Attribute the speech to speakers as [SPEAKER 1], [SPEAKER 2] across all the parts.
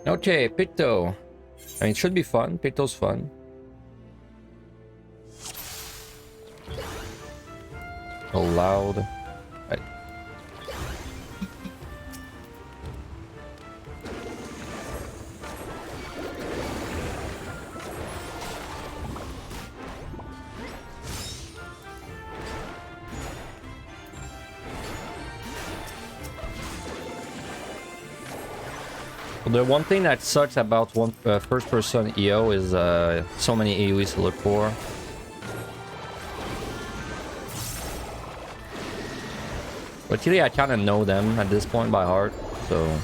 [SPEAKER 1] Okay, Picto. I mean, it should be fun. Picto's fun. Allowed. Right. The one thing that sucks about first-person EO is so many AoEs to look for. But really, I kind of know them at this point by heart, so...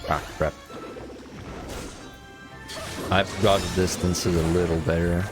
[SPEAKER 1] Ah, crap. I've got the distances a little better.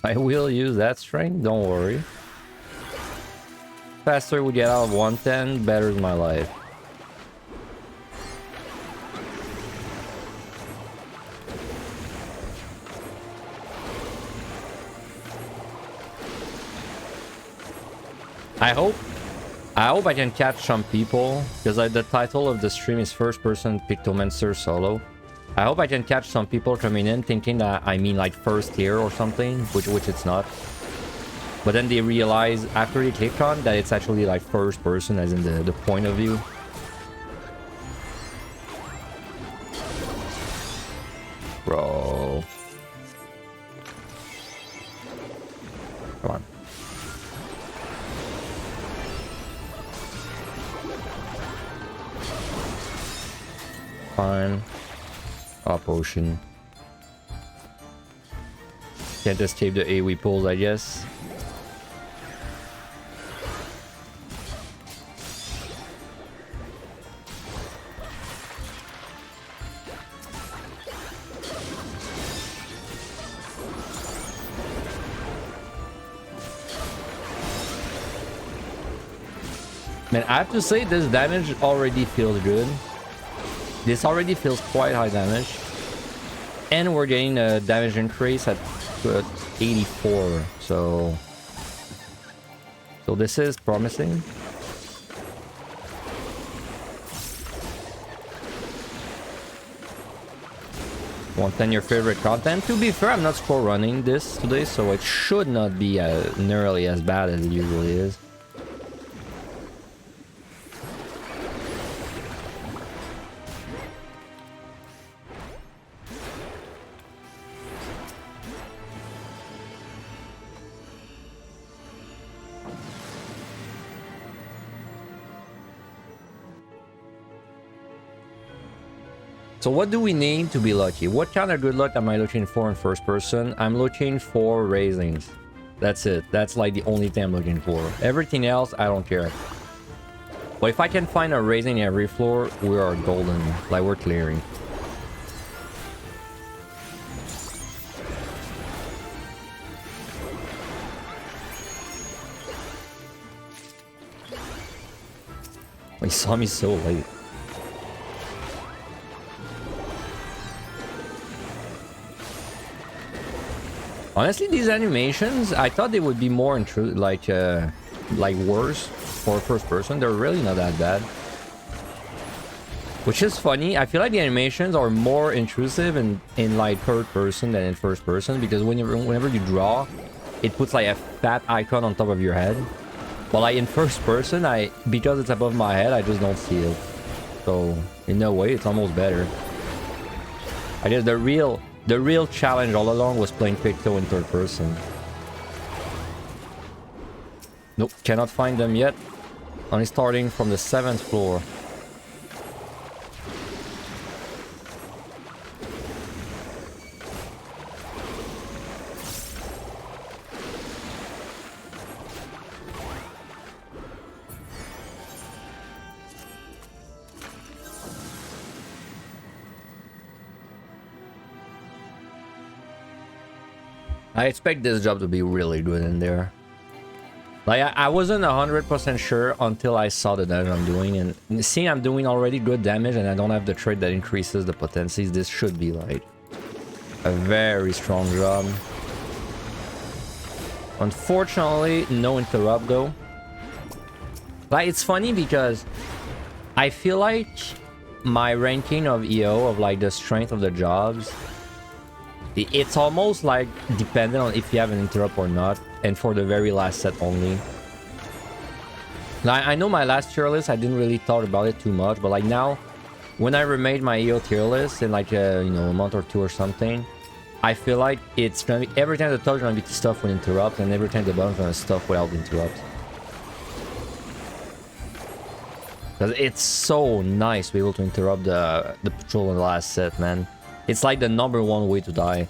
[SPEAKER 1] I will use that string, don't worry. Faster we get out of 110, better is my life. I hope I can catch some people, because the title of the stream is first person Pictomancer solo. I hope I can catch some people coming in thinking that I mean like first tier or something, which it's not. But then they realize after they click on that it's actually like first person, as in the point of view. Bro. Come on. Fine. Potion. Can't escape the AoE pulls, I guess. Man, I have to say this damage already feels good. This already feels quite high damage. And we're getting a damage increase at 84. So this is promising. Want 10 your favorite content? To be fair, I'm not scroll running this today, so it should not be nearly as bad as it usually is. So what do we need to be lucky? What kind of good luck am I looking for in first person? I'm looking for raisings. That's it. That's like the only thing I'm looking for. Everything else, I don't care. But if I can find a raising every floor, we are golden. Like, we're clearing. He saw me so late. Honestly, these animations, I thought they would be more like worse for first person. They're really not that bad. Which is funny. I feel like the animations are more intrusive in like third person than in first person, because whenever you draw, it puts like a fat icon on top of your head. But like in first person, because it's above my head, I just don't see it. So in a way, it's almost better. I guess the real challenge all along was playing Picto in third person. Nope, cannot find them yet. Only starting from the 7th floor. I expect this job to be really good in there. Like, I wasn't 100% sure until I saw the damage I'm doing, and seeing I'm doing already good damage and I don't have the trait that increases the potencies, this should be like a very strong job. Unfortunately, no interrupt though. Like, it's funny because I feel like my ranking of EO, of like the strength of the jobs, it's almost like dependent on if you have an interrupt or not, and for the very last set only. Now, I know my last tier list, I didn't really thought about it too much, but like now, when I remade my EO tier list in like a, you know, a month or two or something, I feel like it's gonna be, every time the top is gonna be stuff with interrupts, and every time the bottom is gonna stuff without interrupts. Because it's so nice to be able to interrupt the patrol in the last set, man. It's like the #1 way to die.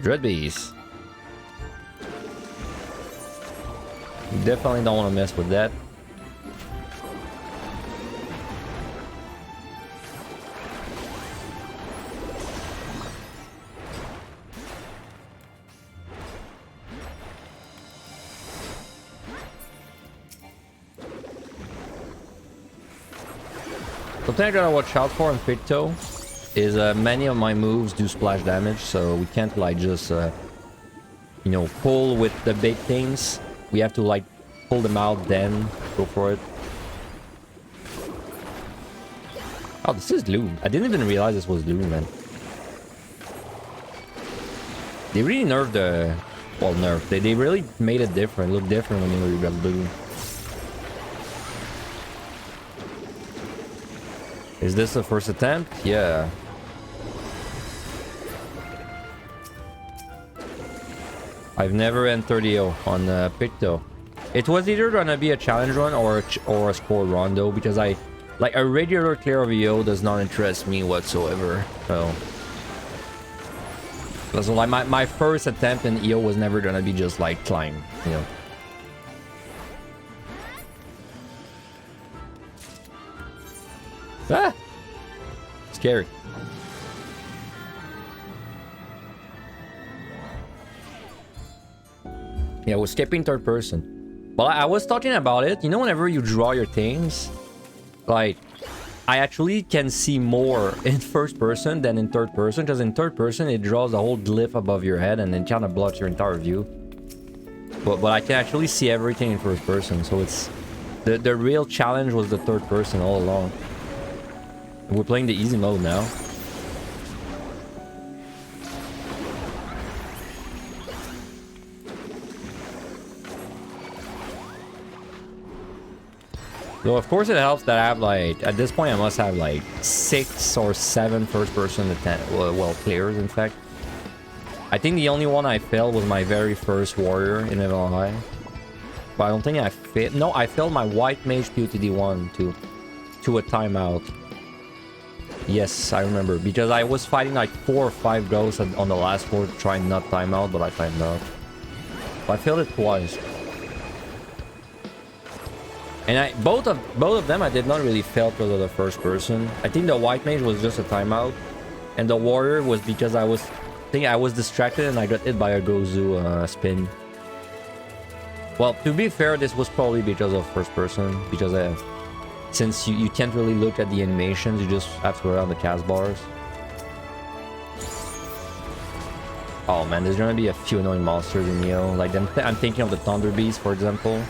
[SPEAKER 1] Dreadbeast. Definitely don't want to mess with that. Something I gotta watch out for in Picto is many of my moves do splash damage, so we can't like just you know, pull with the big things. We have to like pull them out, then go for it. Oh, this is loot. I didn't even realize this was loot, man. They really nerfed the... Well, nerfed. They really made it different. Look different when you got loot. Is this the first attempt? Yeah. I've never entered EO on Picto. It was either gonna be a challenge run or a score run though, because I like a regular clear of EO does not interest me whatsoever. So like my first attempt in EO was never gonna be just like climb, you know. Ah! Scary. Yeah, we're skipping third person. Well, I was talking about it. You know, whenever you draw your things, like, I actually can see more in first person than in third person, because in third person, it draws a whole glyph above your head and then kind of blocks your entire view. But I can actually see everything in first person, so it's... The real challenge was the third person all along. We're playing the easy mode now. So of course it helps that I have like, at this point I must have like 6 or 7 first person well, players in fact. I think the only one I failed was my very first warrior in Level High. But I don't think I failed. No, I failed my white mage POTD 1 to a timeout. Yes, I remember, because I was fighting like 4 or 5 ghosts on the last floor to try and not time out, but I timed out. But I failed it twice. And both of them I did not really fail because of the first person. I think the white mage was just a timeout, and the warrior was because I was distracted and I got hit by a Gozu spin. Well, to be fair, this was probably because of first person, because since you can't really look at the animations, you just have to go around the cast bars. Oh man, there's gonna be a few annoying monsters in Neo. Like I'm thinking of the Thunder Beast, for example.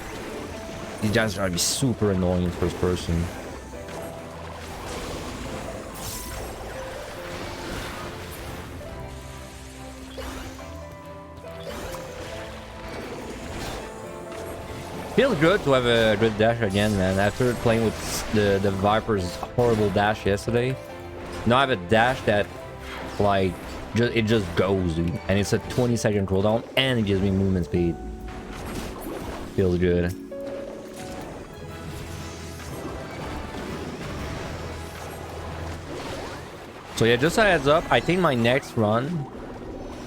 [SPEAKER 1] These guys are gonna be super annoying in first person. Feels good to have a good dash again, man. After playing with the Viper's horrible dash yesterday, now I have a dash that, like, it just goes, dude. And it's a 20-second cooldown, and it gives me movement speed. Feels good. So yeah, just a heads up, I think my next run,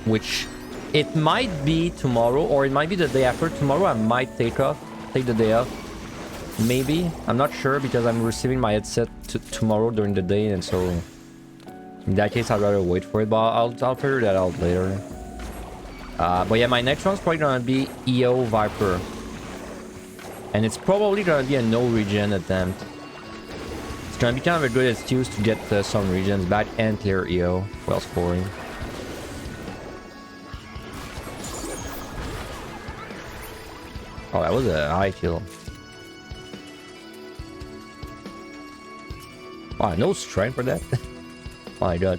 [SPEAKER 1] which it might be tomorrow, or it might be the day after. Tomorrow I might take the day off Maybe. I'm not sure because I'm receiving my headset tomorrow during the day, and so in that case I'd rather wait for it, but I'll figure that out later. But yeah, my next one's probably gonna be EO Viper. And it's probably gonna be a no regen attempt. It's gonna be kind of a good excuse to get some regions back and clear EO while scoring. Oh, that was a high kill. Wow, no strength for that? My god.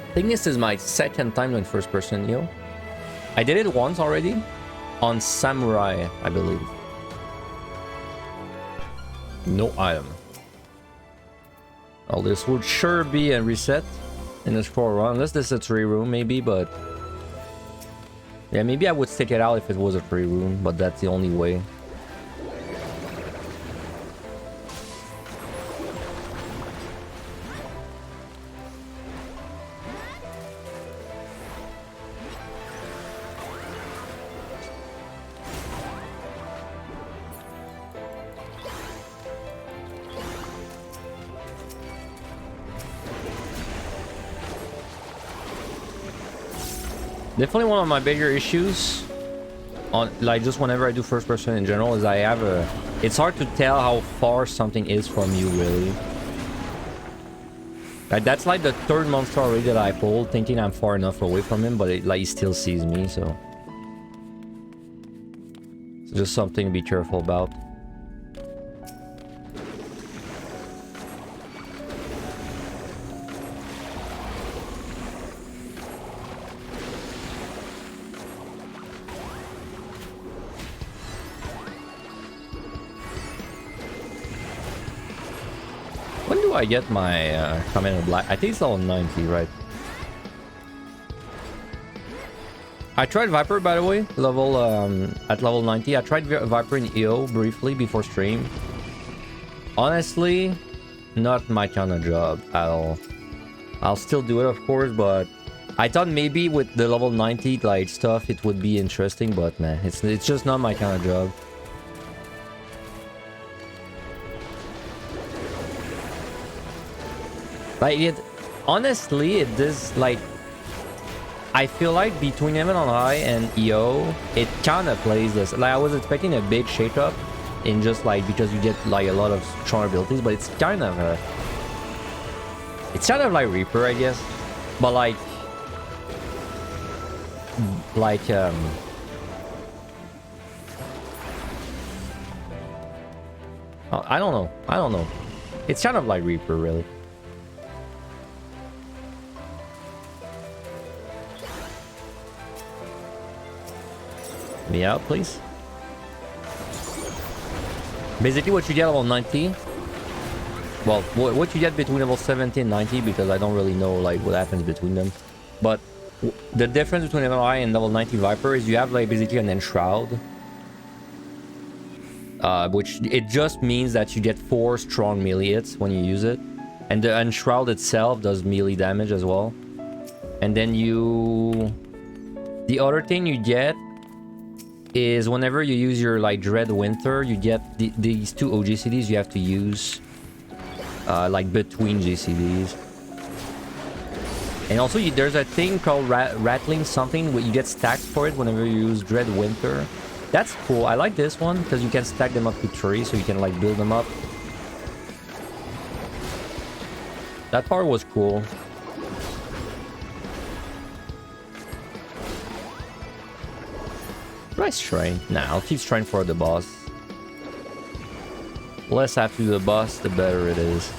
[SPEAKER 1] I think this is my second time doing first person, yo. I did it once already on Samurai, I believe. No item. Oh, this would sure be a reset in the scroll run, unless this is a 3 room maybe, but yeah, maybe I would stick it out if it was a 3 room, but that's the only way. Definitely one of my bigger issues on like just whenever I do first person in general is I have a it's hard to tell how far something is from you, really. Like that's like the 3rd monster already that I pulled thinking I'm far enough away from him, but he still sees me, so it's just something to be careful about. I get my Commander Black. I think it's level 90, right? I tried Viper, by the way, at level 90. I tried Viper in EO briefly before stream. Honestly, not my kind of job at all. I'll still do it, of course, but I thought maybe with the level 90 like stuff it would be interesting, but man, it's just not my kind of job. Like honestly, it is like, I feel like between Heaven on High and EO, it kind of plays this. Like I was expecting a big shakeup in just like, because you get like a lot of strong abilities, but it's kind of like Reaper, I guess. But like I don't know. It's kind of like Reaper, really. Me out, please. Basically, what you get level 90. Well, what you get between level 70 and 90, because I don't really know like what happens between them. But the difference between level I and level 90 Viper is you have like basically an Enshroud, which it just means that you get 4 strong melee hits when you use it, and the Enshroud itself does melee damage as well. And then the other thing you get is whenever you use your like Dread Winter, you get these 2 OGCDs you have to use like between GCDs. And also there's a thing called Rattling something where you get stacks for it whenever you use Dread Winter. That's cool. I like this one because you can stack them up to 3, so you can like build them up. That part was cool. Nice shrine. Nah, I'll keep shrine for the boss. Less after the boss, the better it is.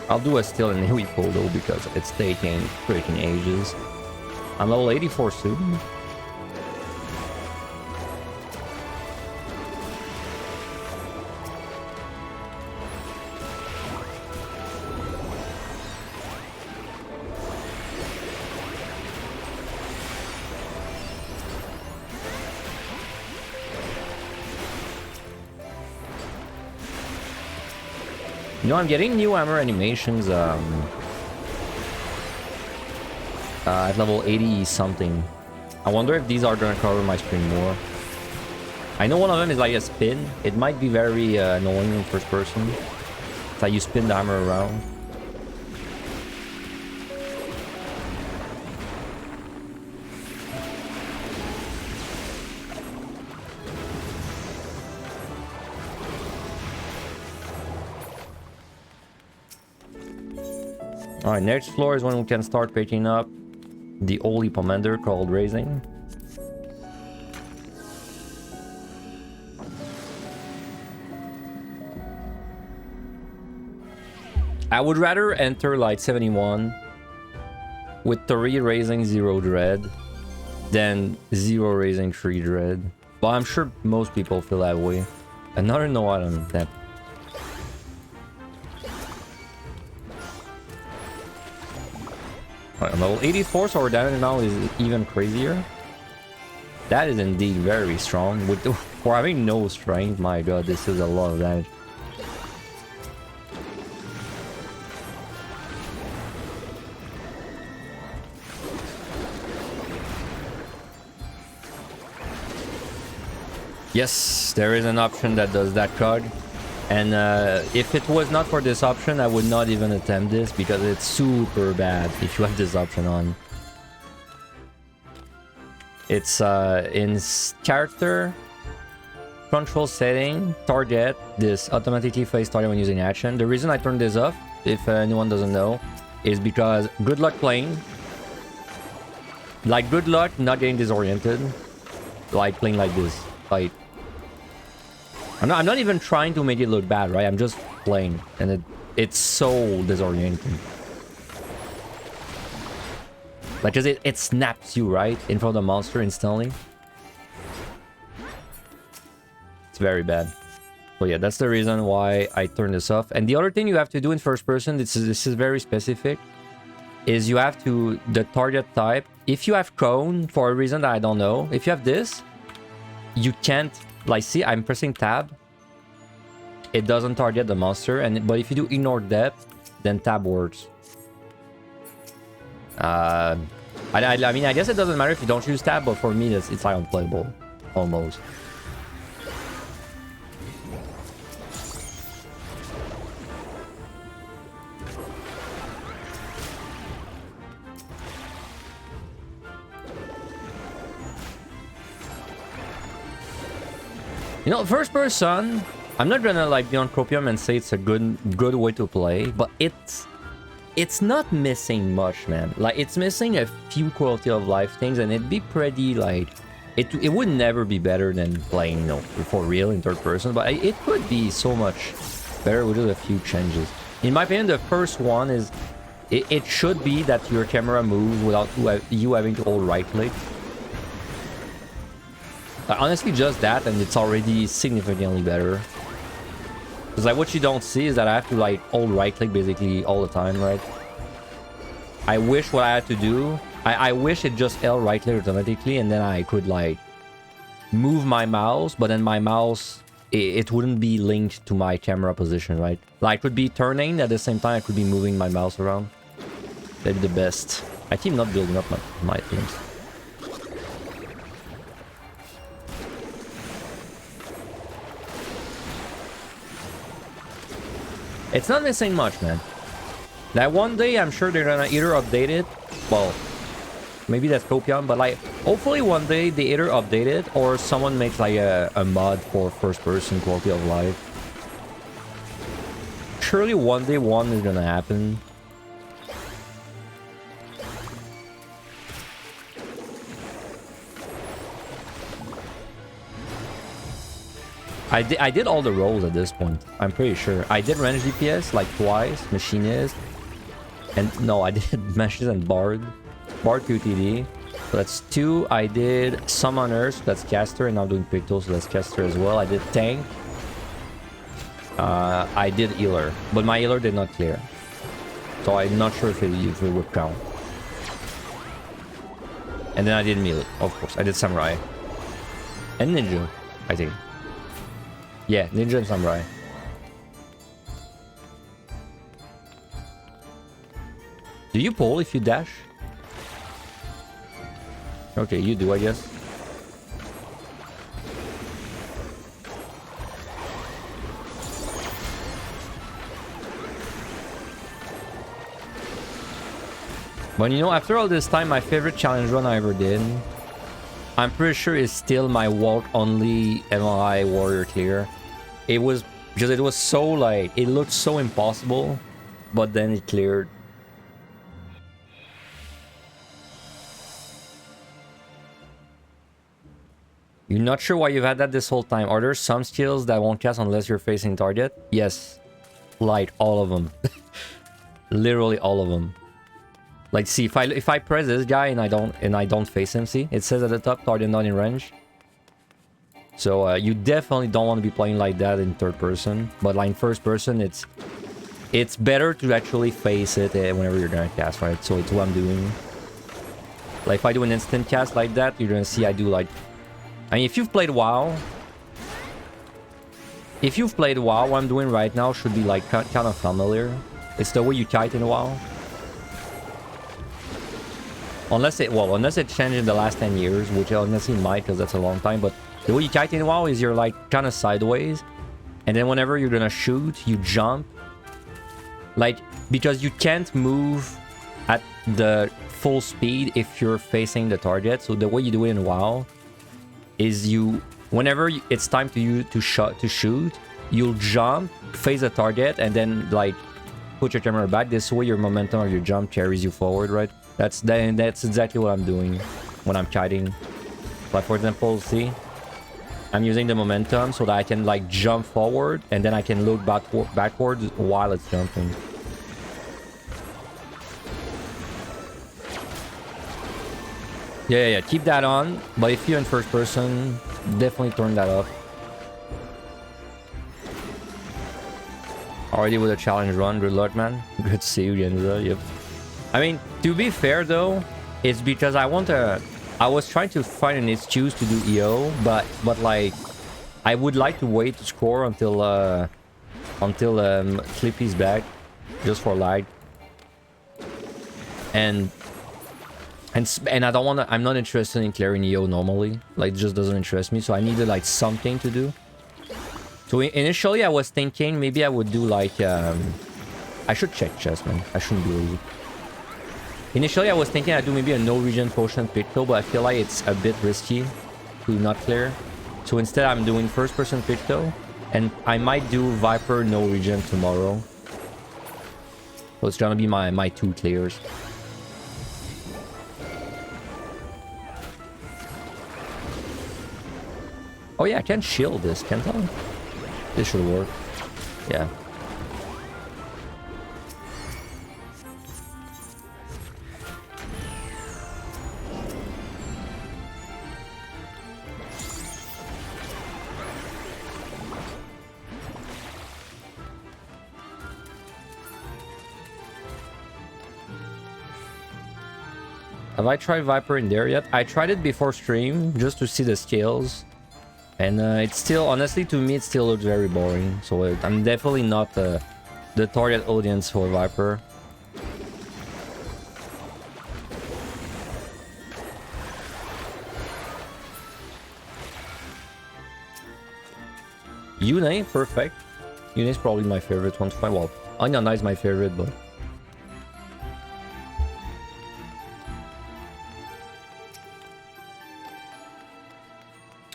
[SPEAKER 1] I'll do a still and we pull though because it's taking freaking ages. I'm level 84 soon. You know, I'm getting new armor animations at level 80 something. I wonder if these are gonna cover my screen more. I know one of them is like a spin. It might be very annoying in first person. It's like you spin the armor around. Alright, next floor is when we can start picking up the holy commander called Raising. I would rather enter like 71 with 3 Raising 0 Dread than 0 Raising 3 Dread. But I'm sure most people feel that way. Another no item that. Alright, level 84, so our damage now is even crazier. That is indeed very strong. For having no strength, my god, this is a lot of damage. Yes, there is an option that does that cog. And if it was not for this option, I would not even attempt this because it's super bad if you have this option on. It's in character, control setting, target, this automatically face target when using action. The reason I turned this off, if anyone doesn't know, is because good luck playing. Like good luck not getting disoriented. Like playing like this. Like I'm not even trying to make it look bad, right? I'm just playing, and it's so disorienting. Like, cause it snaps you, right? In front of the monster instantly. It's very bad. So yeah, that's the reason why I turned this off. And the other thing you have to do in first person, this is very specific, is you have to, the target type, if you have cone, for a reason that I don't know, if you have this, you can't, like, see, I'm pressing tab. It doesn't target the monster, but if you do ignore depth, then tab works. I mean, I guess it doesn't matter if you don't use tab, but for me, it's like unplayable, almost. You know, first person, I'm not gonna like be on Copium and say it's a good way to play, but it's not missing much, man. Like, it's missing a few quality of life things, and it'd be pretty like it would never be better than playing, you know, for real in third person, but it could be so much better with a few changes. In my opinion, the first one is it should be that your camera moves without you having to hold right click. Honestly, just that, and it's already significantly better. Because like what you don't see is that I have to like hold right click basically all the time, right? I wish what I had to do, I wish it just held right click automatically, and then I could like move my mouse, but then my mouse, it wouldn't be linked to my camera position, right? Like I could be turning at the same time I could be moving my mouse around. That'd be the best. I keep not building up my things. It's not missing much, man. Like, one day, I'm sure they're gonna either update it. Well, maybe that's Copium, but like, hopefully one day they either update it or someone makes like a mod for first-person quality of life. Surely one day one is gonna happen. I did all the roles at this point. I'm pretty sure. I did range DPS like twice, machinist, and no, I did machinist and bard. Bard QTD. So that's 2. I did summoner, so that's caster, and now I'm doing Picto, so that's caster as well. I did tank. I did healer, but my healer did not clear. So I'm not sure if it would count. And then I did melee, of course. I did samurai. And ninja, I think. Yeah, ninja and samurai. Do you pull if you dash? Okay, you do, I guess. But you know, after all this time, my favorite challenge run I ever did, I'm pretty sure is still my walk-only MLI warrior clear. It was because it was so like, it looked so impossible, but then it cleared. You're not sure why you've had that this whole time. Are there some skills that won't cast unless you're facing target? Yes. Like all of them. Literally all of them. Like, see, if I press this guy and I don't face him, see, it says at the top, target not in range. So you definitely don't want to be playing like that in third person. But like in first person, it's better to actually face it whenever you're gonna cast, right? So it's what I'm doing. Like if I do an instant cast like that, you're gonna see I do like, I mean, if you've played WoW, what I'm doing right now should be like kind of familiar. It's the way you kite in WoW. Unless it changed in the last 10 years, which honestly might, because that's a long time. But the way you kite in WoW is you're like kind of sideways, and then whenever you're gonna shoot, you jump. Like, because you can't move at the full speed if you're facing the target. So the way you do it in WoW is whenever it's time to shoot, you'll jump, face the target, and then like put your camera back. This way your momentum or your jump carries you forward, right? That's exactly what I'm doing when I'm kiting. Like for example, see, I'm using the momentum so that I can like jump forward and then I can look backwards while it's jumping. Yeah, keep that on. But if you're in first person, definitely turn that off. Already with a challenge run. Good luck, man. Good to see you again. Yep. I mean, to be fair though, it's because I was trying to find an excuse to do EO, but like, I would like to wait to score until Clippy's back, just for lag. And I don't want to, I'm not interested in clearing EO normally. Like, it just doesn't interest me, so I needed like something to do. So initially I was thinking maybe I would do like, I should check chest, man. I shouldn't be lazy. Initially, I was thinking I'd do maybe a no regen potion Picto, but I feel like it's a bit risky to not clear. So instead, I'm doing first person Picto, and I might do Viper no regen tomorrow. So it's gonna be my 2 clears. Oh yeah, I can shield this, can't I? This should work. Yeah. Have I tried Viper in there yet? I tried it before stream, just to see the skills. And it's still, honestly, to me, it still looks very boring. So I'm definitely not the target audience for Viper. Yune, perfect. Yune is probably my favorite one to find. Well, Anya is my favorite, but...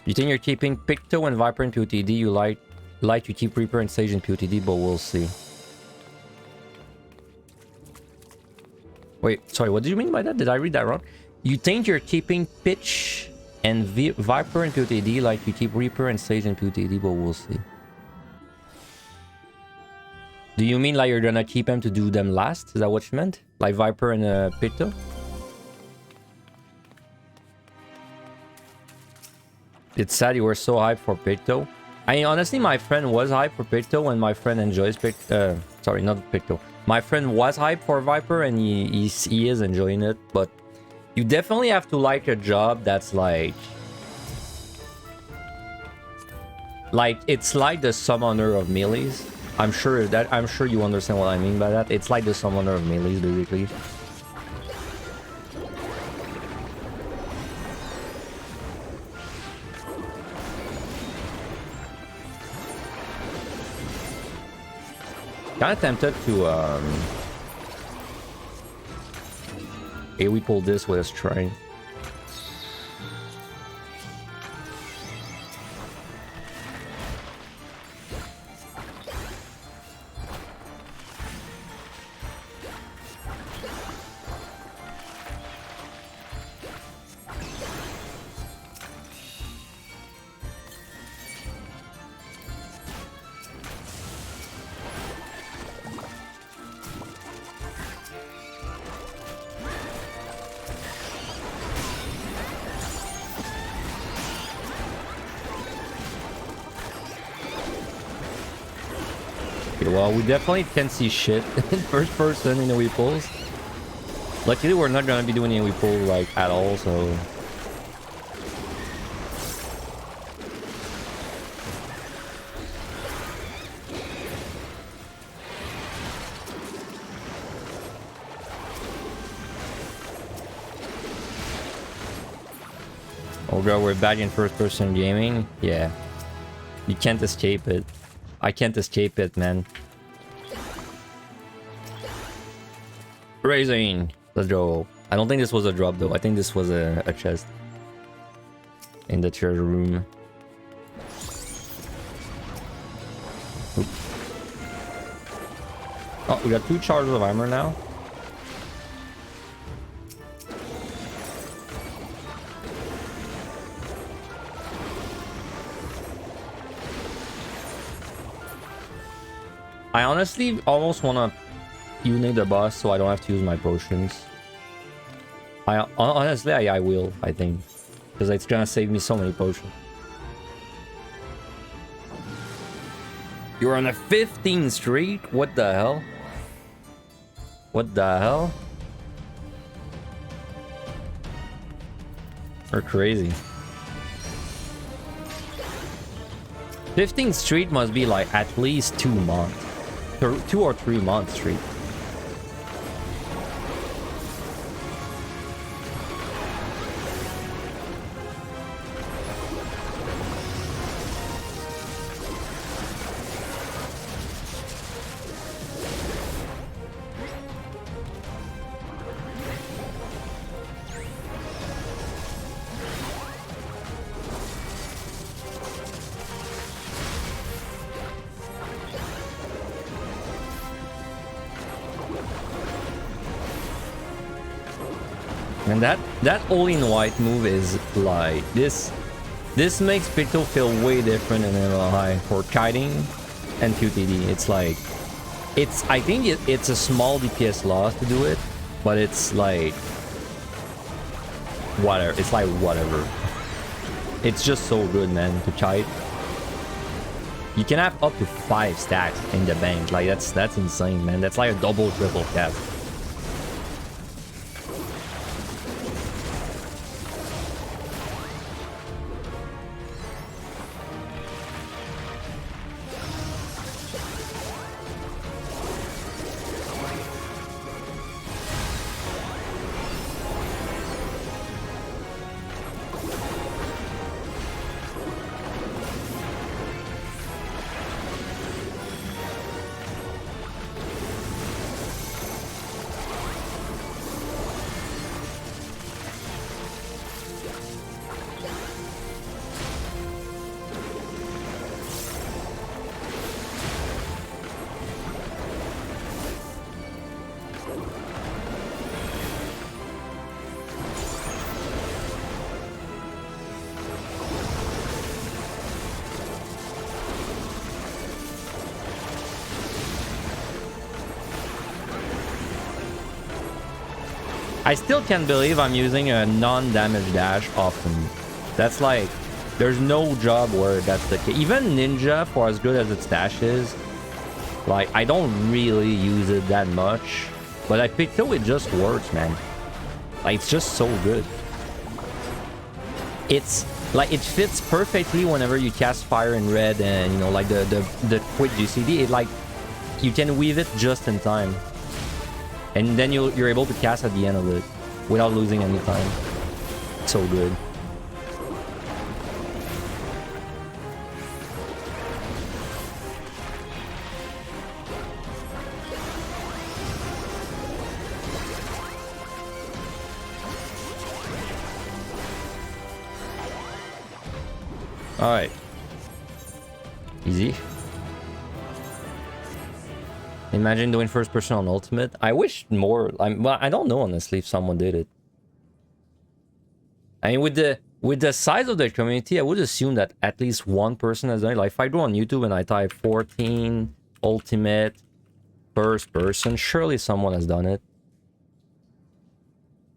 [SPEAKER 1] You think you're keeping Picto and Viper in POTD? You like to keep Reaper and Sage in POTD, but we'll see. Wait, sorry, what did you mean by that? Did I read that wrong? You think you're keeping Pitch And Viper and POTD, like you keep Reaper and Sage and POTD, but we'll see. Do you mean like you're gonna keep them to do them last? Is that what you meant? Like Viper and Picto? It's sad you were so hyped for Picto. I mean, honestly, my friend was hyped for Picto and my friend enjoys Picto. Sorry, not Picto. My friend was hyped for Viper and he is enjoying it, but you definitely have to like a job that's like it's like the summoner of melees. I'm sure you understand what I mean by that. It's like the summoner of melees, basically. Kinda tempted to hey, we pulled this with a strength. Well, we definitely can see shit in first person in the Wii pulls. Luckily, we're not gonna be doing any Wii pull like at all, so. Oh god, we're back in first person gaming? Yeah. You can't escape it. I can't escape it, man. Raising. Let's go. I don't think this was a drop though. I think this was a chest. In the treasure room. Oop. Oh, we got 2 charges of armor now. I honestly almost want to unite the boss so I don't have to use my potions. Honestly, I will, I think. Because it's gonna save me so many potions. You're on a 15th streak? What the hell? What the hell? You're crazy. 15th streak must be like at least 2 months. 2 or 3 months streak. And that all-in-white move is like this makes Picto feel way different in MLI for kiting and QTD. It's like I think it's a small DPS loss to do it, but it's like whatever. It's like whatever. It's just so good, man, to kite. You can have up to 5 stacks in the bank. Like that's insane, man. That's like a double triple cap. I still can't believe I'm using a non-damage dash often. That's like, there's no job where that's the case. Even Ninja, for as good as its dash is, like, I don't really use it that much. But I Picto, it just works, man. Like, it's just so good. It's, like, it fits perfectly whenever you cast Fire in red and, you know, like, the quick GCD. It, like, you can weave it just in time. And then you're able to cast at the end of it without losing any time. So good. Alright. Easy. Imagine doing first person on ultimate. I wish more. Well, I don't know honestly if someone did it. I mean, with the size of the community, I would assume that at least one person has done it. Like if I go on YouTube and I type 14 ultimate first person, surely someone has done it.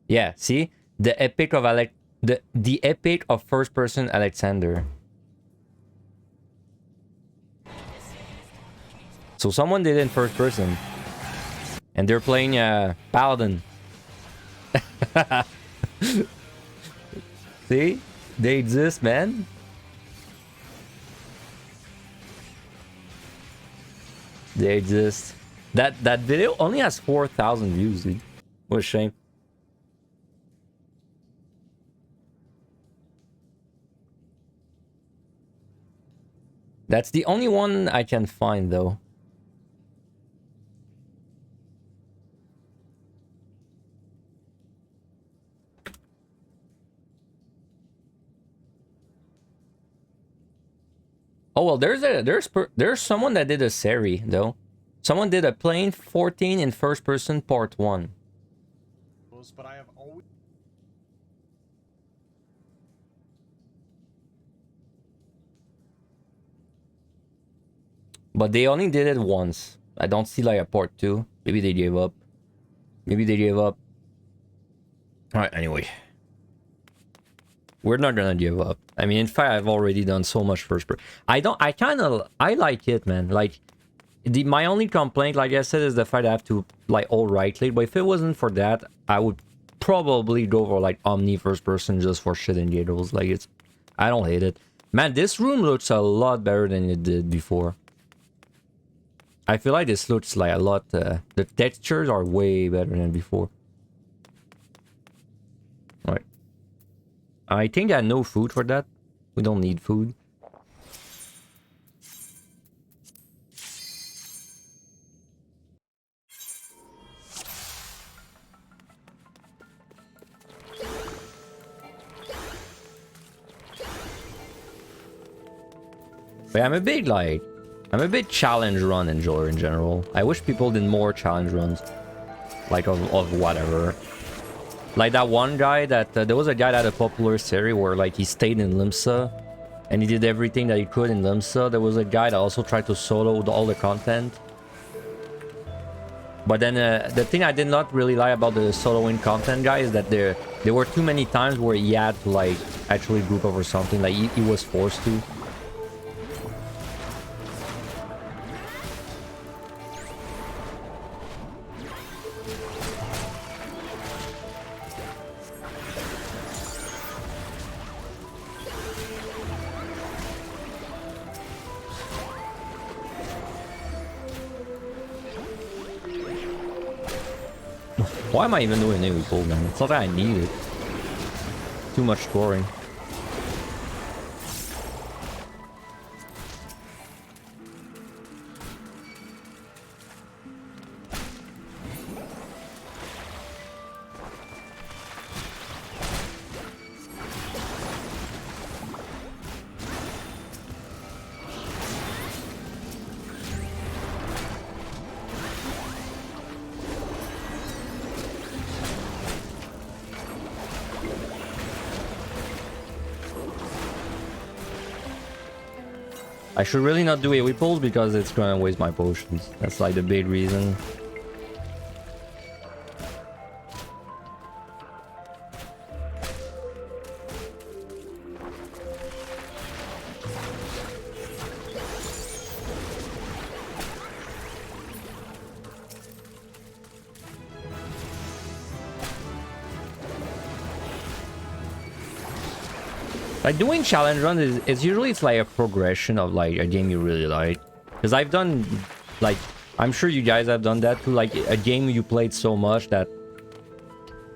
[SPEAKER 1] Yeah, see the epic of the epic of first person Alexander. So someone did it in first person. And they're playing Paladin. See? They exist, man. They exist. That video only has 4,000 views, dude. What a shame. That's the only one I can find, though. Oh well, there's someone that did a seri though. Someone did a plane 14 in first person part 1.
[SPEAKER 2] But I have always...
[SPEAKER 1] But they only did it once. I don't see like a part 2. Maybe they gave up. Maybe they gave up. Alright, anyway. We're not gonna give up. I mean, in fact, I've already done so much first person. I like it, man. Like, my only complaint, like I said, is the fact I have to, like, all right click. But if it wasn't for that, I would probably go for, like, Omni first person just for shit and giggles. Like, it's... I don't hate it. Man, this room looks a lot better than it did before. I feel like this looks, like, a lot... the textures are way better than before. Alright. I think I had no food for that. We don't need food. But I'm a big challenge run enjoyer in general. I wish people did more challenge runs. Like of whatever. Like that one guy that... there was a guy that had a popular series where like he stayed in Limsa. And he did everything that he could in Limsa. There was a guy that also tried to solo all the content. But then the thing I did not really like about the soloing content guy is that there were too many times where he had to like actually group up or something. Like he was forced to. Why am I even doing it with gold, man? It's not that I need it. Too much scoring. I should really not do AoE pulls because it's gonna waste my potions. That's like the big reason. Like doing challenge runs is usually it's like a progression of like a game you really like. Because I've done like I'm sure you guys have done that too. Like a game you played so much that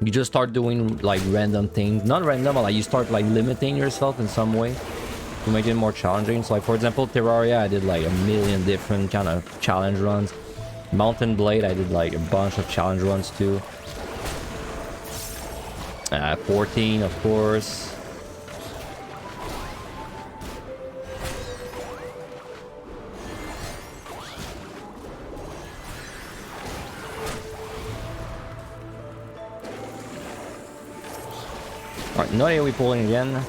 [SPEAKER 1] you just start doing like random things. Not random, but like you start like limiting yourself in some way to make it more challenging. So like for example, Terraria, I did like a million different kind of challenge runs. Mountain Blade, I did like a bunch of challenge runs too. 14, of course. Alright, no AoE pulling again.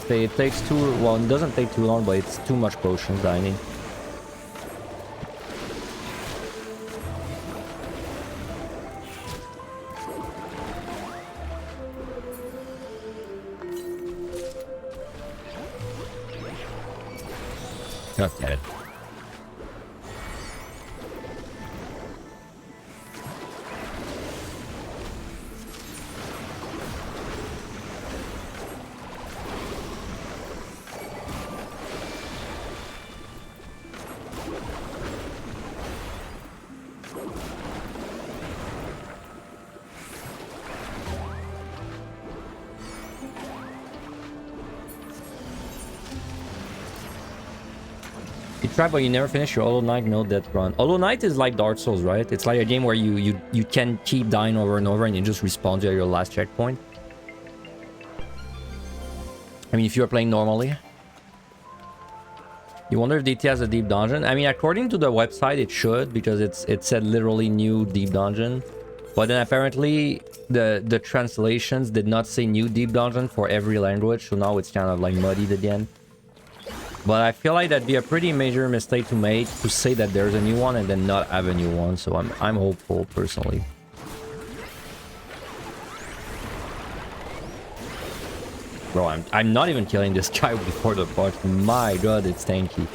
[SPEAKER 1] It takes too... well, it doesn't take too long, but it's too much potions that I need. God damn it. But you never finish your Hollow Knight no death run. Hollow Knight is like Dark Souls, right? It's like a game where you can keep dying over and over and you just respawn to your last checkpoint. I mean, if you're playing normally. You wonder if DT has a deep dungeon? I mean, according to the website, it should, because it said literally new deep dungeon. But then apparently the translations did not say new deep dungeon for every language, so now it's kind of like muddied again. But I feel like that'd be a pretty major mistake to make, to say that there's a new one and then not have a new one. So I'm hopeful, personally. Bro, I'm not even killing this guy before the punch. My god, it's tanky.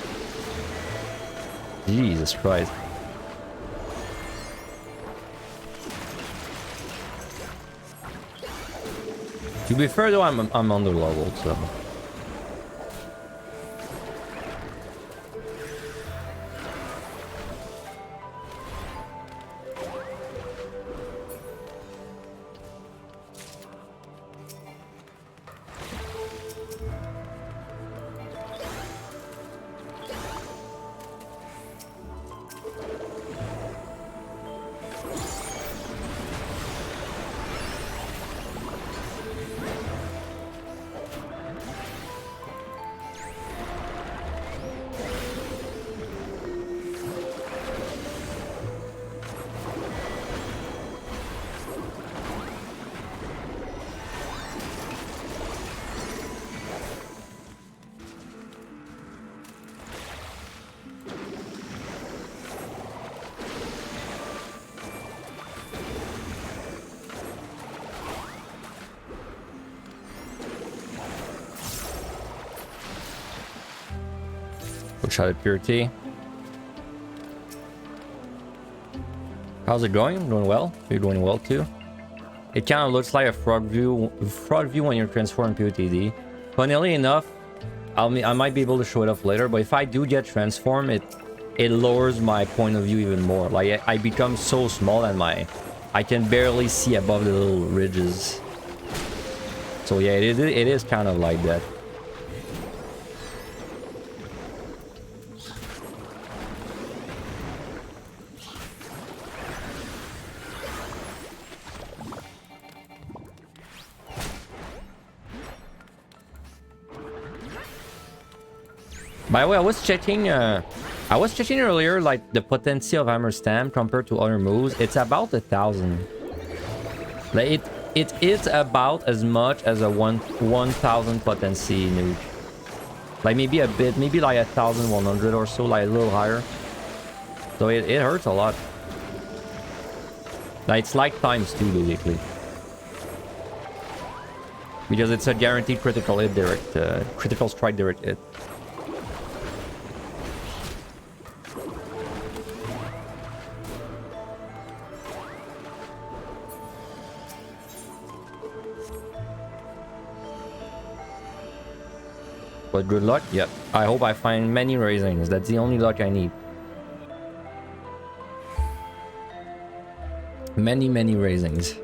[SPEAKER 1] Jesus Christ. To be fair though, I'm under leveled, so... Shot at Purity. How's it going? Doing well? You're doing well too. It kind of looks like a frog view when you're transformed POTD. Funnily enough, I might be able to show it off later, but if I do get transformed, it lowers my point of view even more. Like I become so small that I can barely see above the little ridges. So yeah, it is kind of like that. By the way, I was checking earlier, like the potency of Hammer Stamp compared to other moves. It's about 1,000. Like it is about as much as a 1,000 potency nuke. Like maybe a bit, maybe like 1,100 or so, like a little higher. So it hurts a lot. Like it's like ×2 basically. Because it's a guaranteed critical hit direct, critical strike direct hit. But good luck. Yep. I hope I find many raisins. That's the only luck I need. Many raisins.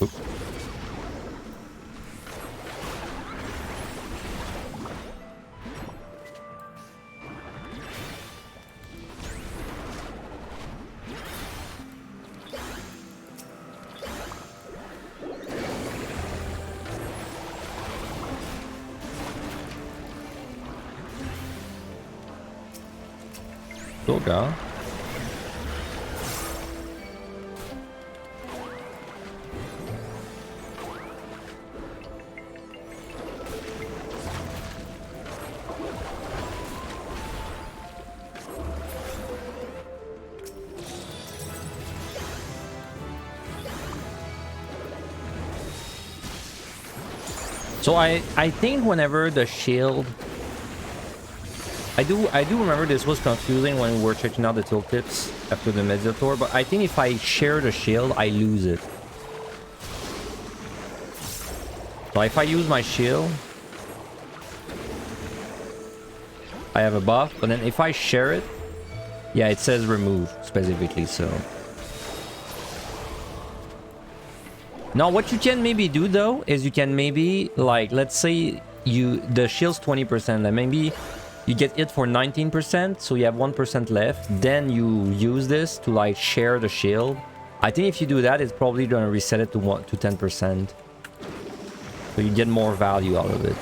[SPEAKER 1] Oop. Cool girl. So I think whenever the shield, I do remember this was confusing when we were checking out the tooltips after the Minotaur, but I think if I share the shield, I lose it. So if I use my shield, I have a buff, but then if I share it, yeah, it says remove specifically, so. Now what you can maybe do though, is you can maybe, like, let's say the shield's 20%, and maybe you get it for 19%, so you have 1% left, then you use this to like share the shield. I think if you do that, it's probably gonna reset it to 10%. So you get more value out of it.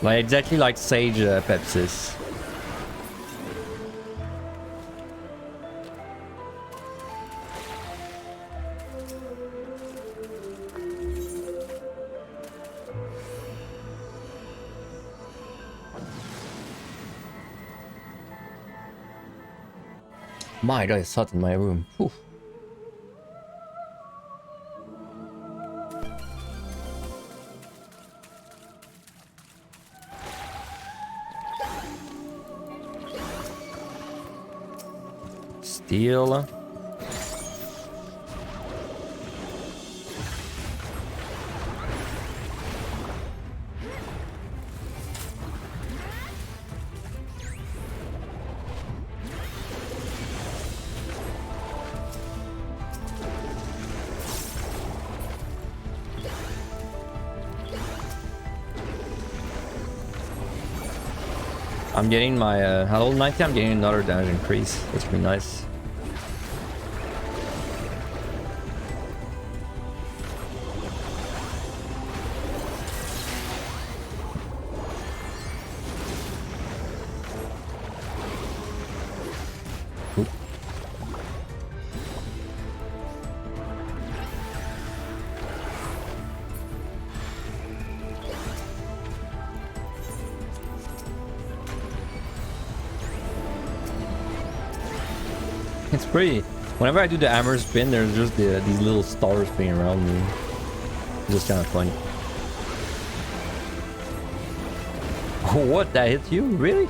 [SPEAKER 1] Like exactly like Sage Pepsis. My God, it's hot in my room. Whew. Steel. I'm getting my at level 90, I'm getting another damage increase. That's pretty nice. Oop. It's pretty. Whenever I do the hammer spin, there's just these little stars spinning around me. It's just kind of funny. What? That hit you? Really?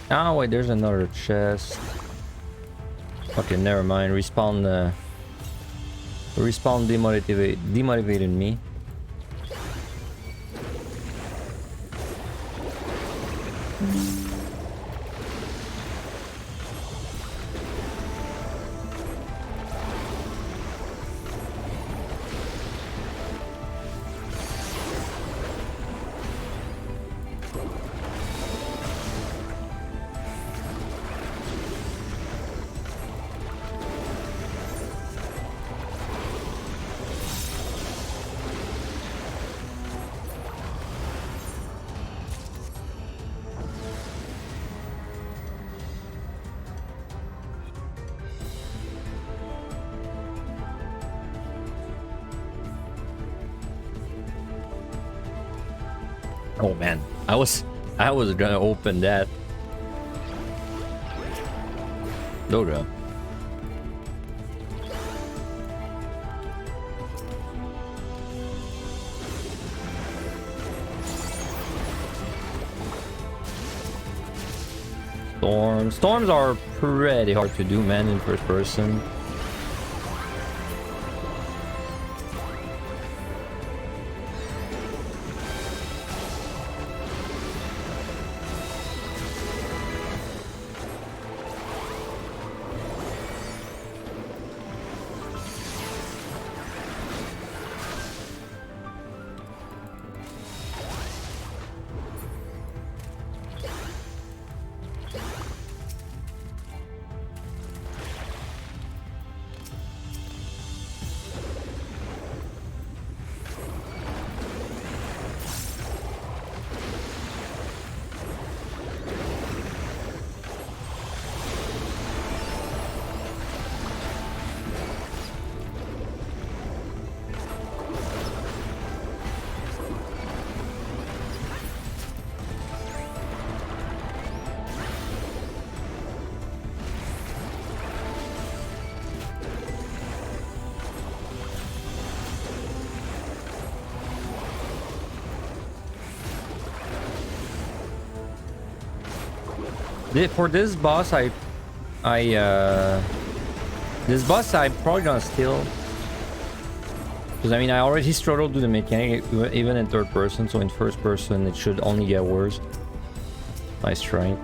[SPEAKER 1] Oh wait, there's another chest. Okay, never mind. Respawn demotivated me. Oh man, I was gonna open that. Dodo. Storms are pretty hard to do, man, in first person. For this boss, I'm probably gonna steal. Because I mean, I already struggled with the mechanic even in third person, so in first person it should only get worse. Nice try.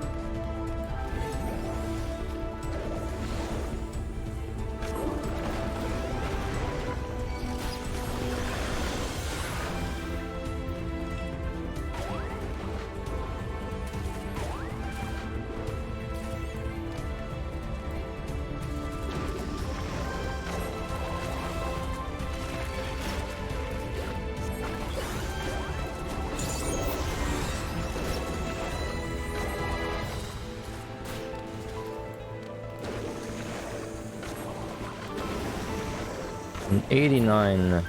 [SPEAKER 1] An 89.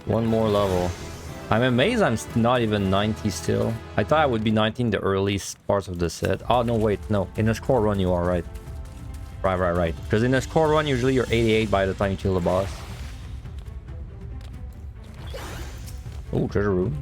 [SPEAKER 1] One more level. I'm amazed I'm not even 90 still. I thought I would be 90 in the early parts of the set. Oh, no, wait, no. In a score run, you are right. Right. Because in a score run, usually you're 88 by the time you kill the boss. Oh, treasure room.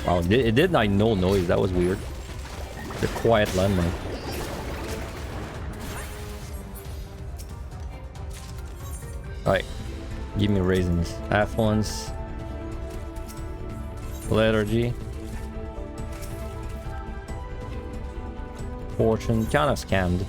[SPEAKER 1] Wow, it did like no noise. That was weird. The quiet landmine. Alright. Give me raisins. Affluence. Lethargy. Fortune. Kind of scammed.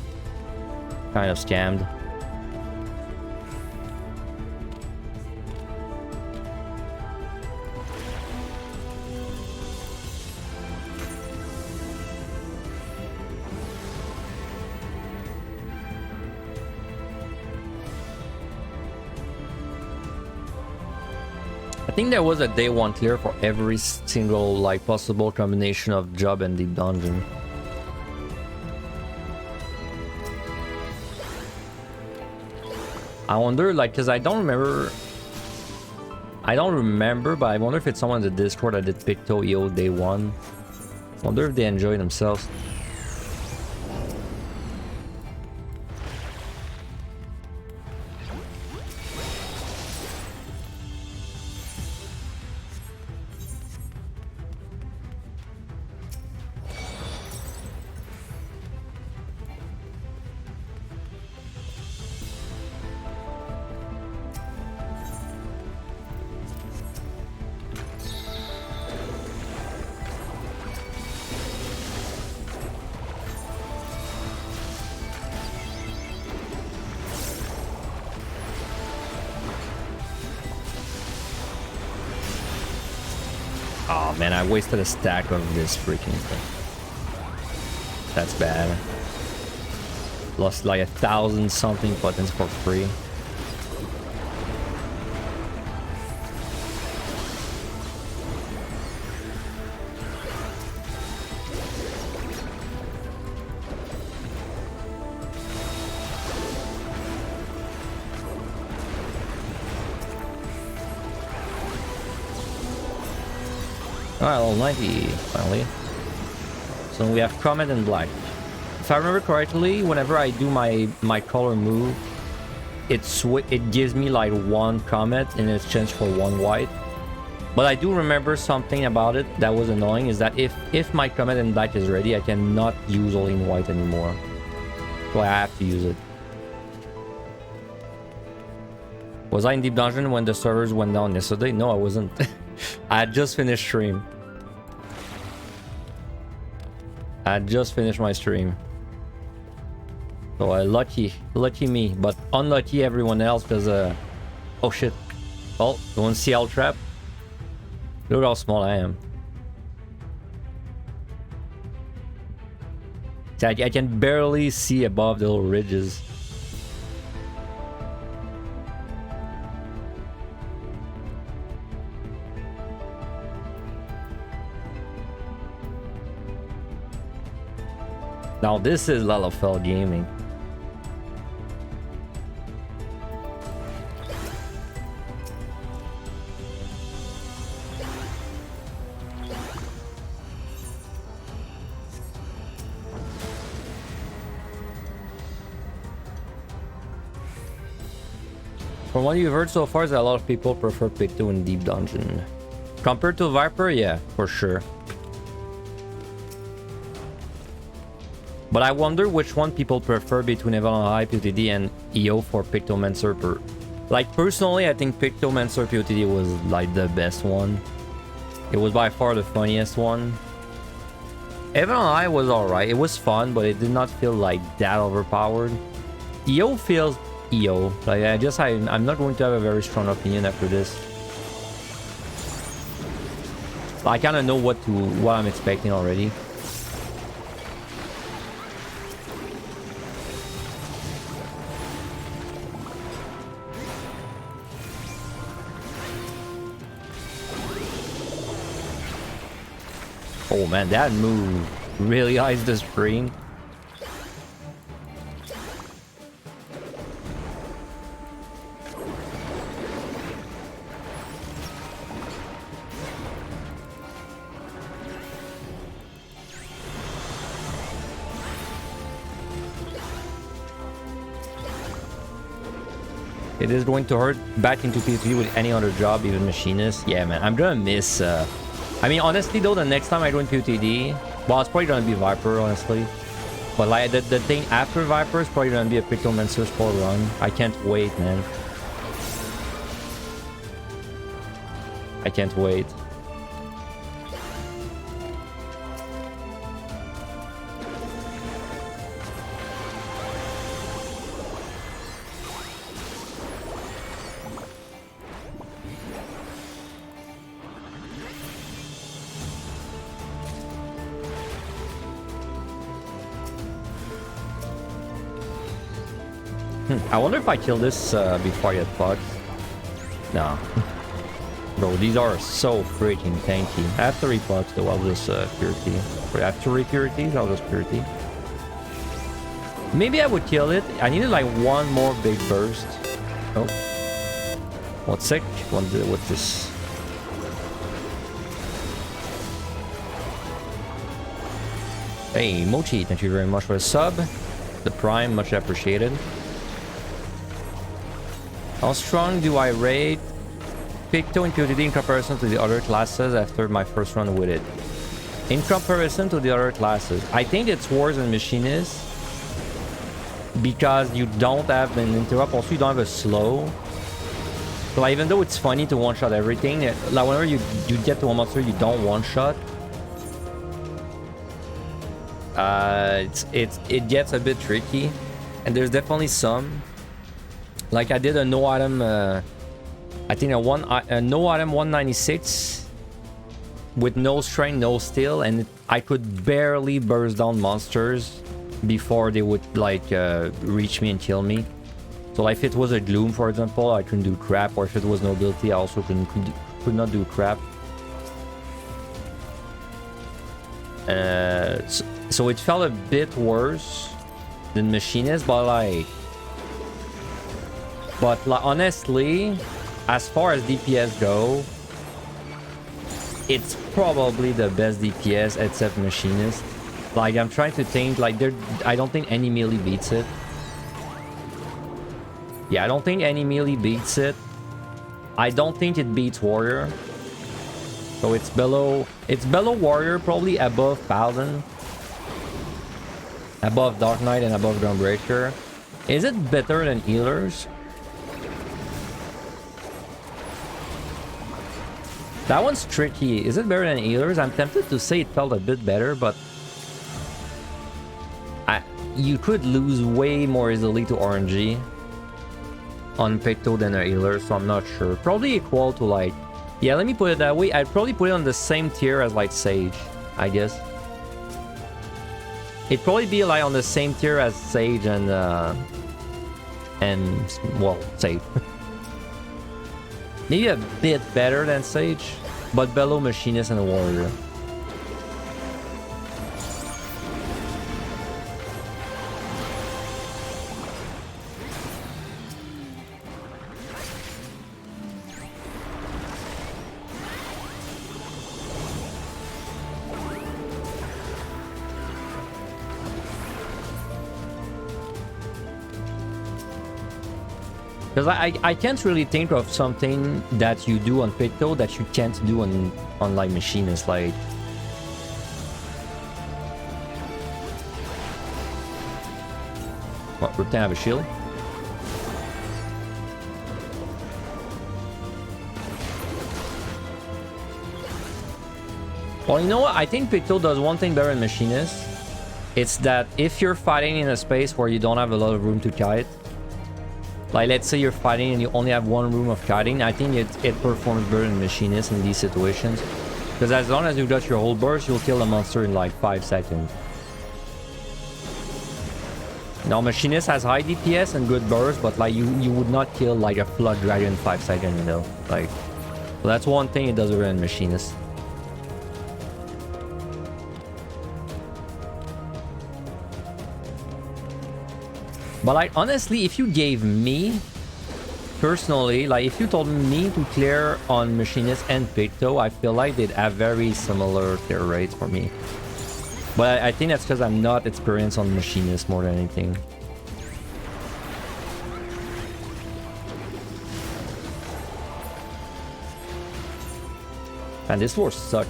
[SPEAKER 1] I think there was a day one clear for every single like possible combination of job and deep dungeon. I wonder, like, because I don't remember, but I wonder if it's someone in the Discord that did Picto-EO day one. I wonder if they enjoy themselves. Oh man, I wasted a stack of this freaking thing. That's bad. Lost like 1,000 something buttons for free. Alright, level 90, finally. So we have Comet and Black. If I remember correctly, whenever I do my color move, it gives me like 1 Comet in exchange for 1 white. But I do remember something about it that was annoying, is that if my Comet and Black is ready, I cannot use all in white anymore. So I have to use it. Was I in Deep Dungeon when the servers went down yesterday? No, I wasn't. I had just finished stream. I had just finished my stream. So lucky me, but unlucky everyone else because oh shit. Oh, you want to see L trap? Look how small I am. I can barely see above the little ridges. Now this is Lalafell Gaming. From what you've heard so far, is that a lot of people prefer Picto in Deep Dungeon. Compared to Viper, yeah, for sure. But I wonder which one people prefer between Avalon High, POTD, and EO for Pictomancer. Like, personally, I think Pictomancer POTD was, like, the best one. It was by far the funniest one. Avalon High was alright. It was fun, but it did not feel, like, that overpowered. EO feels EO. Like, I'm not going to have a very strong opinion after this. I kind of know what I'm expecting already. Oh man, that move really hides the screen. It is going to hurt back into PCT with any other job, even machinist. Yeah, man, I'm gonna miss... I mean, honestly, though, the next time I go in POTD... Well, it's probably gonna be Viper, honestly. But, like, the thing after Viper is probably gonna be a Pictomancer Sport run. I can't wait, man. I can't wait. I wonder if I kill this before I get fucked. No. Bro, these are so freaking tanky. I have 3 pucks though, I'll just purity. I have 3 purities, I'll just purity. Maybe I would kill it. I needed like 1 more big burst. Oh. What's sick? What's this? Hey, Mochi, thank you very much for the sub. The Prime, much appreciated. How strong do I rate Picto in POTD in comparison to the other classes after my first run with it? In comparison to the other classes, I think it's worse than Machinist because you don't have an interrupt. Also, you don't have a slow. So like, even though it's funny to one-shot everything, like whenever you get to a monster you don't one-shot, it gets a bit tricky, and there's definitely some. Like I did a no item, I think a no item 196 with no strength, no steel, and I could barely burst down monsters before they would like reach me and kill me. So like if it was a gloom, for example, I couldn't do crap, or if it was nobility, I also could not do crap. So it felt a bit worse than machinist, but like honestly, as far as DPS go, it's probably the best DPS except machinist. Like I'm trying to think, like I don't think any melee beats it. Yeah, I don't think any melee beats it. I don't think it beats warrior. So it's below warrior, probably above paladin, above dark knight, and above gunbreaker. Is it better than healers? That one's tricky. Is it better than healers? I'm tempted to say it felt a bit better, but you could lose way more easily to RNG on Picto than a healer, so I'm not sure. Probably equal to like, yeah, let me put it that way. I'd probably put it on the same tier as like Sage, I guess. It'd probably be like on the same tier as Sage and well, Sage. Maybe a bit better than Sage, but below Machinist and a Warrior. Because I can't really think of something that you do on Picto that you can't do on like Machinist. Like, what? Ripton have a shield? Well, you know what? I think Picto does one thing better than Machinist. It's that if you're fighting in a space where you don't have a lot of room to kite, like let's say you're fighting and you only have one room of kiting, I think it performs better than Machinist in these situations. Because as long as you got your whole burst, you'll kill a monster in like 5 seconds. Now Machinist has high DPS and good burst, but like you would not kill like a flood dragon in 5 seconds, you know? Like, so that's one thing it does better than Machinist. But like honestly, if you gave me personally, like if you told me to clear on Machinist and Picto, I feel like they'd have very similar clear rates for me. But I think that's because I'm not experienced on Machinist more than anything. And this war sucked.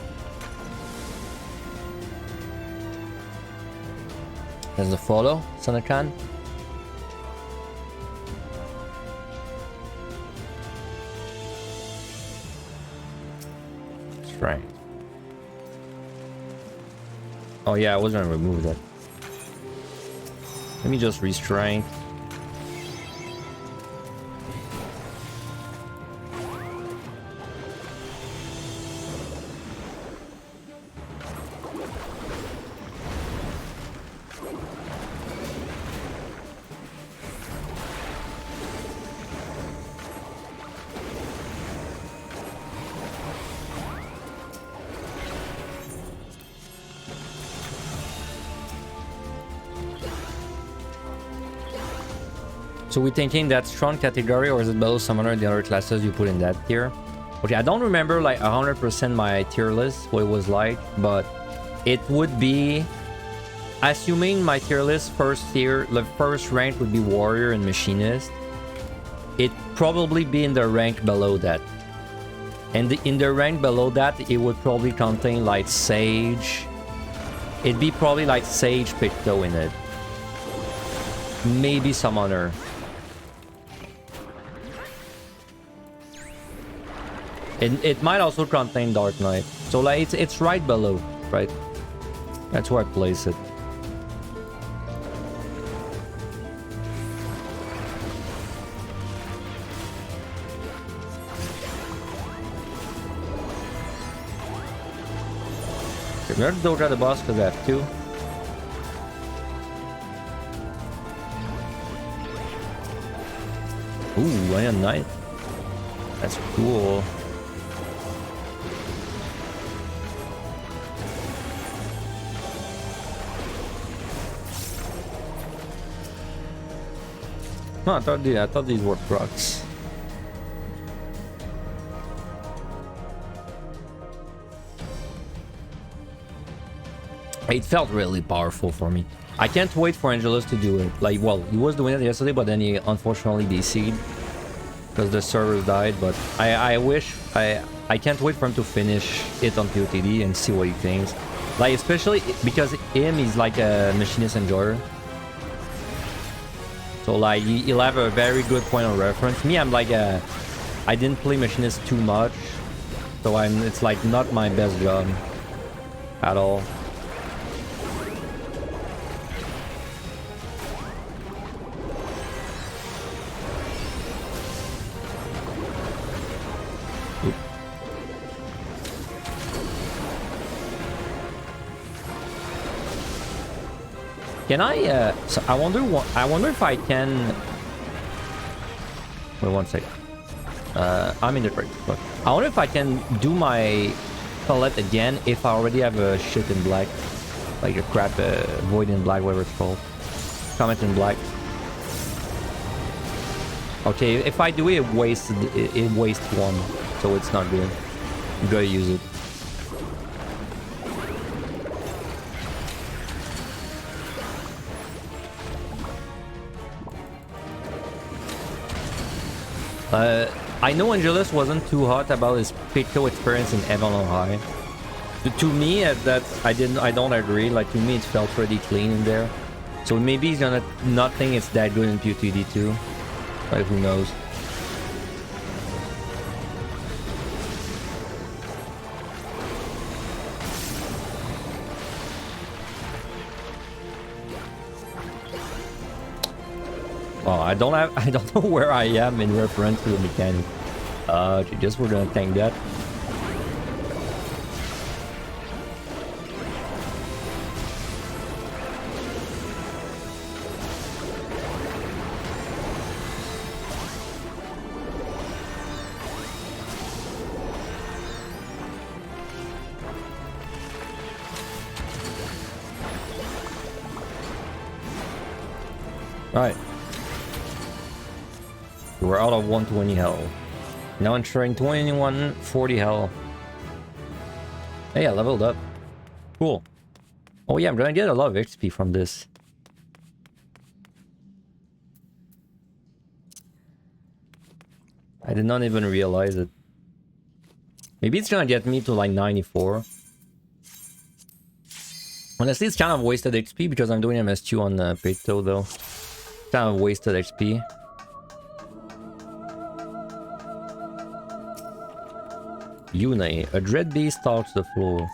[SPEAKER 1] There's the follow, Sanakan. Right. Oh yeah, I was gonna remove that. Let me just restrain. So we're thinking that strong category, or is it below summoner and the other classes you put in that tier? Okay, I don't remember like 100% my tier list, what it was like, but it would be, assuming my tier list first tier, the first rank would be warrior and machinist. It'd probably be in the rank below that. And in the rank below that, it would probably contain like Sage. It'd be probably like Sage Picto in it. Maybe Summoner. It might also contain Dark Knight. So like it's right below, right? That's where I place it. Remember to dodge at the boss because I have two. Ooh, Iron Knight. That's cool. No, I thought these were procs. It felt really powerful for me. I can't wait for Angelus to do it. Like, well, he was doing it yesterday, but then he unfortunately DC'd because the servers died. But I can't wait for him to finish it on POTD and see what he thinks. Like, especially because he's like a machinist enjoyer. So like he'll have a very good point of reference. Me, I'm like I didn't play machinist too much, so it's like not my best job at all. Can I? So I wonder if I can. Wait 1 second. I'm in the break. Look, I wonder if I can do my palette again if I already have a shit in black, like a crap void in black, whatever it's called. Comet in black. Okay, if I do it, it wastes one, so it's not good. You gotta use it. I know Angelus wasn't too hot about his Picto experience in Heaven on High. To me, I don't agree. Like, to me, it felt pretty clean in there. So maybe he's gonna not think it's that good in POTD too. Like, who knows? Oh, I don't know where I am in reference to the mechanic. Just we're gonna tank that. Right. We're out of 120 health. Now ensuring 2140 health. Hey, I leveled up. Cool. Oh yeah, I'm gonna get a lot of XP from this. I did not even realize it. Maybe it's gonna get me to like 94. Honestly, it's kind of wasted XP because I'm doing MS2 on Picto though. Kind of wasted XP. Yune, a dread beast stalks the floor.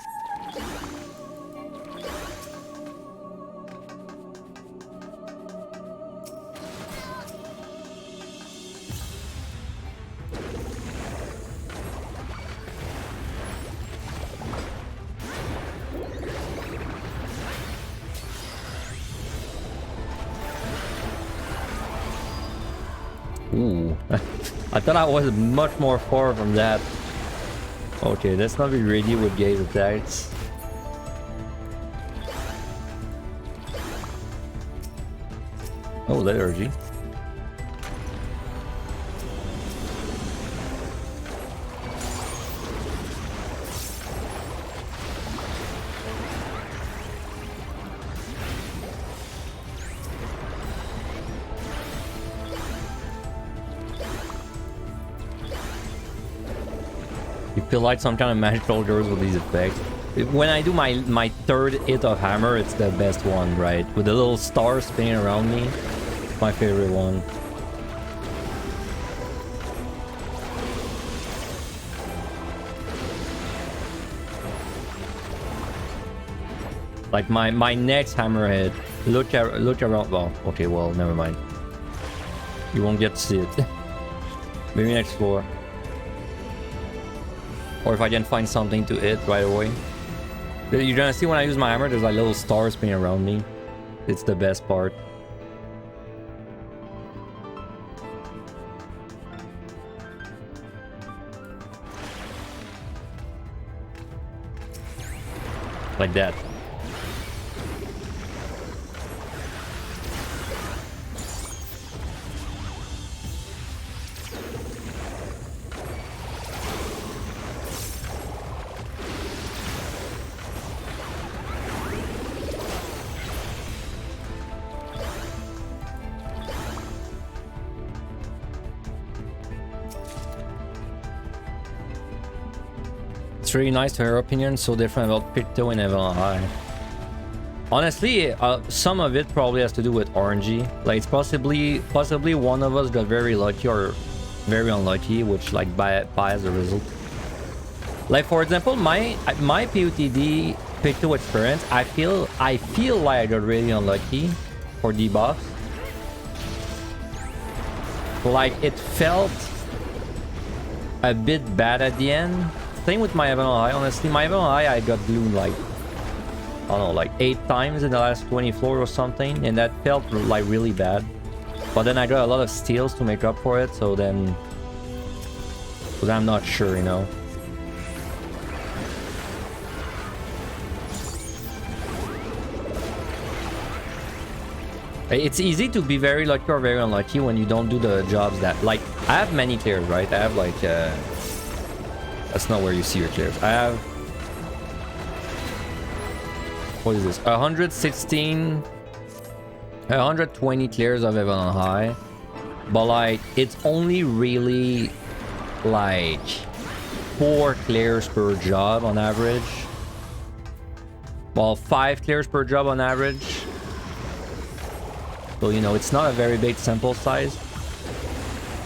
[SPEAKER 1] Ooh, I thought I was much more far from that. Okay, let's not be ready with gaze attacks. Oh, liturgy. You feel like some kind of magical girls with these effects. When I do my third hit of hammer, it's the best one, right? With the little star spinning around me. My favorite one. Like my next hammer hit. Look around. Well, okay, well, never mind. You won't get to see it. Maybe next floor. Or if I can find something to hit right away. You're gonna see when I use my hammer, there's like little stars spinning around me. It's the best part. Like that. It's really nice to hear your opinion so different about Picto and Evelyn. Honestly, some of it probably has to do with RNG. Like, it's possibly one of us got very lucky or very unlucky, which like bias the result. Like, for example, my POTD Picto experience, I feel like I got really unlucky for debuffs. Like, it felt a bit bad at the end. Same with my Evelyn High. Honestly, my Evelyn High, I got glued like, I don't know, like 8 times in the last 20 floors or something, and that felt like really bad. But then I got a lot of steals to make up for it, so then I'm not sure, you know. It's easy to be very lucky or very unlucky when you don't do the jobs that, like, I have many clears, right? I have like that's not where you see your clears. I have, what is this? 116, 120 clears of Evelyn High, but like it's only really like 4 clears per job on average. Well, 5 clears per job on average. So, you know, it's not a very big sample size.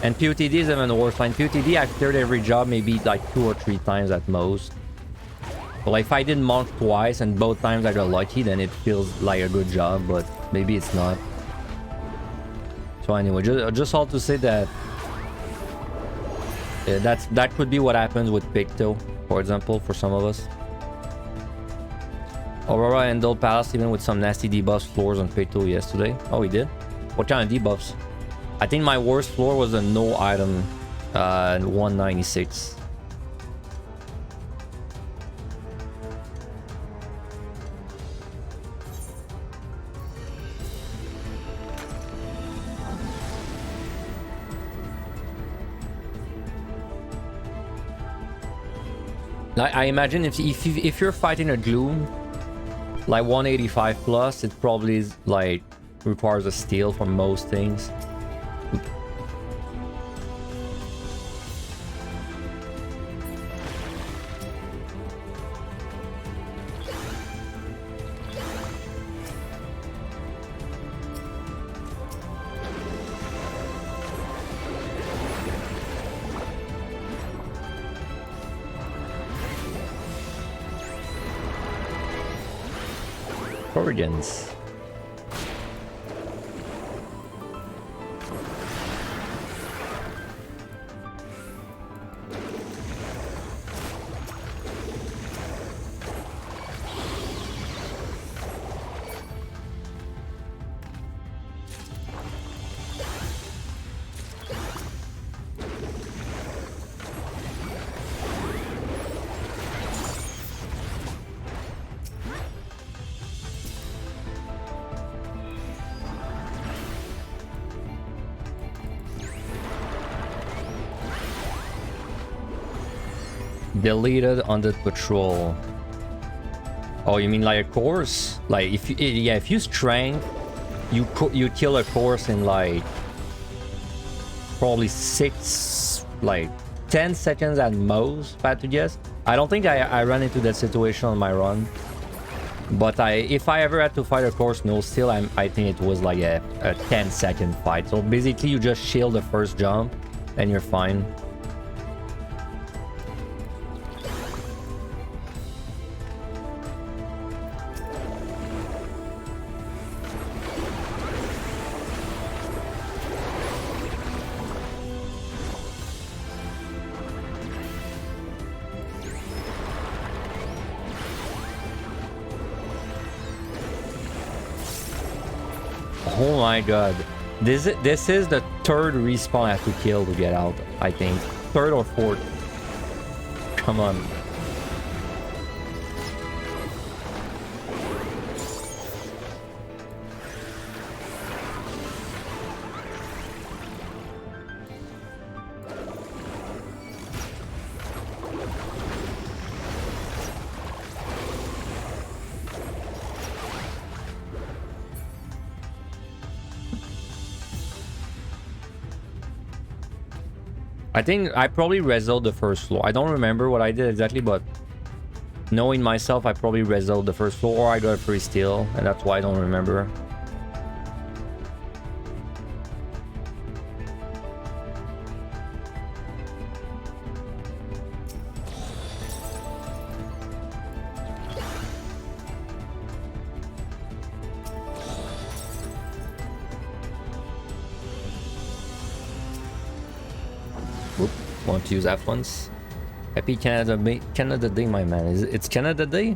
[SPEAKER 1] And POTD is even worse. Like, POTD, I've cleared every job maybe like 2 or 3 times at most. But like, if I did monk twice and both times I got lucky, then it feels like a good job, but maybe it's not. So anyway, just all to say that that could be what happens with Picto, for example, for some of us. Aurora handled Palace even with some nasty debuffs floors on Picto yesterday. Oh, he did? What kind of debuffs? I think my worst floor was a no item 196. I imagine if you're fighting a Gloom, like 185 plus, it probably is, like, requires a steal for most things. Origins. Deleted on the patrol. Oh, you mean like a course? Like if you strength, you kill a course in like probably 10 seconds at most, if I had to guess. I don't think I ran into that situation on my run, but if I ever had to fight a course no steal, I think it was like a 10-second fight. So basically you just shield the first jump and you're fine. Oh my god. This is the third respawn I have to kill to get out, I think. Third or fourth. Come on. I think I probably resolved the first floor. I don't remember what I did exactly, but knowing myself, I probably resolved the first floor, or I got a free steal, and that's why I don't remember. Want to use F ones? Happy Canada Day, my man. It's Canada Day?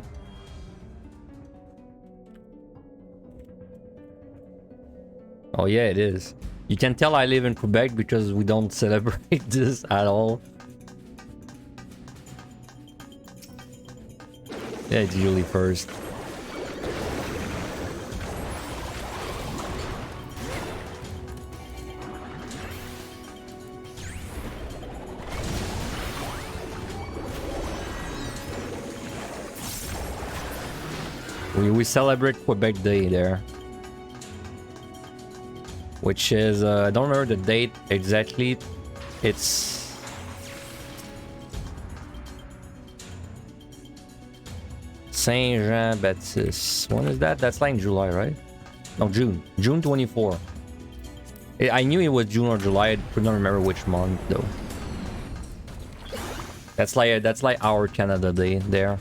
[SPEAKER 1] Oh yeah, it is. You can tell I live in Quebec because we don't celebrate this at all. Yeah, it's usually first. We celebrate Quebec Day there, which is I don't remember the date exactly. It's Saint Jean Baptiste. When is that? That's like in July, right? No, June 24. I knew it was June or July. I could not remember which month though. That's like our Canada Day there.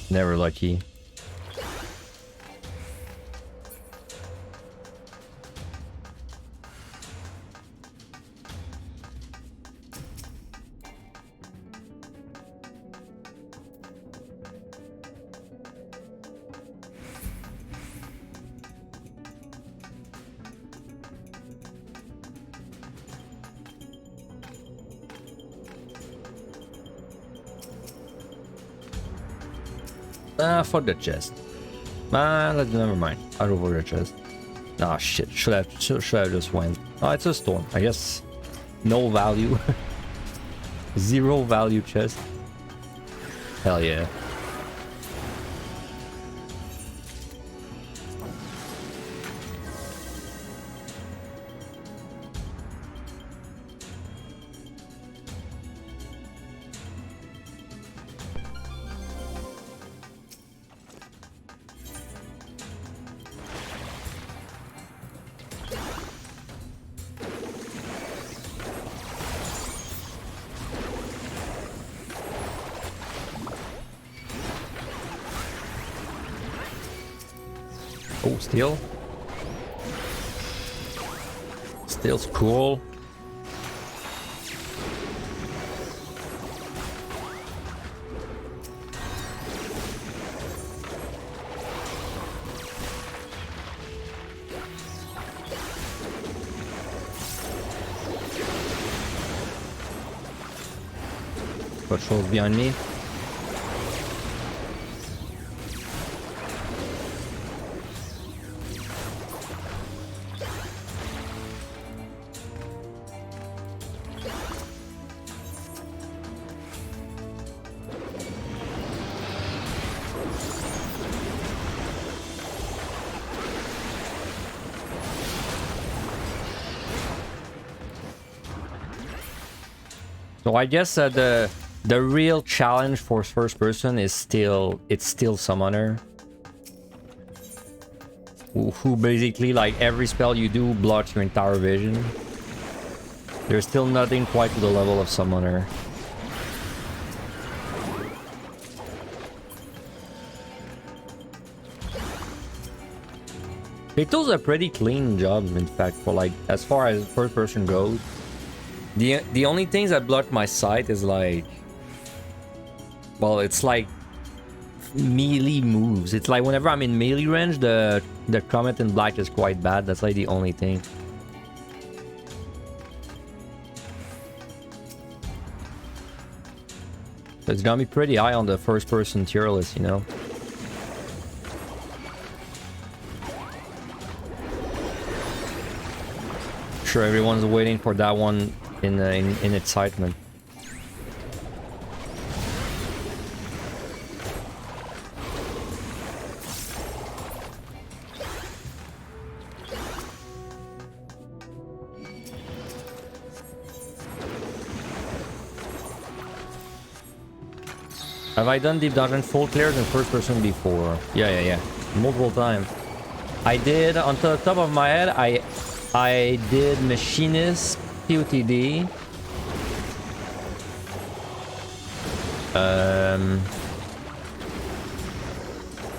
[SPEAKER 1] Never lucky. Fuck the chest. Never mind. I'll over the chest. Ah, shit. Should have just went. Oh, it's a storm. I guess no value. Zero value chest. Hell yeah. Oh, steel. Steel's cool. Patrols behind me. So I guess the real challenge for first person is still Summoner. Who basically, like, every spell you do blocks your entire vision. There's still nothing quite to the level of Summoner. It does a pretty clean job, in fact, for, like, as far as first person goes. The only things that block my sight is, like, well, it's like melee moves. It's like whenever I'm in melee range, the Comet in black is quite bad. That's like the only thing. It's gonna be pretty high on the first person tier list, you know. Sure, everyone's waiting for that one in excitement. Have I done deep dungeon full clears in first person before? Yeah. Multiple times. I did, on the top of my head, I did Machinist POTD.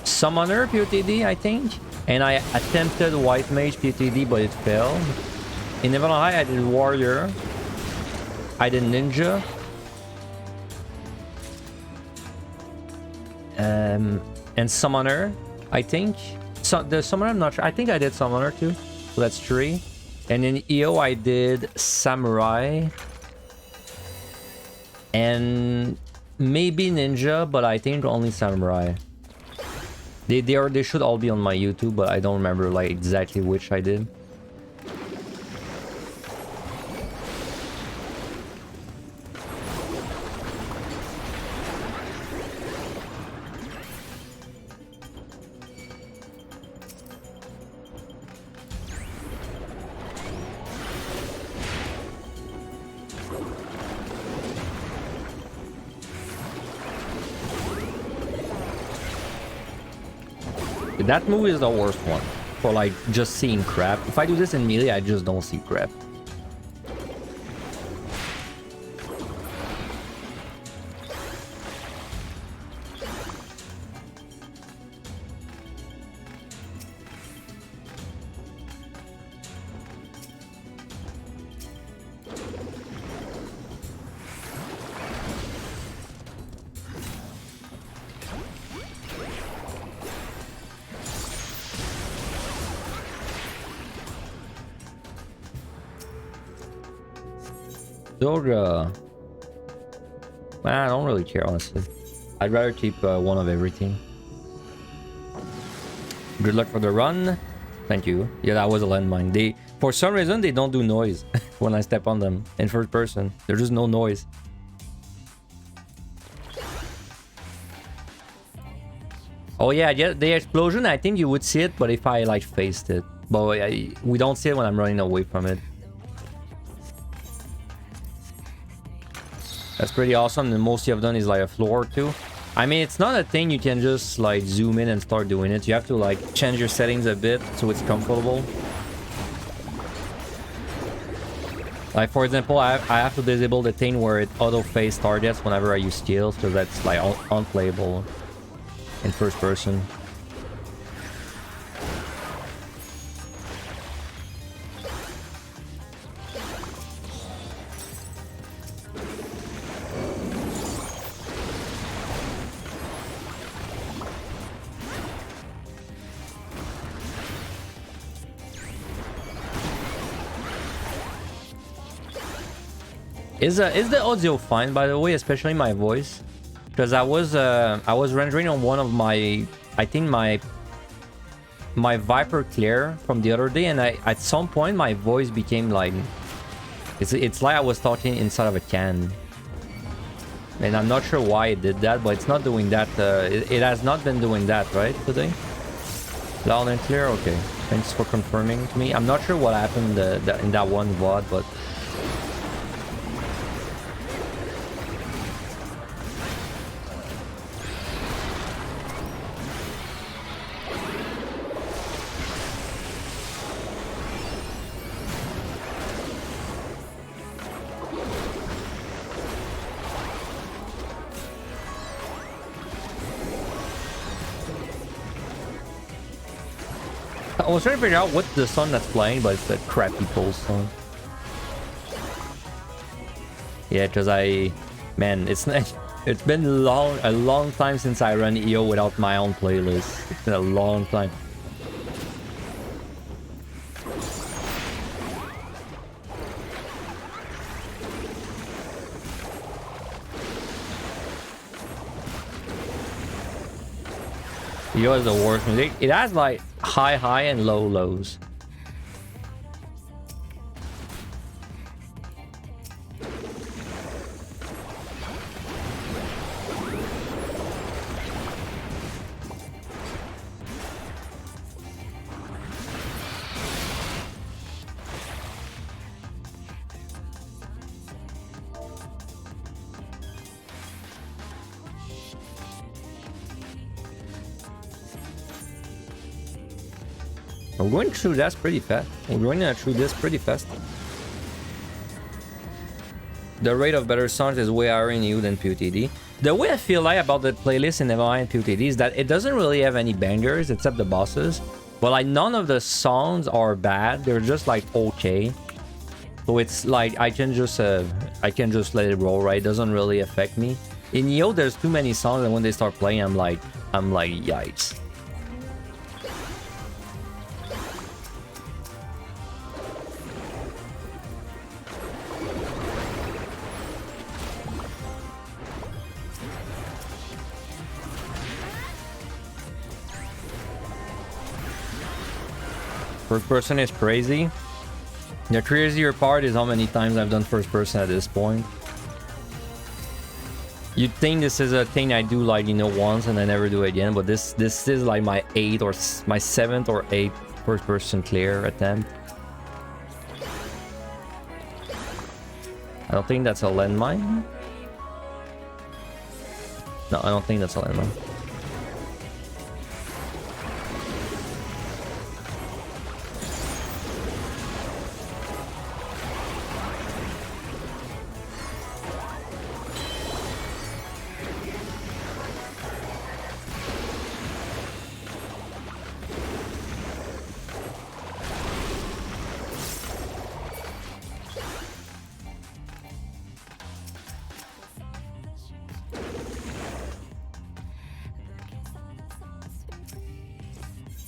[SPEAKER 1] Summoner POTD, I think. And I attempted White Mage POTD, but it failed. In Neverland High, I did Warrior. I did Ninja. And Summoner, I think. So the Summoner, I'm not sure. I think I did Summoner too. So that's 3. And in EO, I did Samurai. And maybe Ninja, but I think only Samurai. They should all be on my YouTube, but I don't remember like exactly which I did. That move is the worst one for like just seeing crap. If I do this in melee, I just don't see crap. Doga. I don't really care, honestly. I'd rather keep one of everything. Good luck for the run. Thank you. Yeah, that was a landmine. For some reason, they don't do noise when I step on them in first person. There's just no noise. Oh yeah, the explosion, I think you would see it, but if I like faced it. But we don't see it when I'm running away from it. That's pretty awesome. The most you've done is like a floor too. I mean, it's not a thing you can just like zoom in and start doing it. You have to like change your settings a bit so it's comfortable. Like for example, I have to disable the thing where it auto face targets whenever I use skills, so that's like unplayable in first person. Is the audio fine, by the way, especially my voice? Because I was rendering on one of my, I think my Viper clear from the other day, and at some point my voice became like, it's like I was talking inside of a can. And I'm not sure why it did that, but it's not doing that. It has not been doing that, right, today? Loud and clear? Okay. Thanks for confirming to me. I'm not sure what happened in that one VOD, but... I was trying to figure out what the song that's playing, but it's that crappy Pulse song. Yeah, because man, it's been a long time since I run EO without my own playlist. It's been a long time. EO is the worst music. It has like high and low lows. We're going through that pretty fast. We're going through this pretty fast. The rate of better songs is way higher in EU than POTD. The way I feel like about the playlist in MI and POTD is that it doesn't really have any bangers except the bosses. But like none of the songs are bad. They're just like okay. So it's like I can just let it roll, right? It doesn't really affect me. In EO there's too many songs and when they start playing I'm like yikes. First person is crazy. The crazier part is how many times I've done first person at this point. You'd think this is a thing I do like, you know, once and I never do it again, but this is like my 8th or my 7th or 8th first person clear attempt. I don't think that's a landmine. No, I don't think that's a landmine.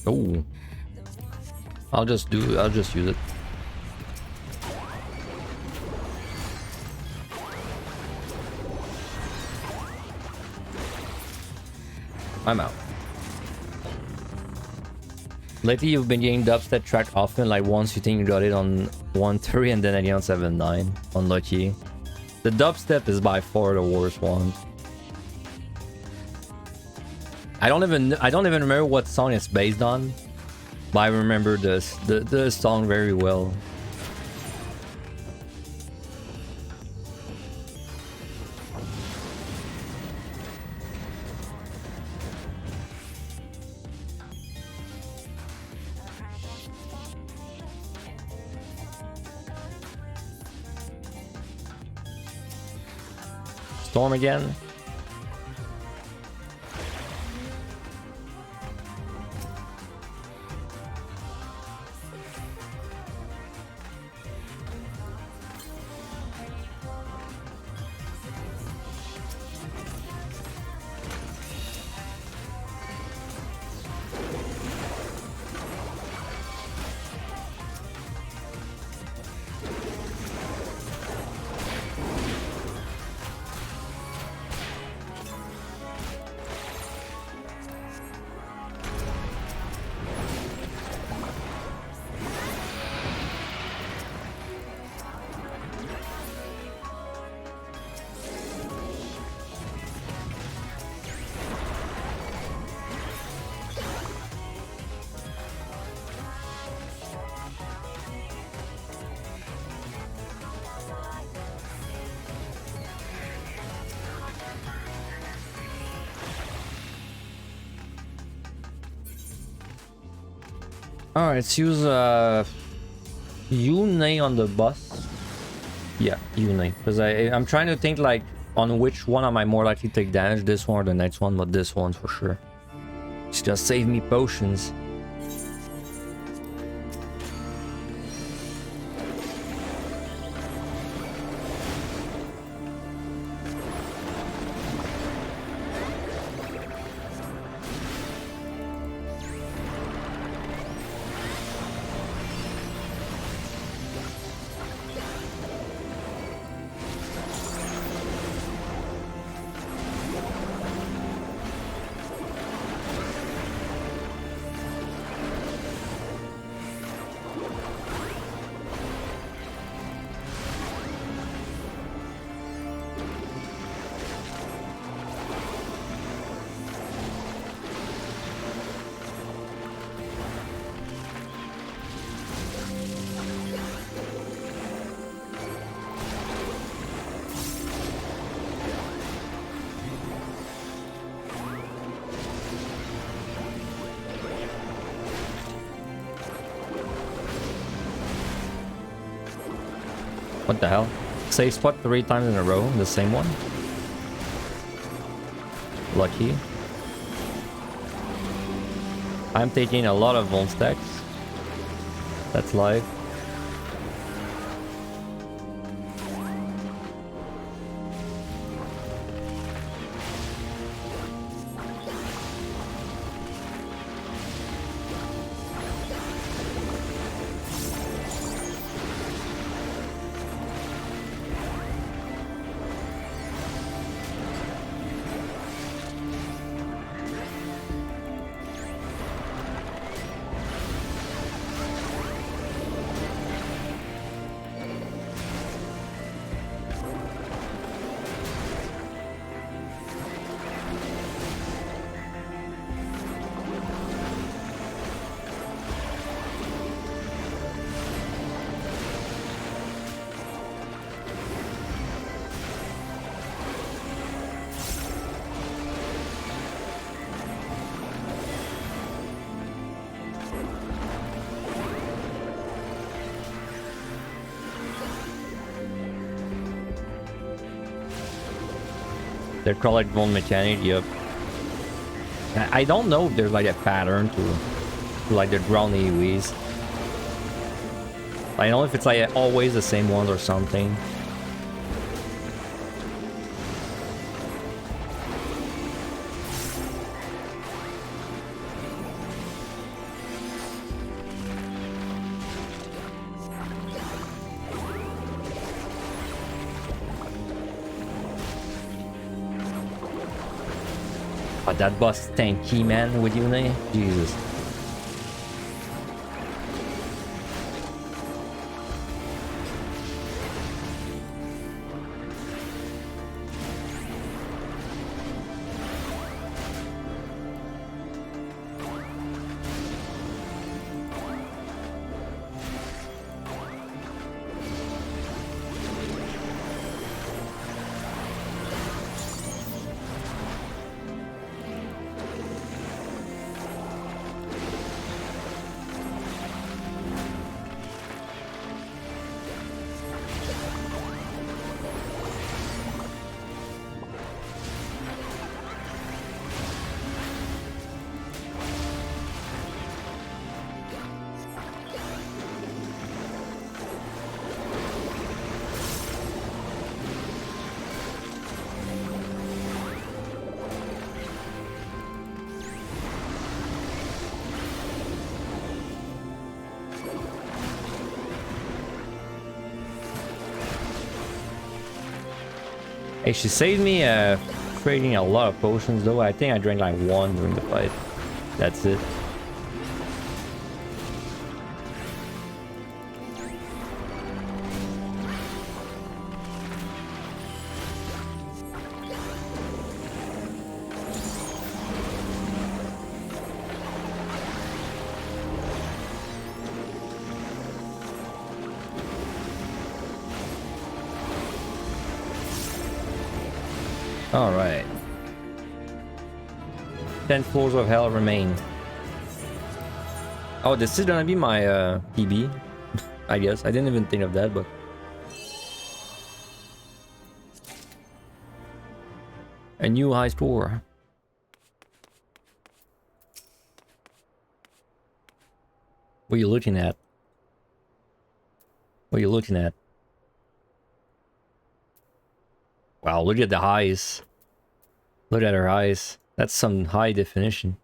[SPEAKER 1] Oh, I'll just use it. I'm out. Lately you've been getting dubstep track often, like once you think you got it on 1.3 and then again on 7.9. Unlucky. The dubstep is by far the worst one. I don't even remember what song it's based on, but I remember the song very well. Storm again. Alright, let's use Yune on the boss. Yeah, Yune. Because I'm trying to think like on which one am I more likely to take damage, this one or the next one, but this one for sure. It's just save me potions. What the hell? Save spot 3 times in a row, the same one. Lucky. I'm taking a lot of Volt stacks. That's live. They're called like Von Mechanic, yep. I don't know if there's like a pattern to like the ground AoEs. I don't know if it's like always the same ones or something. Oh, that boss is tanky, man, with you, Nay? Jesus. Hey, she saved me creating a lot of potions though. I think I drank like 1 during the fight. That's it. Alright. 10 floors of hell remain. Oh, this is gonna be my PB. I guess. I didn't even think of that, but... a new high score. What are you looking at? What are you looking at? Wow, look at the eyes. Look at her eyes. That's some high definition.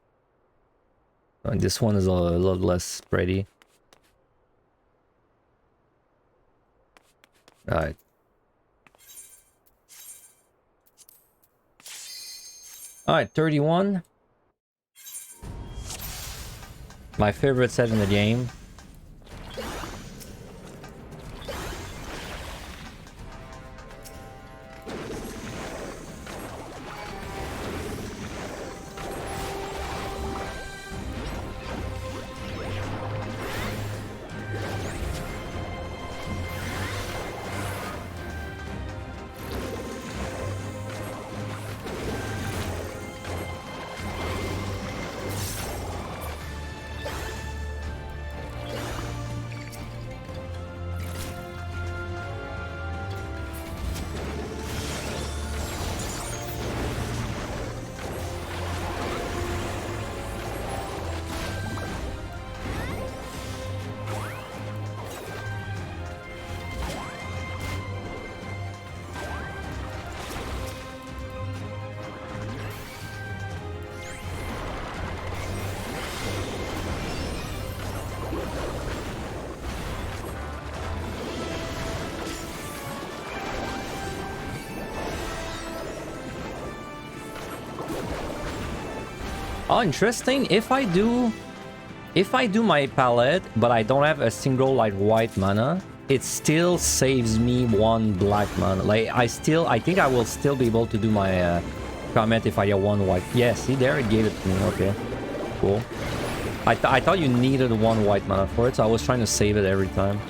[SPEAKER 1] And this one is a lot less pretty. Alright. Alright, 31. My favorite set in the game. Oh, interesting. If I do my palette, but I don't have a single like white mana, it still saves me 1 black mana. Like I think I will still be able to do my comment if I get 1 white. Yeah, see there, it gave it to me. Okay, cool. I thought you needed 1 white mana for it, so I was trying to save it every time.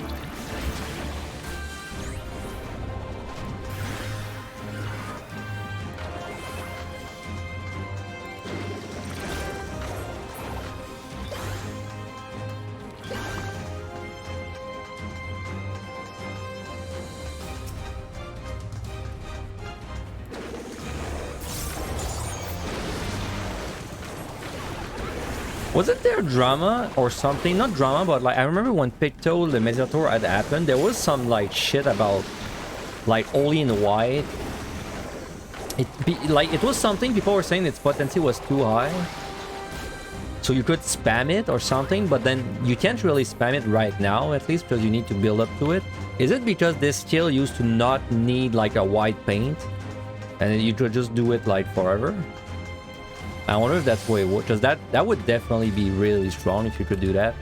[SPEAKER 1] Wasn't there drama or something? Not drama, but like I remember when Picto, the Minotaur had happened, there was some like shit about like only in white. It was something people were saying its potency was too high. So you could spam it or something, but then you can't really spam it right now, at least because you need to build up to it. Is it because this skill used to not need like a white paint? And you could just do it like forever? I wonder if that's the way it works, because that would definitely be really strong if you could do that.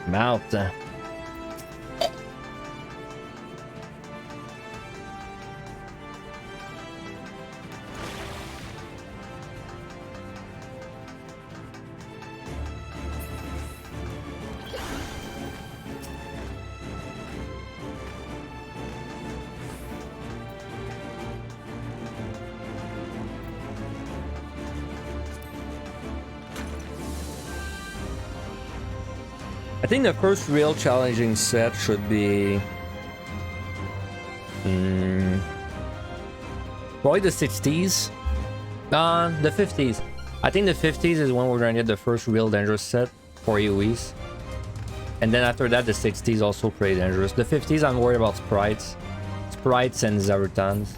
[SPEAKER 1] Mouth. I think the first real challenging set should be probably the 60s. The 50s. I think the 50s is when we're gonna get the first real dangerous set for AoEs. And then after that, the 60s also pretty dangerous. The 50s, I'm worried about sprites. Sprites and Zaratans.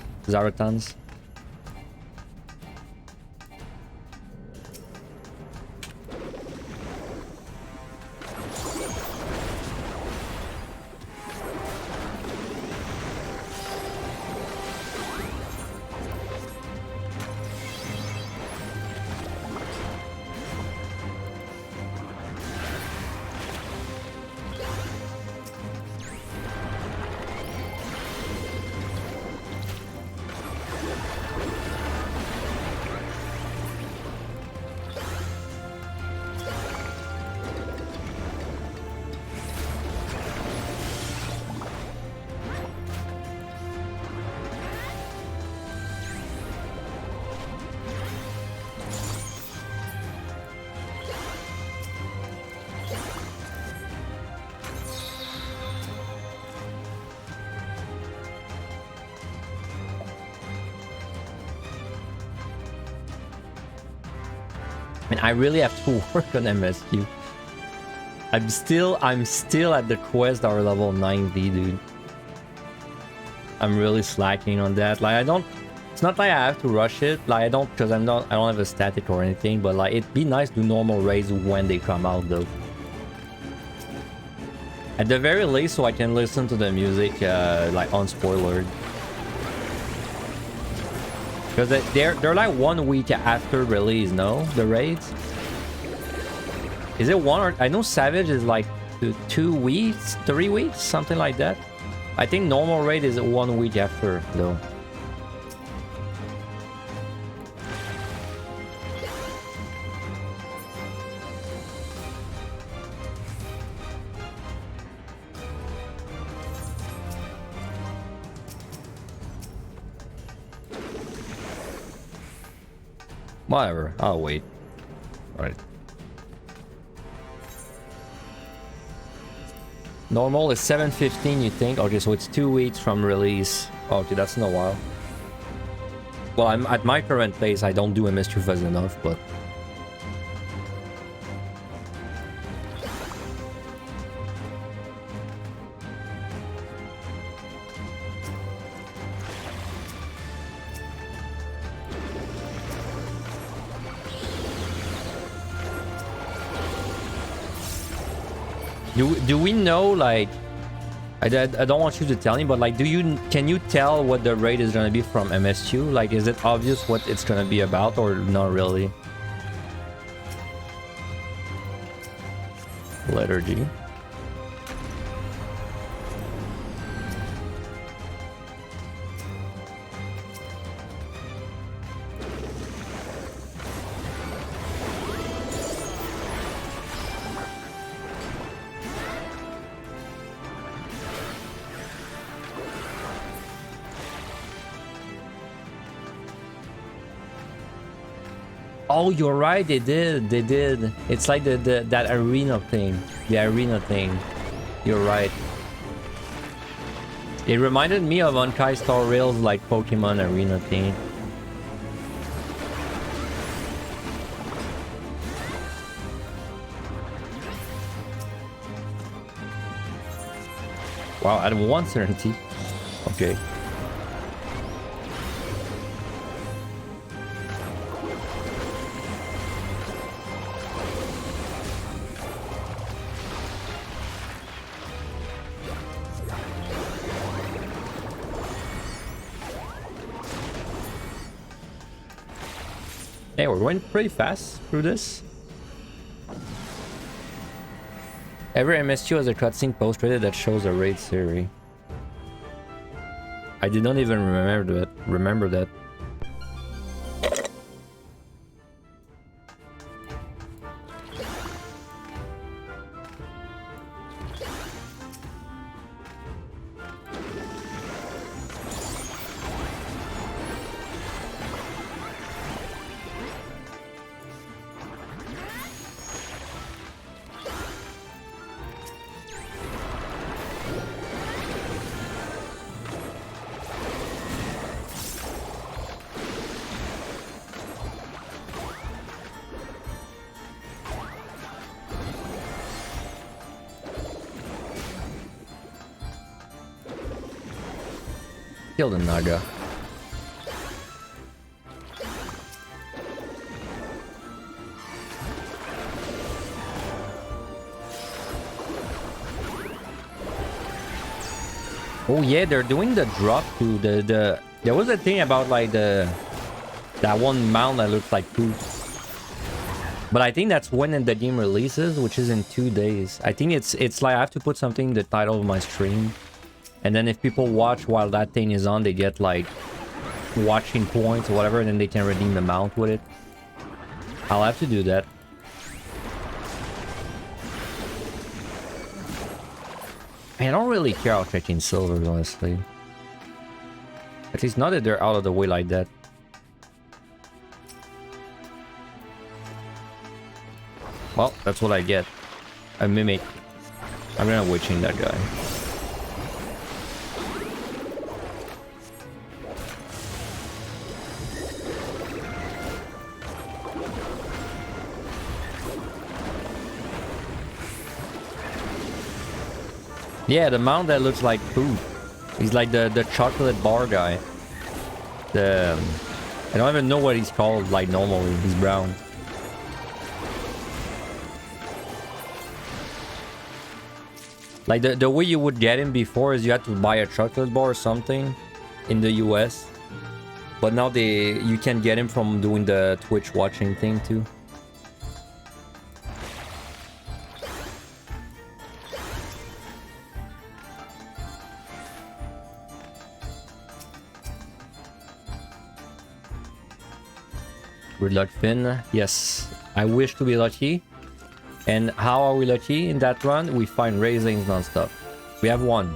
[SPEAKER 1] I mean, I really have to work on MSQ. I'm still at the quest or level 90, dude. I'm really slacking on that. Like, it's not like I have to rush it. Like, I don't have a static or anything, but like, it'd be nice to do normal raids when they come out, though. At the very least, so I can listen to the music, like, unspoilered. Because they're like 1 week after release, no? The raids? Is it 1 or... I know Savage is like 2 weeks, 3 weeks, something like that. I think normal raid is 1 week after, though. Whatever, I'll wait. Alright. Normal is 7:15, you think? Okay, so it's 2 weeks from release. Oh, okay, that's in a while. Well, I'm at my current pace. I don't do a mystery fast enough, but. Do we know, like, I don't want you to tell me, but like, can you tell what the raid is gonna be from MS2? Like, is it obvious what it's gonna be about, or not really? Letter G. Oh, you're right. They did. They did. It's like that arena thing. The arena thing. You're right. It reminded me of Unkai Star Rail's like Pokemon arena thing. Wow, at 1 certainty. Okay. Hey, we're going pretty fast through this. Every MS2 has a cutscene post-rated that shows a raid series. I did not even remember that. Kill the Naga. Oh yeah, they're doing the drop to the there was a thing about like that one mount that looks like poop. But I think that's when the game releases, which is in 2 days. I think it's like I have to put something in the title of my stream. And then if people watch while that thing is on, they get like watching points or whatever, and then they can redeem the mount with it. I'll have to do that. I don't really care about catching silvers, honestly. At least not that they're out of the way like that. Well, that's what I get. A mimic. I'm gonna witching that guy. Yeah, the mount that looks like poop. He's like the chocolate bar guy. I don't even know what he's called, like normally. He's brown. Like the way you would get him before is you had to buy a chocolate bar or something in the US. But now you can get him from doing the Twitch watching thing too. Good luck, Finn. Yes, I wish to be lucky. And how are we lucky in that run? We find raisins non-stop. We have one.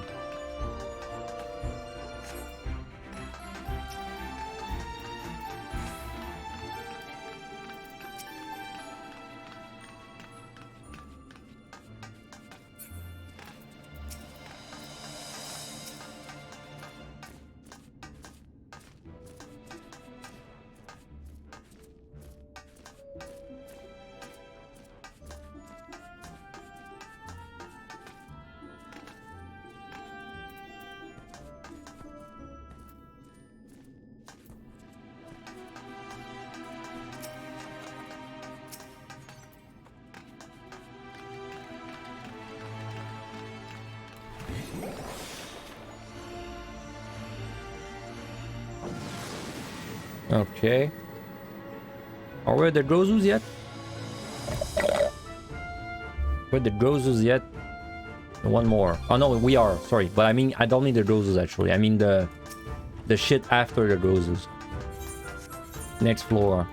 [SPEAKER 1] Okay. Are we at the Gozus yet? We're at the Gozus yet? One more. Oh no, we are. Sorry, but I mean, I don't mean the Gozus actually. I mean the shit after the Gozus. Next floor.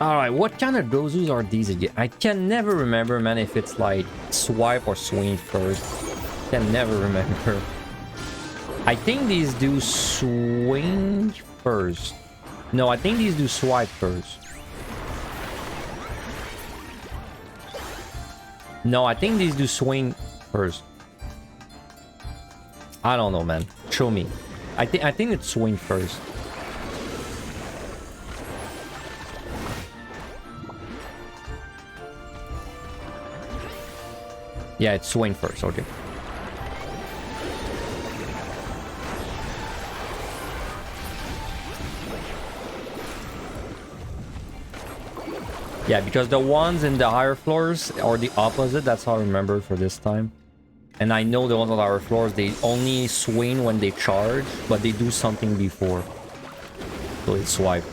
[SPEAKER 1] Alright, what kind of Gozus are these again? I can never remember, man, if it's like swipe or swing first. Can never remember. I think these do swing first. No, I think these do swipe first. No, I think these do swing first. I don't know, man. Show me. I think it's swing first. Yeah, it's swing first. Okay. Yeah, because the ones in the higher floors are the opposite. That's how I remember for this time. And I know the ones on the higher floors, they only swing when they charge, but they do something before. So it's swipe.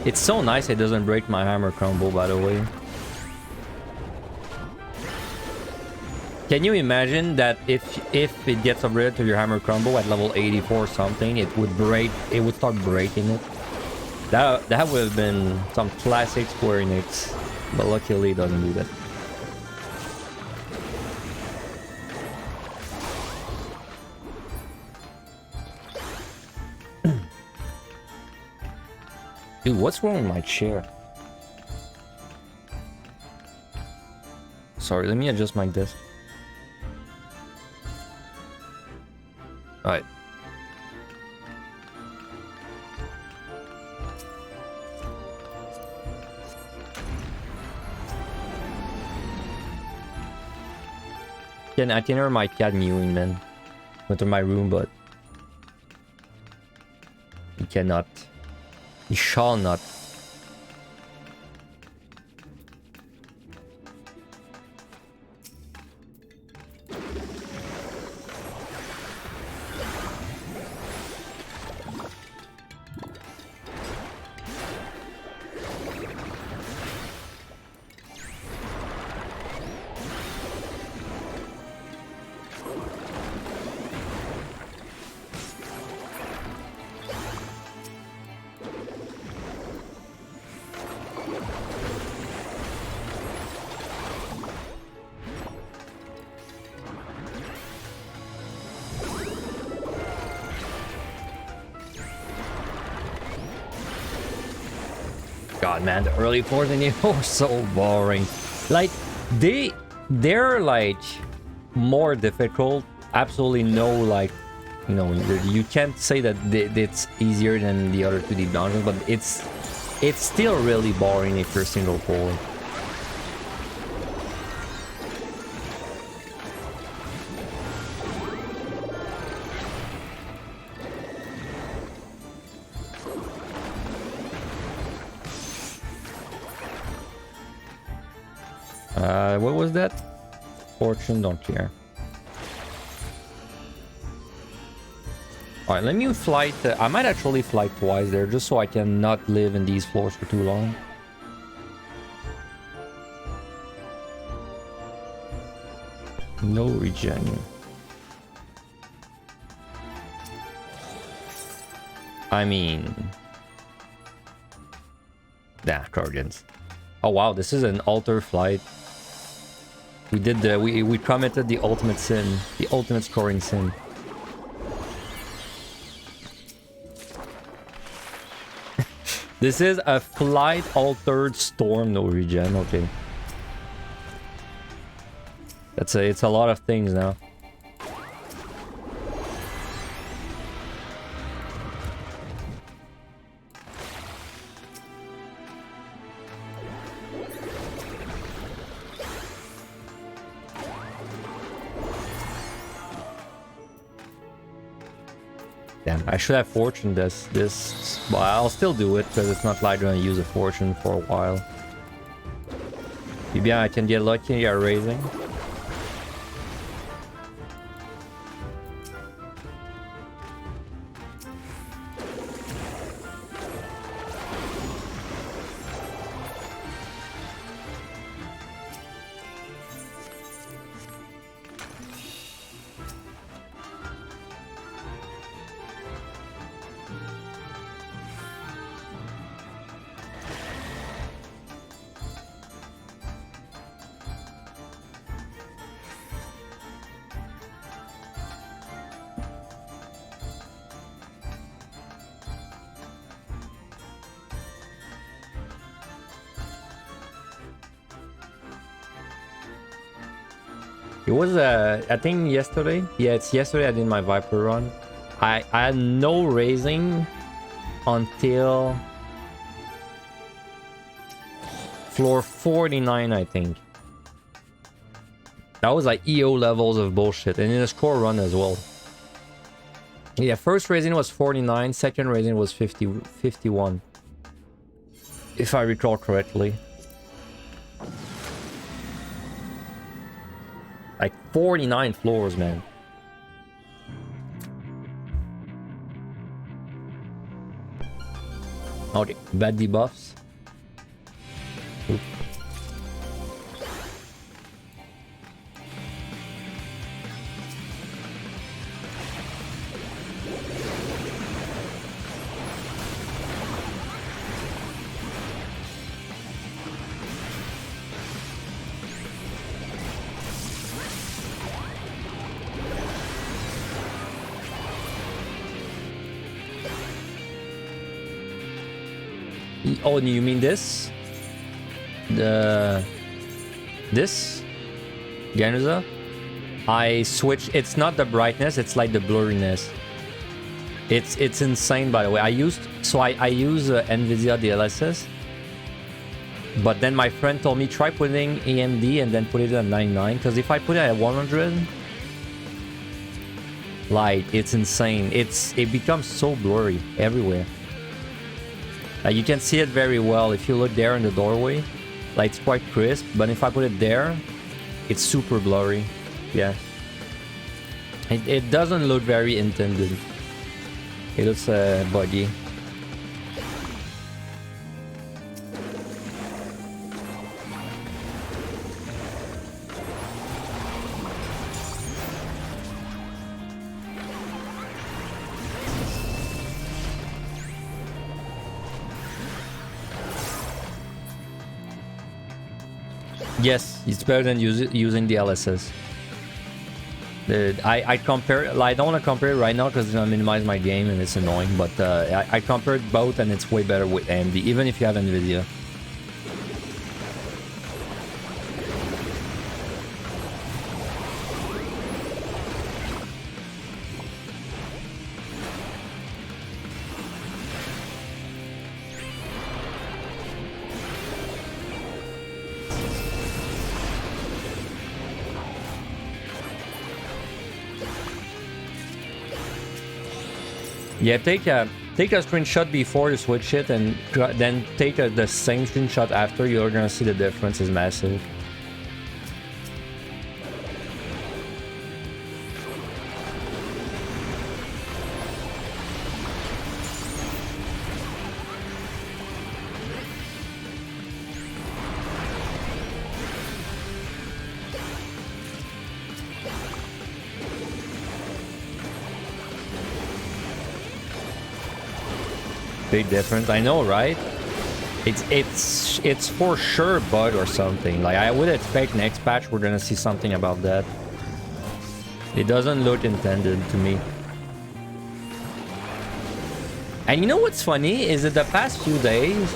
[SPEAKER 1] It's so nice it doesn't break my hammer combo, by the way. Can you imagine that if it gets upgraded to your hammer combo at level 84 or something, it would start breaking it? That would have been some classic Square Enix, but luckily it doesn't do that. Dude, what's wrong with my chair? Sorry, let me adjust my desk. Alright. I can hear my cat mewing, man. Went to my room, but he cannot. He shall not. God, man, the early floors in here are so boring. Like, they're like more difficult. Absolutely no, like, you know, you can't say that it's easier than the other 2D dungeons, but it's still really boring if you're single player. What was that? Fortune, don't care. Alright, let me fly. I might actually fly twice there, just so I can not live in these floors for too long. No regen. I mean... Nah, Guardians. Oh wow, this is an altar flight. We did the we committed the ultimate sin, the ultimate scoring sin. This is a flight altered storm, Norwegian. Okay. It's a lot of things now. Damn, I should have fortuned this, but I'll still do it because it's not like I'm gonna use a fortune for a while. Maybe I can get lucky at raising. It was I think yesterday. Yeah, it's yesterday I did my Viper run. I had no raising until floor 49, I think. That was like EO levels of bullshit, and in a score run as well. Yeah, first raising was 49, second raising was 51. If I recall correctly. Like 49 floors, man. Okay, bad debuffs. Oop. Oh, you mean this? This? Gancanagh? I switch. It's not the brightness, it's like the blurriness. It's insane, by the way. I use NVIDIA DLSS. But then my friend told me try putting AMD and then put it at 99. Because if I put it at 100, like, it's insane. It becomes so blurry everywhere. You can see it very well if you look there in the doorway. Like, it's quite crisp, but if I put it there, it's super blurry. Yeah. It doesn't look very intended. It looks buggy. Yes, it's better than using the LSS. I compare, like, I don't want to compare it right now because it's going to minimize my game and it's annoying, but I compared both and it's way better with AMD, even if you have NVIDIA. Yeah, take a screenshot before you switch it, and then take the same screenshot after. You're gonna see the difference is massive. Big difference, I know, right? It's for sure bug or something. Like I would expect next patch we're gonna see something about that. It doesn't look intended to me. And you know what's funny is that the past few days,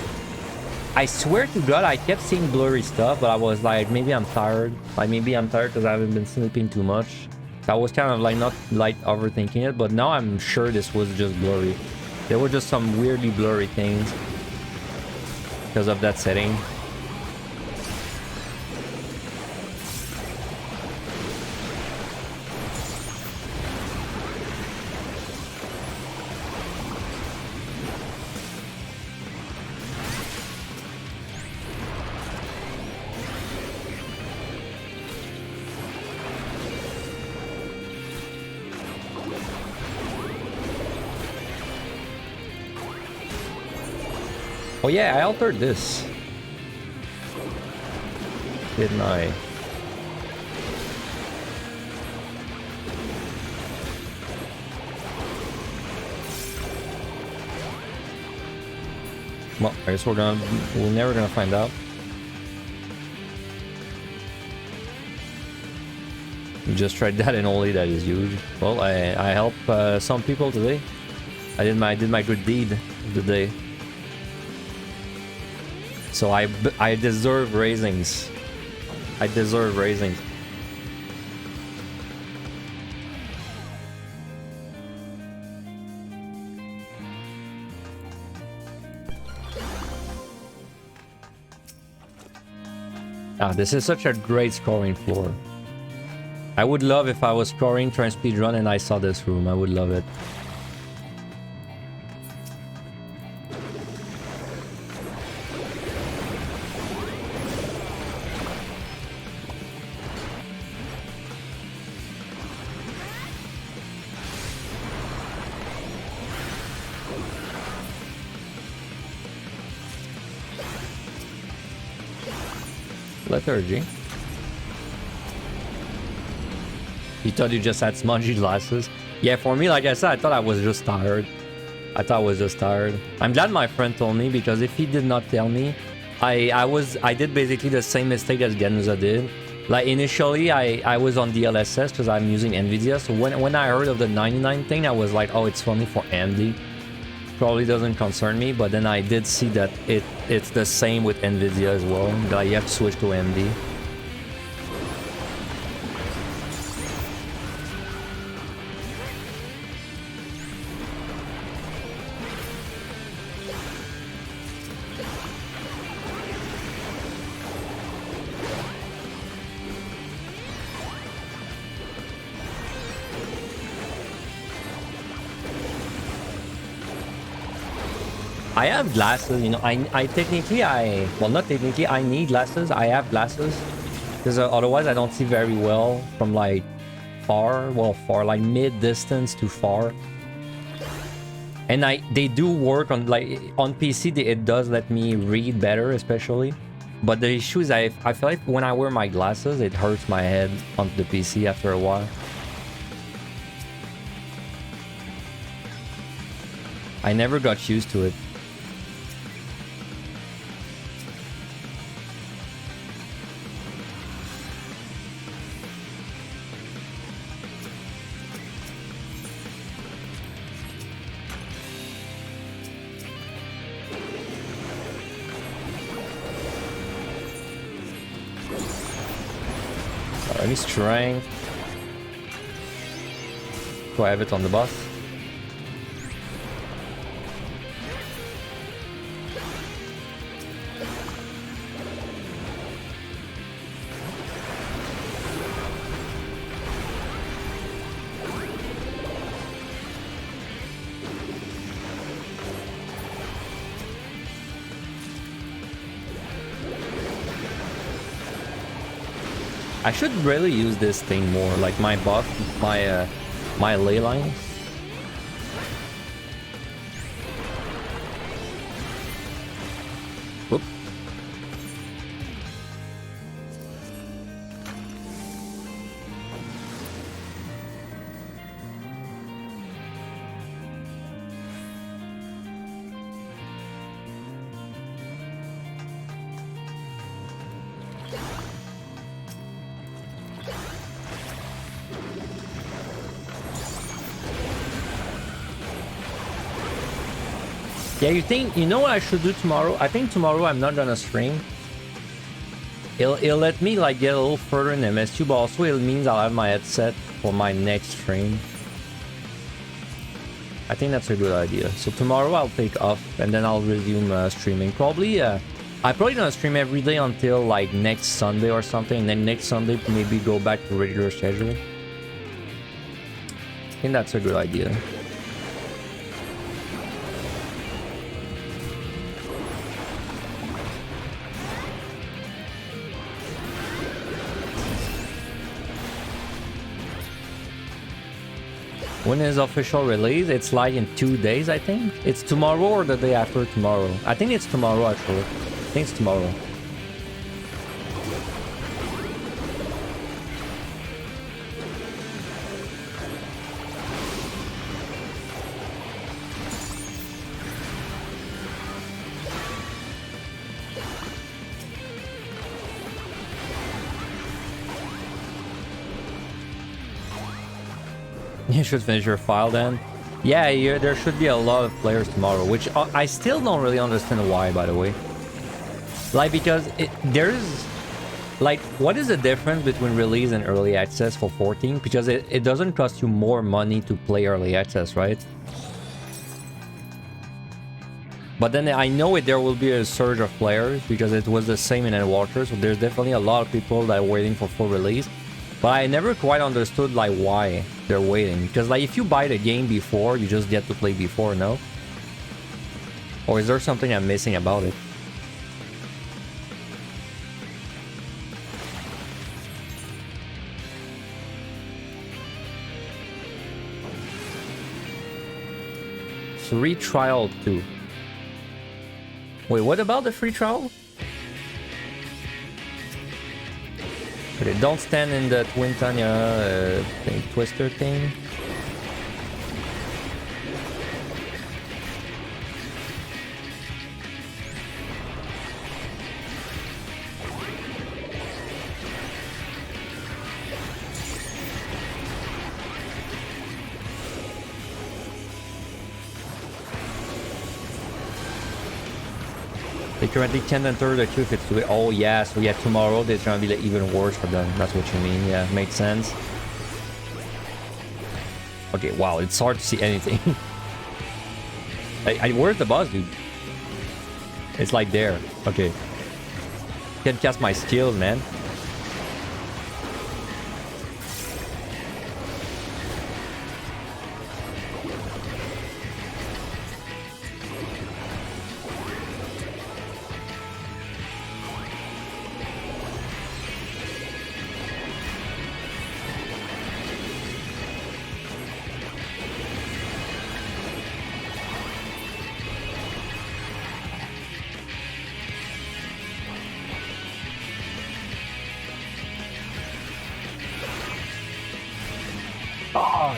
[SPEAKER 1] I swear to God, I kept seeing blurry stuff, but I was like, maybe I'm tired. Like maybe I'm tired because I haven't been sleeping too much. I was kind of like not like overthinking it, but now I'm sure this was just blurry. There were just some weirdly blurry things because of that setting. Oh yeah, I altered this. Didn't I? Well, I guess we're never gonna find out. You just tried that and only that is huge. Well, I helped some people today. I did my good deed of the day. So I deserve raisings. I deserve raisings. Ah, this is such a great scoring floor. I would love if I was scoring trying speedrun and I saw this room. I would love it. Lethargy. You thought you just had smudgy glasses? Yeah, for me, like I said, I thought I was just tired. I thought I was just tired. I'm glad my friend told me, because if he did not tell me, I did basically the same mistake as Gancanagh did. Like initially, I was on DLSS because I'm using Nvidia. So when I heard of the 99 thing, I was like, oh, it's only for AMD. Probably doesn't concern me, but then I did see that it's the same with Nvidia as well. That you have to switch to AMD. I have glasses, you know. I technically, well, not technically, I need glasses. I have glasses because otherwise I don't see very well from like far, like mid distance to far. And they do work on like on PC. It does let me read better, especially. But the issue is I feel like when I wear my glasses, it hurts my head on the PC after a while. I never got used to it. Any strength? Do I have it on the boss? I should really use this thing more, like my buff, my ley line. Whoop. Yeah, you know what I should do tomorrow? I think tomorrow I'm not gonna stream. It'll let me like get a little further in MSU, but also it means I'll have my headset for my next stream. I think that's a good idea. So tomorrow I'll take off and then I'll resume streaming. Probably, I'm probably gonna stream every day until like next Sunday or something. And then next Sunday maybe go back to regular schedule. I think that's a good idea. When is official release? It's like in 2 days, I think. It's tomorrow or the day after tomorrow. I think it's tomorrow, actually. I think it's tomorrow. You should finish your file then. Yeah, there should be a lot of players tomorrow, which I still don't really understand why, by the way. Like, because there's... Like, what is the difference between release and early access for 14? Because it doesn't cost you more money to play early access, right? But then I know there will be a surge of players because it was the same in Aeturna, so there's definitely a lot of people that are waiting for full release. But I never quite understood like why they're waiting. Because like if you buy the game before, you just get to play before, no? Or is there something I'm missing about it? Free trial 2. Wait, what about the free trial? Okay, don't stand in the Twintania twister thing. They currently can't enter the queue if it's too... Oh yeah, so yeah, tomorrow it's gonna be like even worse for them. That's what you mean, yeah, makes sense. Okay, wow, it's hard to see anything. Where's the boss, dude? It's like there. Okay. Can't cast my skills, man.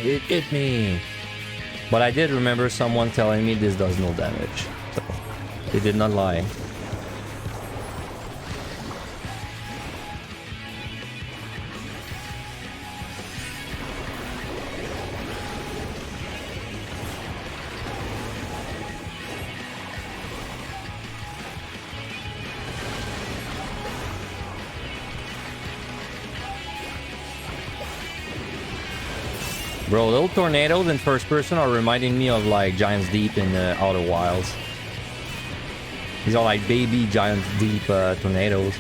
[SPEAKER 1] It hit me. But I did remember someone telling me this does no damage. So they did not lie. Bro, little tornadoes in first person are reminding me of like Giants Deep in Outer Wilds. These are like baby Giants Deep tornadoes.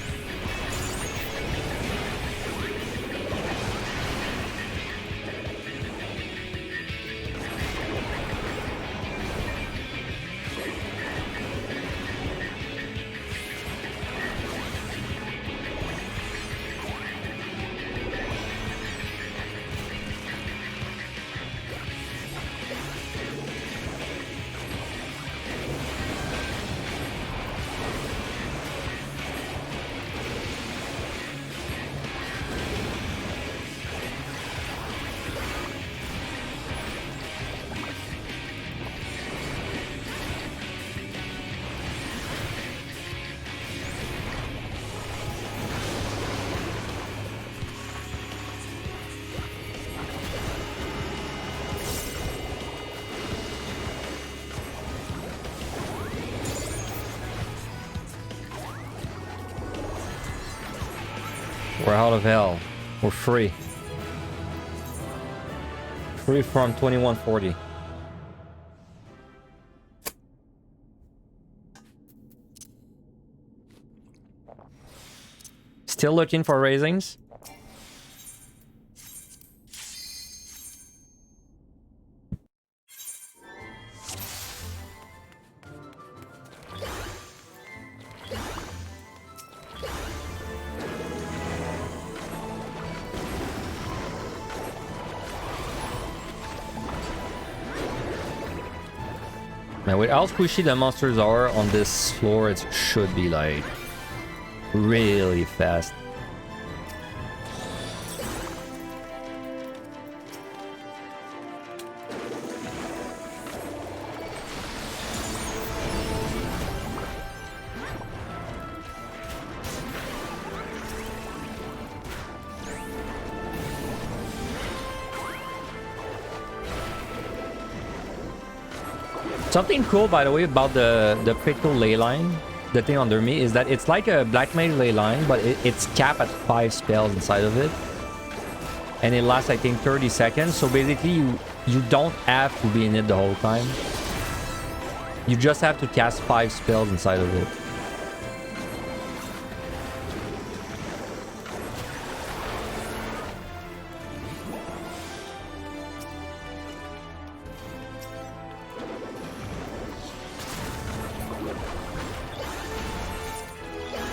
[SPEAKER 1] We're out of hell. We're free. Free from 2140. Still looking for raisings? Man, with how squishy the monsters are on this floor, it should be like really fast. Something cool, by the way, about the Picto ley line, the thing under me, is that it's like a Black Mage ley line, but it's capped at 5 spells inside of it. And it lasts, I think, 30 seconds. So basically, you don't have to be in it the whole time. You just have to cast 5 spells inside of it.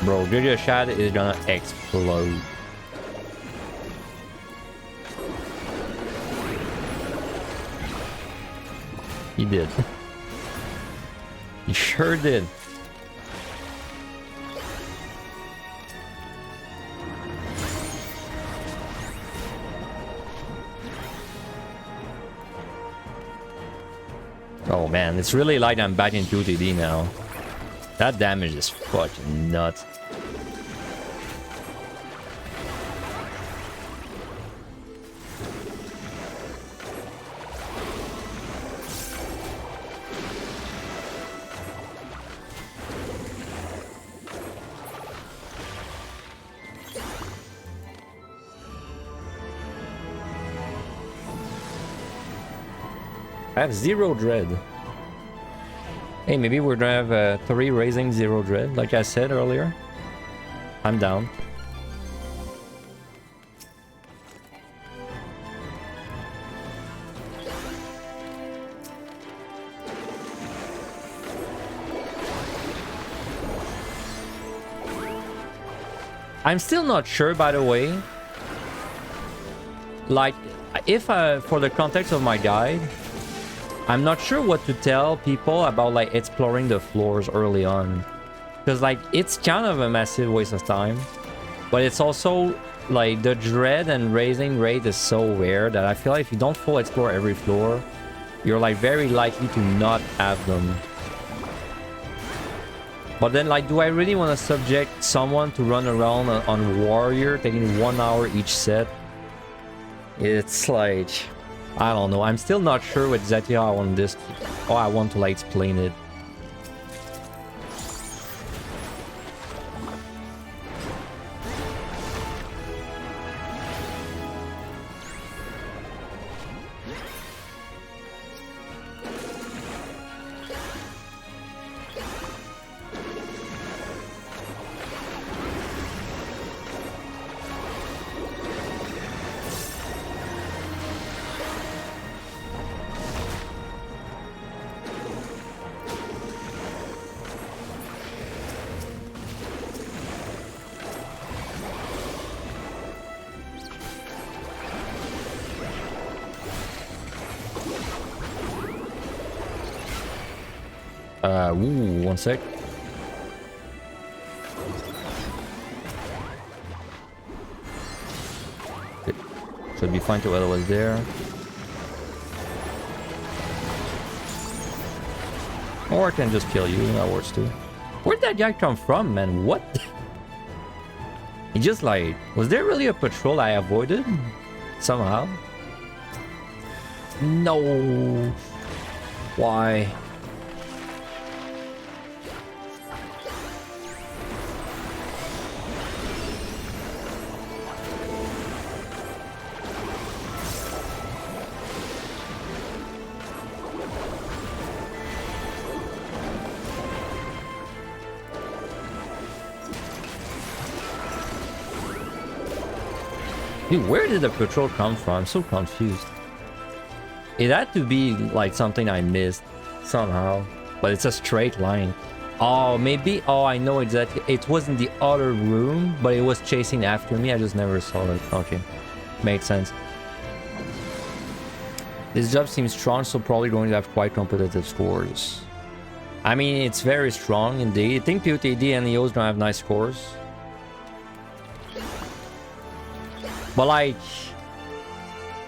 [SPEAKER 1] Bro, Giga Shad is gonna explode. He did. He sure did. Oh man, it's really like I'm back in PCT now. That damage is fucking nuts. I have 0 dread. Hey, maybe we're gonna have 3 raising 0 dread, like I said earlier. I'm down. I'm still not sure, by the way. Like, if for the context of my guide, I'm not sure what to tell people about like exploring the floors early on, because like it's kind of a massive waste of time, but it's also like the dread and raising rate is so rare that I feel like if you don't full explore every floor, you're like very likely to not have them. But then like, do I really want to subject someone to run around on warrior taking 1 hour each set? It's like, I don't know. I'm still not sure exactly how I want to like explain it. Ooh, 1 sec. Okay. Should be fine to otherwise there. Or I can just kill you, that works too. Where'd that guy come from, man? What? He just like... Was there really a patrol I avoided? Somehow? No. Why? Dude, where did the patrol come from? I'm so confused. It had to be like something I missed somehow, but it's a straight line. Oh, maybe. Oh, I know exactly. It was in the other room, but it was chasing after me. I just never saw it. Okay, made sense. This job seems strong, so probably going to have quite competitive scores. I mean, it's very strong indeed. I think POTD and EOs don't have nice scores. But like,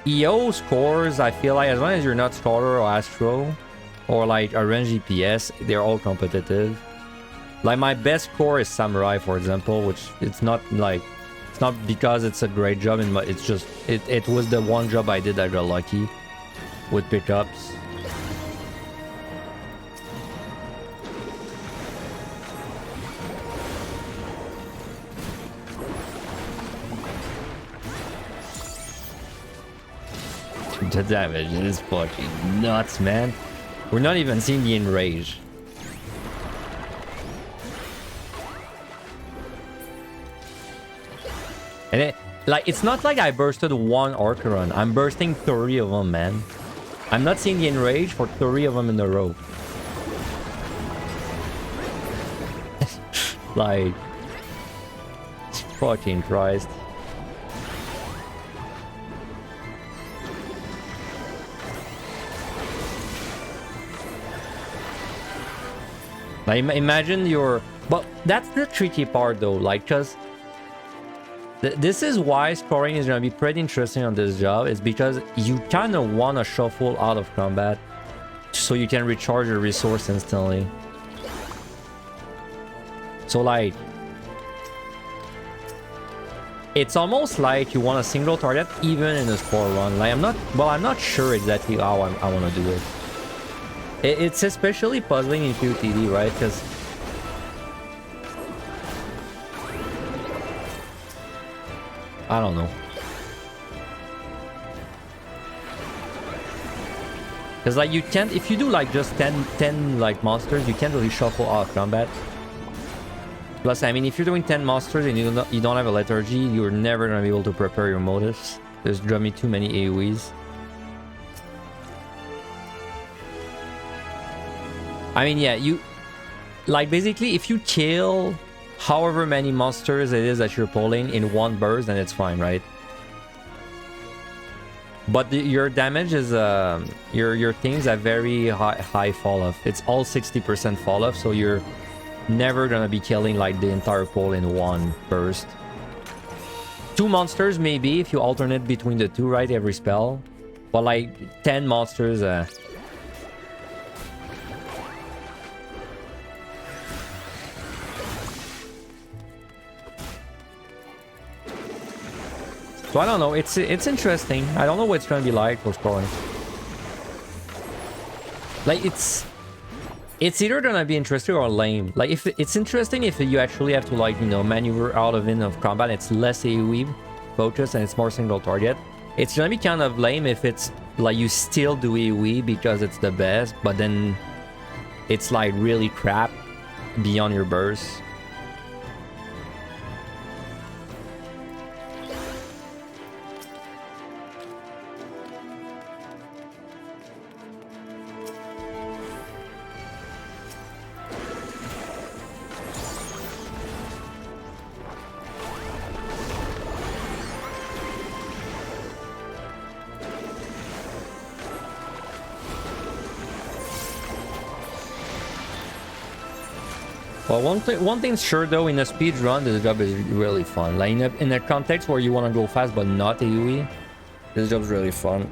[SPEAKER 1] EO scores, I feel like as long as you're not Starter or Astro, or like a range EPS, they're all competitive. Like my best score is Samurai, for example, which it's not like, it's not because it's a great job, it's just, it was the one job I did that got lucky with pickups. The damage is fucking nuts, man. We're not even seeing the enrage. And it, like, it's not like I bursted one arc run. I'm bursting 30 of them, man. I'm not seeing the enrage for 30 of them in a row. Like, fucking Christ. Like, imagine you're... But that's the tricky part though, like, because... This is why scoring is going to be pretty interesting on this job. It's because you kind of want to shuffle out of combat so you can recharge your resource instantly. So like... It's almost like you want a single target even in a score run. Like, I'm not sure exactly how I want to do it. It's especially puzzling in POTD, right? Because I don't know. Because like you can't, if you do like just 10 like monsters, you can't really shuffle out of combat. Plus, I mean, if you're doing 10 monsters and you don't have a liturgy, you're never gonna be able to prepare your motifs. There's gonna be too many AoEs. I mean, yeah, you... Like, basically, if you kill however many monsters it is that you're pulling in one burst, then it's fine, right? But your damage is... your things have very high fall-off. It's all 60% fall-off, so you're never gonna be killing, like, the entire pool in one burst. 2 monsters, maybe, if you alternate between the two, right? Every spell. But, like, 10 monsters... So I don't know, it's interesting. I don't know what it's gonna be like for scoring. Like, it's either gonna be interesting or lame. Like, if it's interesting if you actually have to, like, you know, maneuver out of combat, it's less AoE focus and it's more single target. It's gonna be kind of lame if it's like you still do AoE because it's the best, but then it's like really crap beyond your burst. Well, one thing's sure though, in a speed run, this job is really fun. Like in a context where you want to go fast but not AoE, this job's really fun.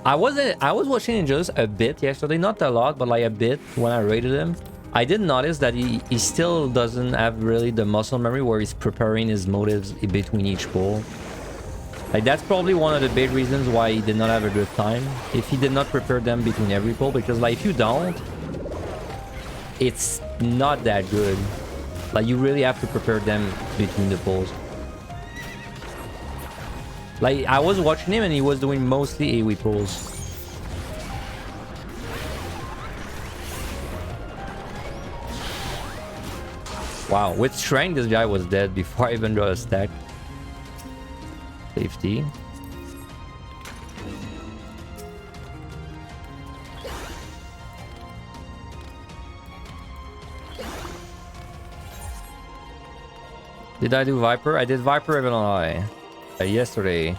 [SPEAKER 1] I was watching him just a bit yesterday, not a lot, but like a bit when I rated him. I did notice that he still doesn't have really the muscle memory where he's preparing his motives between each pull. Like, that's probably one of the big reasons why he did not have a good time. If he did not prepare them between every pull, because like if you don't, it's not that good. Like, you really have to prepare them between the pulls. Like, I was watching him and he was doing mostly AoE pulls. Wow, with strength, this guy was dead before I even got a stack. Safety. Did I do Viper? I did Viper even on yesterday.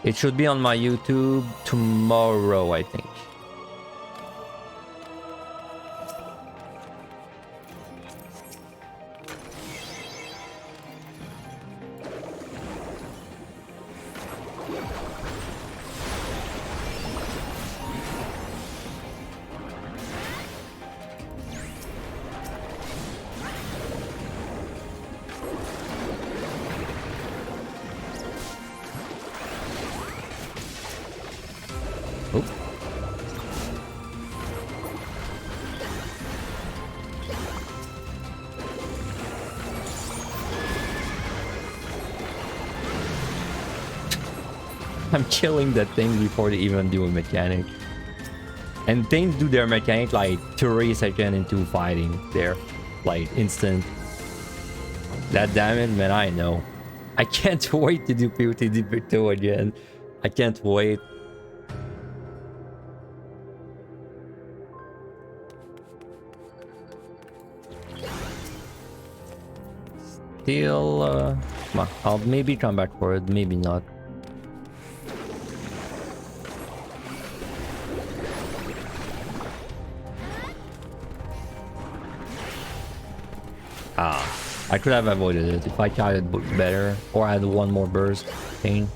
[SPEAKER 1] It should be on my YouTube tomorrow, I think. I'm killing the things before they even do a mechanic. And things do their mechanic like 3 seconds into fighting. They're like instant. That damage, man, I know. I can't wait to do POTD Picto again. I can't wait. Still, well, I'll maybe come back for it, maybe not. I could have avoided it if I tried it better, or I had one more burst pain.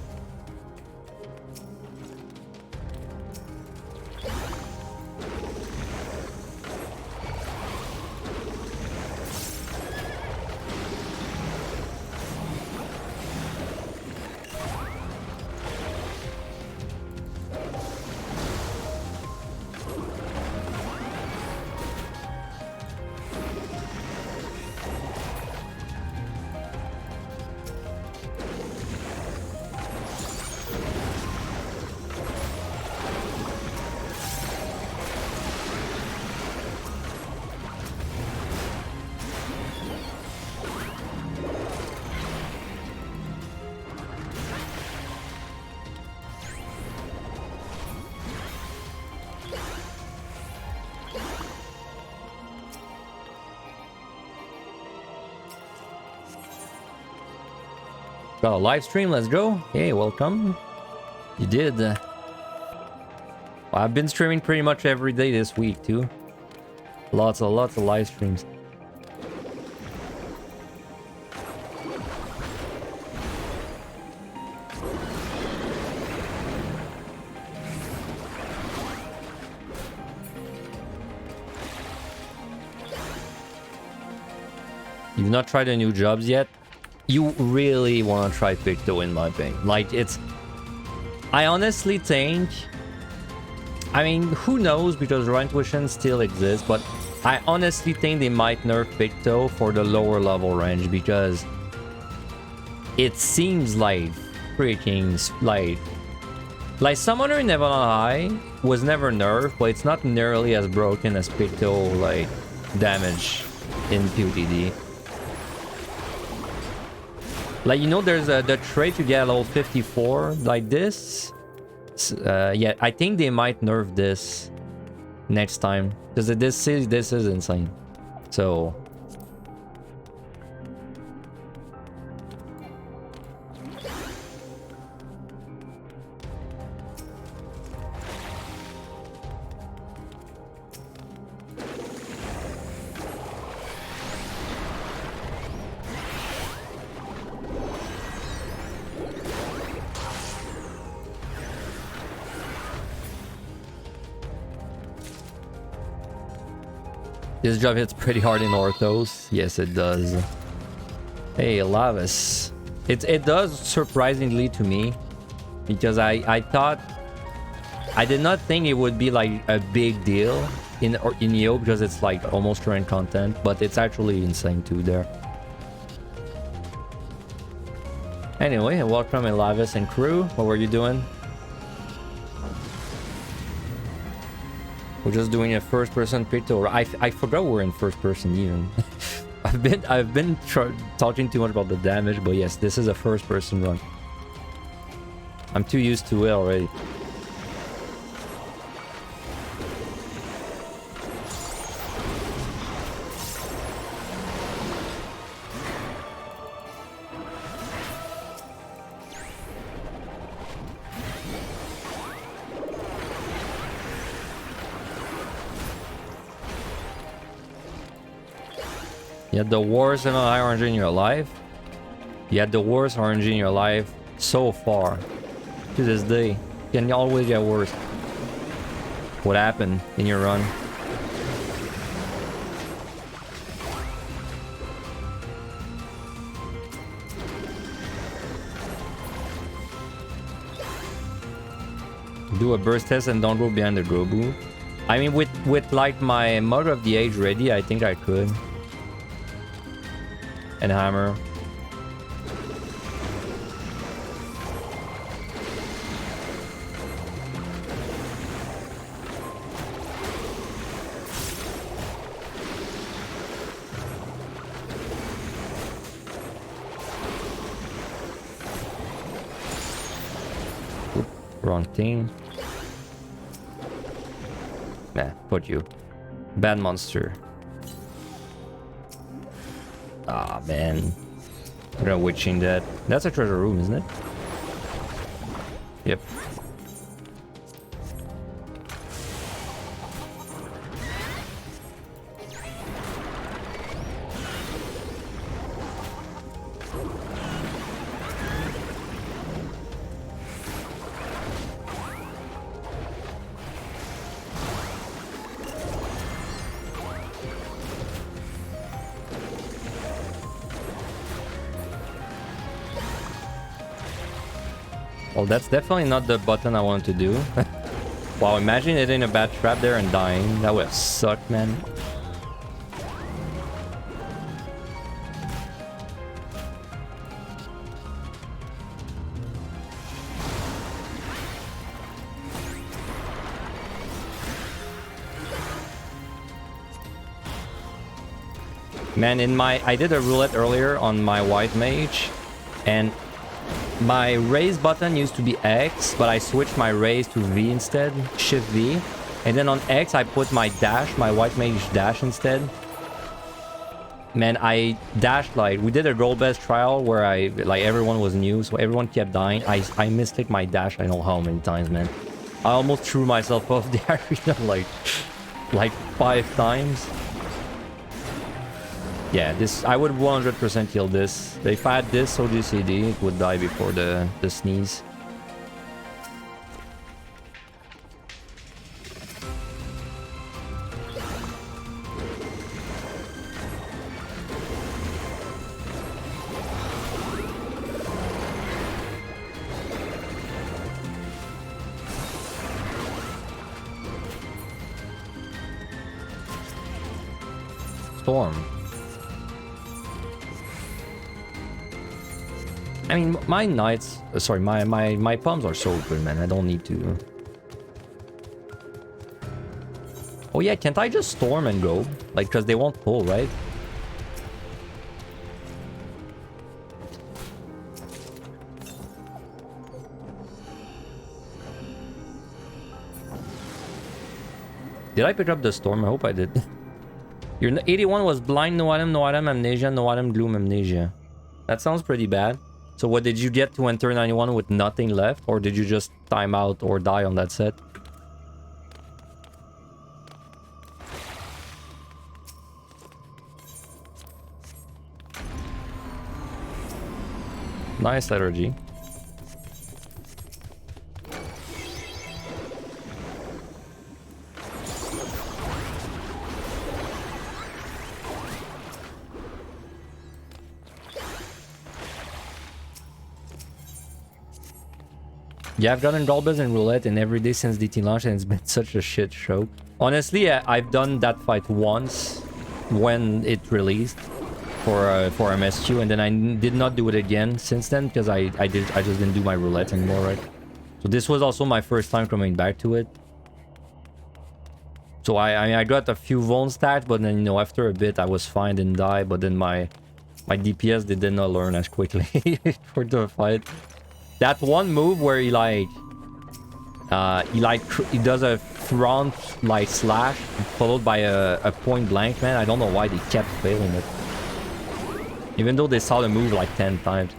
[SPEAKER 1] Got a live stream, let's go. Hey, welcome. You did. Well, I've been streaming pretty much every day this week too. Lots of live streams. You've not tried the new jobs yet? You really want to try Picto in my opinion. Like, it's... I honestly think... I mean, who knows, because Raw Intuition still exists, but I honestly think they might nerf Picto for the lower level range, because it seems like freaking... Like Summoner in Neverland High was never nerfed, but it's not nearly as broken as Picto, like, damage in POTD. Like, you know, there's the trait to get a level 54 like this. Yeah, I think they might nerf this next time, because this is insane. So this job hits pretty hard in Orthos. Yes, it does. Hey, Lavis. It does surprisingly to me, because I thought... I did not think it would be like a big deal in EO, because it's like almost current content, but it's actually insane too there. Anyway, welcome Lavis and crew. What were you doing? We're just doing a first-person Picto. I forgot we're in first-person even. I've been talking too much about the damage, but yes, this is a first-person run. I'm too used to it already. You had the worst MLI RNG in your life. You had the worst RNG in your life so far. To this day. Can always get worse. What happened in your run? Do a burst test and don't go behind the Grobu. I mean, with like my Mother of the Age ready, I think I could. And hammer. Oop, wrong thing. Nah, put you. Bad monster. Ah, man. We're gonna witching that. That's a treasure room, isn't it? Yep. Well, that's definitely not the button I want to do. Wow, imagine hitting a bad trap there and dying. That would have sucked, man. Man, I did a roulette earlier on my white mage, and my raise button used to be X, but I switched my raise to V instead, Shift V. And then on X, I put my dash, my white mage dash instead. Man, I dashed like, we did a gold best trial where like everyone was new, so everyone kept dying. I misclicked my dash, I don't know how many times, man. I almost threw myself off the arena like 5 times. Yeah, this I would 100% kill this. If I had this OGCD, it would die before the sneeze. Storm. I mean, my knights, sorry, my palms are so good, man. I don't need to. Oh yeah, can't I just storm and go? Like, because they won't pull, right? Did I pick up the storm? I hope I did. Your 81 was blind, no item, amnesia, no item, gloom, amnesia. That sounds pretty bad. So what, did you get to enter 91 with nothing left? Or did you just time out or die on that set? Nice liturgy. Yeah, I've gotten Golbez and Roulette and every day since DT launch, and it's been such a shit show. Honestly, I've done that fight once when it released for MSQ, and then I did not do it again since then because I just didn't do my Roulette anymore, right? So this was also my first time coming back to it. So I got a few vuln stacks, but then, you know, after a bit I was fine and died, but then my DPS, they did not learn as quickly for the fight. That one move where he like he does a front like slash followed by a point blank, man. I don't know why they kept failing it. Even though they saw the move like 10 times.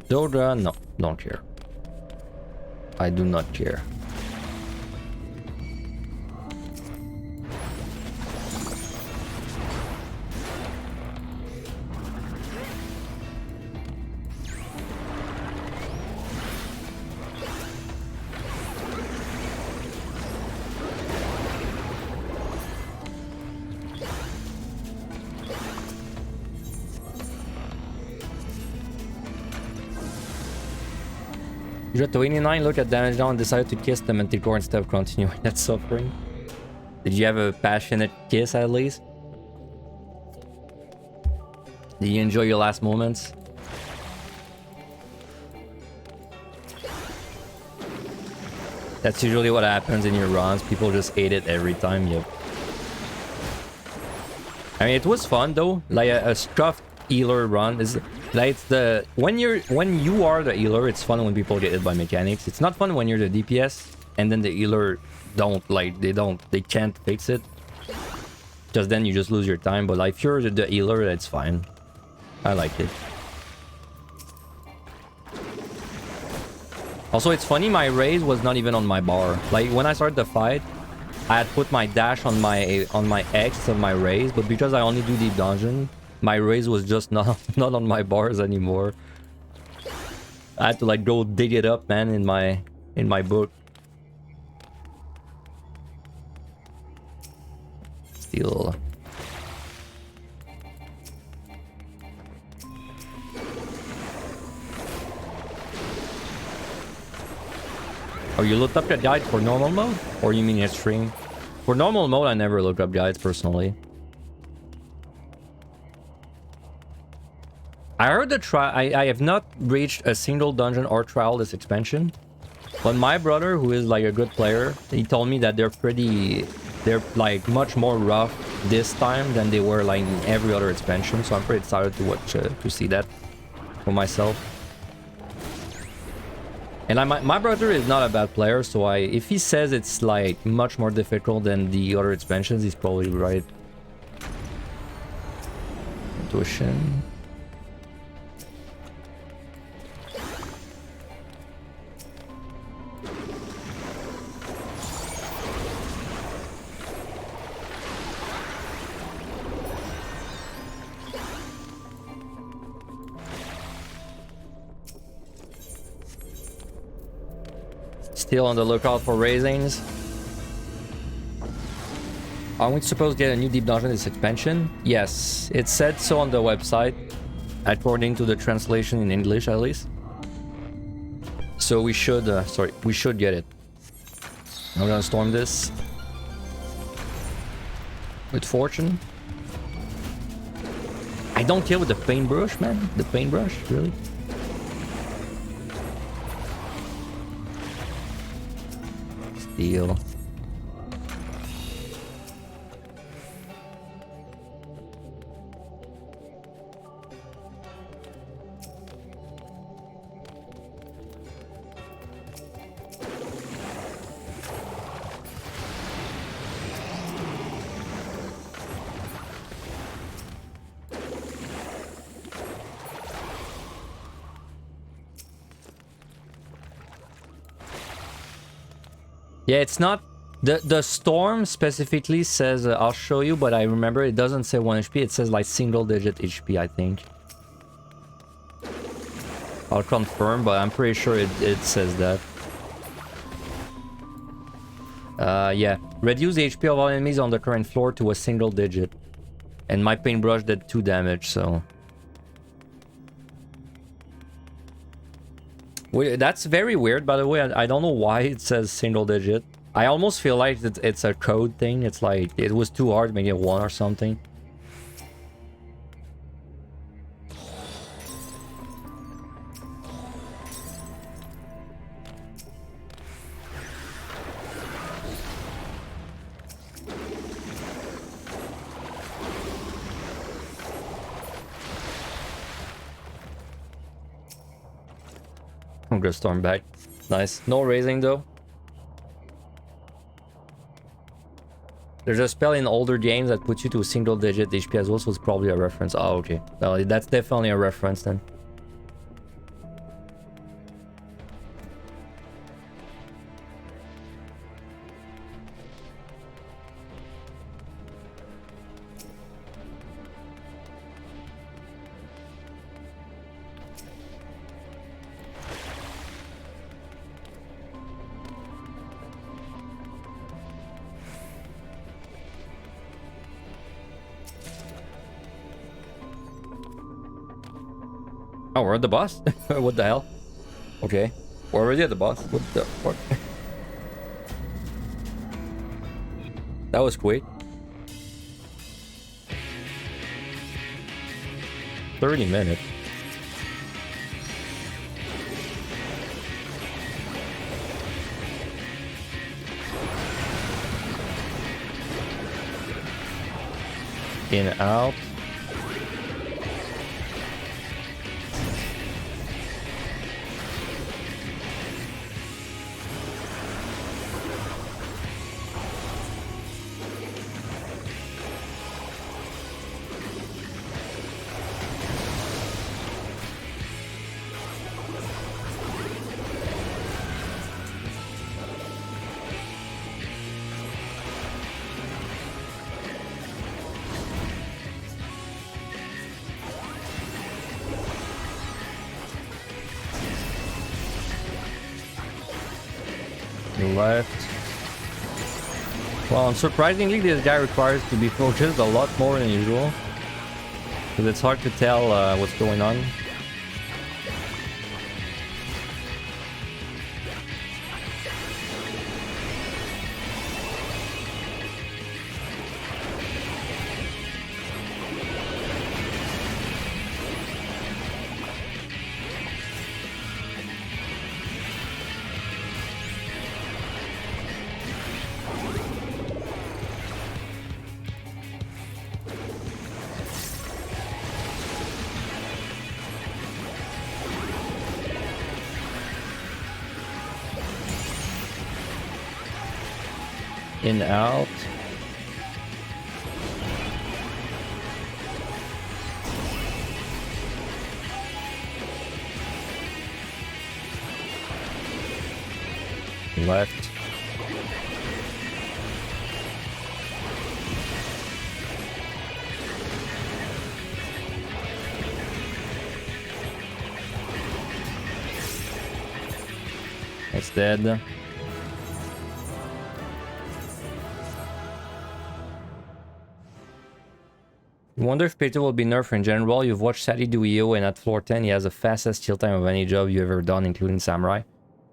[SPEAKER 1] Dodra, no, don't care. I do not care. You got 29, look at damage down and decided to kiss the Manticore instead of continuing that suffering. Did you have a passionate kiss at least? Did you enjoy your last moments? That's usually what happens in your runs. People just hate it every time. Yep. I mean, it was fun though. Like a scuffed healer run is like when you are the healer, it's fun when people get hit by mechanics. It's not fun when you're the DPS and then the healer they can't fix it. Just then you just lose your time. But like if you're the healer, that's fine. I like it. Also, it's funny, my raise was not even on my bar. Like when I started the fight, I had put my dash on my X of my raise, but because I only do deep dungeon, my raise was just not on my bars anymore. I had to like go dig it up, man, in my book. Still. Oh, you looked up the guide for normal mode? Or you mean extreme? For normal mode, I never look up guides personally. I heard the I have not reached a single dungeon or trial this expansion. But my brother, who is like a good player, he told me that they're like much more rough this time than they were like in every other expansion. So I'm pretty excited to watch to see that for myself. And my brother is not a bad player, so if he says it's like much more difficult than the other expansions, he's probably right. Intuition. Still on the lookout for raisings. Are we supposed to get a new deep dungeon this expansion? Yes, it said so on the website, according to the translation in English at least. So we should, we should get it. I'm gonna storm this with fortune. I don't kill with the paintbrush, man. The paintbrush, really? Deal. Yeah, it's not the storm specifically says I'll show you, but I remember it doesn't say 1 HP, it says like single digit HP, I think. I'll confirm, but I'm pretty sure it says that. Yeah, reduce the HP of all enemies on the current floor to a single digit. And my paintbrush did 2 damage, so Wait, that's very weird, by the way. I don't know why it says single digit. I almost feel like it's a code thing. It's like it was too hard, maybe a 1 or something. I'm gonna storm back. Nice. No raising though. There's a spell in older games that puts you to a single digit HP as well, so it's probably a reference. Oh, okay. Well, that's definitely a reference then. Oh, we're at the boss? What the hell? Okay. We're already at the boss. What the fuck? That was quick. 30 minutes. In, out. Left. Well, surprisingly, this guy requires to be focused a lot more than usual, because it's hard to tell what's going on. In, out. Left. That's dead. I wonder if Peter will be nerfed in general. You've watched Sadie do EO, and at floor 10 he has the fastest kill time of any job you ever done, including Samurai.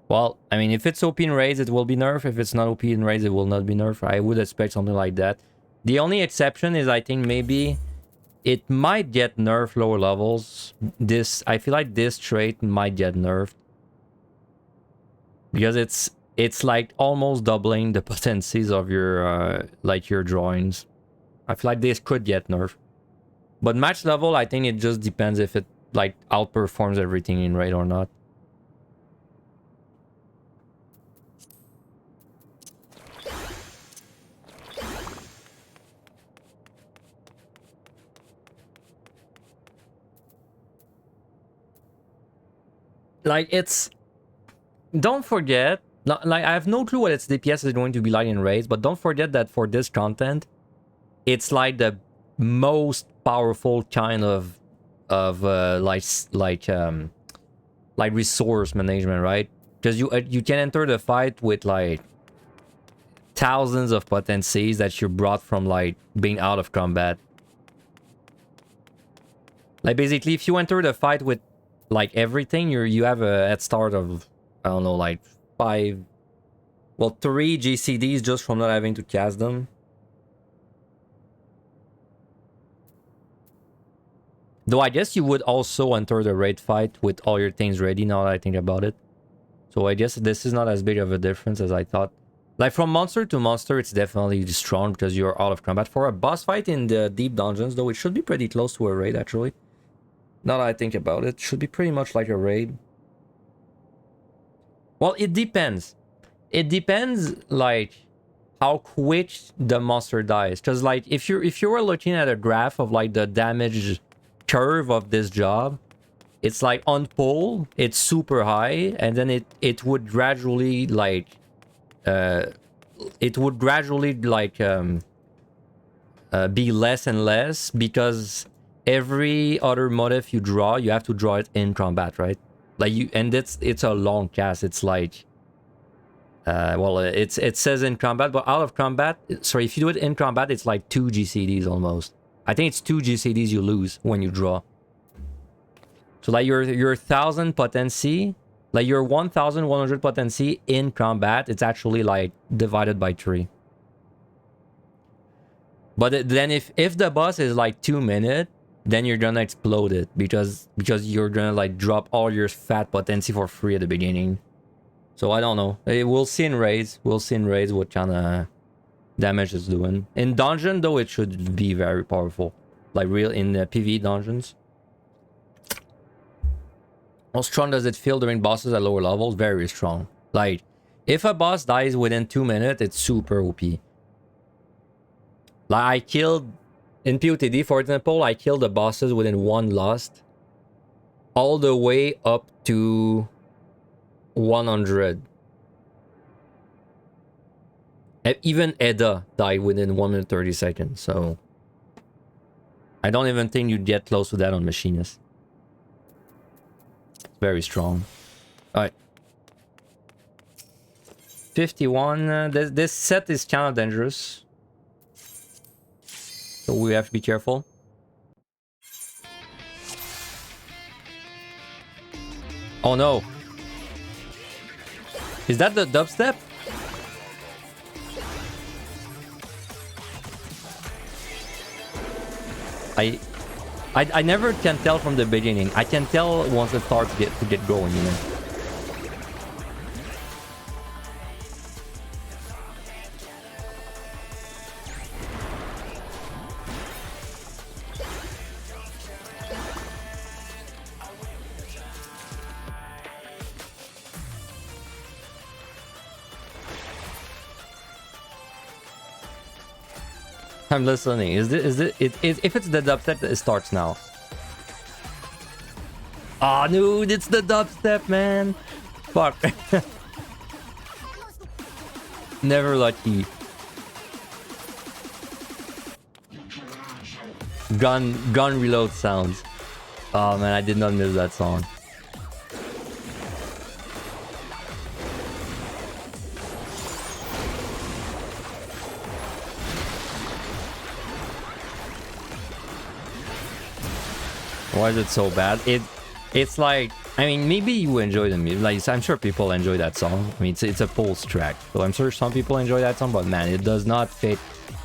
[SPEAKER 1] Well, I mean, if it's OP in raids, it will be nerfed. If it's not OP in raids, it will not be nerfed. I would expect something like that. The only exception is, I think maybe it might get nerfed lower levels. I feel like this trait might get nerfed, because it's like almost doubling the potencies of your like your drawings. I feel like this could get nerfed. But match level, I think it just depends if it like outperforms everything in raid or not. Like, it's... Don't forget... Like, I have no clue what its DPS is going to be like in raids, but don't forget that for this content, it's like the most powerful kind of resource management, right? Because you can enter the fight with like thousands of potencies that you brought from like being out of combat. Like basically, if you enter the fight with like everything, you have a head start of, I don't know, like 3 GCDs just from not having to cast them. Though I guess you would also enter the raid fight with all your things ready now that I think about it. So I guess this is not as big of a difference as I thought. Like from monster to monster, it's definitely strong because you're out of combat. For a boss fight in the deep dungeons, though, it should be pretty close to a raid, actually. Now that I think about it, should be pretty much like a raid. Well, it depends. It depends, like, how quick the monster dies. Because, like, if you were looking at a graph of, like, the damage curve of this job, it's like on pull, it's super high, and then it would gradually, like, be less and less, because every other motif you draw, you have to draw it in combat, right? Like it's a long cast. It's like, it says in combat, but out of combat, sorry, if you do it in combat, it's like 2 GCDs almost. I think it's 2 GCDs you lose when you draw. So like your 1000 potency, like your 1100 potency in combat, it's actually like divided by 3. But then if the boss is like 2 minutes, then you're gonna explode it because you're gonna like drop all your fat potency for free at the beginning. So I don't know. We'll see in raids. We'll see in raids what kind of damage it's doing. In dungeon though, it should be very powerful. Like real in the PvE dungeons. How strong does it feel during bosses at lower levels? Very strong. Like, if a boss dies within 2 minutes, it's super OP. Like, I killed... In POTD, for example, I killed the bosses within 1 lust. All the way up to 100. Even Edda died within 1 minute 30 seconds, so... I don't even think you'd get close to that on Machinist. Very strong. Alright. 51. This set is kind of dangerous. So we have to be careful. Oh no. Is that the dubstep? I never can tell from the beginning. I can tell once it starts to get going, you know. I'm listening. If it's the dubstep, it starts now. Oh, dude, it's the dubstep, man. Fuck. Never lucky. Gun reload sounds. Oh man, I did not miss that song. Why is it so bad? It's like, I mean, maybe you enjoy the music. Like, I'm sure people enjoy that song. I mean, it's a pulse track, so I'm sure some people enjoy that song. But man, it does not fit.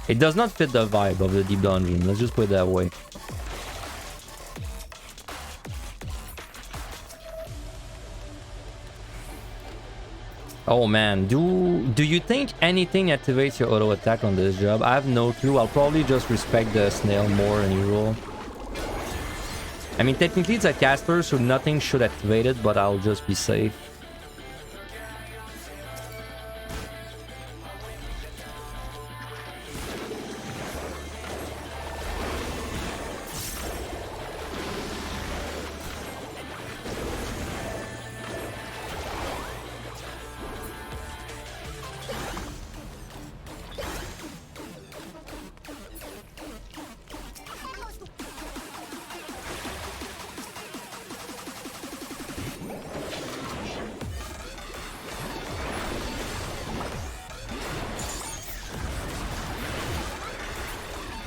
[SPEAKER 1] It does not fit the vibe of the deep dungeon. Let's just put it that way. Oh man, do you think anything activates your auto attack on this job? I have no clue. I'll probably just respect the snail more than usual. I mean, technically it's a caster, so nothing should activate it, but I'll just be safe.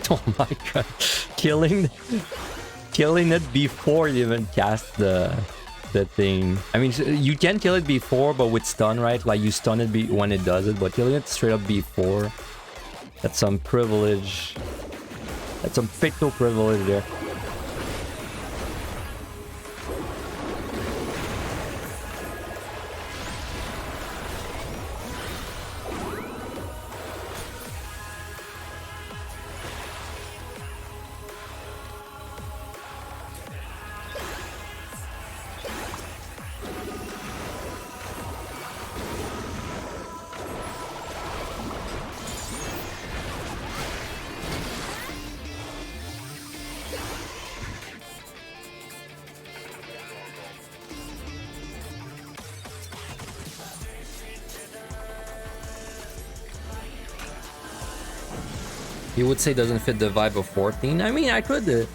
[SPEAKER 1] Oh my god, killing it before you even cast the that thing. I mean, you can kill it before, but with stun, right? Like you stun it when it does it, but killing it straight up before, that's some privilege. That's some picto privilege there. You would say doesn't fit the vibe of 14? I mean, I could...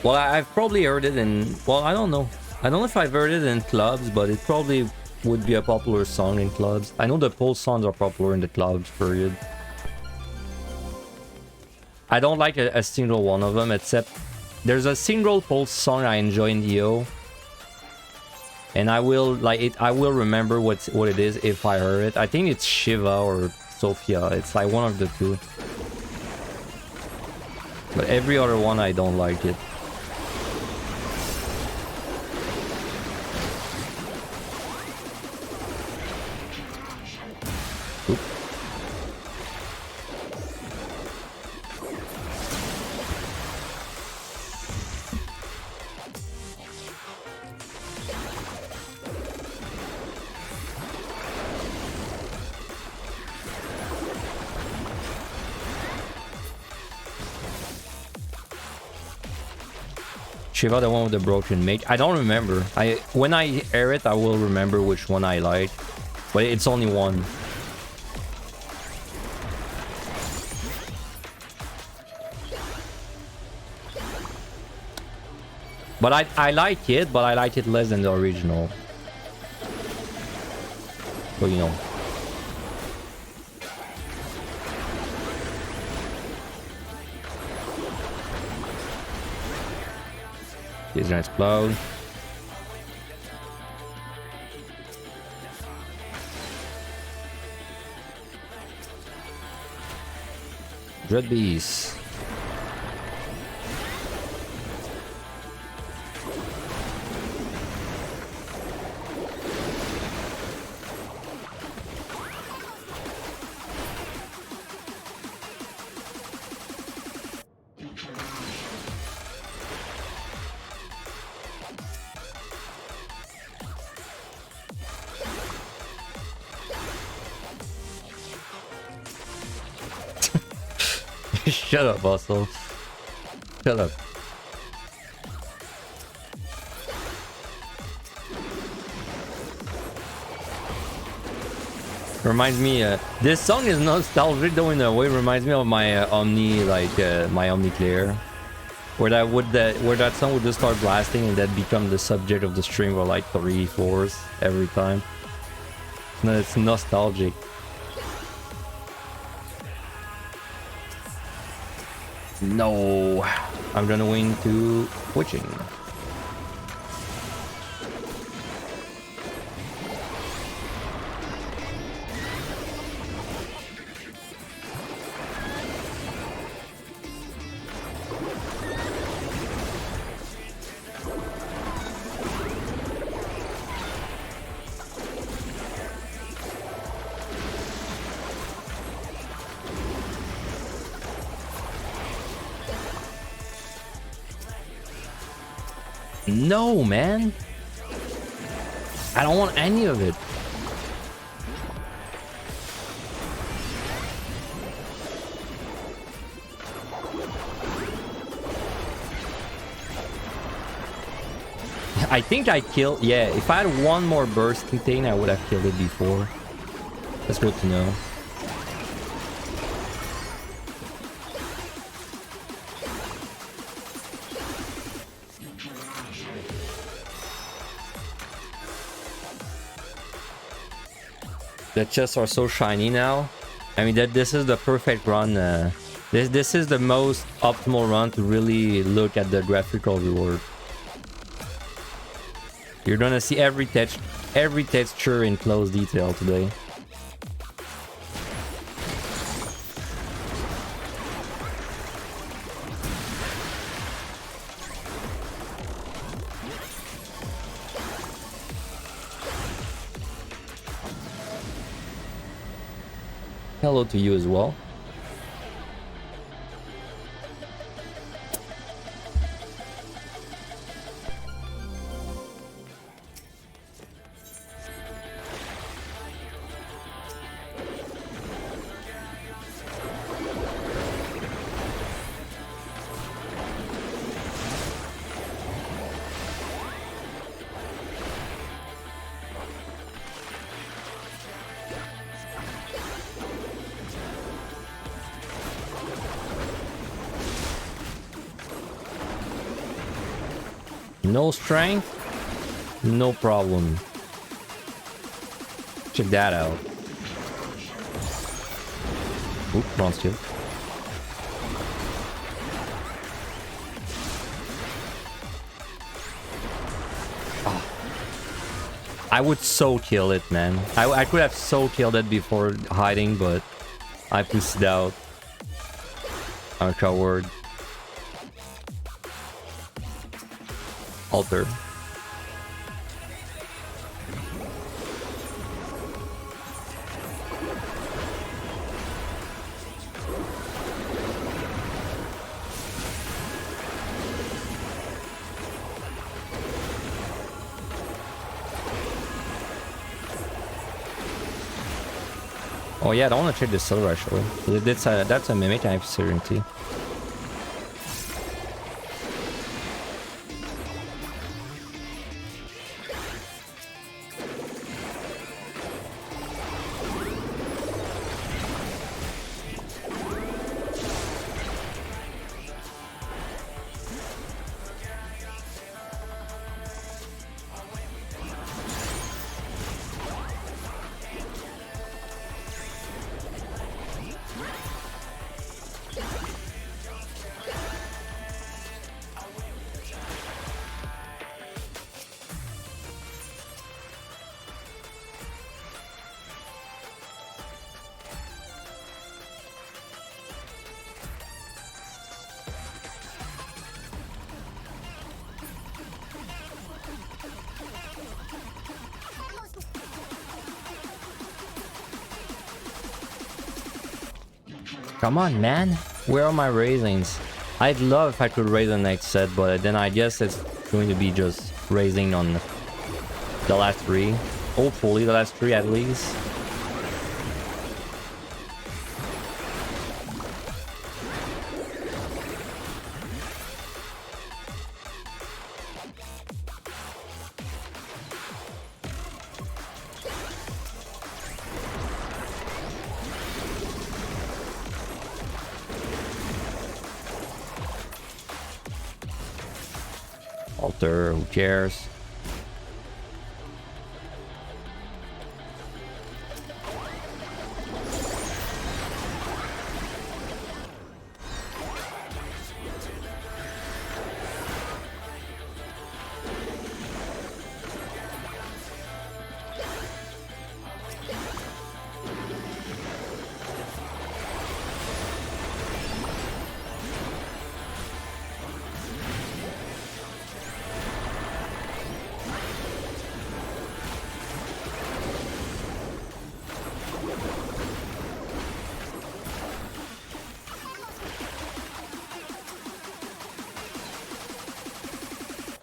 [SPEAKER 1] well, I've probably heard it in... well, I don't know. I don't know if I've heard it in clubs, but it probably would be a popular song in clubs. I know the Pulse songs are popular in the clubs, period. I don't like a single one of them, except... there's a single Pulse song I enjoy in EO. And I will, like, I will remember what it is if I heard it. I think it's Shiva or Sophia. It's like one of the two. But every other one, I don't like it. Oop. Shiva, the one with the broken mage. I don't remember. When I air it, I will remember which one I like. But it's only one. But I like it, but I like it less than the original. So, you know. He's gonna explode. Dread Beast. Shut up, Bustle. Shut up. Reminds me, this song is nostalgic though in a way. Reminds me of my Omni, like my Omni Clear, where that song would just start blasting and that become the subject of the stream for like 3/4 every time. No, it's nostalgic. No, I'm gonna win to Witching. No, man. I don't want any of it. I think I killed... yeah, if I had one more bursting thing, I would have killed it before. That's good to know. The chests are so shiny now. I mean, this is the perfect run. This is the most optimal run to really look at the graphical reward. You're gonna see every texture in close detail today. Hello to you as well. No strength, no problem. Check that out. Oop, wrong skill. Oh. I would so kill it, man. I could have so killed it before hiding, but I pushed out. I'm a coward. Alter. Oh yeah, I don't want to check the silver actually. That's a mimic I have certainty. Come on, man. Where are my raisings? I'd love if I could raise the next set, but then I guess it's going to be just raising on the last three. Hopefully the last three at least. Alter, who cares?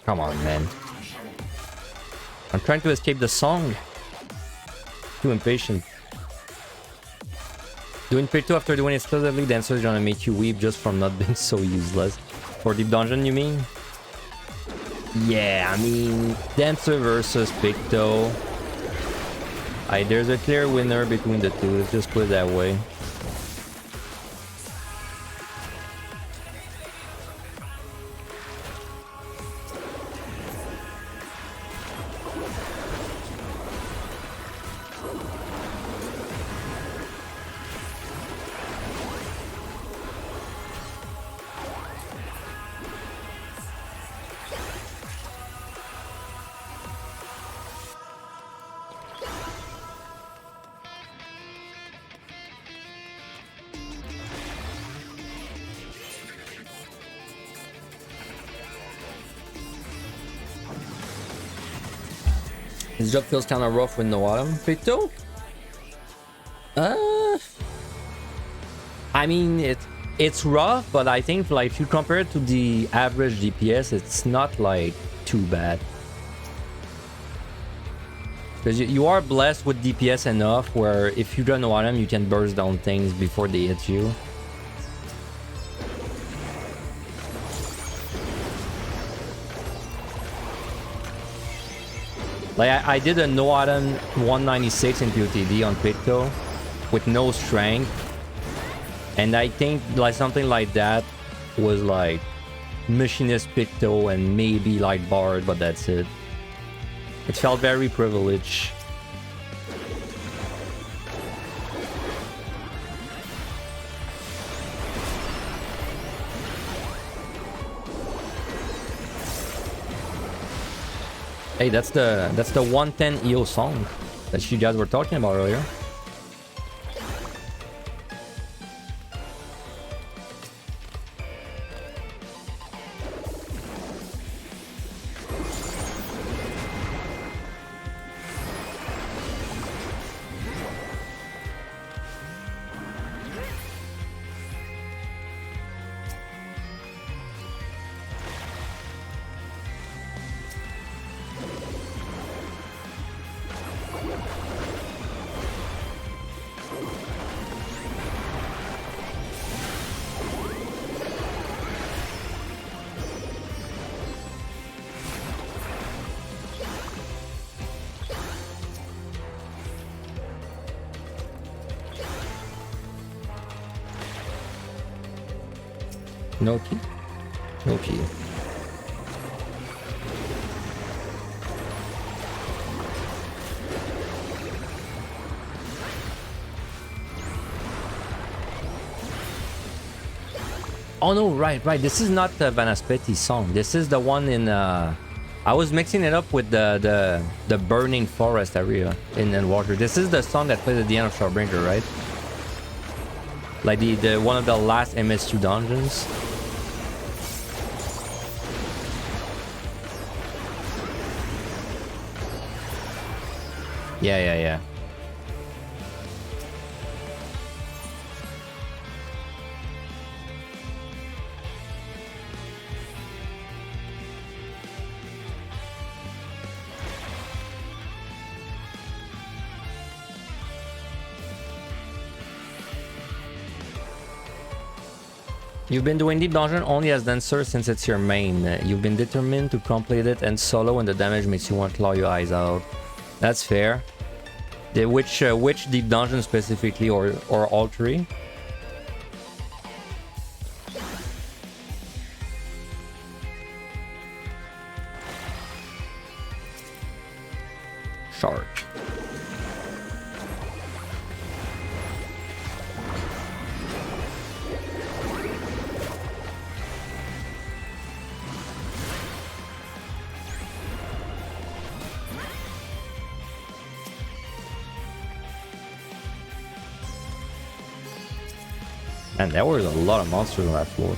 [SPEAKER 1] Come on, man. I'm trying to escape the song. Too impatient. Doing Picto after doing exclusively dancer is gonna make you weep just from not being so useless. For Deep Dungeon, you mean? Yeah, I mean, dancer versus Picto. There's a clear winner between the two, let's just put it that way. This job feels kind of rough with no autumn. Picto? I mean, it's rough, but I think like if you compare it to the average DPS, it's not like too bad. Because you are blessed with DPS enough where if you don't know autumn, you can burst down things before they hit you. Like I did a no autumn 196 in POTD on Picto with no strength, and I think like something like that was like Machinist Picto and maybe like Bard, but that's it. It felt very privileged. Hey, that's the 110 EO song that you guys were talking about earlier. No key? No key. Oh no, right. This is not the Vanaspeti's song. This is the one in I was mixing it up with the burning forest area in water. This is the song that plays at the end of Shawbringer, right? Like the one of the last MS2 dungeons. Yeah. You've been doing Deep Dungeon only as Dancer since it's your main. You've been determined to complete it and solo when the damage makes you want to claw your eyes out. That's fair. Which Deep Dungeon specifically, or all three? Shark. And there was a lot of monsters on that floor.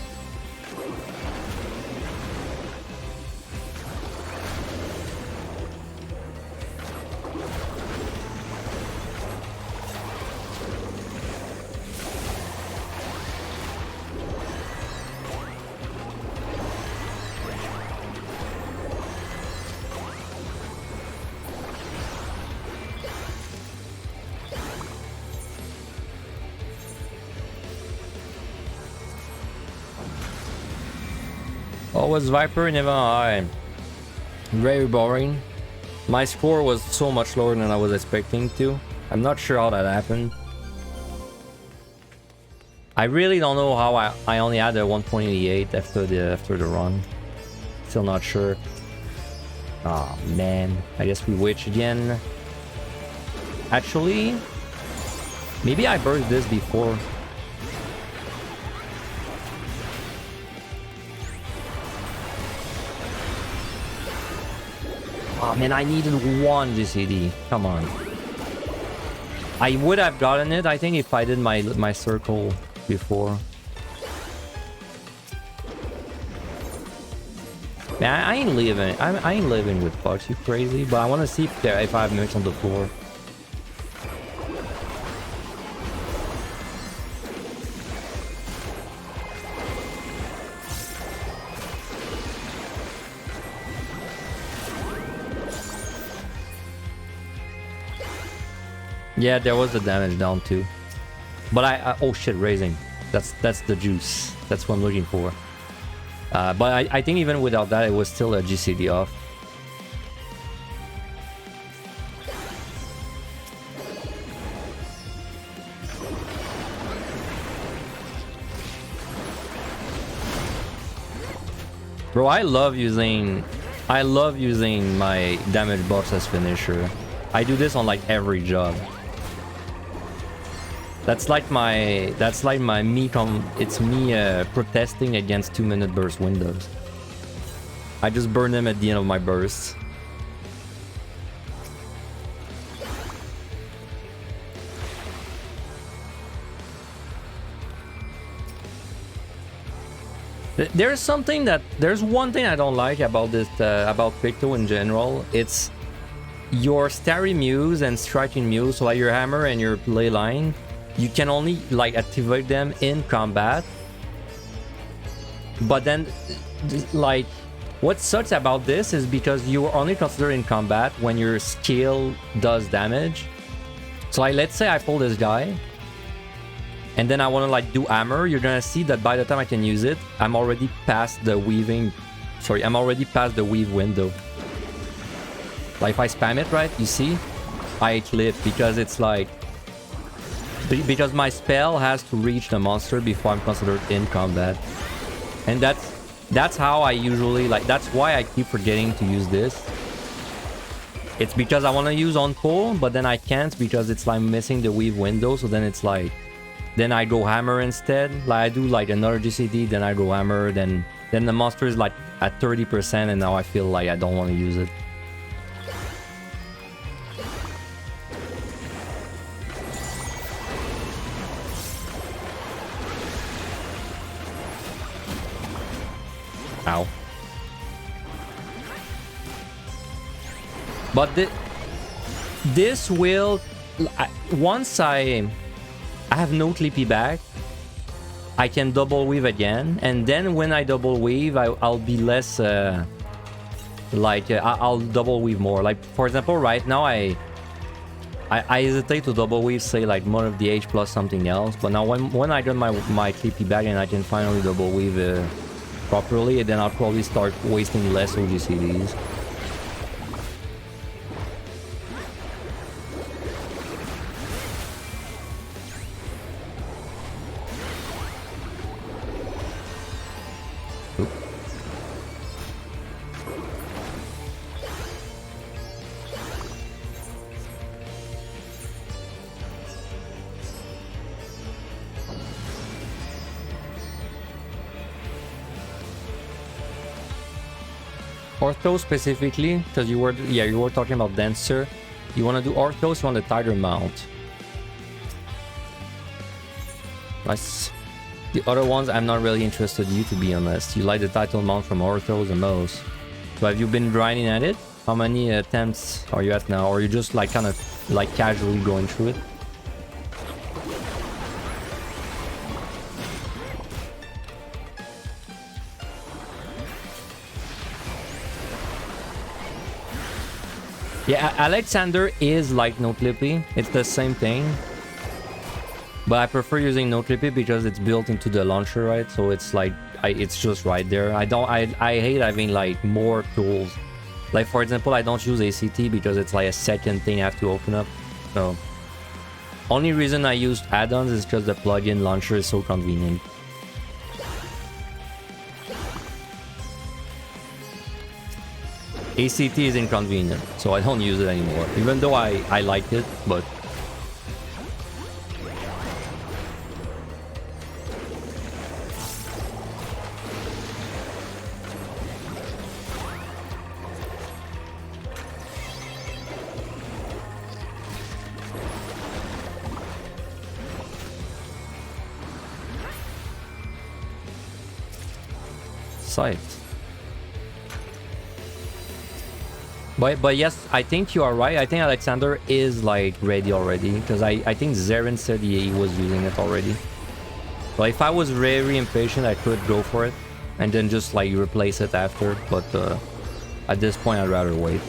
[SPEAKER 1] Was Viper never high. Very boring. My score was so much lower than I was expecting to. I'm not sure how that happened. I really don't know how I only had a 1.88 after the run. Still not sure. Oh man, I guess we witch again. Actually, maybe I burst this before. Oh man, I needed one GCD. Come on. I would have gotten it, I think, if I did my circle before. Man, I ain't living. I ain't living with Fox. You crazy? But I want to see if I have mimics on the floor. Yeah, there was the damage down too. But I oh shit, raising. That's the juice. That's what I'm looking for. But I think even without that, it was still a GCD off. Bro, I love using my damage buffs as finisher. I do this on like every job. It's me protesting against 2-minute burst windows. I just burn them at the end of my bursts. There's one thing I don't like about this, about Picto in general. It's your Starry Muse and Striking Muse, so like your hammer and your ley line. You can only like activate them in combat. But then like what sucks about this is because you are only considered in combat when your skill does damage. So like let's say I pull this guy and then I want to like do hammer, you're gonna see that by the time I can use it, I'm already past the weave window. Like if I spam it right, you see I clip because it's like because my spell has to reach the monster before I'm considered in combat. And that's how I usually like, that's why I keep forgetting to use this. It's because I want to use on pull, but then I can't because it's like missing the weave window. So then it's like, then I go hammer instead. Like I do like another GCD, then I go hammer, then the monster is like at 30% and now I feel like I don't want to use it. Ow. But this will, once I have no clippy back, I can double weave again, and then when I double weave, I'll be less I'll double weave more. Like for example, right now I hesitate to double weave, say like Mother of the Age plus something else. But now when I get my clippy back and I can finally double weave properly, and then I'll probably start wasting less OGCDs. Orthos specifically, because you were talking about Dancer. You want to do Orthos on the Tiger Mount. Nice. The other ones I'm not really interested in, to be honest. You like the title mount from Orthos the most. So have you been grinding at it? How many attempts are you at now? Or are you just like kind of like casually going through it? Yeah, Alexander is like no clippy. It's the same thing. But I prefer using no clippy because it's built into the launcher, right? So it's like, it's just right there. I hate having like more tools. Like for example, I don't use ACT because it's like a second thing I have to open up. So only reason I use add-ons is because the plugin launcher is so convenient. ACT is inconvenient, so I don't use it anymore. Even though I like it, but... Sight. But yes, I think you are right. I think Alexander is like ready already because I think Zeren said he was using it already. But if I was very impatient, I could go for it and then just like replace it after. But at this point, I'd rather wait.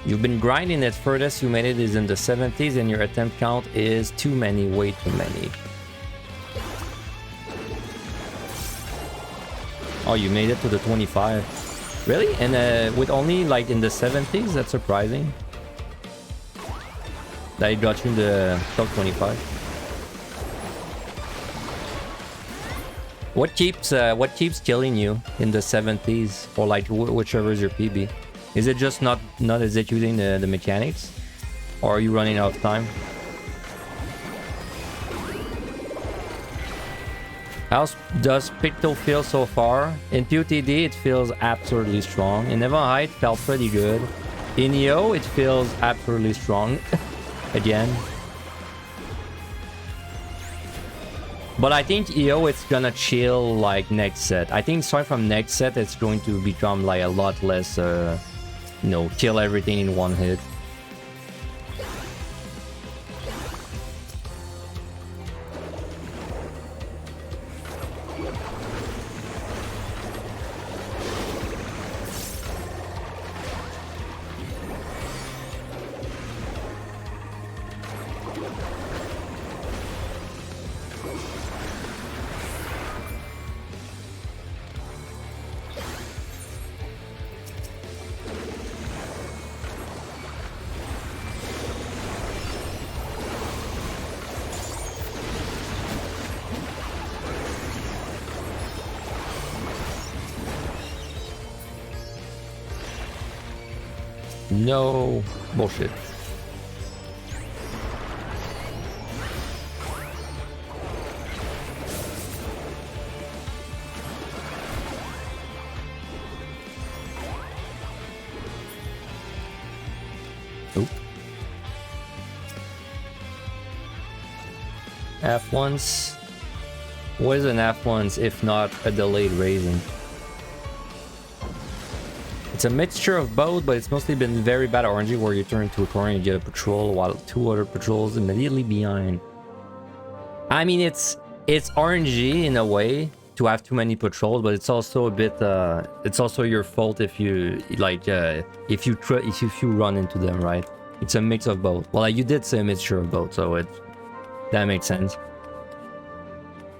[SPEAKER 1] You've been grinding it. Furthest you made it is in the 70s and your attempt count is too many, way too many. Oh, you made it to the 25. Really? And with only like in the 70s? That's surprising. That it got you in the top 25. What keeps killing you in the 70s? Or like whichever is your PB? Is it just not executing the mechanics? Or are you running out of time? How does Picto feel so far? In POTD, it feels absurdly strong. In Evan Height, felt pretty good. In EO, it feels absurdly strong. Again. But I think EO, it's gonna chill like next set. I think starting from next set, it's going to become like a lot less... you know, kill everything in one hit. No bullshit. Oop. F1s. What is an F1s if not a delayed raising? It's a mixture of both, but it's mostly been very bad RNG where you turn into a corner and you get a patrol while two other patrols immediately behind. I mean, it's RNG in a way to have too many patrols, but it's also a bit it's also your fault if you like if you run into them, right? It's a mix of both. Well, like you did say a mixture of both, so that makes sense.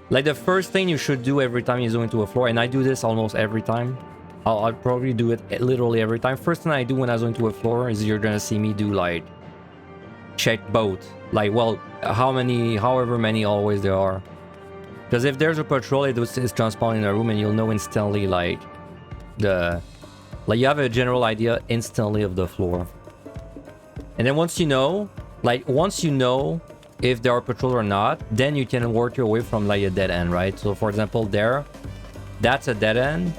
[SPEAKER 1] Like the first thing you should do every time you zoom into a floor, and I do this almost every time. I'll probably do it literally every time. First thing I do when I go into a floor is you're gonna see me do like check both. Like, well, however many always there are. Because if there's a patrol, it's transpawned in a room and you'll know instantly like you have a general idea instantly of the floor. And then once you know if there are patrols or not, then you can work your way from like a dead end, right? So for example, that's a dead end.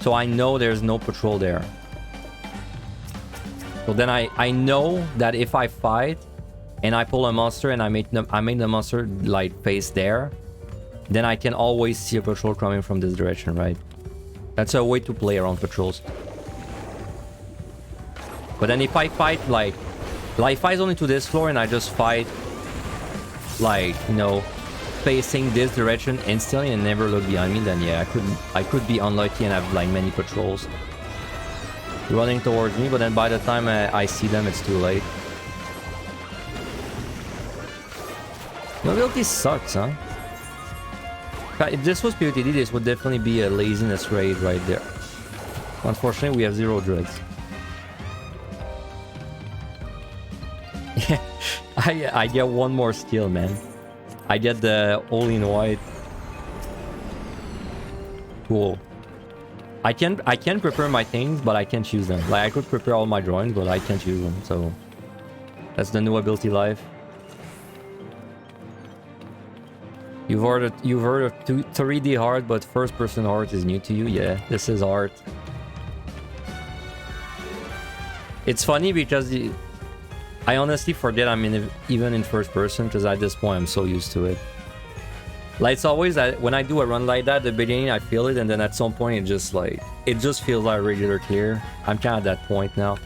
[SPEAKER 1] So I know there's no patrol there. So then I know that if I fight and I pull a monster and I make the monster like face there, then I can always see a patrol coming from this direction, right? That's a way to play around patrols. But then if I fight like if I zone into this floor and I just fight like, you know, facing this direction instantly and never look behind me, then yeah, I could be unlucky and have like many patrols running towards me, but then by the time I see them, it's too late. Mobility sucks, huh? If this was POTD, this would definitely be a laziness raid right there. Unfortunately, we have 0 dreads. Yeah, I get one more skill, man. I get the all-in-white. Cool. I can prepare my things, but I can't choose them. Like, I could prepare all my drawings, but I can't choose them, so... That's the new ability life. You've heard of 3D art, but first-person art is new to you? Yeah, this is art. It's funny because... I honestly forget I'm even in first person because at this point I'm so used to it. Like it's always that when I do a run like that, at the beginning I feel it, and then at some point it just feels like regular clear. I'm kind of at that point now.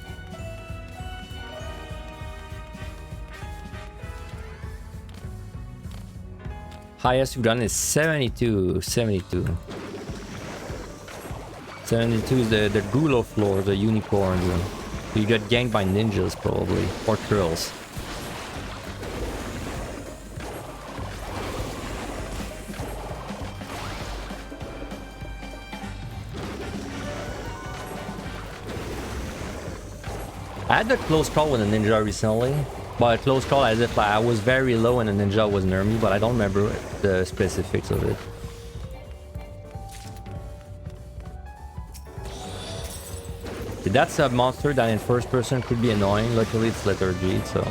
[SPEAKER 1] Highest you've done is 72. 72. 72 is the Gulo floor, the unicorn. You get ganked by ninjas probably, or trills. I had a close call with a ninja recently, but a close call as if like, I was very low and a ninja was near me, but I don't remember the specifics of it. That's a monster that in first person could be annoying. Luckily it's liturgy, so...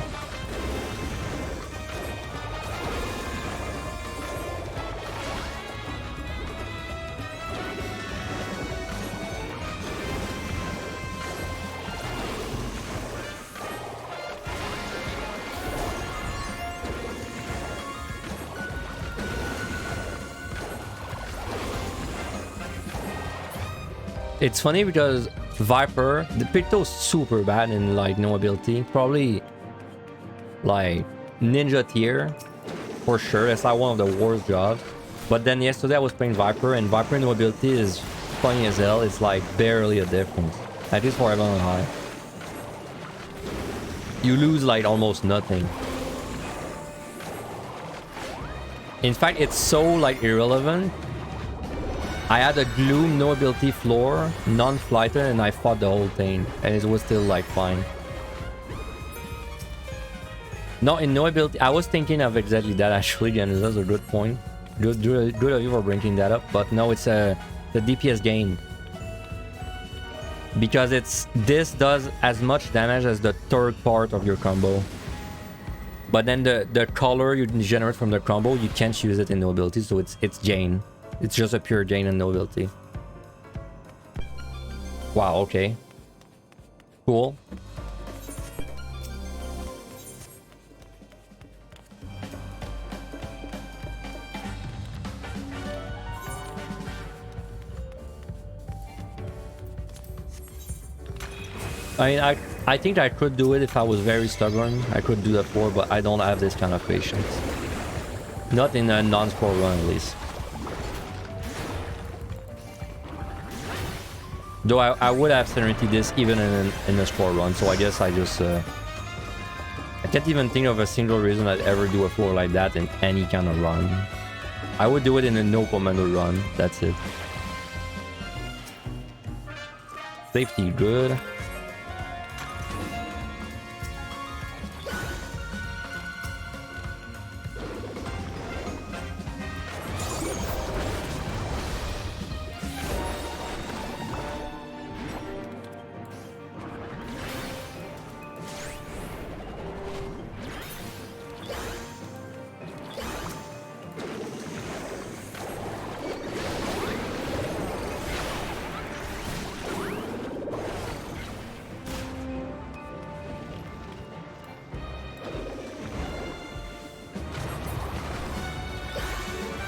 [SPEAKER 1] It's funny because Viper, the Picto's super bad in like no ability. Probably like ninja tier for sure. That's like one of the worst jobs. But then yesterday I was playing Viper, and Viper no ability is funny as hell. It's like barely a difference. At least for everyone high. You lose like almost nothing. In fact, it's so like irrelevant. I had a Gloom, no ability floor, non-flighter, and I fought the whole thing, and it was still like fine. No, in no ability, I was thinking of exactly that actually, and that's a good point. Good of you for bringing that up, but no, it's the DPS gain. Because this does as much damage as the third part of your combo. But then the color you generate from the combo, you can't use it in no ability, so it's Jane. It's just a pure Jane and no ability. Wow, okay. Cool. I mean, I think I could do it if I was very stubborn. I could do that for, but I don't have this kind of patience. Not in a non-sport run, at least. Though I would have Serenity this even in a sport run, so I guess I just... I can't even think of a single reason I'd ever do a floor like that in any kind of run. I would do it in a no commando run, that's it. Safety, good.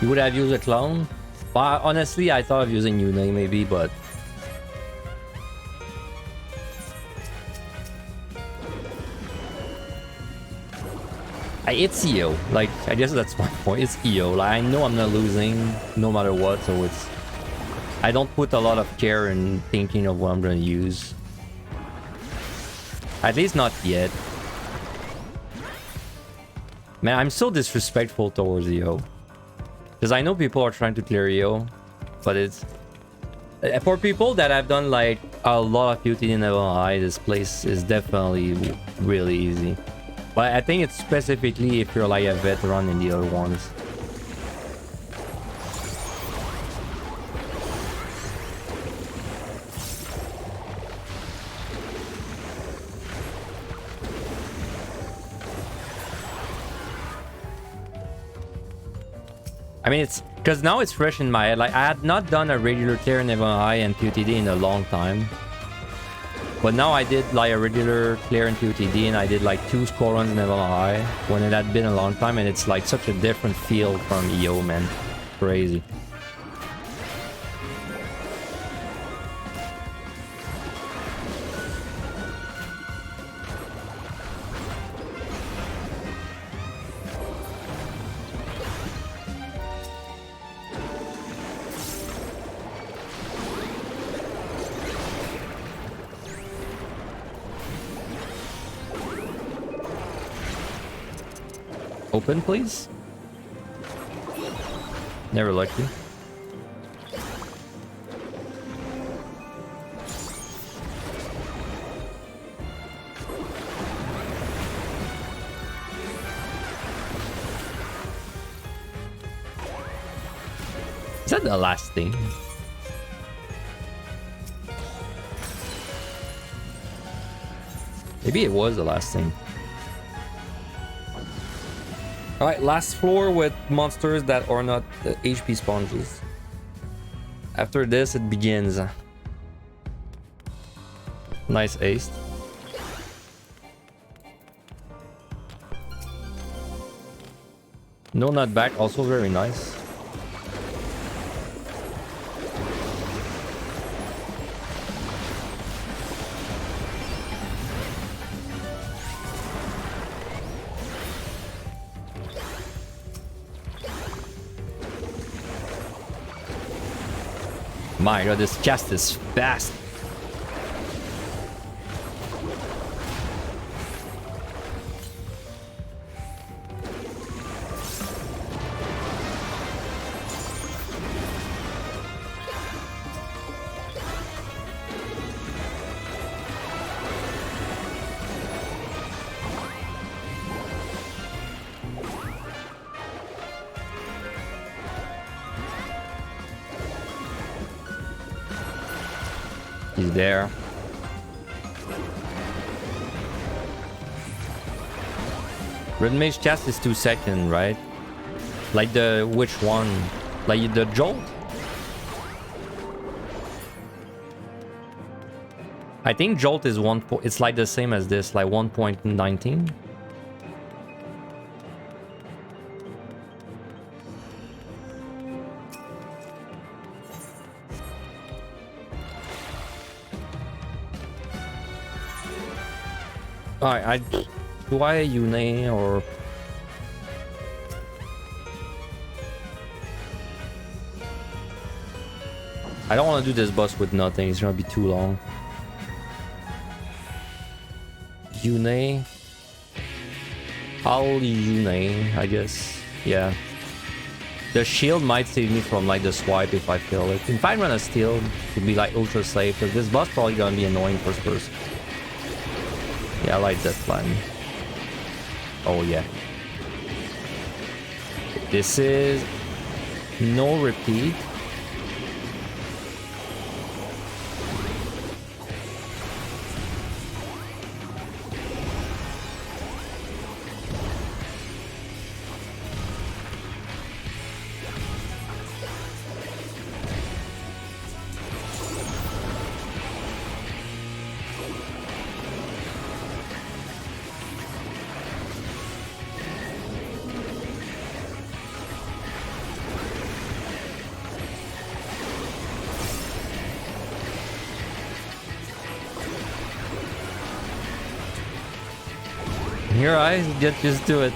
[SPEAKER 1] You would have used a clone? Well, honestly, I thought of using Yuna maybe, but... It's EO. Like, I guess that's my point. It's EO. Like, I know I'm not losing no matter what, so it's... I don't put a lot of care in thinking of what I'm going to use. At least not yet. Man, I'm so disrespectful towards EO. Because I know people are trying to clear EO, but it's... For people that have done like a lot of PCT in level high, this place is definitely really easy. But I think it's specifically if you're like a veteran in the other ones. I mean, it's because now it's fresh in my head. Like, I had not done a regular clear in Level High and PCT in a long time. But now I did like a regular clear into UTD, and I did like 2 score runs in Avalon High when it had been a long time, and it's like such a different feel from EO, man. Crazy. Open, please. Never lucky. Is that the last thing? Maybe it was the last thing. Alright, last floor with monsters that are not HP sponges. After this, it begins. Nice ace. No nutback, also very nice. My god, this cast is fast. He's there. Red Mage cast is 2 seconds, right? Like the which one? Like the Jolt? I think Jolt is it's like the same as this, like 1.19. Alright, do I Une or I don't want to do this boss with nothing, it's gonna be too long. Une. I'll Une, I guess. Yeah. The shield might save me from like the swipe if I feel it. If I run a steal, it would be like ultra safe, because this boss probably gonna be annoying first person. Yeah, I like that plan. Oh yeah. This is no repeat. Your eyes, get used to it.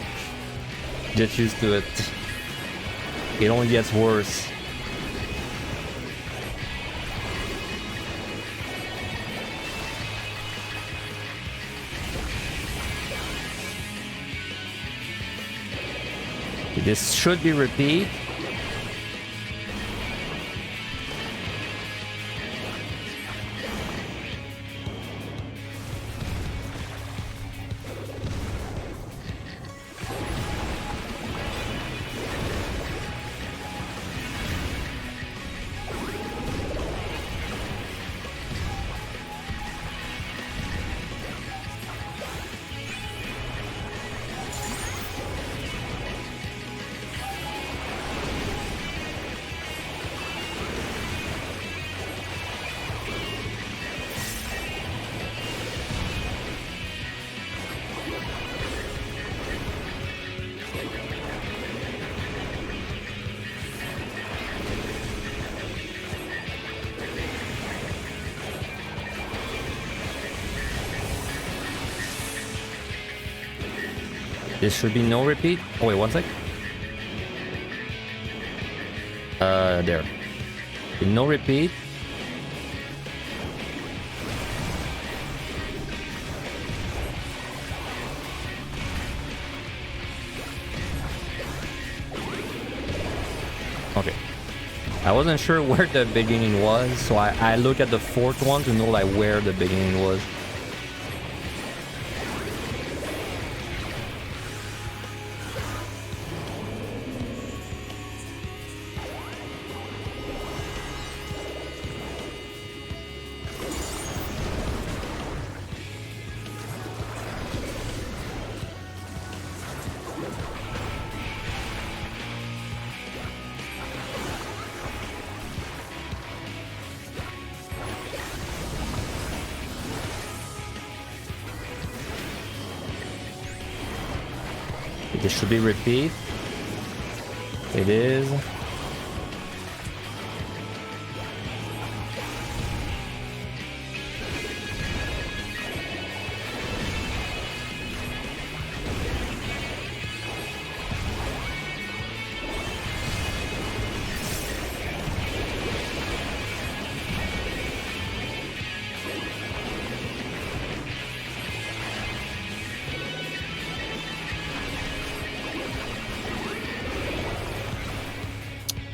[SPEAKER 1] Get used to it. It only gets worse. This should be repeat. This should be no repeat. Oh wait, one sec. There. No repeat. Okay. I wasn't sure where the beginning was, so I looked at the fourth one to know like where the beginning was. This should be repeat. It is.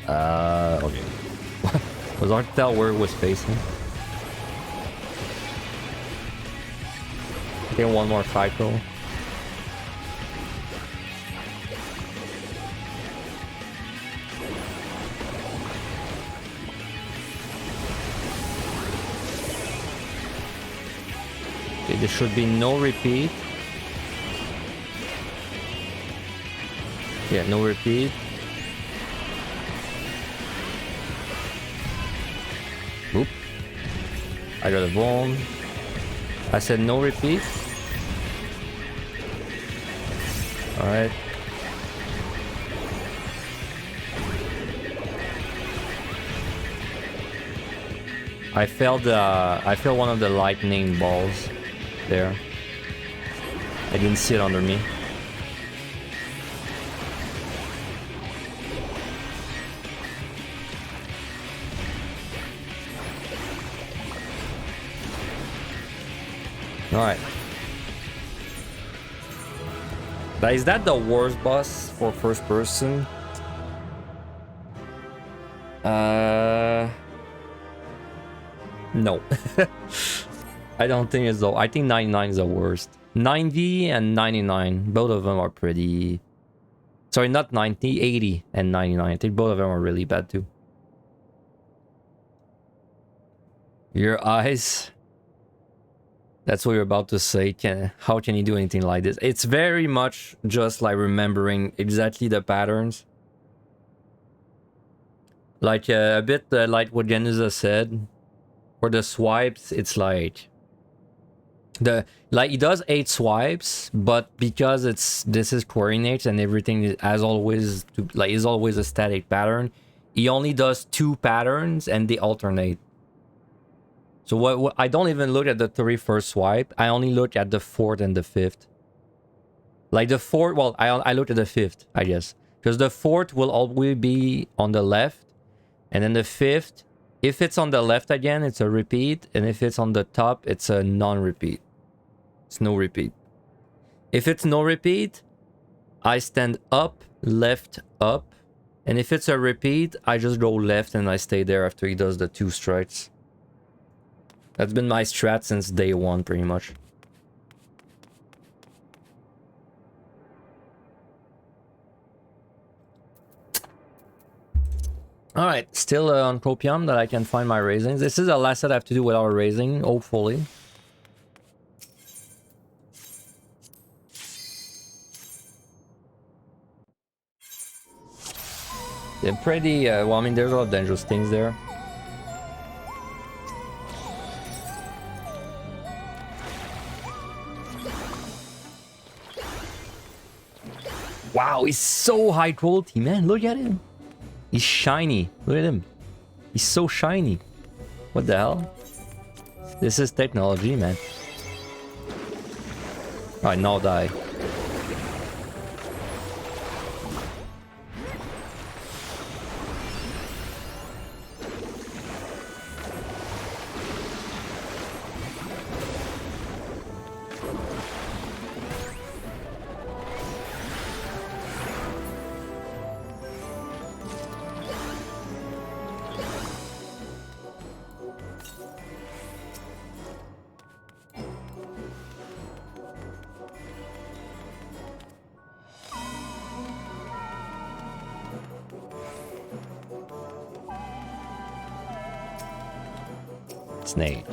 [SPEAKER 1] Okay. Was hard to tell where it was facing. Okay, one more cycle. Okay, there should be no repeat. Yeah, no repeat. Oop. I got a bone. I said no repeat. Alright. I felt one of the lightning balls there. I didn't see it under me. Alright. But is that the worst boss for first person? No. I don't think it's though. I think 99 is the worst. 90 and 99. Both of them are pretty... Sorry, not 90, 80 and 99. I think both of them are really bad too. Your eyes... That's what you're about to say. How can you do anything like this? It's very much just like remembering exactly the patterns. Like a bit like what Januza said. For the swipes, it's like... he does 8 swipes, but because this is coordinates and everything is, as always, is always a static pattern, he only does 2 patterns and they alternate. So what I don't even look at the 3 first swipe. I only look at the 4th and the 5th. Like the 4th, well, I look at the 5th, I guess. Because the 4th will always be on the left. And then the 5th, if it's on the left again, it's a repeat. And if it's on the top, it's a non-repeat. It's no repeat. If it's no repeat, I stand up, left, up. And if it's a repeat, I just go left and I stay there after he does the 2 strikes. That's been my strat since day 1, pretty much. Alright, still on Copium that I can find my raisins. This is the last set I have to do without raising, hopefully. They're pretty, well, I mean, there's a lot of dangerous things there. Wow, he's so high quality, man. Look at him. He's shiny. Look at him. He's so shiny. What the hell? This is technology, man. Alright, now die. snake.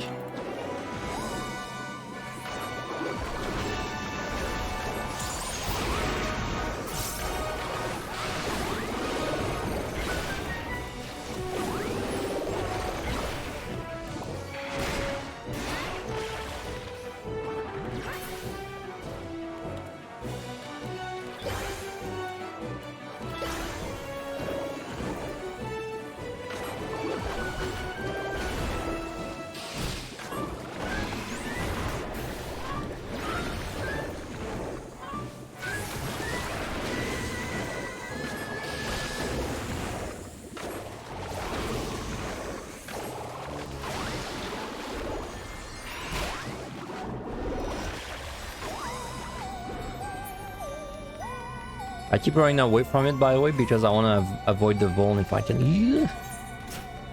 [SPEAKER 1] I keep running away from it, by the way, because I want to avoid the vuln if I can.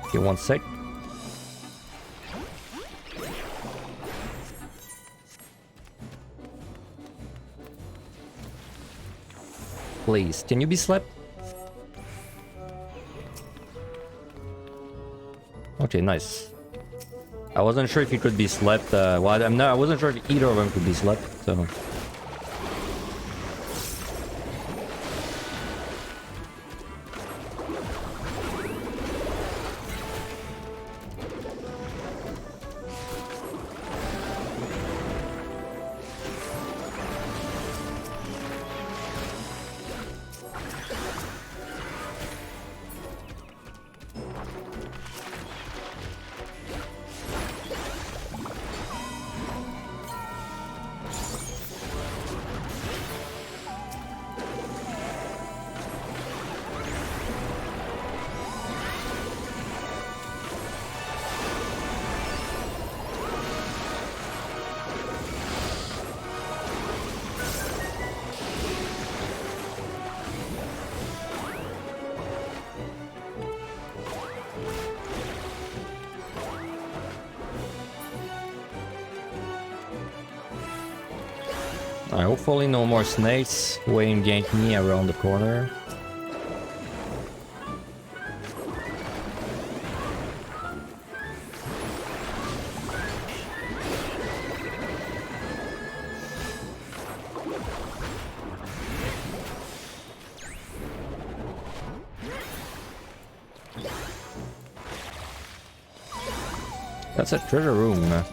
[SPEAKER 1] Okay, 1 sec. Please, can you be slept? Okay, nice. I wasn't sure if you could be slept. Well, I wasn't sure if either of them could be slept, so... Hopefully no more snakes waiting gank me around the corner. That's a treasure room.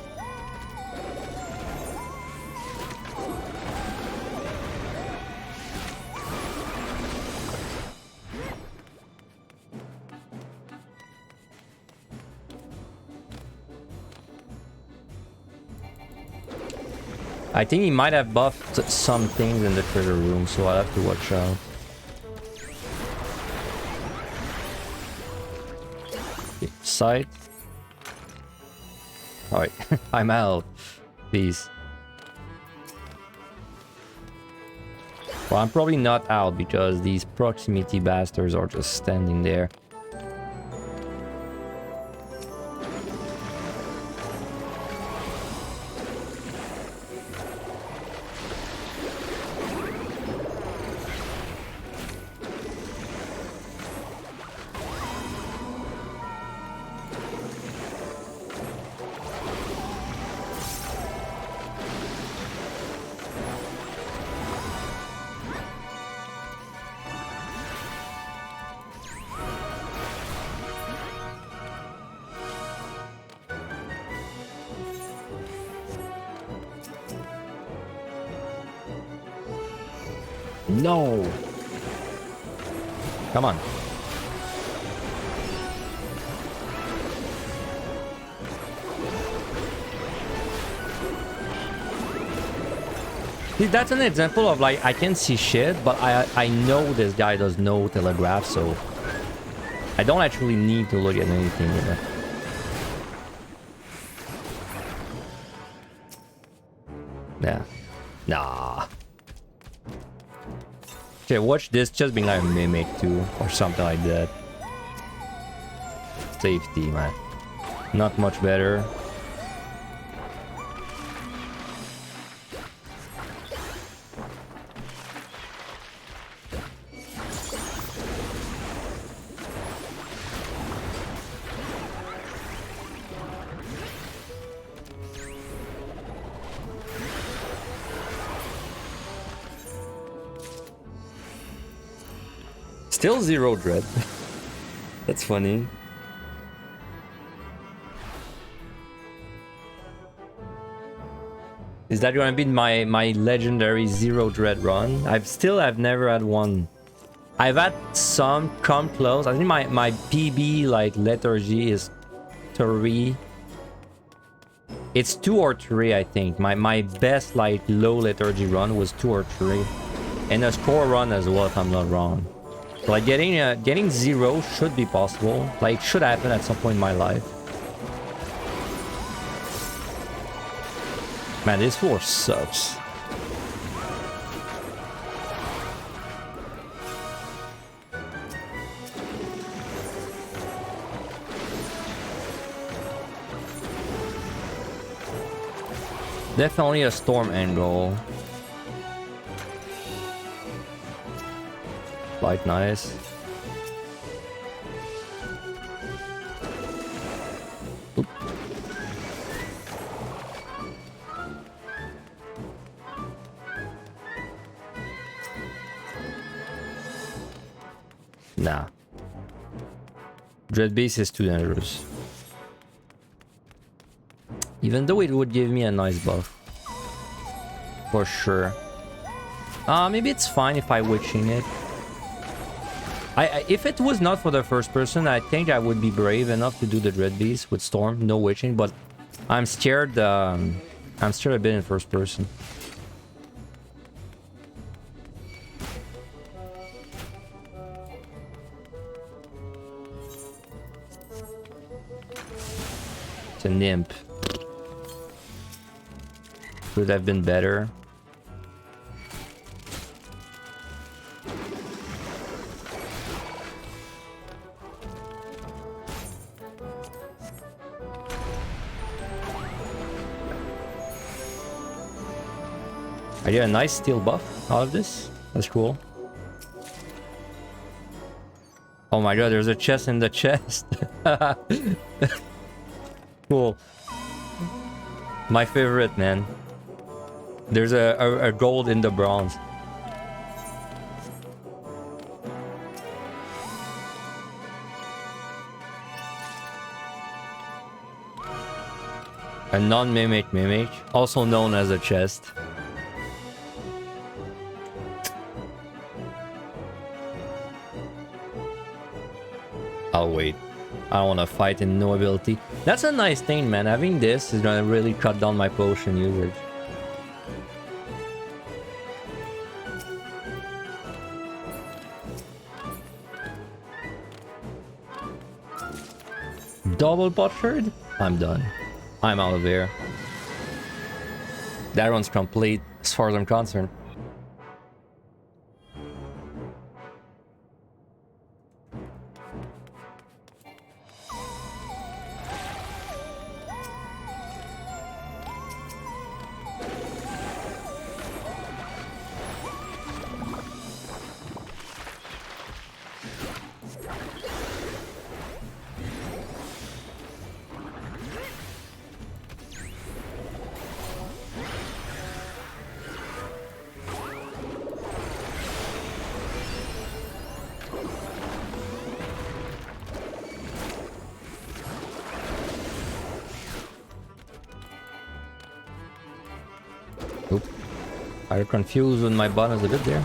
[SPEAKER 1] I think he might have buffed some things in the treasure room, so I'll have to watch out. Okay, sight. Alright, I'm out. Please. Well, I'm probably not out because these proximity bastards are just standing there. No! Come on. See, that's an example of like, I can see shit, but I know this guy does no telegraph, so I don't actually need to look at anything, you know? Yeah. Nah. Okay, watch this just being like a mimic too, or something like that. Safety, man. Not much better. Still 0 dread. That's funny. Is that gonna be my legendary 0 dread run? I've never had one. I've had some come close. I think my PB like lethargy is 3. It's 2 or 3, I think. My best like low lethargy run was 2 or 3, and a score run as well, if I'm not wrong. So, like getting 0 should be possible. Like should happen at some point in my life. Man, this floor sucks. Definitely a storm angle. Quite nice. Oop. Nah. Dread Beast is too dangerous. Even though it would give me a nice buff. For sure. Maybe it's fine if I witching it. If it was not for the first person, I think I would be brave enough to do the Dread Beast with Storm, no witching, but I'm scared a bit in first person. It's a nymph. Could have been better. I get a nice steel buff out of this. That's cool. Oh my god, there's a chest in the chest. Cool. My favorite, man. There's a gold in the bronze. A non-mimic mimic, also known as a chest. I'll wait. I don't want to fight in no ability. That's a nice thing, man. Having this is gonna really cut down my potion usage. Double potsherd? I'm done. I'm out of there. That run's complete as far as I'm concerned. I'm confused with my buttons a bit there.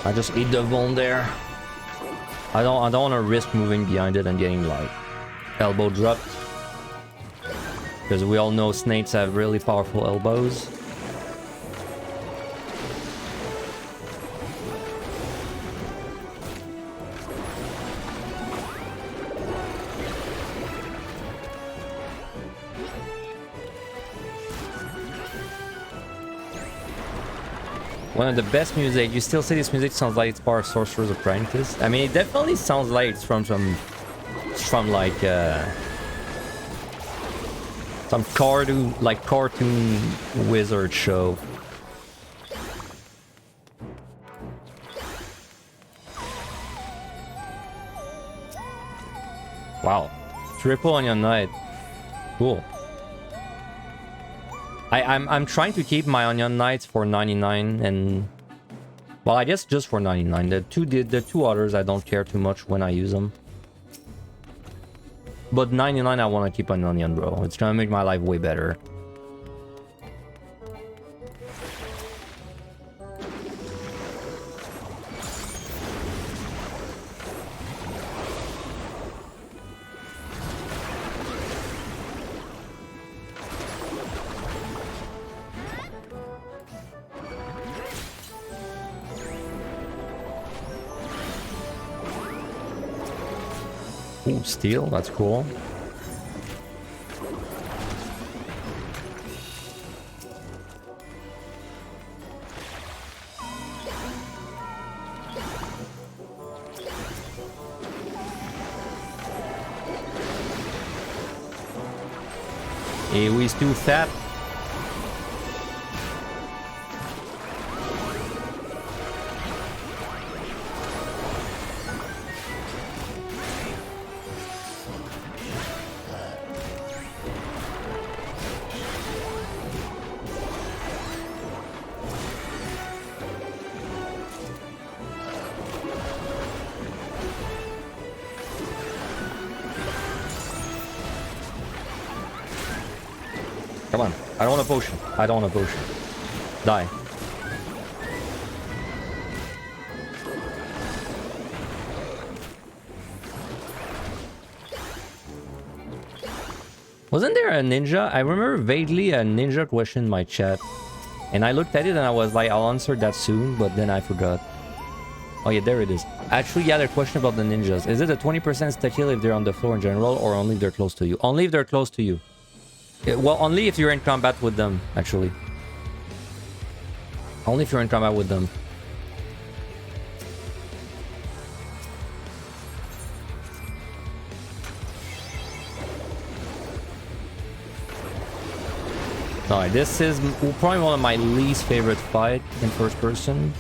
[SPEAKER 1] I just eat the bone there. I don't want to risk moving behind it and getting like elbow dropped, because we all know snakes have really powerful elbows. One of the best music. You still say this music sounds like it's part of Sorcerer's Apprentice? I mean, it definitely sounds like it's from like some cartoon wizard show. Wow, triple Onion Knight, cool. I'm trying to keep my Onion Knights for 99 and, well, I guess just for 99. The two others I don't care too much when I use them. But 99 I want to keep an Onion, bro. It's gonna make my life way better. Ooh, steel, that's cool. He's too fat. Come on. I don't want a potion. I don't want a potion. Die. Wasn't there a ninja? I remember vaguely a ninja question in my chat. And I looked at it and I was like, I'll answer that soon, but then I forgot. Oh yeah, there it is. Actually, yeah, the question about the ninjas. Is it a 20% stack heal if they're on the floor in general, or only if they're close to you? Only if they're close to you. Well, only if you're in combat with them, actually. Only if you're in combat with them. Alright, this is probably one of my least favorite fight in first person.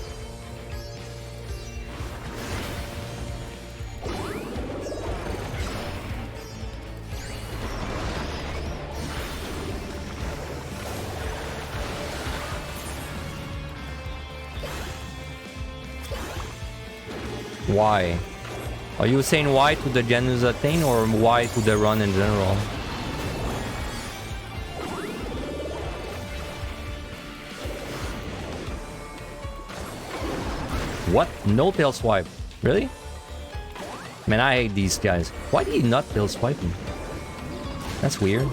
[SPEAKER 1] Why? Are you saying why to the Genuza thing or why to the run in general? What? No tail swipe? Really? Man, I hate these guys. Why did he not tail swipe me? That's weird.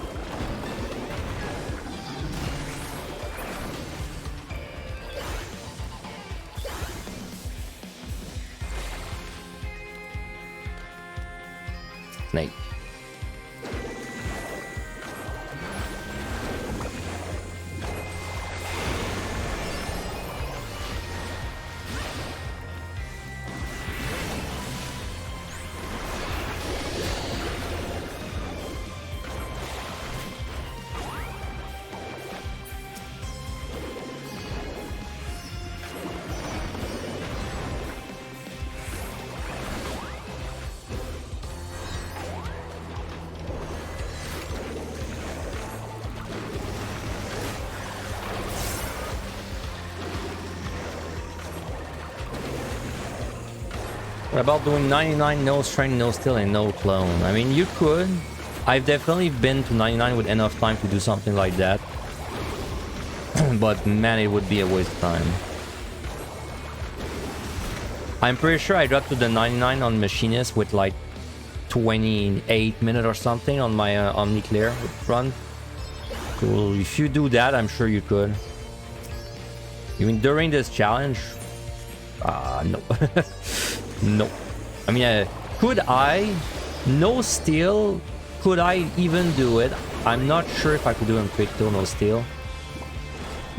[SPEAKER 1] Snake. What about doing 99 no strength, no steel, and no clone? I mean, you could. I've definitely been to 99 with enough time to do something like that. But man, it would be a waste of time. I'm pretty sure I got to the 99 on Machinist with like 28 minutes or something on my Omniclear run. Cool. If you do that, I'm sure you could. You mean during this challenge? No. No. I mean, could I? No steel? Could I even do it? I'm not sure if I could do it on Picto, no steel.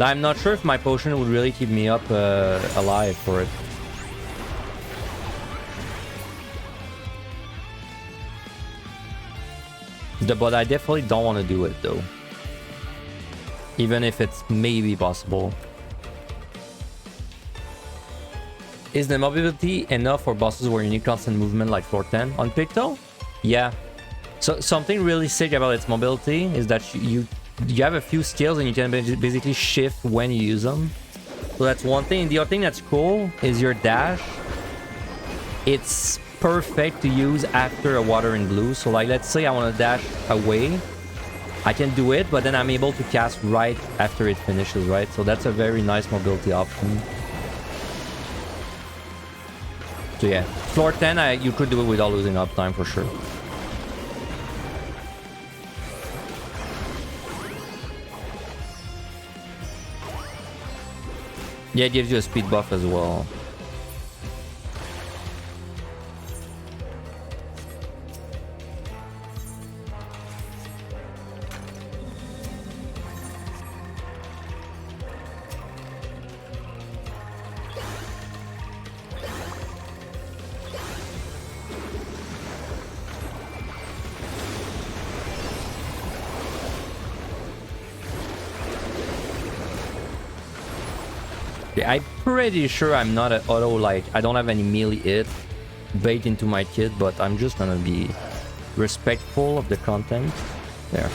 [SPEAKER 1] I'm not sure if my potion would really keep me up alive for it. But I definitely don't want to do it though. Even if it's maybe possible. Is the mobility enough for bosses where you need constant movement like floor 10? On Picto? Yeah. So something really sick about its mobility is that you have a few skills and you can basically shift when you use them. So that's one thing. The other thing that's cool is your dash. It's perfect to use after a water in blue. So like, let's say I want to dash away. I can do it, but then I'm able to cast right after it finishes, right? So that's a very nice mobility option. So yeah, floor 10, you could do it without losing uptime for sure. Yeah, it gives you a speed buff as well. I'm pretty sure I'm not an auto, like, I don't have any melee hit baked into my kit, but I'm just gonna be respectful of the content. There.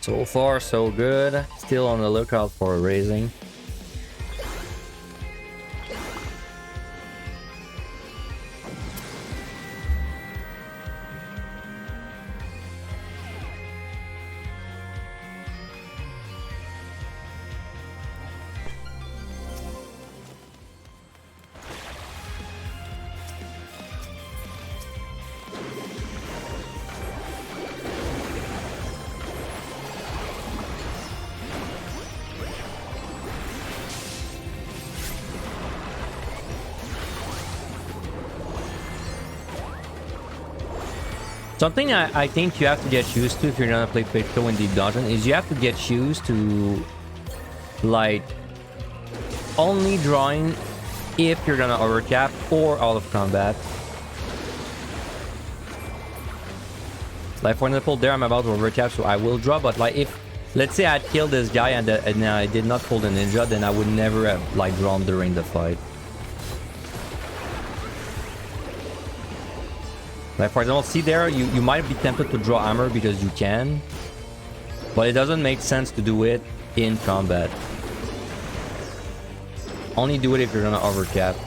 [SPEAKER 1] So far, so good. Still on the lookout for a raising. Something I think you have to get used to if you're gonna play Picto in Deep Dungeon is you have to get used to, like, only drawing if you're gonna overcap or out of combat. Like, for example, there I'm about to overcap, so I will draw, but like, if, let's say I killed this guy and I did not pull the ninja, then I would never have, like, drawn during the fight. Like, for example, see there, you might be tempted to draw armor because you can, but it doesn't make sense to do it in combat. Only do it if you're gonna overcap.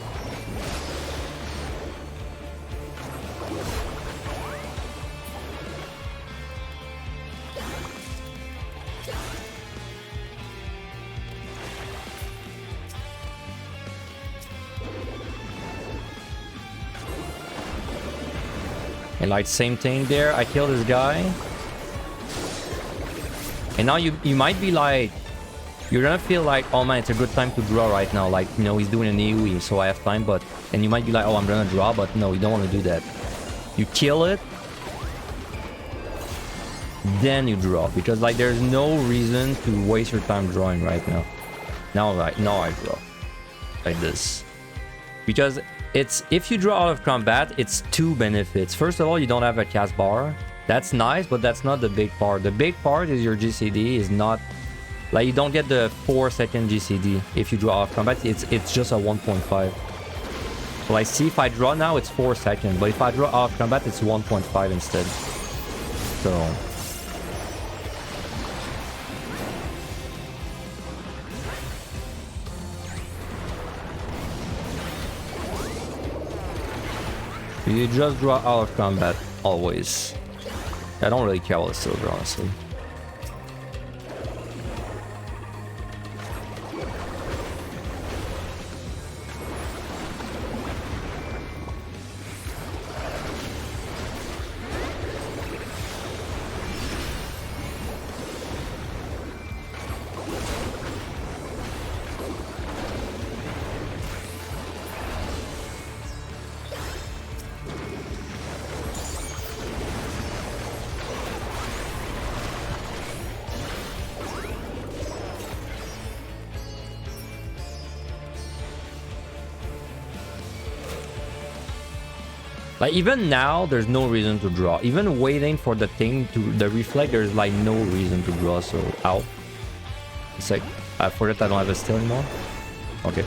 [SPEAKER 1] And like, same thing there, I kill this guy. And now you might be like, you're gonna feel like, oh man, it's a good time to draw right now. Like, you know, he's doing an AoE, so I have time, but... And you might be like, oh, I'm gonna draw, but no, you don't want to do that. You kill it, then you draw. Because, like, there's no reason to waste your time drawing right now. Now I draw. Like this. Because... if you draw out of combat, it's two benefits. First of all, you don't have a cast bar. That's nice, but that's not the big part. The big part is your GCD is not... Like, you don't get the 4-second GCD if you draw out of combat. It's just a 1.5. So, like, see, if I draw now, it's 4 seconds. But if I draw out of combat, it's 1.5 instead. So... You just draw out of combat, always. I don't really care about the silver, honestly. Like, even now, there's no reason to draw. Even waiting for the thing to... the reflect, there's like no reason to draw, so... Ow. It's like... I forget I don't have a steal anymore. Okay.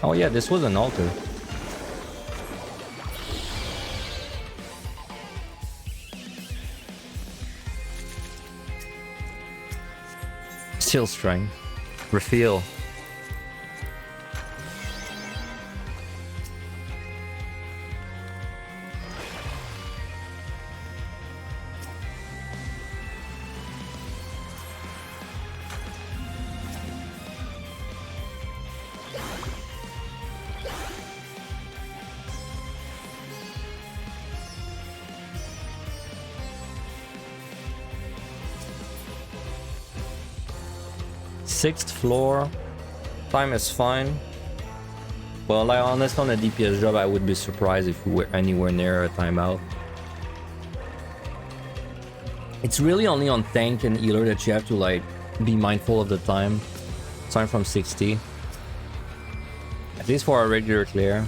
[SPEAKER 1] Oh yeah, this was an altar. Still strength. Reveal. Sixth floor. Time is fine. Well, like, honestly, on a DPS job, I would be surprised if we were anywhere near a timeout. It's really only on tank and healer that you have to, like, be mindful of the time. Time from 60. At least for a regular clear.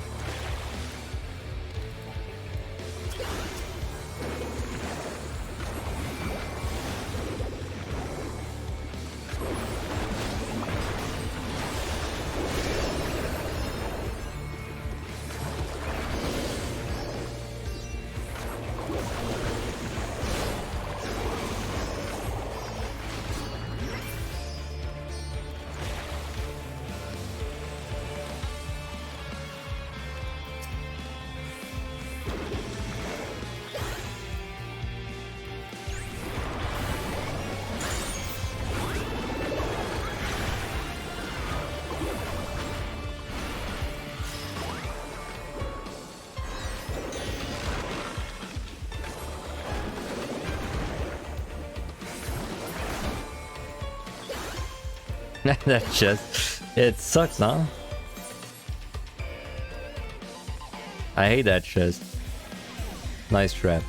[SPEAKER 1] That chest. It sucks, huh? I hate that chest. Nice trap.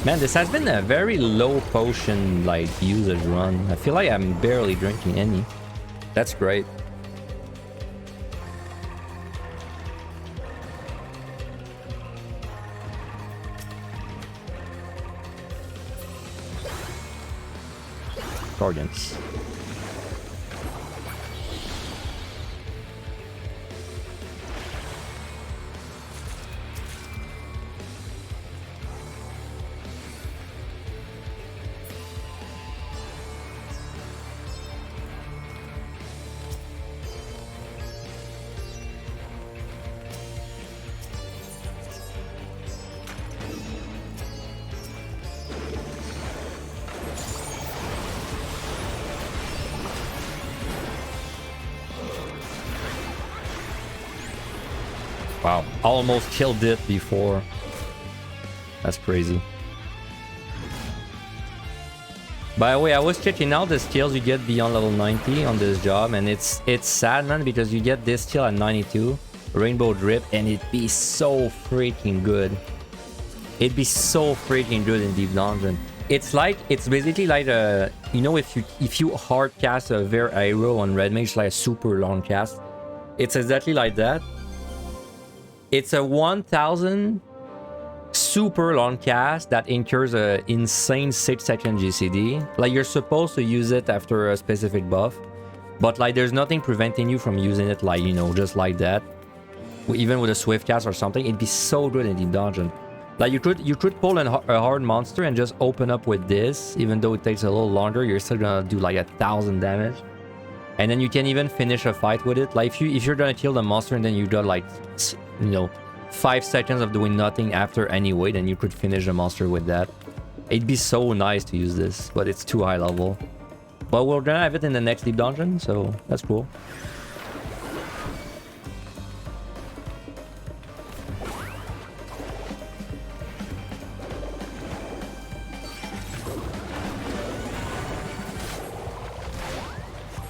[SPEAKER 1] Man, this has been a very low potion like usage run. I feel like I'm barely drinking any. That's great. Guardians. Wow, almost killed it before. That's crazy. By the way, I was checking out the skills you get beyond level 90 on this job, and it's sad, man, because you get this skill at 92, Rainbow Drip, and it'd be so freaking good. It'd be so freaking good in Deep Dungeon. It's basically like a, you know, if you hard cast a Ver Aero on Red Mage, like a super long cast, it's exactly like that. It's a 1000 super long cast that incurs a insane 6-second GCD. Like, you're supposed to use it after a specific buff, but like there's nothing preventing you from using it, like, you know, just like that. Even with a swift cast or something, it'd be so good in Deep Dungeon. Like, you could pull a hard monster and just open up with this, even though it takes a little longer. You're still gonna do like 1000 damage, and then you can even finish a fight with it. Like, if you're gonna kill the monster and then you got like, you know, 5 seconds of doing nothing after anyway, then you could finish the monster with that. It'd be so nice to use this, but it's too high level. But we're gonna have it in the next Deep Dungeon, so that's cool.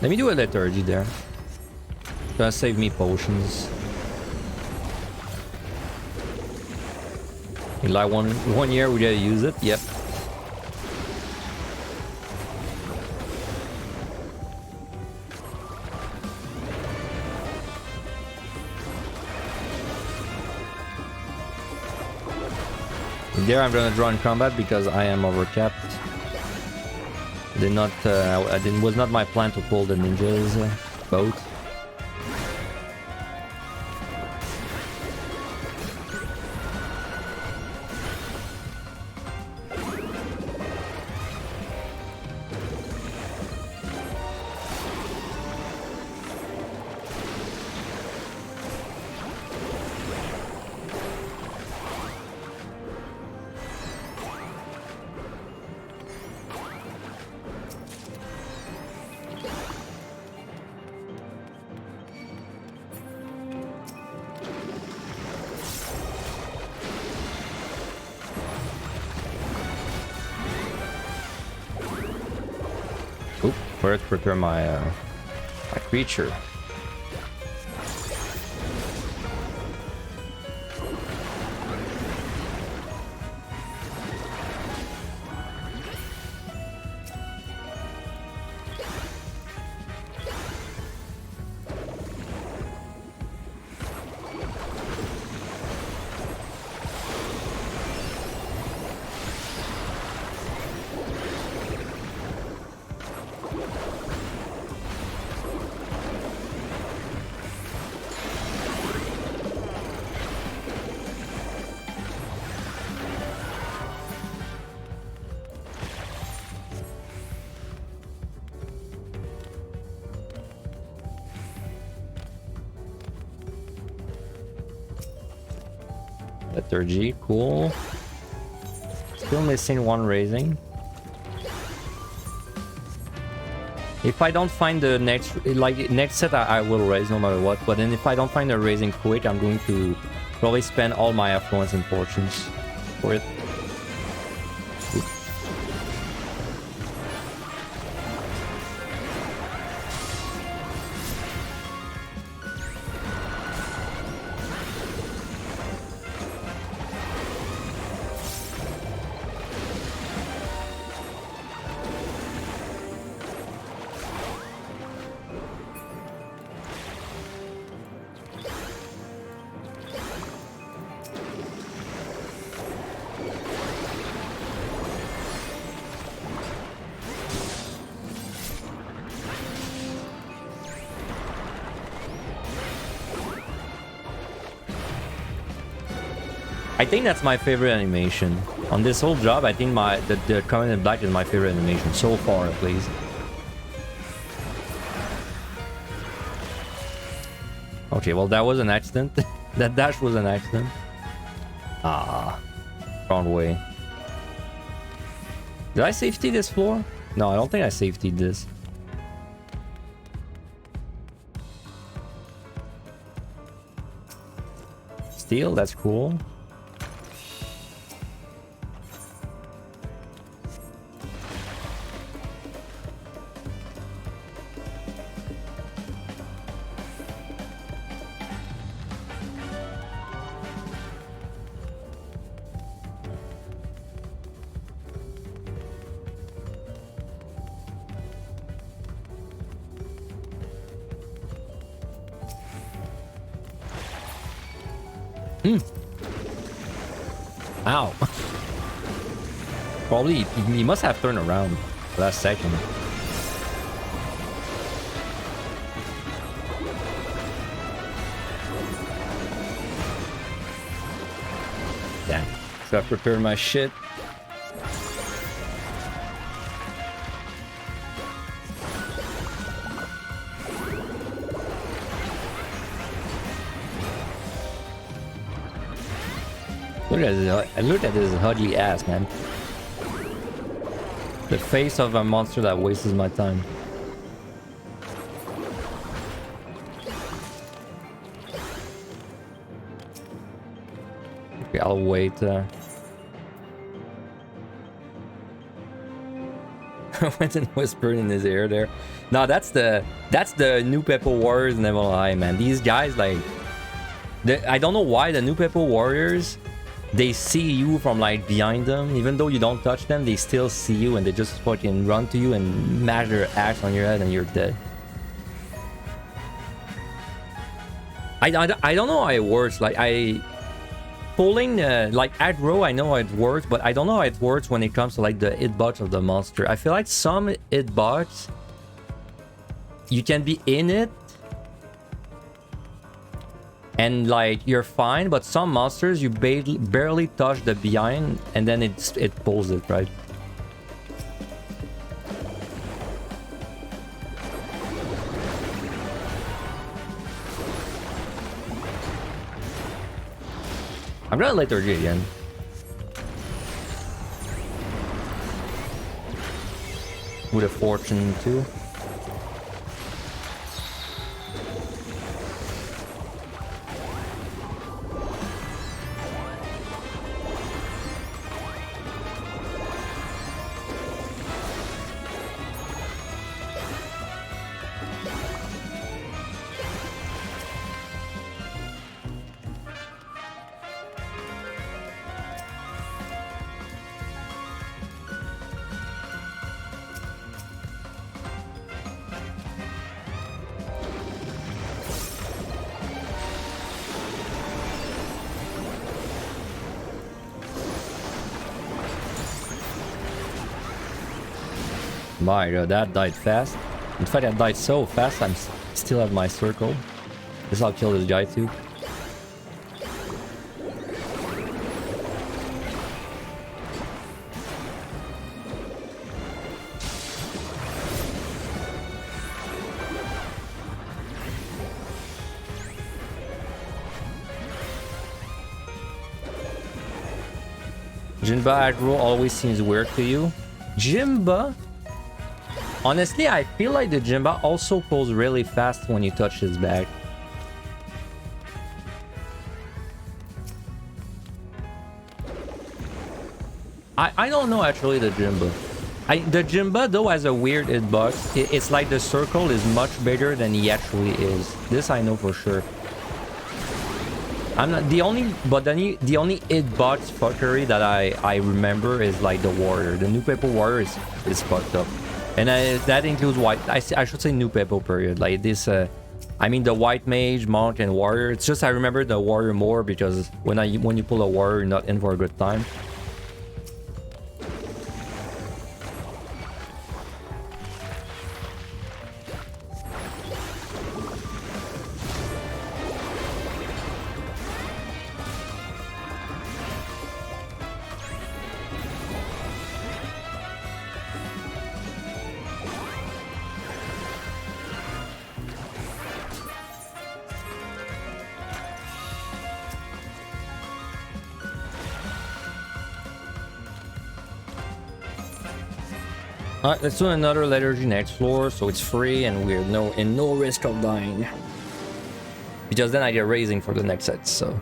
[SPEAKER 1] Let me do a Liturgy there. Gonna save me potions. In like one year we gotta use it. Yep. There I'm gonna draw in combat because I am overcapped. Was not my plan to pull the ninjas boat. Where to prepare my creature. Liturgy, cool. Still missing one raising. If I don't find the next set, I will raise no matter what. But then if I don't find a raising quick, I'm going to probably spend all my affluence and fortunes for it. I think that's my favorite animation. On this whole job, I think the Covenant in Black is my favorite animation so far, at least. Okay, well, that was an accident. That dash was an accident. Ah, wrong way. Did I safety this floor? No, I don't think I safetied this. Steel, that's cool. Ow. Probably he must have turned around for that second. Damn. Should have prepared my shit. Look at his ugly ass, man. The face of a monster that wastes my time. Okay, I'll wait. Went and whispered in his ear there. No, that's the new Peppo Warriors in MLI, man. These guys, like, I don't know why the new Peppo Warriors, they see you from like behind them. Even though you don't touch them, they still see you and they just fucking run to you and mash their axe on your head and you're dead. I don't know how it works. Like, pulling like aggro, I know how it works, but I don't know how it works when it comes to like the hitbox of the monster. I feel like some hitbox, you can be in it and like you're fine, but some monsters you barely touch the behind and then it pulls it, right? I'm gonna Liturgy again. With a fortune too. My god, that died fast. In fact, that died so fast, I'm still at my circle. Guess I'll kill this guy too. Jinba aggro always seems weird to you. Jinba? Honestly, I feel like the Jinba also pulls really fast when you touch his back. I don't know actually the Jinba. The Jinba though has a weird hitbox. It's like the circle is much bigger than he actually is. This I know for sure. I'm not the only hitbox fuckery that I remember is like the warrior. The new Peppo warrior is fucked up. And that includes white. I should say new Peppo period. Like this, I mean the white mage, monk, and warrior. It's just I remember the warrior more because when you pull a warrior, you're not in for a good time. Alright, let's do another liturgy next floor, so it's free and we're in no risk of dying. Because then I get raising for the next set, so.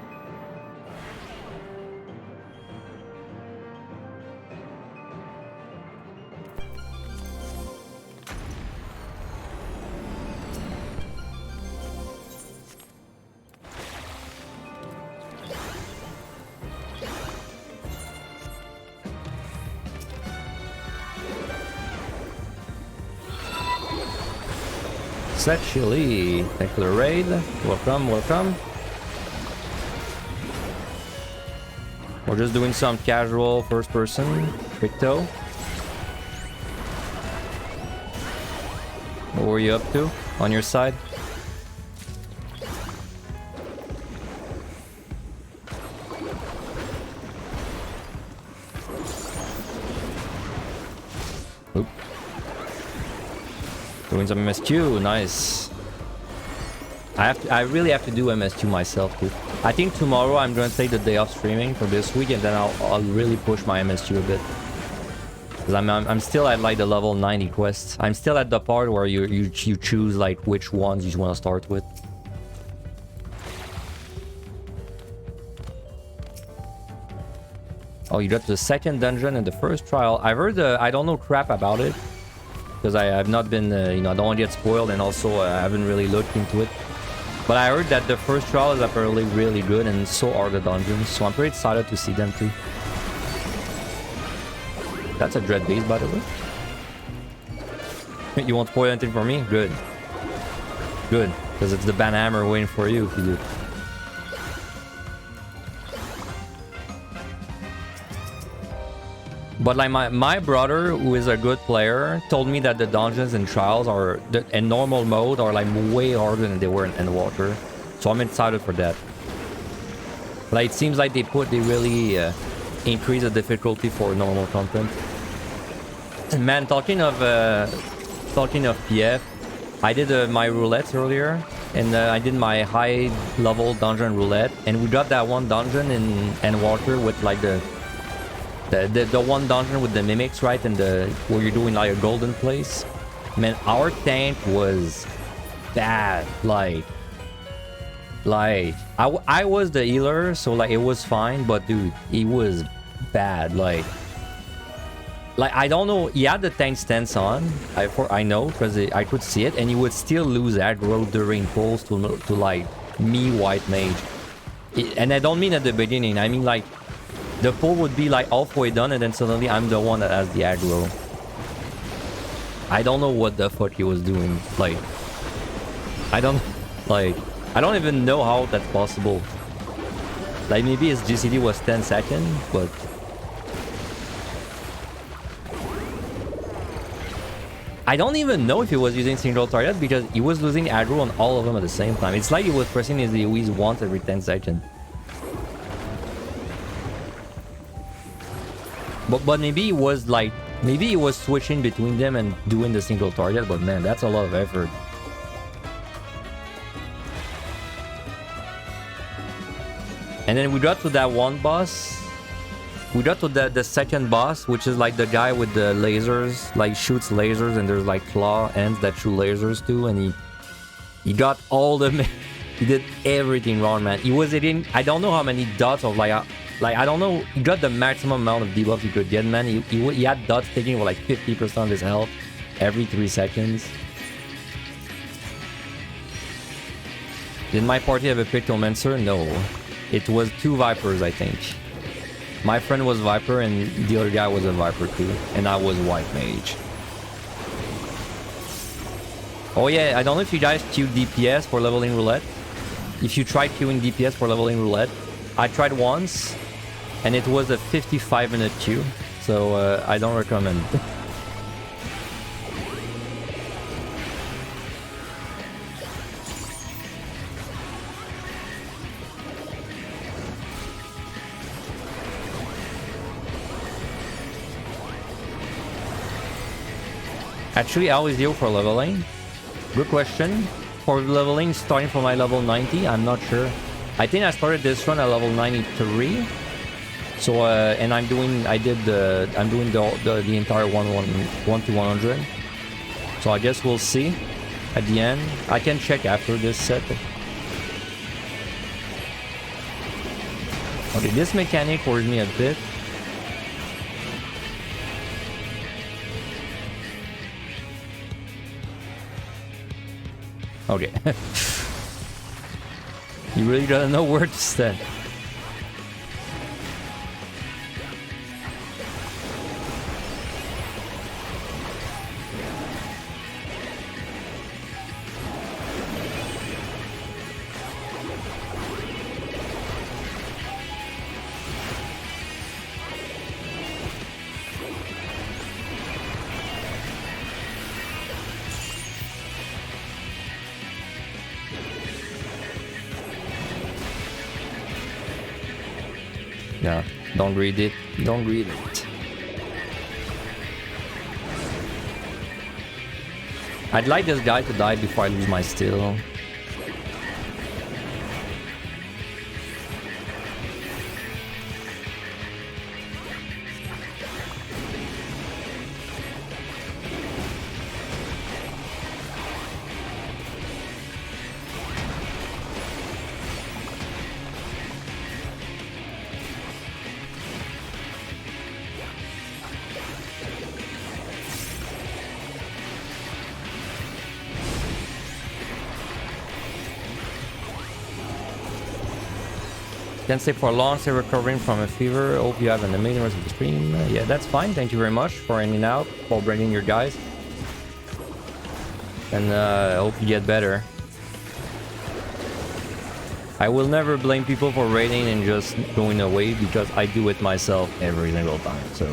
[SPEAKER 1] Set Chili, thank you for the raid. Welcome, welcome. We're just doing some casual first person Picto. What were you up to on your side? Oop. Doing some MS2, nice. I really have to do MS2 myself too. I think tomorrow I'm going to take the day off streaming for this week, and then I'll really push my MS2 a bit. Because I'm still at like the level 90 quests. I'm still at the part where you choose like which ones you want to start with. Oh, you got the second dungeon in the first trial. I've heard I don't know crap about it. Because I've not been, you know, I don't want to get spoiled, and also I haven't really looked into it. But I heard that the first trial is apparently really good, and so are the dungeons. So I'm pretty excited to see them too. That's a dread base, by the way. You won't spoil anything for me? Good. Good. Because it's the banhammer waiting for you if you do. But like my brother, who is a good player, told me that the dungeons and trials are in normal mode are like way harder than they were in Endwater. So I'm excited for that. Like it seems like they really increase the difficulty for normal content. And man, talking of PF, I did my roulette earlier, and I did my high level dungeon roulette, and we got that one dungeon in Endwater with like the one dungeon with the mimics, right? And where you're doing like a golden place. Man, our tank was bad. Like I was the healer, so like it was fine, but dude, it was bad. Like I don't know. He had the tank stance on. I know because I could see it, and he would still lose aggro during pulls to like me white mage. And I don't mean at the beginning. I mean like. The pull would be like halfway done, and then suddenly I'm the one that has the aggro. I don't know what the fuck he was doing. Like, I don't even know how that's possible. Like, maybe his GCD was 10 seconds, but... I don't even know if he was using single target, because he was losing aggro on all of them at the same time. It's like he was pressing his AoEs once every 10 seconds. But maybe he was like, maybe he was switching between them and doing the single target, but man, that's a lot of effort. And then we got to that one boss. We got to the second boss, which is like the guy with the lasers, like shoots lasers, and there's like claw ends that shoot lasers too, and he got all the... He did everything wrong, man. He was hitting, I don't know how many dots of like I don't know, he got the maximum amount of debuff he could get, man. He had dots taking like 50% of his health every 3 seconds. Did my party have a Pictomancer? No. It was 2 Vipers, I think. My friend was Viper, and the other guy was a Viper too. And I was White Mage. Oh yeah, I don't know if you guys queued DPS for leveling roulette. If you tried queuing DPS for leveling roulette, I tried once, and it was a 55-minute queue, so I don't recommend. Actually, how is you for leveling? Good question. For leveling, starting from my level 90, I'm not sure. I think I started this run at level 93. So and I'm doing the entire 1 to 100. So I guess we'll see at the end. I can check after this set. Okay, this mechanic worries me a bit. Okay. You really gotta know where to stand. Yeah, don't read it. Don't read it. I'd like this guy to die before I lose my steel. Can't stay for long, stay recovering from a fever. Hope you have an amazing rest of the stream. Yeah, that's fine. Thank you very much for hanging out, for bringing your guys. And hope you get better. I will never blame people for raiding and just going away because I do it myself every single time, so...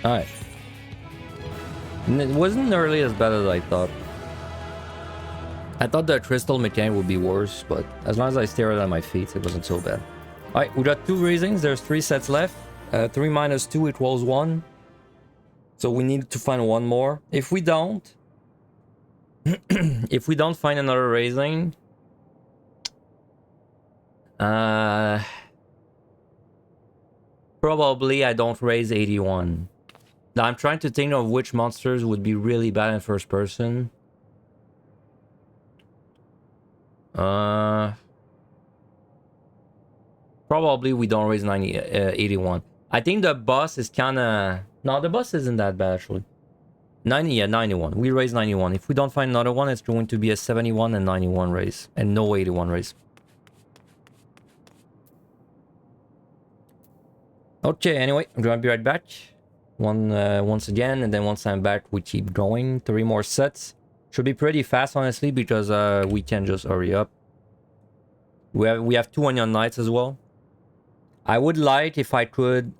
[SPEAKER 1] Alright. It wasn't nearly as bad as I thought. I thought the crystal mechanic would be worse, but as long as I stayed at my feet, it wasn't so bad. Alright, we got 2 raisings. There's 3 sets left. 3 minus 2 equals 1. So we need to find one more. If we don't... if we don't find another raising... probably I don't raise 81. Now I'm trying to think of which monsters would be really bad in first person. Probably we don't raise 81. I think the boss is kind of... No, the boss isn't that bad actually. 91. We raise 91. If we don't find another one, it's going to be a 71 and 91 raise. And no 81 raise. Okay, anyway, I'm gonna be right back. Once again, and then once I'm back, we keep going. 3 more sets. Should be pretty fast, honestly, because we can just hurry up. We have 2 Onion Knights as well. I would like, if I could...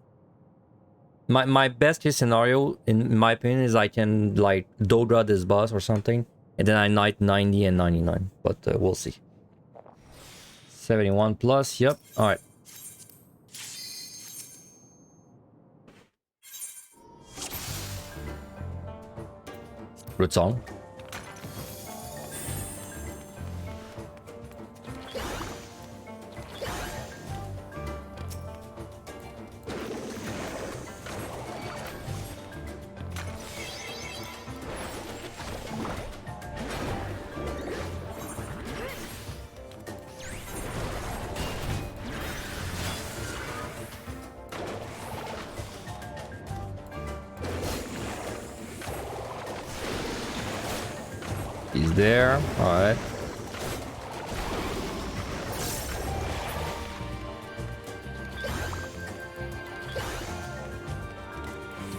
[SPEAKER 1] My best case scenario, in my opinion, is I can, like, Dodra this boss or something. And then I Knight 90 and 99. But we'll see. 71 plus, yep. Alright. Good song. He's there. All right.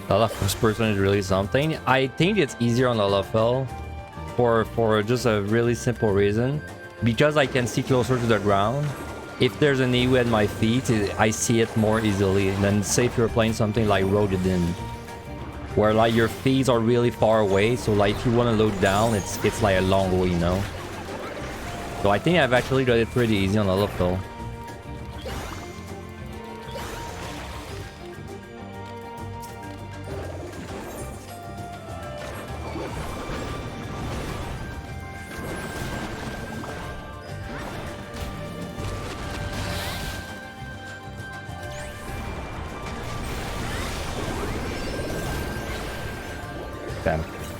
[SPEAKER 1] LFL first person is really something. I think it's easier on LFL for just a really simple reason. Because I can see closer to the ground. If there's an EU at my feet, I see it more easily than say if you're playing something like Rogadin, where like your feet are really far away, so like if you want to load down, it's like a long way, you know. So I think I've actually got it pretty easy on LFL.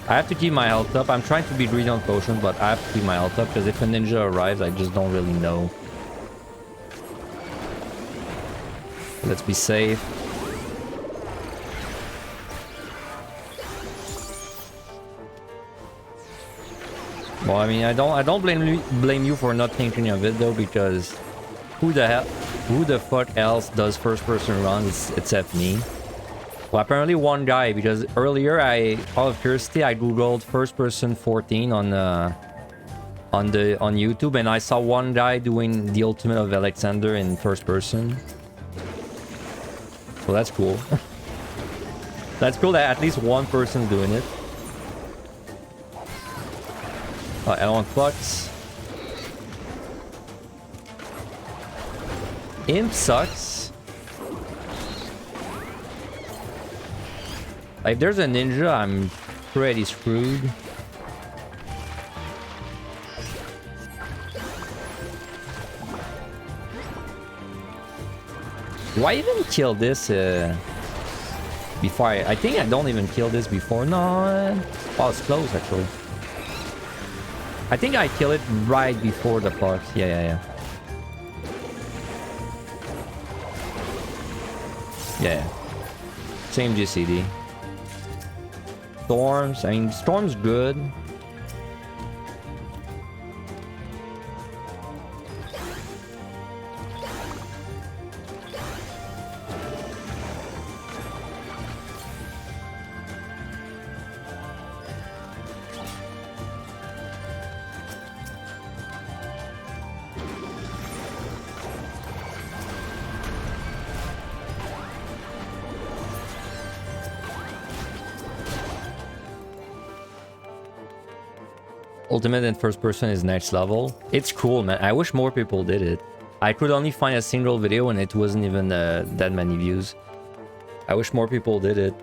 [SPEAKER 1] I have to keep my health up. I'm trying to be greedy on potions, but I have to keep my health up because if a ninja arrives, I just don't really know. Let's be safe. Well, I mean, I don't blame you for not thinking of it though, because who the fuck else does first person runs except me? Well, apparently one guy, because earlier out of curiosity, I googled first person 14 on YouTube, and I saw one guy doing the ultimate of Alexander in first person. So that's cool. That's cool that at least one person's doing it. L1 Flux. Imp sucks. If there's a ninja, I'm pretty screwed. Do I even kill this before I think I don't even kill this before. No. Oh, it's close actually. I think I kill it right before the Fox. Yeah. Yeah. Same GCD. Storms. I mean, Storm's good. Ultimate in first person is next level. It's cool, man. I wish more people did it. I could only find a single video and it wasn't even that many views. I wish more people did it.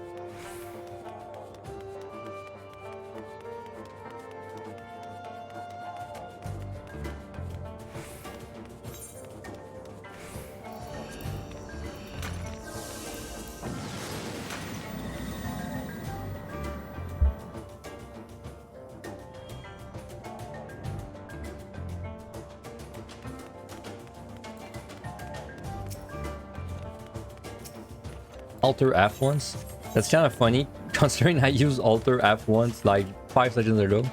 [SPEAKER 1] Alter F once. That's kind of funny considering I used Alter F once like 5 seconds ago.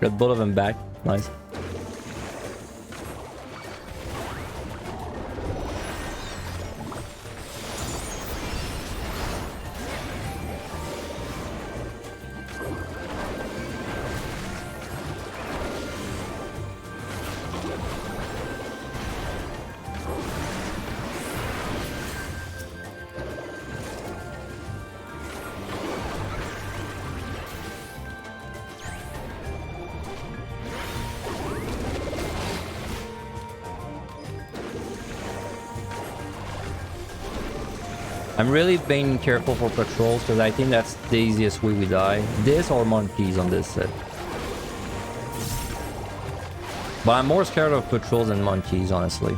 [SPEAKER 1] Got both of them back. Nice. I'm really being careful for patrols because I think that's the easiest way we die. This or monkeys on this set. But I'm more scared of patrols than monkeys, honestly.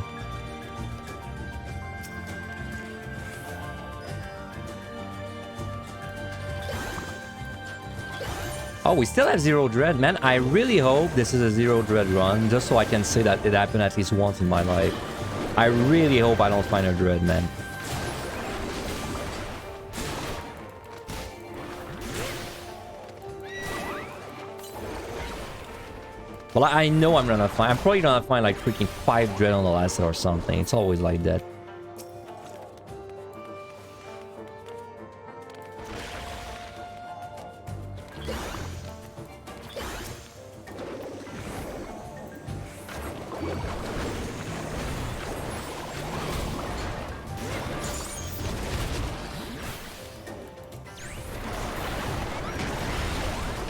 [SPEAKER 1] Oh, we still have 0 dread, man. I really hope this is a 0 dread run, just so I can say that it happened at least once in my life. I really hope I don't find a dread, man. Well, I know I'm probably gonna find like freaking 5 dread on the last set or something. It's always like that.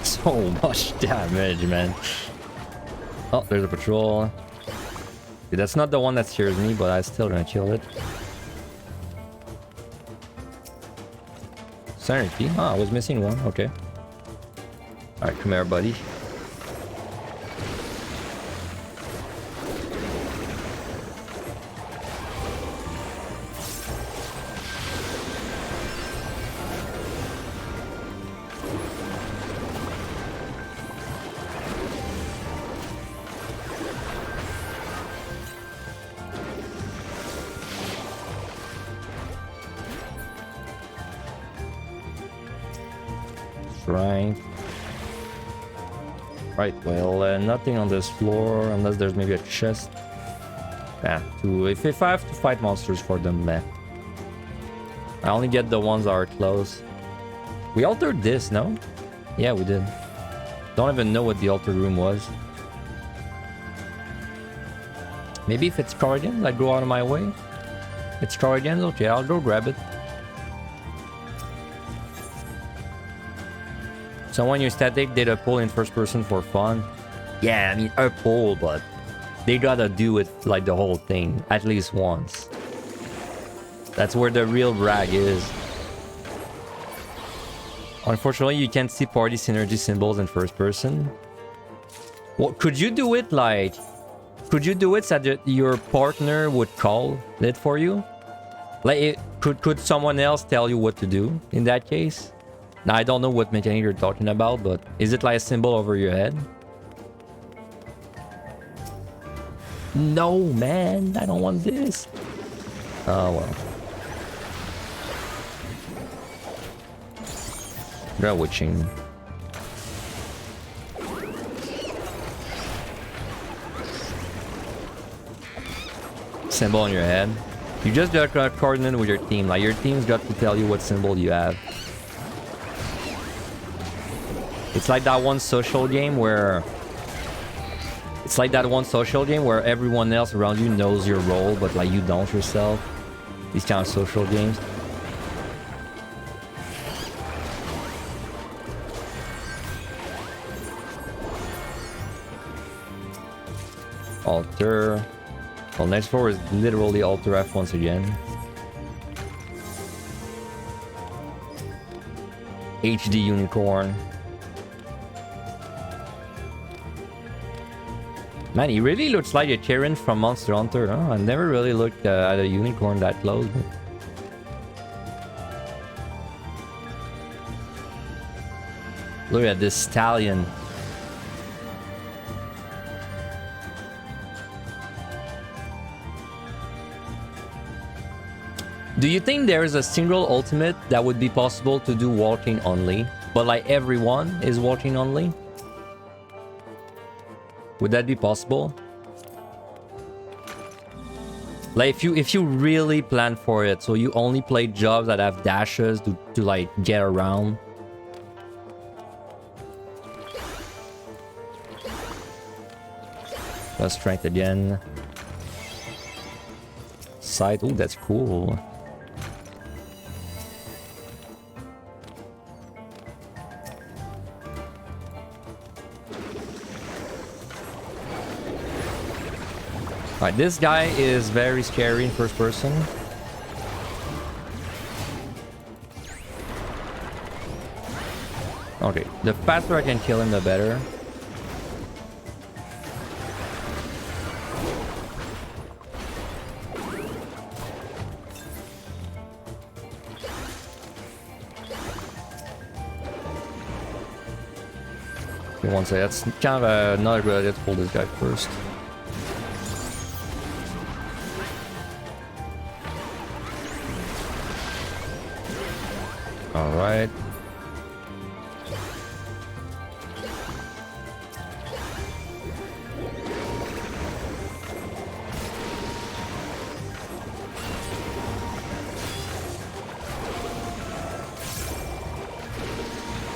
[SPEAKER 1] So much damage, man. Oh, there's a patrol. Dude, that's not the one that scares me, but I'm still gonna kill it. Sanity. Ah, I was missing one. Okay. Alright, come here, buddy. Right. Right, well, nothing on this floor unless there's maybe a chest. Yeah, if I have to fight monsters for them, meh. I only get the ones that are close. We altered this, no? Yeah, we did. Don't even know what the altered room was. Maybe if it's Corrigan, like go out of my way. It's Corrigan, okay, I'll go grab it. So when you're static, did a pull in first person for fun. Yeah, I mean a pull, but they gotta do it like the whole thing at least once. That's where the real brag is. Unfortunately, you can't see party synergy symbols in first person. Well, could you do it like... Could you do it so that your partner would call it for you? Like, could someone else tell you what to do in that case? Now, I don't know what mechanic you're talking about, but is it like a symbol over your head? No, man, I don't want this. Oh, well. They're witching. Symbol on your head. You just got to coordinate with your team. Like, your team's got to tell you what symbol you have. It's like that one social game where... It's like that one social game where everyone else around you knows your role, but like you don't yourself. These kind of social games. Alter. Well, next floor is literally Alter F once again. HD Unicorn. Man, he really looks like a Karen from Monster Hunter, huh? I've never really looked at a unicorn that close. Look at this stallion. Do you think there is a single ultimate that would be possible to do walking only, but like everyone is walking only? Would that be possible? Like if you really plan for it, so you only play jobs that have dashes to like get around. Plus strength again. Sight, oh that's cool. Alright, this guy is very scary in first person. Okay, the faster I can kill him, the better. Okay, one second, that's kind of not a good idea to pull this guy first. Alright.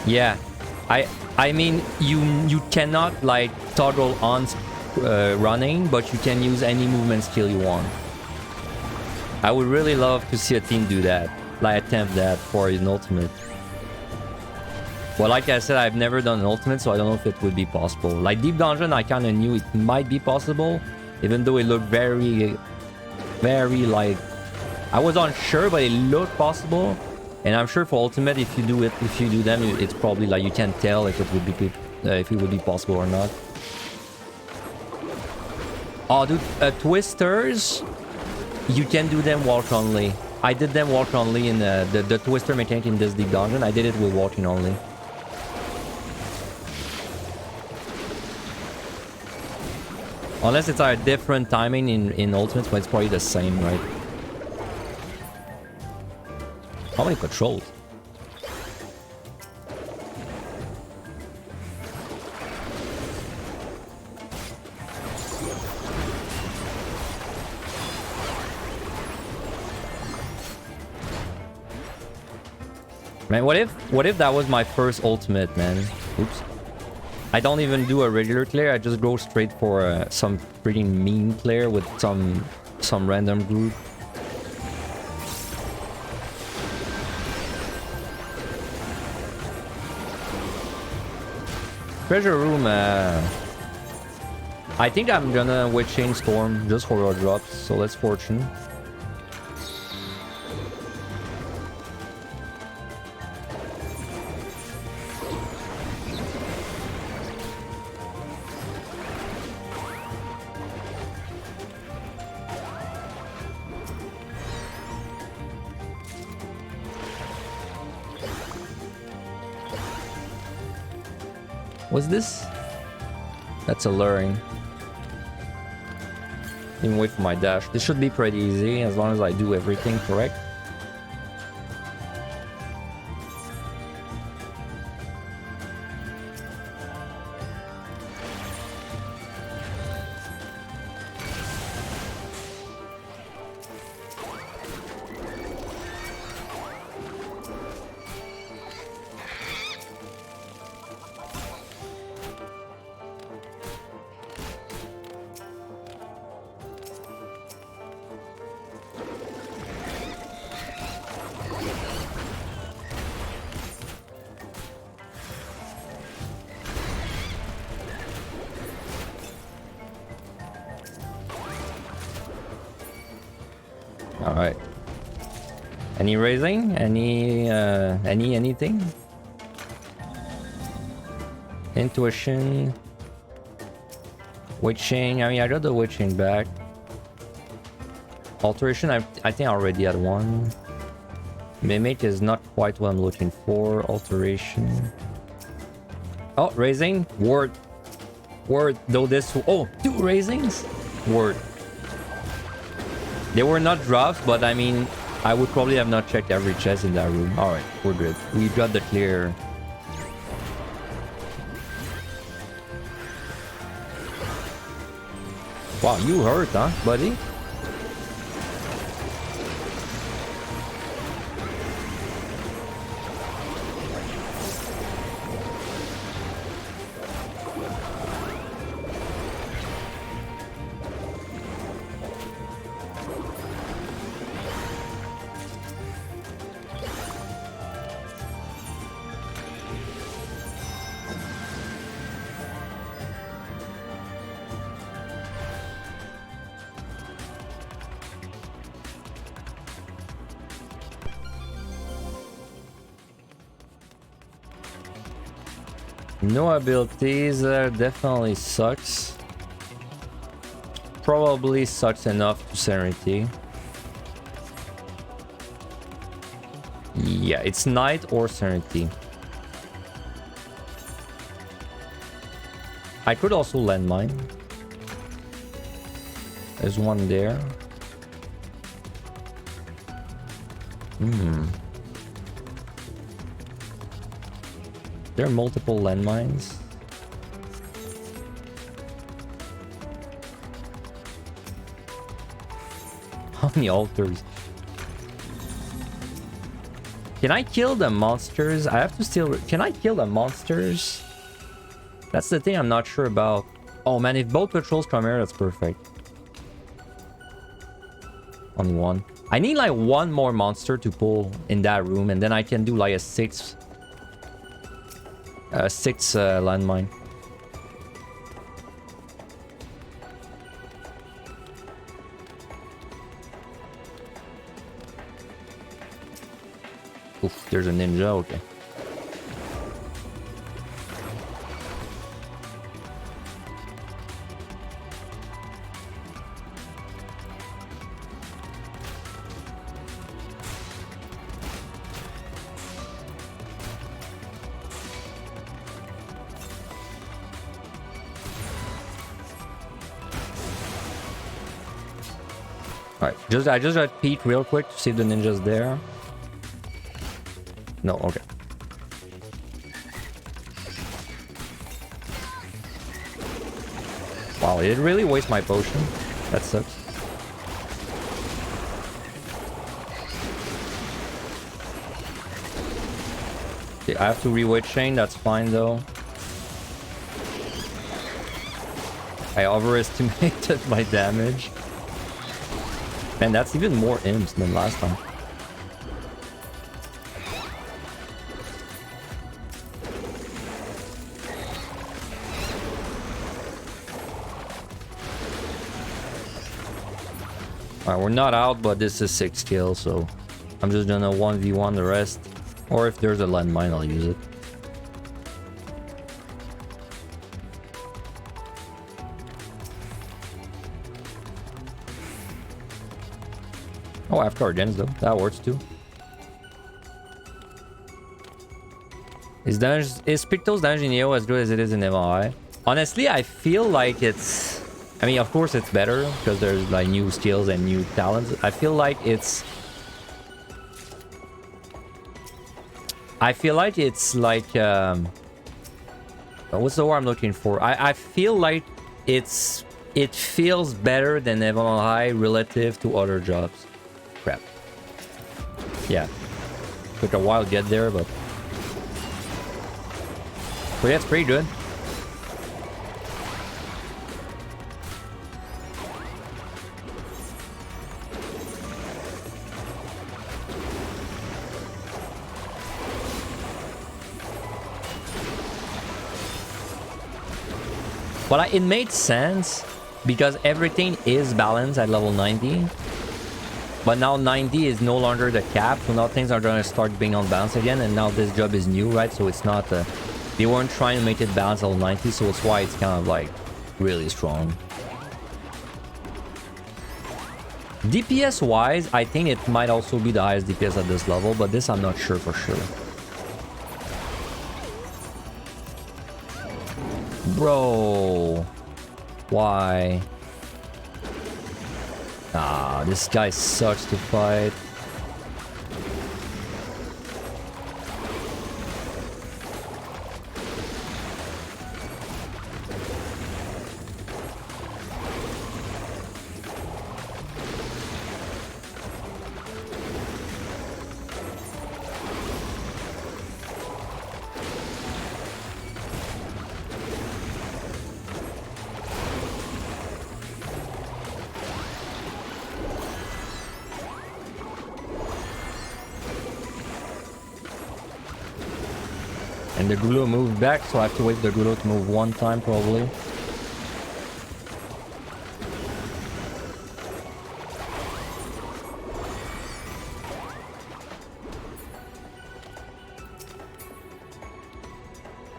[SPEAKER 1] Yeah. I mean you cannot like toggle on running, but you can use any movement skill you want. I would really love to see a team do that. Like attempt that for an ultimate. Well, like I said, I've never done an ultimate, so I don't know if it would be possible. Like Deep Dungeon, I kind of knew it might be possible, even though it looked very like... I was unsure, but it looked possible. And I'm sure for ultimate, if you do them, it's probably like you can tell if it would be possible or not. Oh, dude, twisters, you can do them walk only. I did them walk only in the twister mechanic in this Deep Dungeon. I did it with walking only. Unless it's a different timing in ultimates, but it's probably the same, right? How many patrols? Man, what if that was my first ultimate, man? Oops. I don't even do a regular clear. I just go straight for some pretty mean clear with some random group. Treasure room. I think I'm gonna with Chain Storm just for our drops. So let's fortune. What's this? That's alluring. Even wait for my dash. This should be pretty easy as long as I do everything correct. Alright. Any raising? Anything? Intuition. Witching. I mean, I got the witching back. Alteration, I think I already had one. Mimic is not quite what I'm looking for. Alteration. Oh, raising. Ward. Word. Though this... Oh, 2 raisings? Word. They were not drops, but I mean, I would probably have not checked every chest in that room. Alright, we're good. We got the clear. Wow, you hurt, huh, buddy? No abilities, definitely sucks. Probably sucks enough to Serenity. Yeah, it's Night or Serenity. I could also landmine. There's one there. There are multiple landmines. How many altars? Can I kill the monsters? I have to still... Can I kill the monsters? That's the thing I'm not sure about. Oh man, if both patrols come here, that's perfect. Only one. I need like one more monster to pull in that room, and then I can do like a 6 landmine. Oof, there's a ninja, okay. Alright, I just got peek real quick to see if the ninja's there. No, okay. Wow, it really wastes my potion. That sucks. Okay, I have to reweight chain, that's fine though. I overestimated my damage. Man, that's even more imps than last time. Alright, we're not out, but this is 6 kills, so I'm just gonna 1v1 the rest. Or if there's a landmine, I'll use it. Oh, I have guardians though. That works too. Is Picto's damage in EO as good as it is in MRI? Honestly, I feel like it's... I mean, of course it's better because there's like new skills and new talents. I feel like it's like what's the word I'm looking for? I feel like it feels better than Evan on High relative to other jobs. Crap. Yeah. Took a while to get there, but yeah, it's pretty good. But it made sense because everything is balanced at level 90. But now 90 is no longer the cap, so now things are going to start being unbalanced again. And now this job is new, right? So it's not... they weren't trying to make it balance level 90, so it's why it's kind of like really strong. DPS wise, I think it might also be the highest DPS at this level, but this I'm not sure for sure. Bro, why? Ah, this guy sucks to fight. And the Gulo moved back, so I have to wait for the Gulo to move one time probably.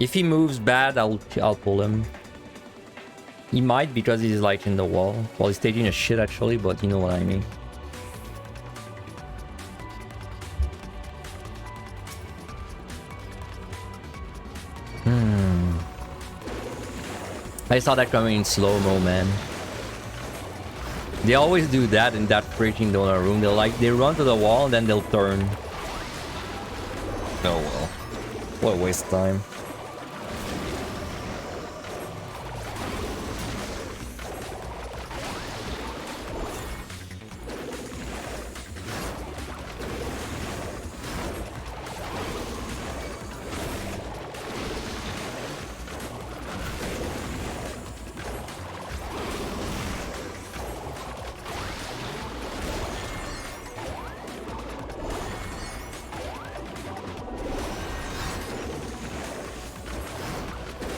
[SPEAKER 1] If he moves bad, I'll pull him. He might because he's like in the wall. Well, he's taking a shit actually, but you know what I mean. I saw that coming in slow-mo, man. They always do that in that freaking donut room. They run to the wall and then they'll turn. Oh well. What a waste of time.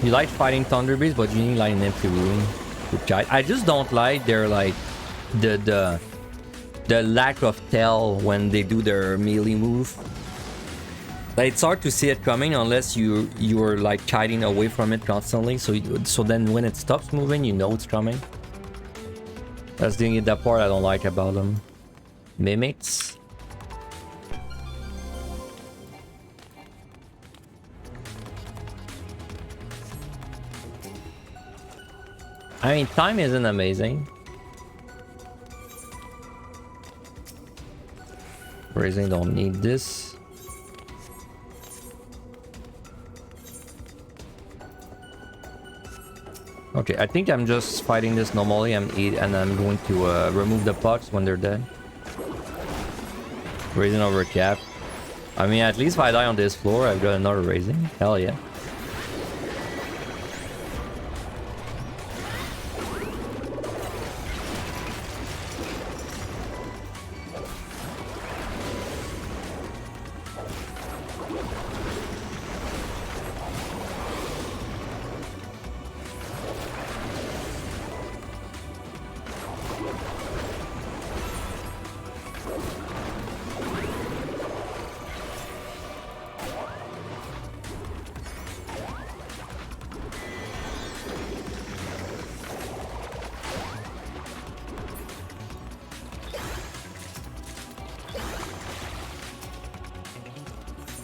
[SPEAKER 1] You like fighting Thunder Beasts, but you need like an empty room. I just don't like their like the lack of tell when they do their melee move. Like, it's hard to see it coming unless you're like kiting away from it constantly. So then when it stops moving, you know it's coming. That's the part I don't like about them. Mimics. I mean, time isn't amazing. Raising don't need this. Okay, I think I'm just fighting this normally and I'm going to remove the pucks when they're dead. Raising over cap. I mean, at least if I die on this floor, I've got another raising. Hell yeah.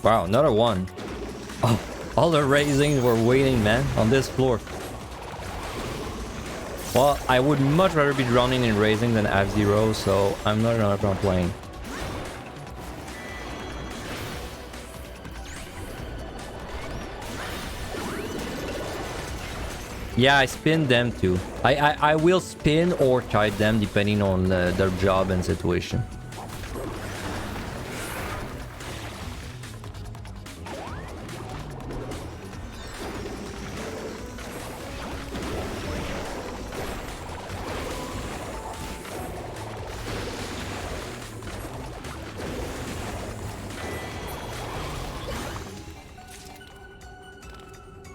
[SPEAKER 1] Wow, another one. Oh, all the raisings were waiting, man, on this floor. Well, I would much rather be drowning in raising than have zero, so I'm not gonna complain. Yeah, I spin them too. I will spin or kite them depending on their job and situation.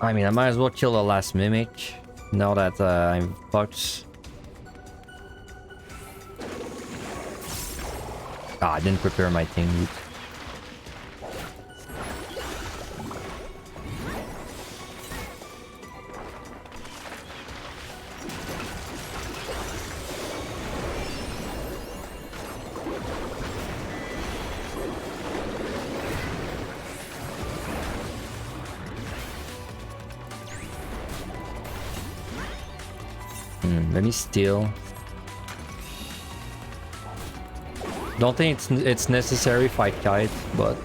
[SPEAKER 1] I mean, I might as well kill the last mimic now that I'm fucked. Ah, I didn't prepare my thing. Let me steal. Don't think it's necessary if I kite, but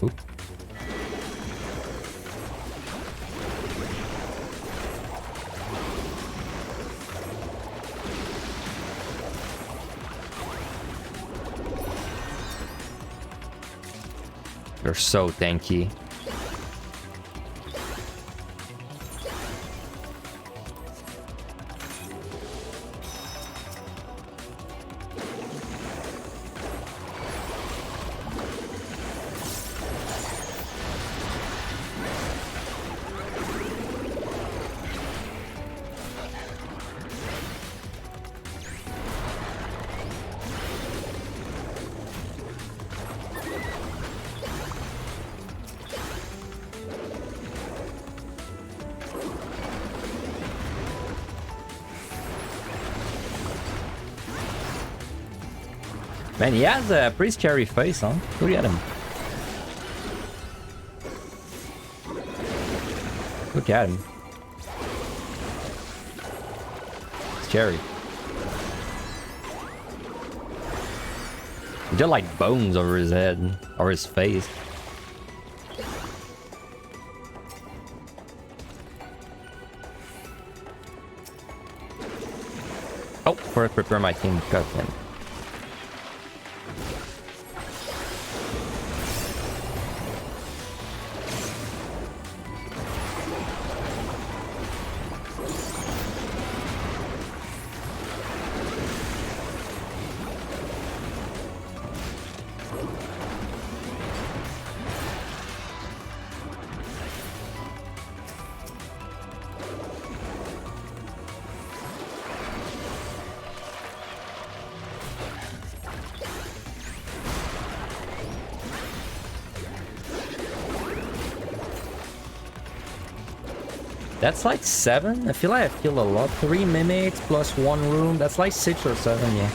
[SPEAKER 1] oop. They're so tanky. Man, he has a pretty scary face, huh? Look at him. Look at him. Scary. He got like bones over his head, or his face. Oh, first prepare my team to cut him. That's like 7. I feel like I've killed a lot. 3 mimics plus 1 room. That's like 6 or 7, yeah.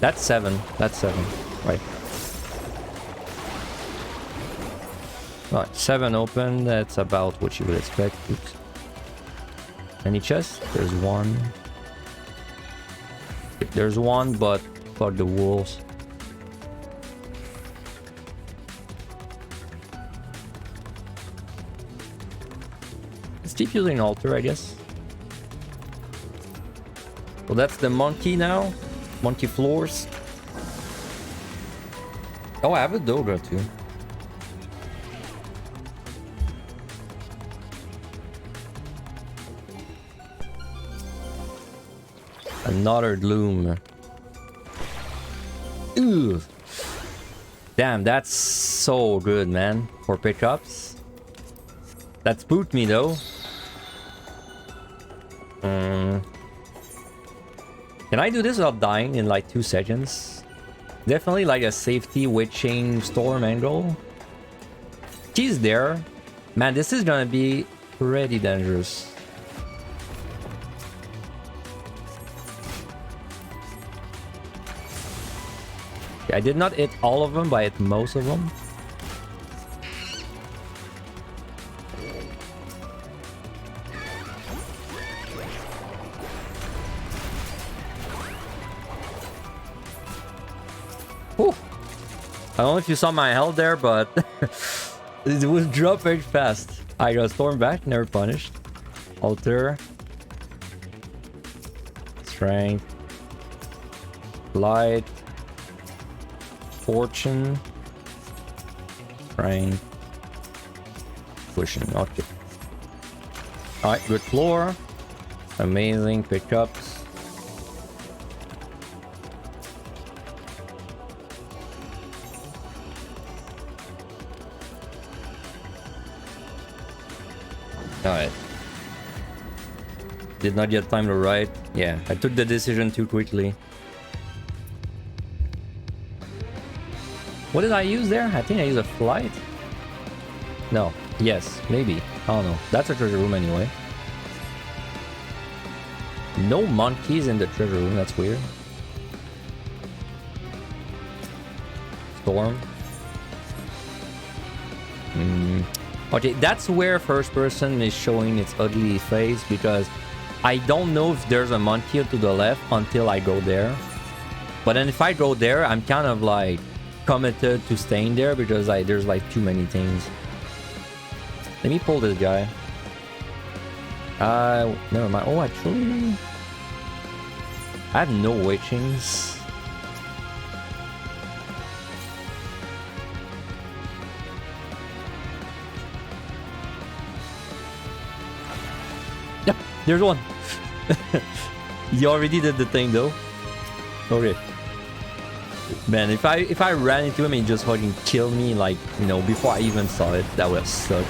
[SPEAKER 1] That's 7. That's 7. Right. Right, 7 open. That's about what you would expect. Oops. Any chest? There's 1. There's 1, but fuck the wolves. Let's keep using altar, I guess. So that's the monkey now. Monkey floors. Oh, I have a Dogra too. Another Gloom. Ooh. Damn, that's so good, man. For pickups. That spooked me though. Can I do this without dying in like 2 seconds? Definitely like a safety witching storm angle. She's there. Man, this is gonna be pretty dangerous. I did not hit all of them, but I hit most of them. Whew. I don't know if you saw my health there, but it was drop very fast. I got storm back, never punished. Alter. Strength. Light. Fortune. Strength. Pushing. Okay. Alright, good floor. Amazing pickups. Alright. Did not get time to write. Yeah, I took the decision too quickly. What did I use there? I think I used a flight. No. Yes. Maybe. I don't know. That's a treasure room anyway. No monkeys in the treasure room. That's weird. Storm. Okay, that's where first person is showing its ugly face, because I don't know if there's a monkey to the left until I go there. But then if I go there, I'm kind of like committed to staying there because there's like too many things. Let me pull this guy. Never mind. Oh, actually, I have no witchings. Yep, there's one. You already did the thing though. Okay. Man, if I ran into him and he just fucking killed me, like, you know, before I even saw it, that would have sucked.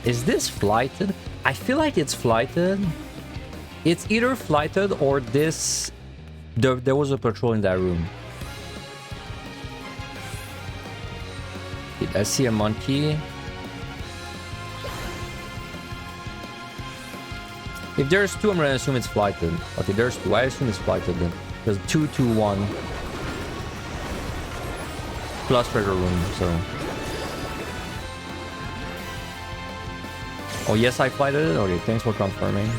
[SPEAKER 1] Is this flighted? I feel like it's flighted. It's either flighted or this... There was a patrol in that room. I see a monkey. If there's two, I'm gonna assume it's flighted. Okay, there's two. I assume it's flighted then. There's 2, 2, 1. Plus treasure room, so... Oh yes, I flighted it? Okay, thanks for confirming.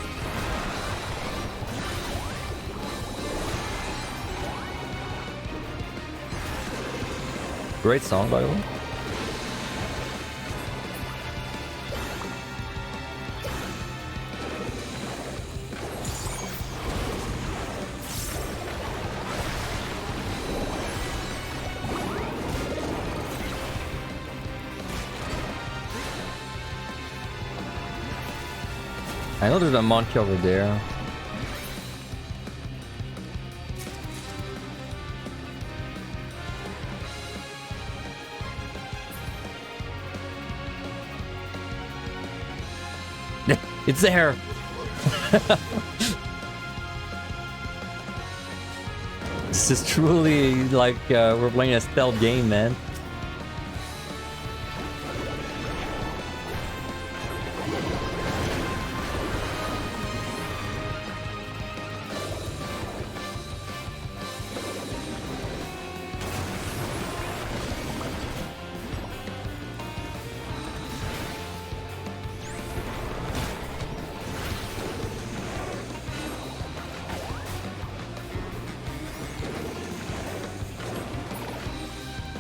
[SPEAKER 1] Great song, by the way. I know there's a monkey over there. It's there! This is truly like we're playing a stealth game, man.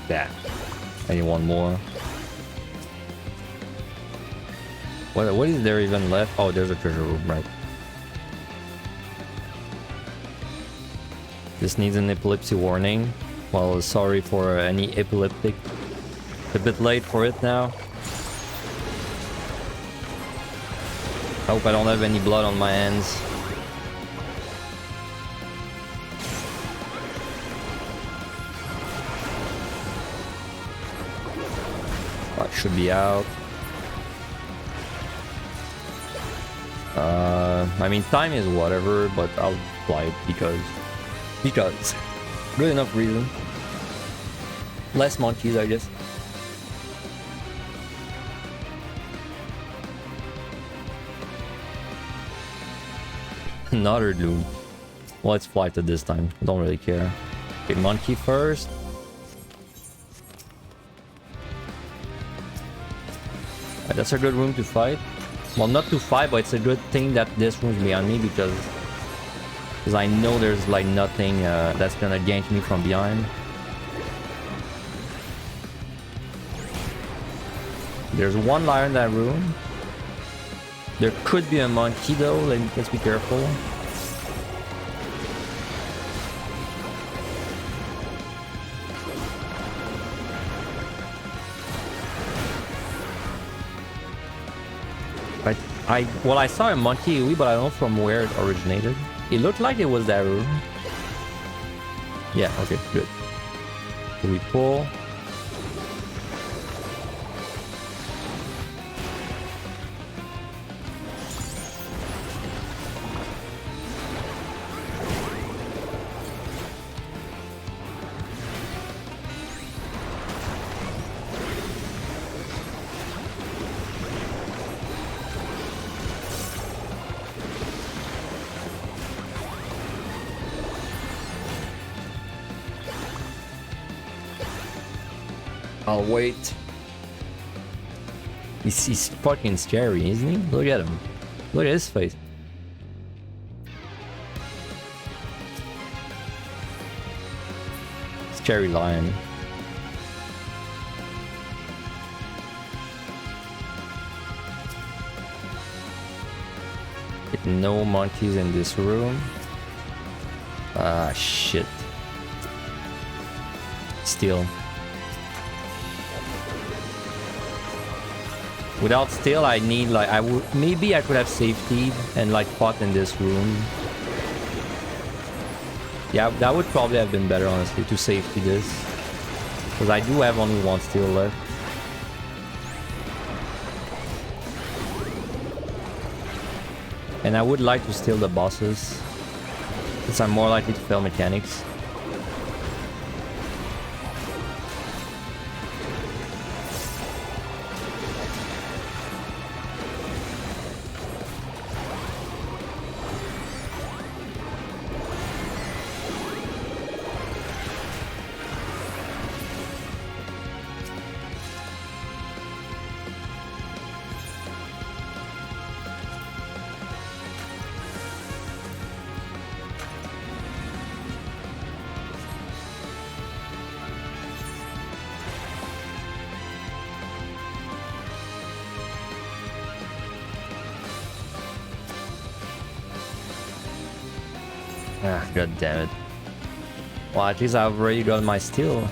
[SPEAKER 1] Yeah. I need one more. What is there even left? Oh, there's a treasure room, right? This needs an epilepsy warning. Well, sorry for any epileptic. A bit late for it now. I hope I don't have any blood on my hands. That should be out. I mean, time is whatever, but I'll fly it because good enough reason. Less monkeys, I guess. Another loot. Well, let's fly to this time. Don't really care. Okay, monkey first. That's a good room to fight. Well, not to fight, but it's a good thing that this room's behind me because I know there's like nothing that's gonna gank me from behind. There's one lion in that room. There could be a monkey though, let's be careful. Well, I saw a monkey, but I don't know from where it originated. It looked like it was that room. Yeah, okay, good. So we pull. I'll wait. He's fucking scary, isn't he? Look at him. Look at his face. Scary lion. No monkeys in this room. Ah, shit. Still. Without steel, I need like maybe I could have safety and like fought in this room. Yeah, that would probably have been better, honestly, to safety this, because I do have only one steel left. And I would like to steal the bosses, since I'm more likely to fail mechanics. Ah, god damn it. Well, at least I've already got my steel.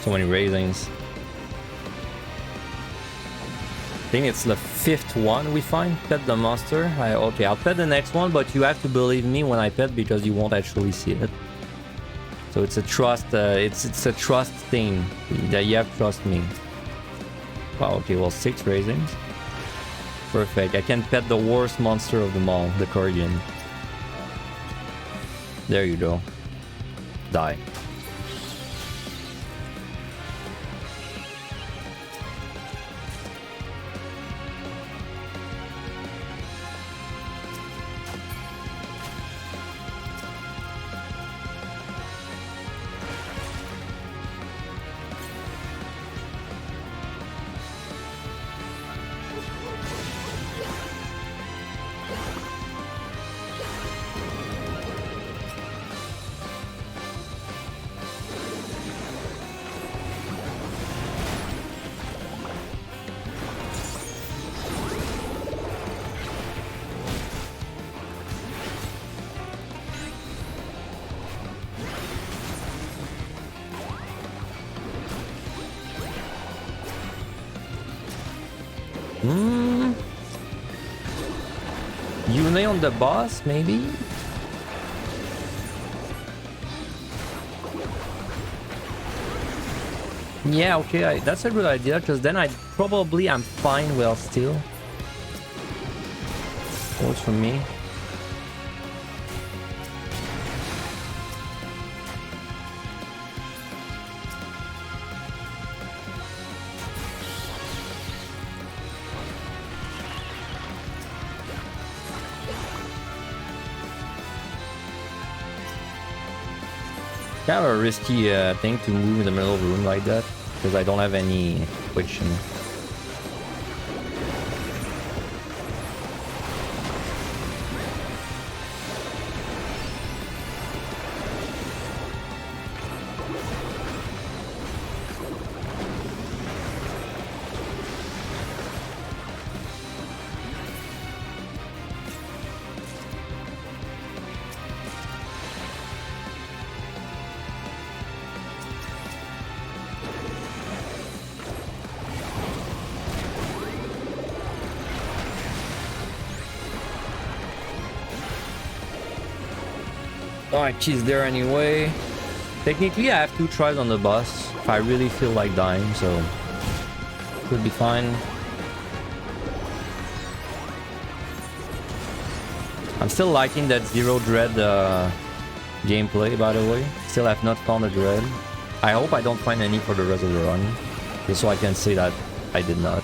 [SPEAKER 1] so many raisings. I think it's the 5th one we find. Pet the monster. Okay, I'll pet the next one, but you have to believe me when I pet because you won't actually see it. So it's a trust. It's a trust thing that you have to trust me. Wow. Okay. Well, 6 raisings. Perfect. I can pet the worst monster of them all, the Corrigan. There you go. Die. Yune on the boss, maybe? Yeah, okay, that's a good idea, because then I'm fine well still. Works for me. Kind of a risky thing to move in the middle of the room like that, because I don't have any twitching. Alright, she's there anyway. Technically, I have 2 tries on the boss if I really feel like dying, so could be fine. I'm still liking that Zero Dread gameplay, by the way. Still have not found a Dread. I hope I don't find any for the rest of the run, just so I can say that I did not.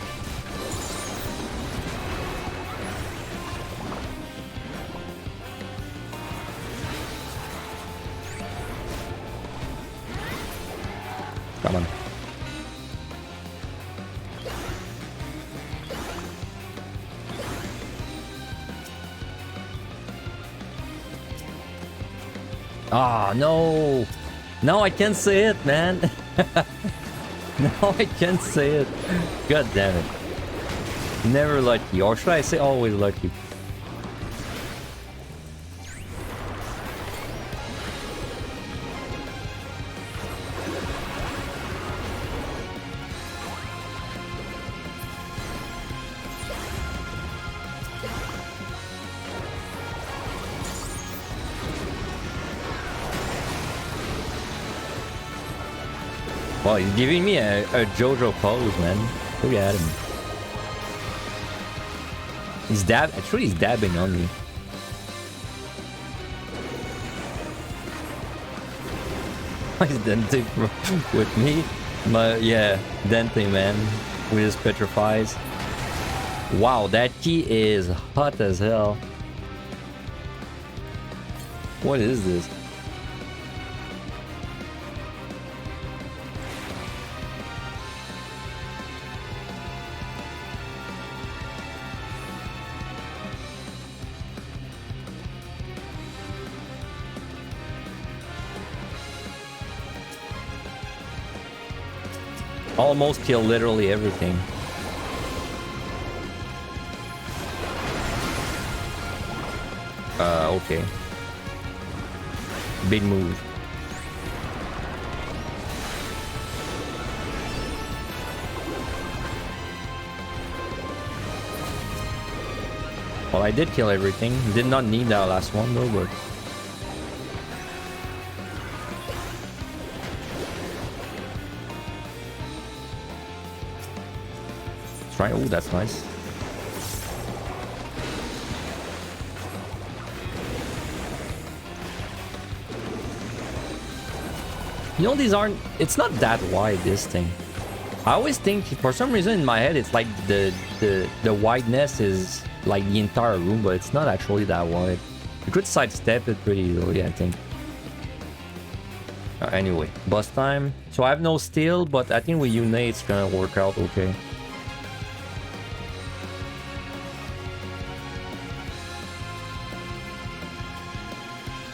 [SPEAKER 1] Come on. Ah, no. No, I can't say it, man. No, I can't say it. God damn it. Never lucky. Or should I say always lucky? Well, he's giving me a JoJo pose, man. Look at him. Actually, he's dabbing on me. He's Dente with me. Yeah, Dente, man. With his petrifies. Wow, that key is hot as hell. What is this? Almost kill literally everything. Okay. Big move. Well, I did kill everything. Did not need that last one though, but... Try. Oh, that's nice. You know, these aren't... It's not that wide, this thing. I always think, for some reason in my head, it's like the wideness is like the entire room, but it's not actually that wide. You could sidestep it pretty easily, I think. Anyway, boss time. So I have no steel, but I think with Unite it's gonna work out okay.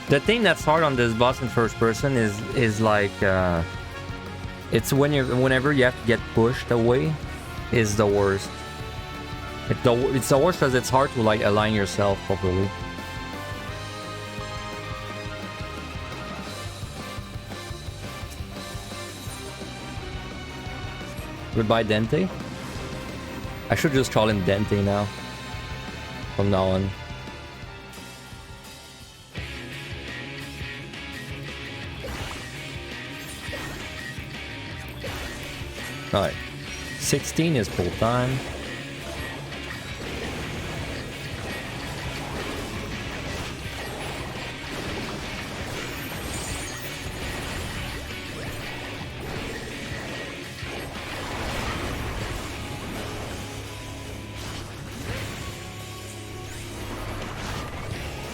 [SPEAKER 1] The thing that's hard on this boss in first person is like it's whenever you have to get pushed away is the worst. It's the worst because it's hard to like align yourself properly. Goodbye, Dente. I should just call him Dente now. From now on. Alright. 16 is full time.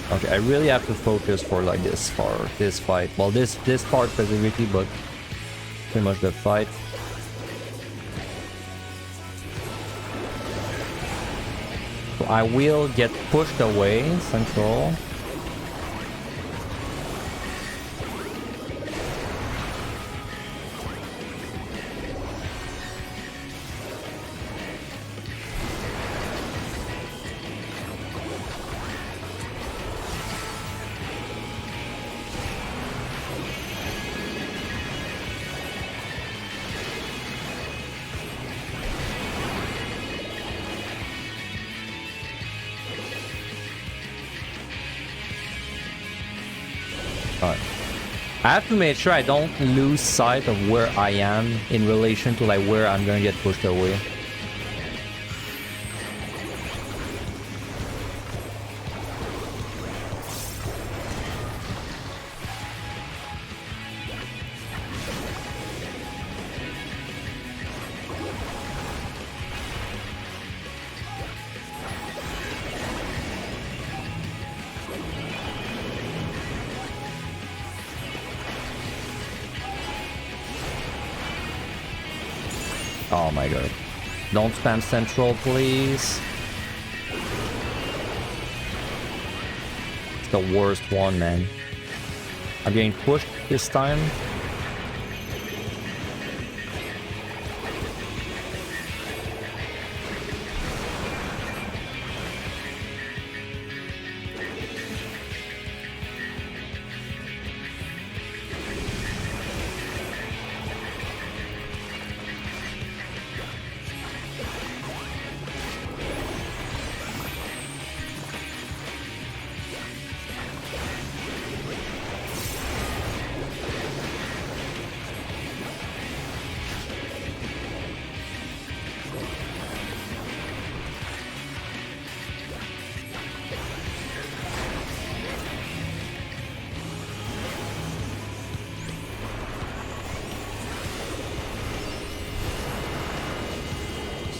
[SPEAKER 1] Okay, I really have to focus for like this fight. Well, this part specifically, but pretty much the fight. So I will get pushed away, central. I have to make sure I don't lose sight of where I am in relation to like where I'm gonna get pushed away. Oh my god. Don't spam central, please. It's the worst one, man. I'm getting pushed this time.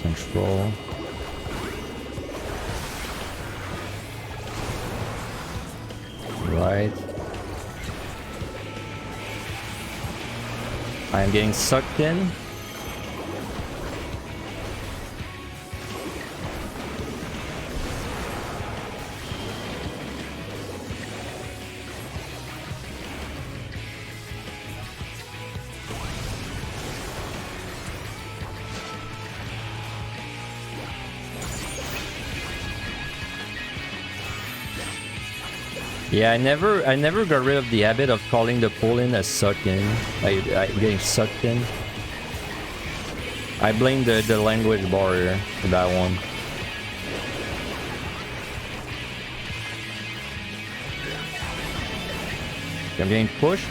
[SPEAKER 1] Central. Right. I am getting sucked in. Yeah, I never got rid of the habit of calling the pull-in a suck-in. I getting sucked in. I blame the language barrier for that one. I'm getting pushed.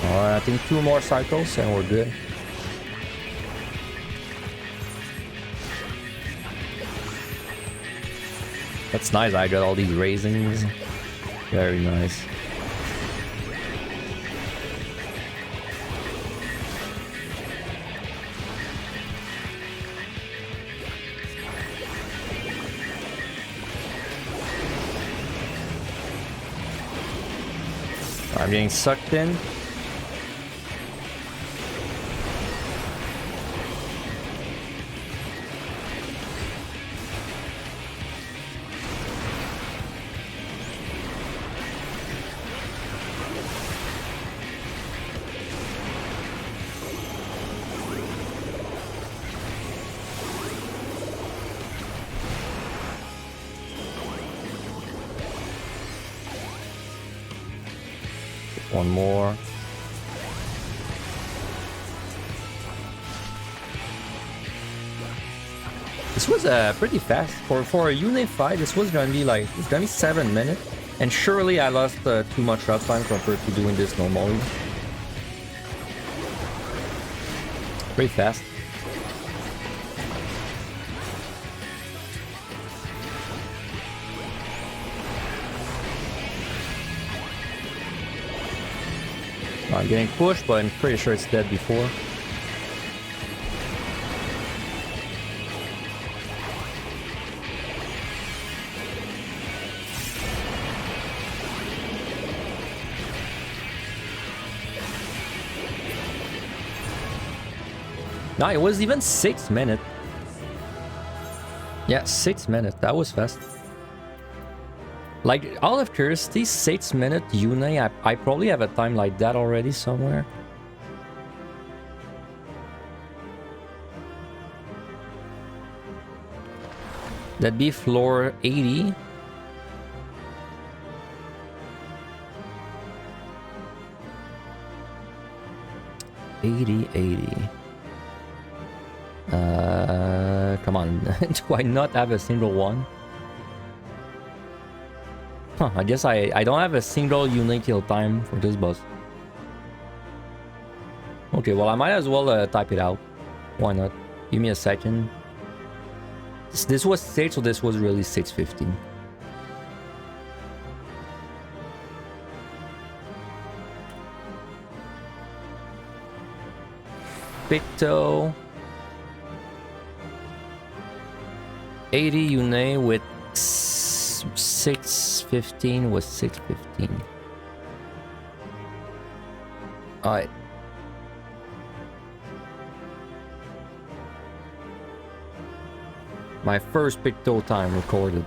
[SPEAKER 1] Alright, I think 2 more cycles and we're good. That's nice, I got all these raisins. Very nice. I'm getting sucked in. One more. This was pretty fast for a unit fight. This was gonna be like, it's gonna be 7 minutes, and surely I lost too much uptime compared to doing this normally. Pretty fast. I'm getting pushed, but I'm pretty sure it's dead before. No, it was even 6 minutes. Yeah, 6 minutes. That was fast. Like, out of curiosity, 6 minute Yune, I probably have a time like that already somewhere. That'd be floor 80. Come on. Do I not have a single one? Huh, I guess I don't have a single unique kill time for this boss. Okay, well I might as well type it out. Why not? Give me a second. This was 6, so this was really 6:15. Picto. 80 Yune with 6:15 was 6:15. Alright. My first Picto time recorded.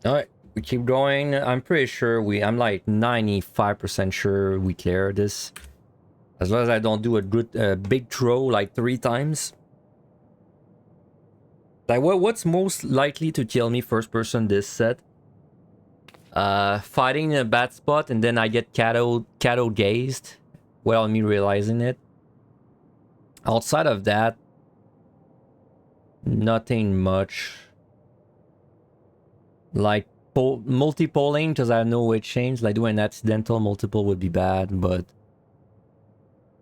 [SPEAKER 1] Alright, we keep going. I'm pretty sure I'm like 95% sure we clear this. As long as I don't do a good big throw like 3 times. Like what's most likely to kill me first person this set? Fighting in a bad spot and then I get cattle gazed without me realizing it. Outside of that, nothing much. Like multi-polling because I have no weight change. Like doing an accidental multiple would be bad, but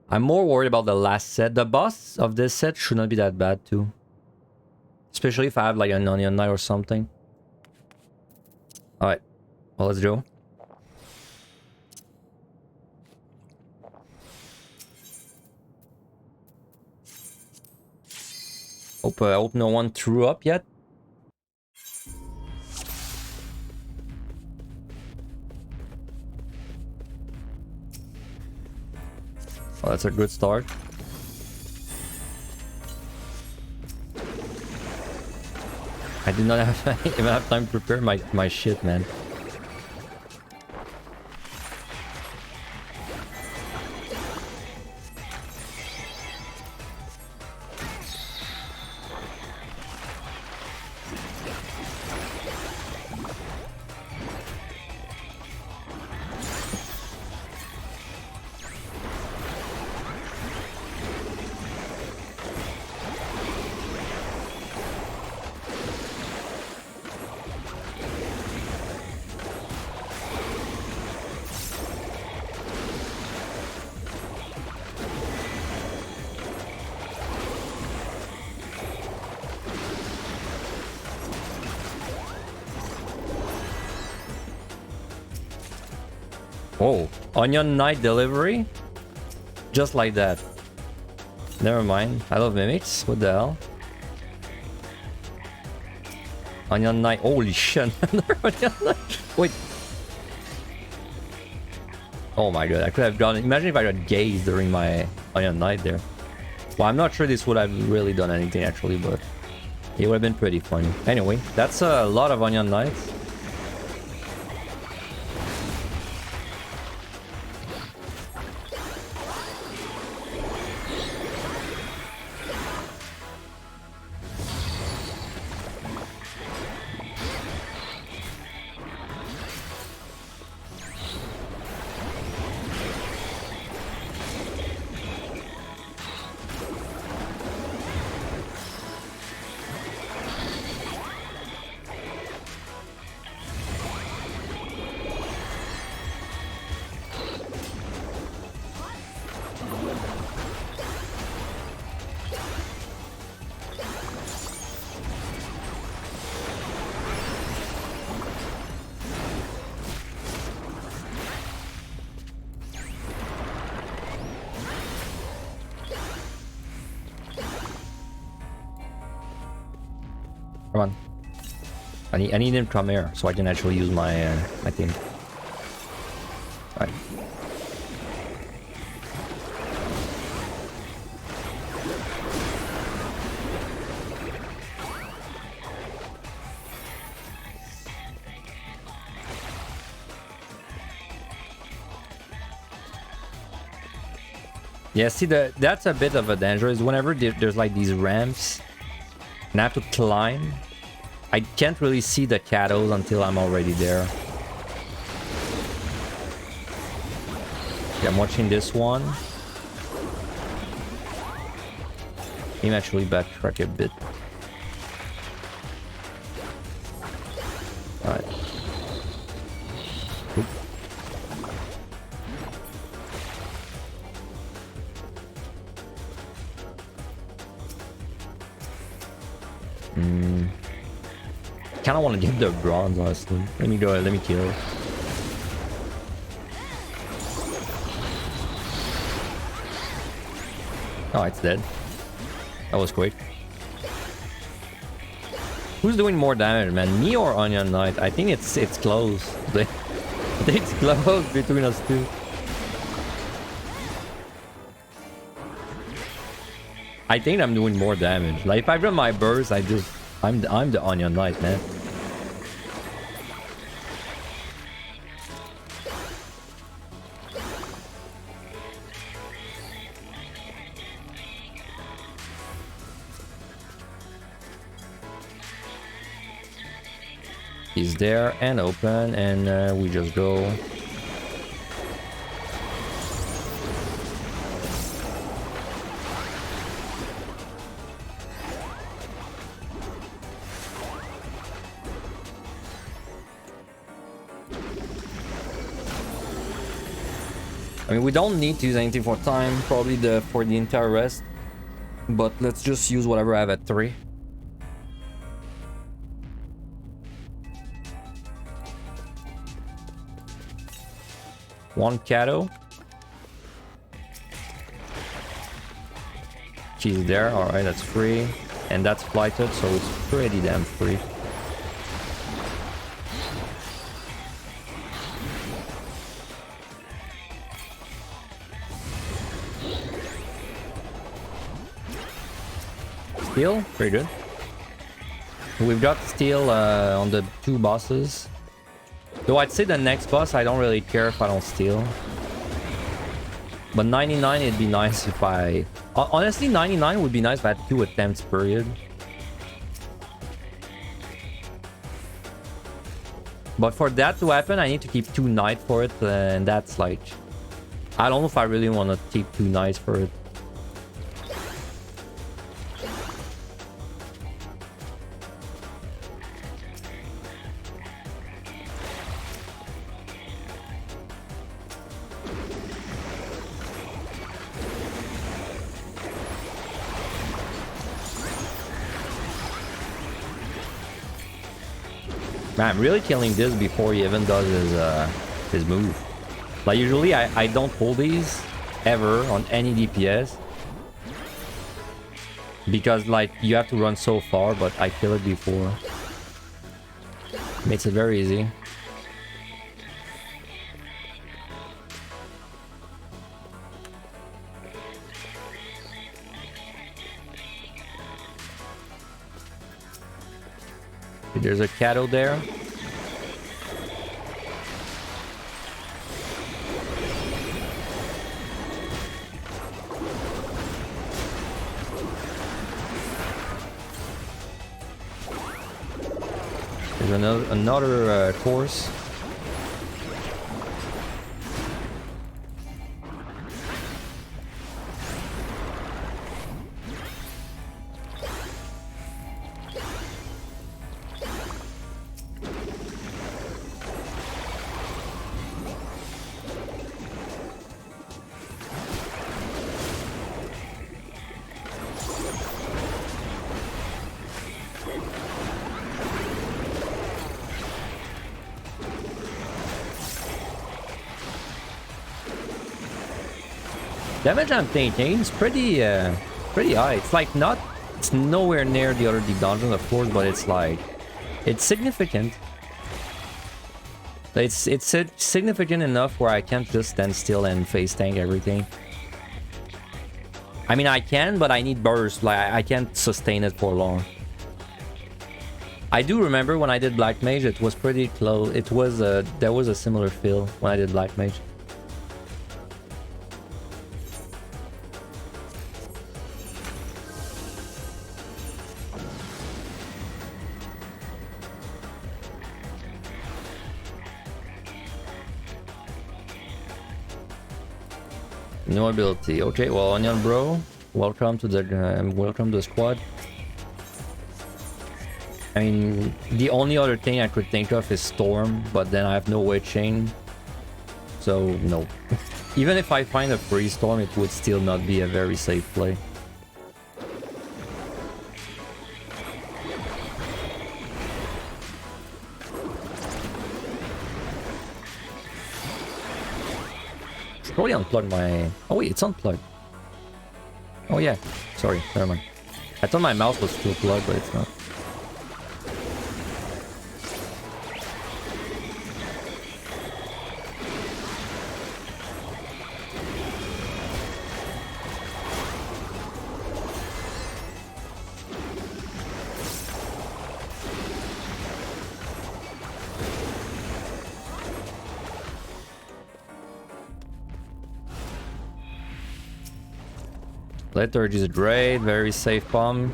[SPEAKER 1] I'm more worried about the last set. The boss of this set should not be that bad too. Especially if I have like an onion knight or something. Alright, well, let's go. Hope no one threw up yet. Oh, that's a good start. I did not have even have time to prepare my shit, man. Oh, Onion Knight delivery? Just like that. Never mind. I love mimics. What the hell? Onion Knight. Holy shit. Onion Knight. Wait. Oh my god. I could have gone. Imagine if I got gazed during my Onion Knight there. Well, I'm not sure this would have really done anything actually, but it would have been pretty funny. Anyway, that's a lot of Onion Knights. Come on. I need him to come here so I can actually use my my thing. Alright. Yeah, see, that's a bit of a danger is whenever there's like these ramps and I have to climb, I can't really see the cattles until I'm already there. Okay, I'm watching this one. Let me actually backtrack a bit. Alright. Oop. Kind of want to get the bronze, honestly. Let me go ahead, let me kill it. Oh, it's dead. That was quick. Who's doing more damage, man? Me or Onion Knight? I think it's close. I think it's close between us two. I think I'm doing more damage. Like if I run my burst, I'm the Onion Knight, man. He's there and open, and we just go. I mean, we don't need to use anything for time, probably for the entire rest, but let's just use whatever I have at 3. One Cato. She's there. Alright, that's free. and that's flighted, so it's pretty damn free. Steel, pretty good. We've got steel on the 2 bosses. Though I'd say the next boss, I don't really care if I don't steal. But 99, it'd be nice if I... Honestly, 99 would be nice if I had 2 attempts period. But for that to happen, I need to keep 2 knights for it, and that's like... I don't know if I really want to keep 2 knights for it. Man, I'm really killing this before he even does his move. Like usually I don't pull these ever on any DPS. Because like you have to run so far, but I kill it before. Makes it very easy. There's a cattle there. There's another course. Damage I'm taking is pretty high. It's like not, it's nowhere near the other deep dungeons, of course, but it's like, it's significant. It's significant enough where I can't just stand still and face tank everything. I mean, I can, but I need burst. Like I can't sustain it for long. I do remember when I did Black Mage, it was pretty close. It was there was a similar feel when I did Black Mage. No ability. Okay, well, Onion Bro, welcome to the squad. I mean, the only other thing I could think of is Storm, but then I have no weight chain, so no. Even if I find a free Storm, it would still not be a very safe play. Probably unplug my... Oh wait, it's unplugged. Oh yeah, sorry, never mind. I thought my mouse was still plugged, but it's not. Lethargy is a great, very safe bomb.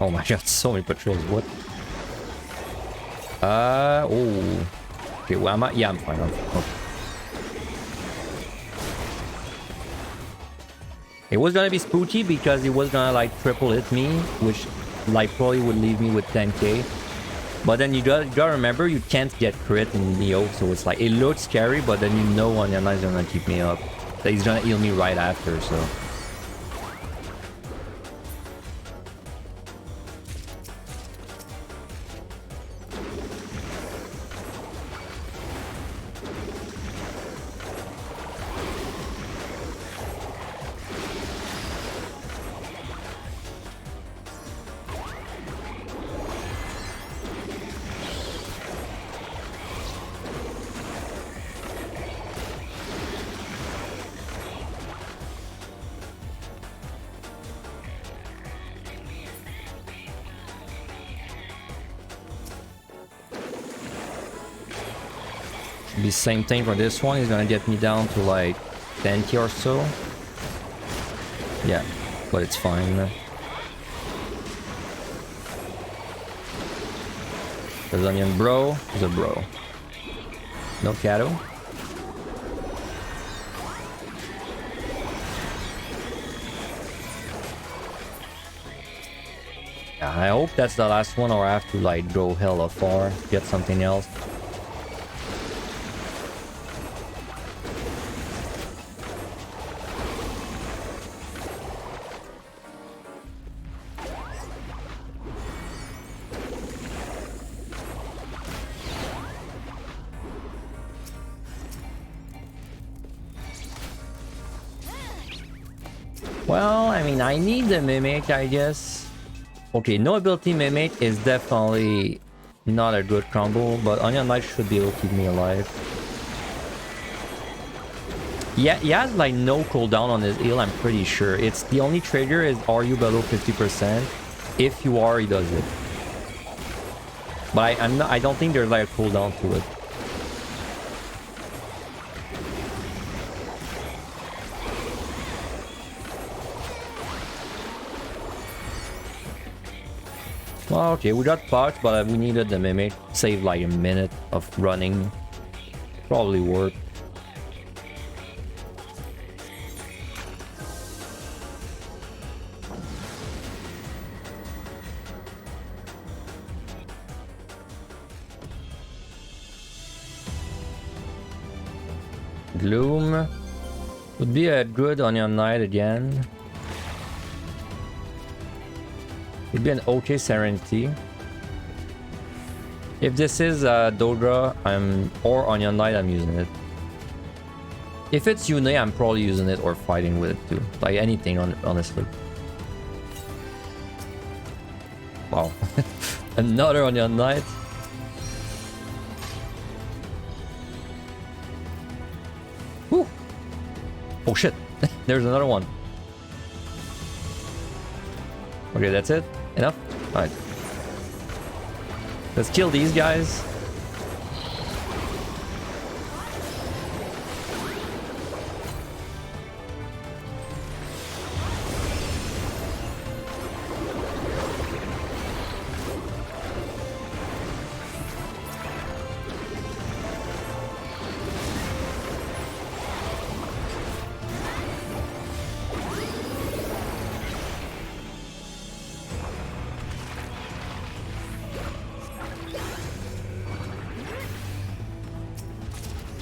[SPEAKER 1] Oh my god, so many patrols, what? Oh. Okay, well, I'm fine. Okay. It was gonna be spooky because it was gonna like triple hit me, which like probably would leave me with 10k. But then you gotta remember you can't get crit in Neo, so it's like it looks scary, but then you know Onion Knight's gonna keep me up. That he's gonna heal me right after, so. Be same thing for this one. He's gonna get me down to like 10k or so. Yeah, but it's fine. There's Onion Bro. There's a bro. No Kato. Yeah, I hope that's the last one, or I have to like go hella far, get something else. Well, I mean, I need the Mimic, I guess. Okay, no ability Mimic is definitely not a good combo, but Onion Knight should be able to keep me alive. Yeah, he has like no cooldown on his heal, I'm pretty sure. It's the only trigger is are you below 50%? If you are, he does it. But I don't think there's like a cooldown to it. Well, okay, we got Pox, but we needed the Mimic. Saved like a minute of running. Probably worked. Gloom. Would be a good Onion Knight again. It'd be an okay Serenity. If this is Dogra, or Onion Knight, I'm using it. If it's Yune, I'm probably using it or fighting with it too. Like anything, honestly. Wow. Another Onion Knight. Whew. Oh shit. There's another one. Okay, that's it. Enough? Alright. Let's kill these guys.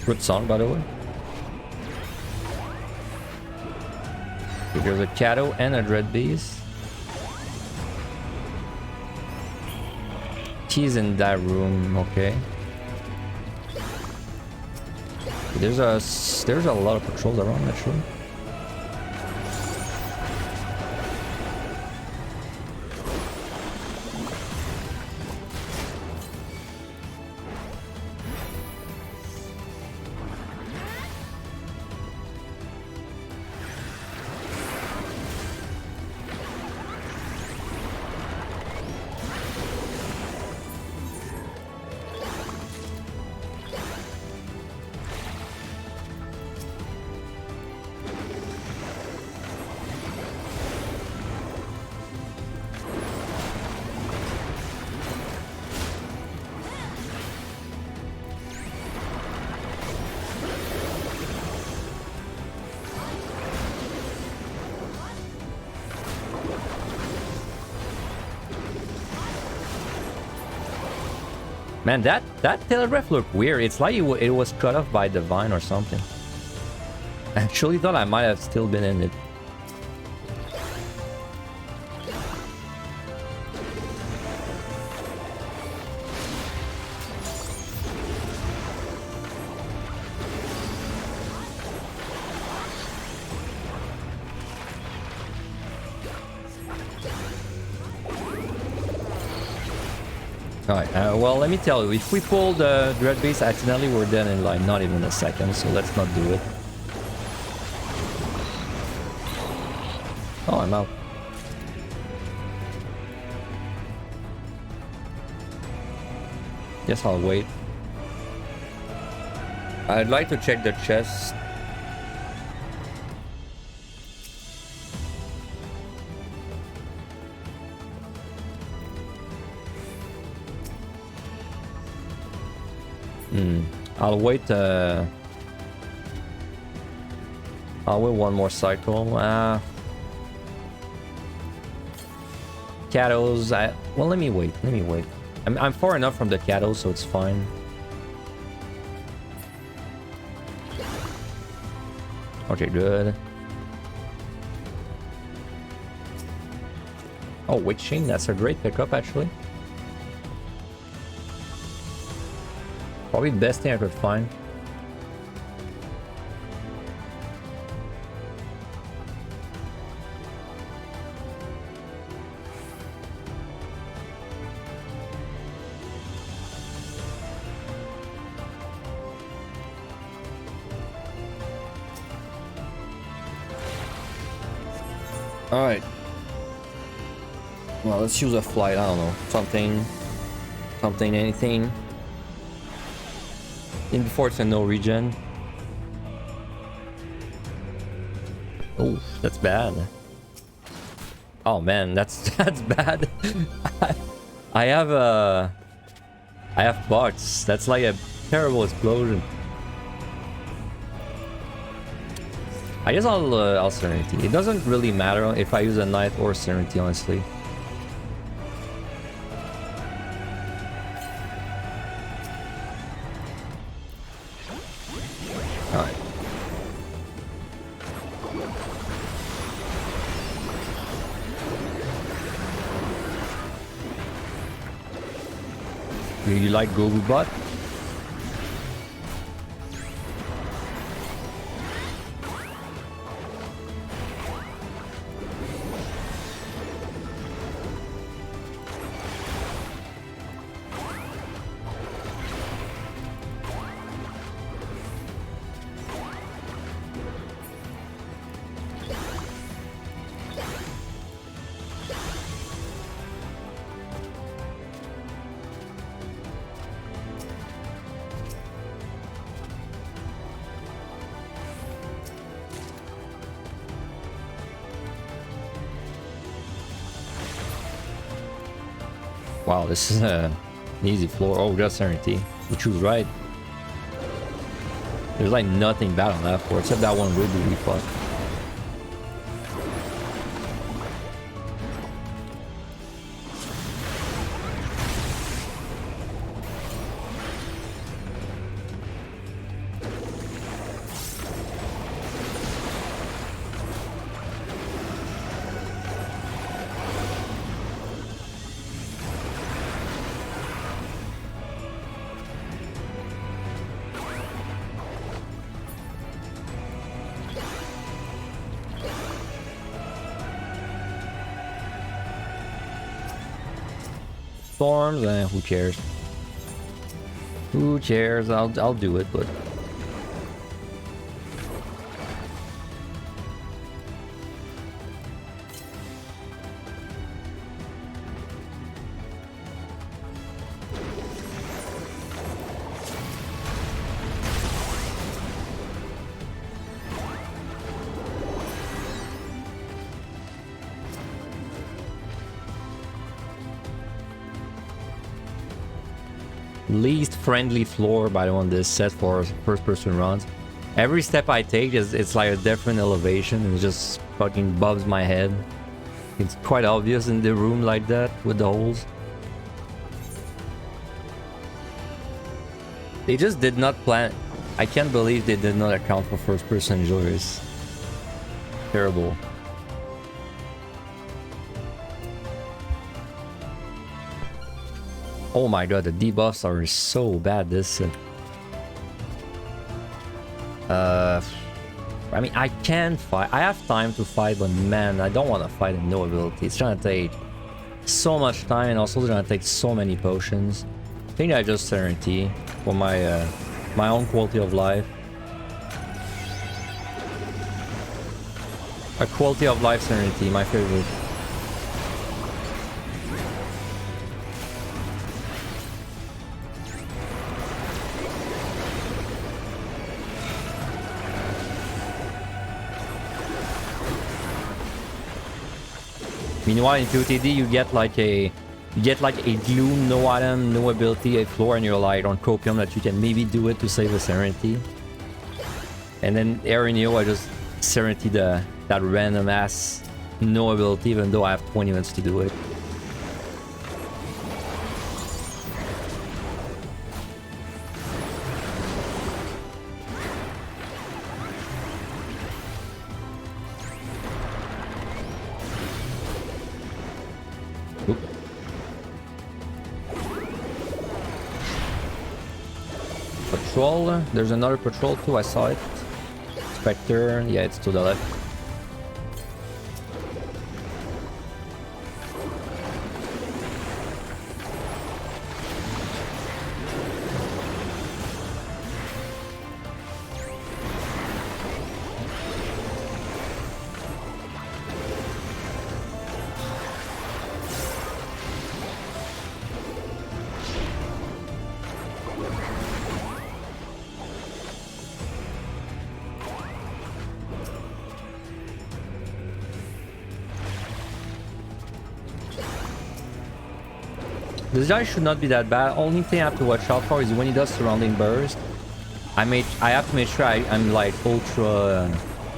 [SPEAKER 1] Good song, by the way. Okay, there's a Kato and a Dread Beast. He's in that room, okay. There's a lot of patrols around, actually. Man, that telegraph looked weird. It's like it was cut off by the vine or something. I actually thought I might have still been in it. Alright, well, let me tell you, if we pull the Dread Beast accidentally, we're dead in like not even a second, so let's not do it. Oh, I'm out. Guess I'll wait. I'd like to check the chest. I'll wait one more cycle. Cattles, well, let me wait. I'm far enough from the cattle, so it's fine. Okay, good. Oh, Witch Chain, that's a great pickup, actually. Probably the best thing I could find. Alright. Well, let's use a flight, I don't know. Something, anything. In before it's a no regen. Oh, that's bad. Oh man, that's bad. I have bots. That's like a terrible explosion. I guess I'll Serenity. It doesn't really matter if I use a Knight or Serenity, honestly. Alright. Do you like Google Bot? Wow, this is an easy floor. Oh, just Serenity, which was right. There's like nothing bad on that floor, except that one really fun. Storms, who cares? Who cares? I'll do it, but least friendly floor by the one this set for first person runs. Every step I take it's like a different elevation and it just fucking bubs my head. It's quite obvious in the room like that with the holes. They just did not plan. I can't believe they did not account for first-person joys. Terrible. Oh my god, the debuffs are so bad this. I mean, I can fight. I have time to fight, but man, I don't want to fight in no ability. It's gonna take so much time, and also it's gonna take so many potions. I think I just Serenity for my my own quality of life. A quality of life Serenity, my favorite. Meanwhile, in POTD, you get like a gloom, no item, no ability, a floor, and you're like on copium that you can maybe do it to save a Serenity. And then Aeturna, I just Serenity that random ass no ability, even though I have 20 minutes to do it. Patrol, there's another patrol too, I saw it. Spectre, yeah, it's to the left. This guy should not be that bad. Only thing I have to watch out for is when he does surrounding burst. I have to make sure I'm like ultra.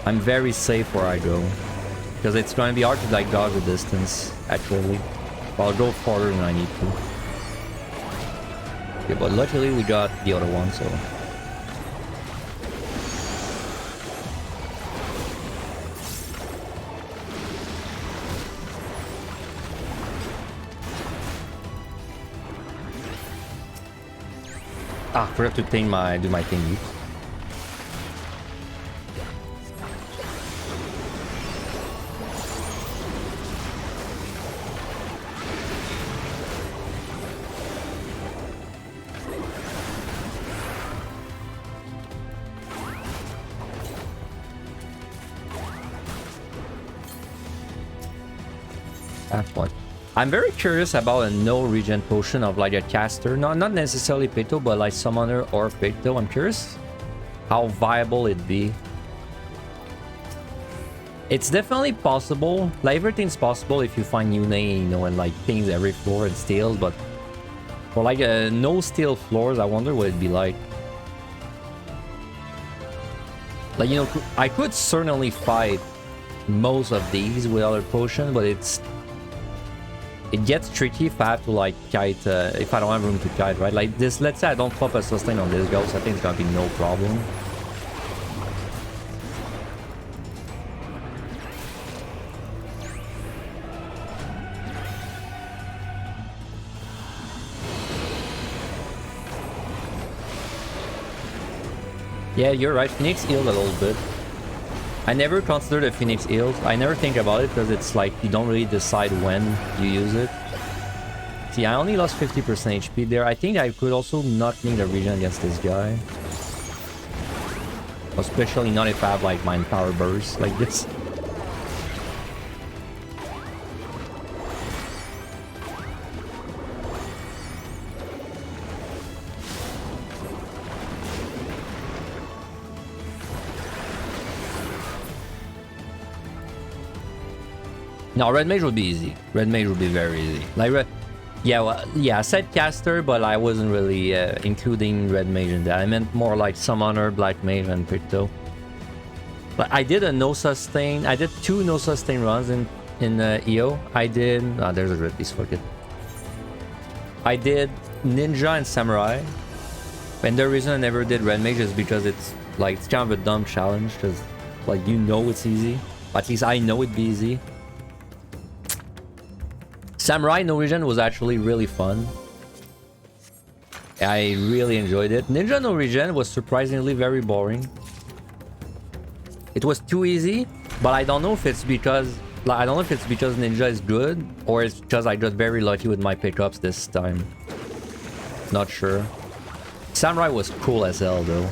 [SPEAKER 1] I'm very safe where I go, because it's going to be hard to like dodge the distance. Actually, I'll go farther than I need to. Okay, but luckily we got the other one, so. Ah, forgot to do my thingy. That's one. I'm very curious about a no regen potion of like a caster. Not necessarily Picto, but like summoner or Picto. I'm curious how viable it'd be. It's definitely possible. Like everything's possible if you find Une, you know, and like things every floor and steals. But for like no steal floors, I wonder what it'd be like. Like, you know, I could certainly fight most of these with other potion, but it gets tricky if I have to like kite, if I don't have room to kite, right? Like this, let's say I don't pop a sustain on this ghost, I think it's gonna be no problem. Yeah, you're right, Phoenix healed a little bit. I never considered the Phoenix heals. I never think about it because it's like you don't really decide when you use it. See, I only lost 50% HP there. I think I could also not need a regen against this guy. Especially not if I have like Mind Power Burst like this. No, Red Mage would be easy. Red Mage would be very easy. Like, yeah, well, yeah, I said caster, but I wasn't really including Red Mage in that. I meant more like Summoner, Black Mage, and Picto. But I did a no sustain. I did 2 no sustain runs in EO. I did. Ah, there's a red piece. Fuck it. I did Ninja and Samurai. And the reason I never did Red Mage is because it's like it's kind of a dumb challenge, because like you know it's easy. At least I know it'd be easy. Samurai no regen was actually really fun. I really enjoyed it. Ninja no regen was surprisingly very boring. It was too easy, but I don't know if it's because Ninja is good or it's because I got very lucky with my pickups this time. Not sure. Samurai was cool as hell though.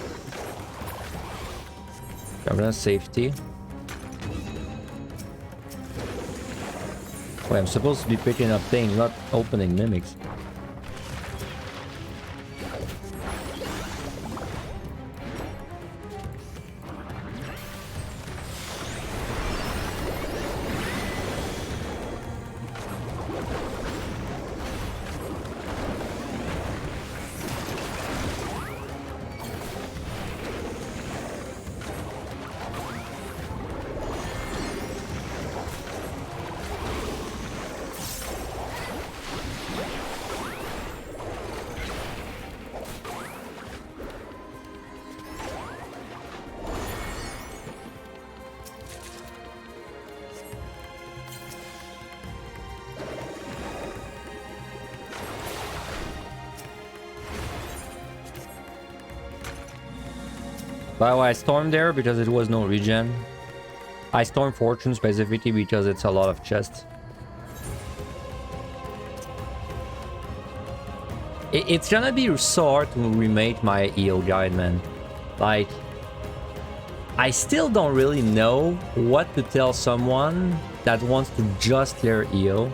[SPEAKER 1] I'm gonna safety. Wait, I'm supposed to be picking up things, not opening mimics. By the way, I stormed there because it was no regen. I stormed Fortune specifically because it's a lot of chests. It's gonna be so hard to remake my EO guide, man. Like, I still don't really know what to tell someone that wants to just learn EO.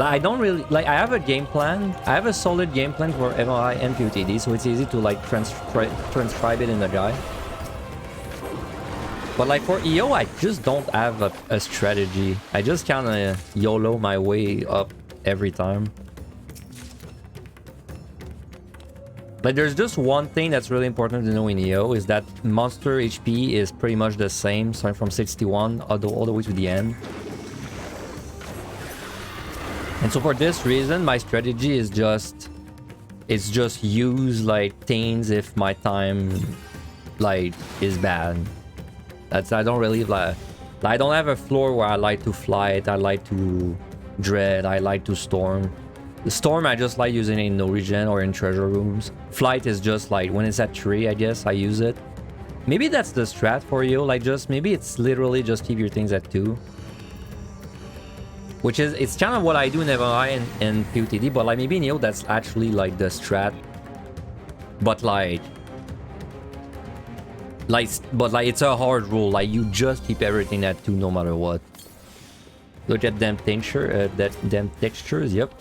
[SPEAKER 1] I don't really like. I have a game plan. I have a solid game plan for MRI and PTD, so it's easy to like transcribe it in the guide. But like for EO, I just don't have a strategy. I just kind of YOLO my way up every time. Like there's just one thing that's really important to know in EO is that monster HP is pretty much the same, starting from 61 all the way to the end. And so for this reason, my strategy is just use like things if my time like is bad. That's I don't really like I don't have a floor where I like to flight, I like to dread, I like to storm. The storm I just like using in no regen or in treasure rooms. Flight is just like when it's at 3, I guess I use it. Maybe that's the strat for you, like just maybe it's literally just keep your things at 2. Which is, it's kind of what I do in MRI and PUTD, but like maybe in EO that's actually like the strat. But like it's a hard rule, like you just keep everything at 2 no matter what. Look at them them textures, yep.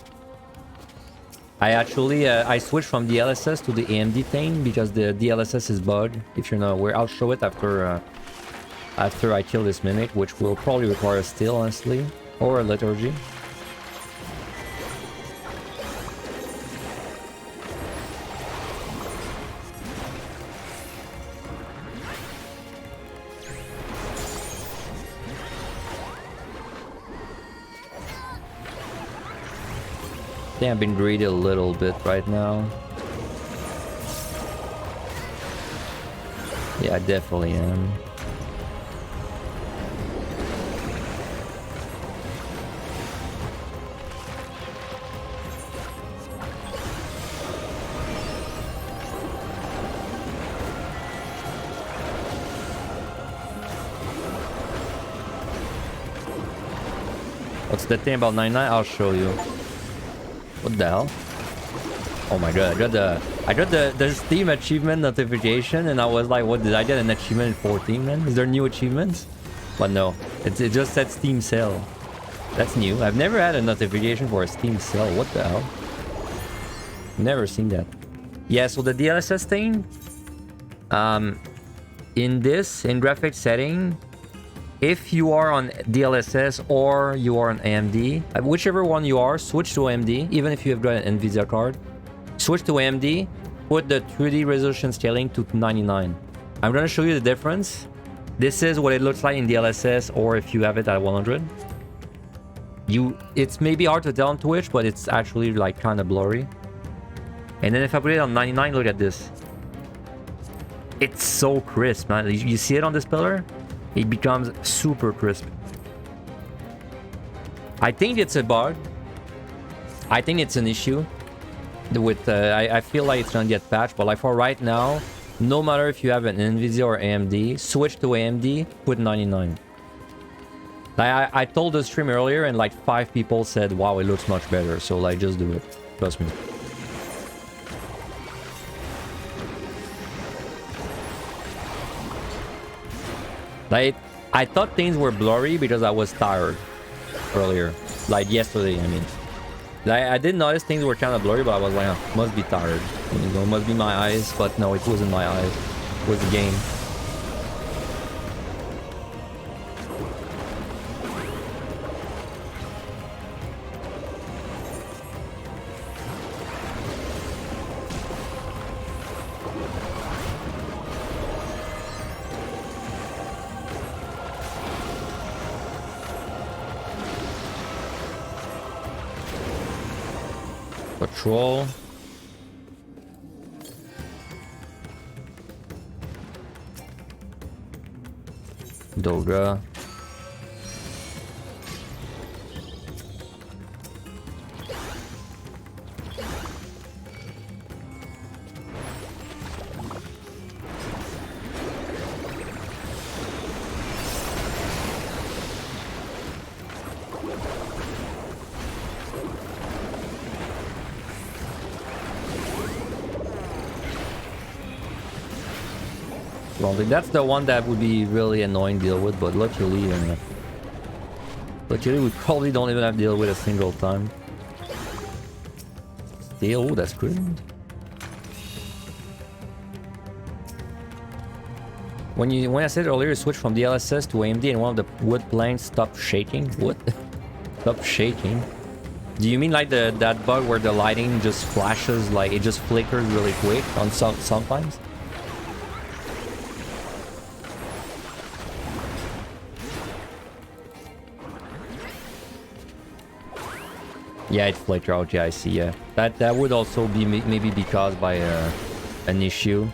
[SPEAKER 1] I actually, I switched from DLSS to the AMD thing because the DLSS is bugged, if you're not aware. I'll show it after I kill this mimic, which will probably require a steal, honestly. Or a liturgy. I think I've been greedy a little bit right now. Yeah, I definitely am. What's the thing about 99? I'll show you. What the hell? Oh my god, I got the Steam achievement notification and I was like, what, did I get an achievement in 14, man? Is there new achievements? But no, it just said Steam sale. That's new. I've never had a notification for a Steam sale. What the hell? Never seen that. Yeah, so the DLSS thing, in graphic setting, if you are on DLSS or you are on AMD, whichever one you are, switch to AMD, even if you have got an NVIDIA card. Switch to AMD, put the 3D resolution scaling to 99. I'm going to show you the difference. This is what it looks like in DLSS or if you have it at 100. It's maybe hard to tell on Twitch, but it's actually like kind of blurry. And then if I put it on 99, look at this. It's so crisp, man. You see it on this pillar? It becomes super crisp. I think it's a bug. I think it's an issue. With I feel like it's gonna get patched, but like for right now, no matter if you have an Nvidia or AMD, switch to AMD, put 99. I told the stream earlier and like 5 people said, wow, it looks much better. So like just do it. Trust me. Like, I thought things were blurry because I was tired earlier. Like yesterday, I mean. I did notice things were kind of blurry, but I was like, oh, must be tired. You know, must be my eyes. But no, it wasn't my eyes. It was the game. Patrol. Doga. That's the one that would be really annoying to deal with, but luckily we probably don't even have to deal with a single time. Steel, that's good. When I said earlier, switch from DLSS to AMD and one of the wood planks stopped shaking. What? Stop shaking. Do you mean like that bug where the lighting just flashes, like it just flickers really quick on sometimes? Yeah, it flicked out. Yeah, I see. Yeah, that would also be maybe be caused by an issue.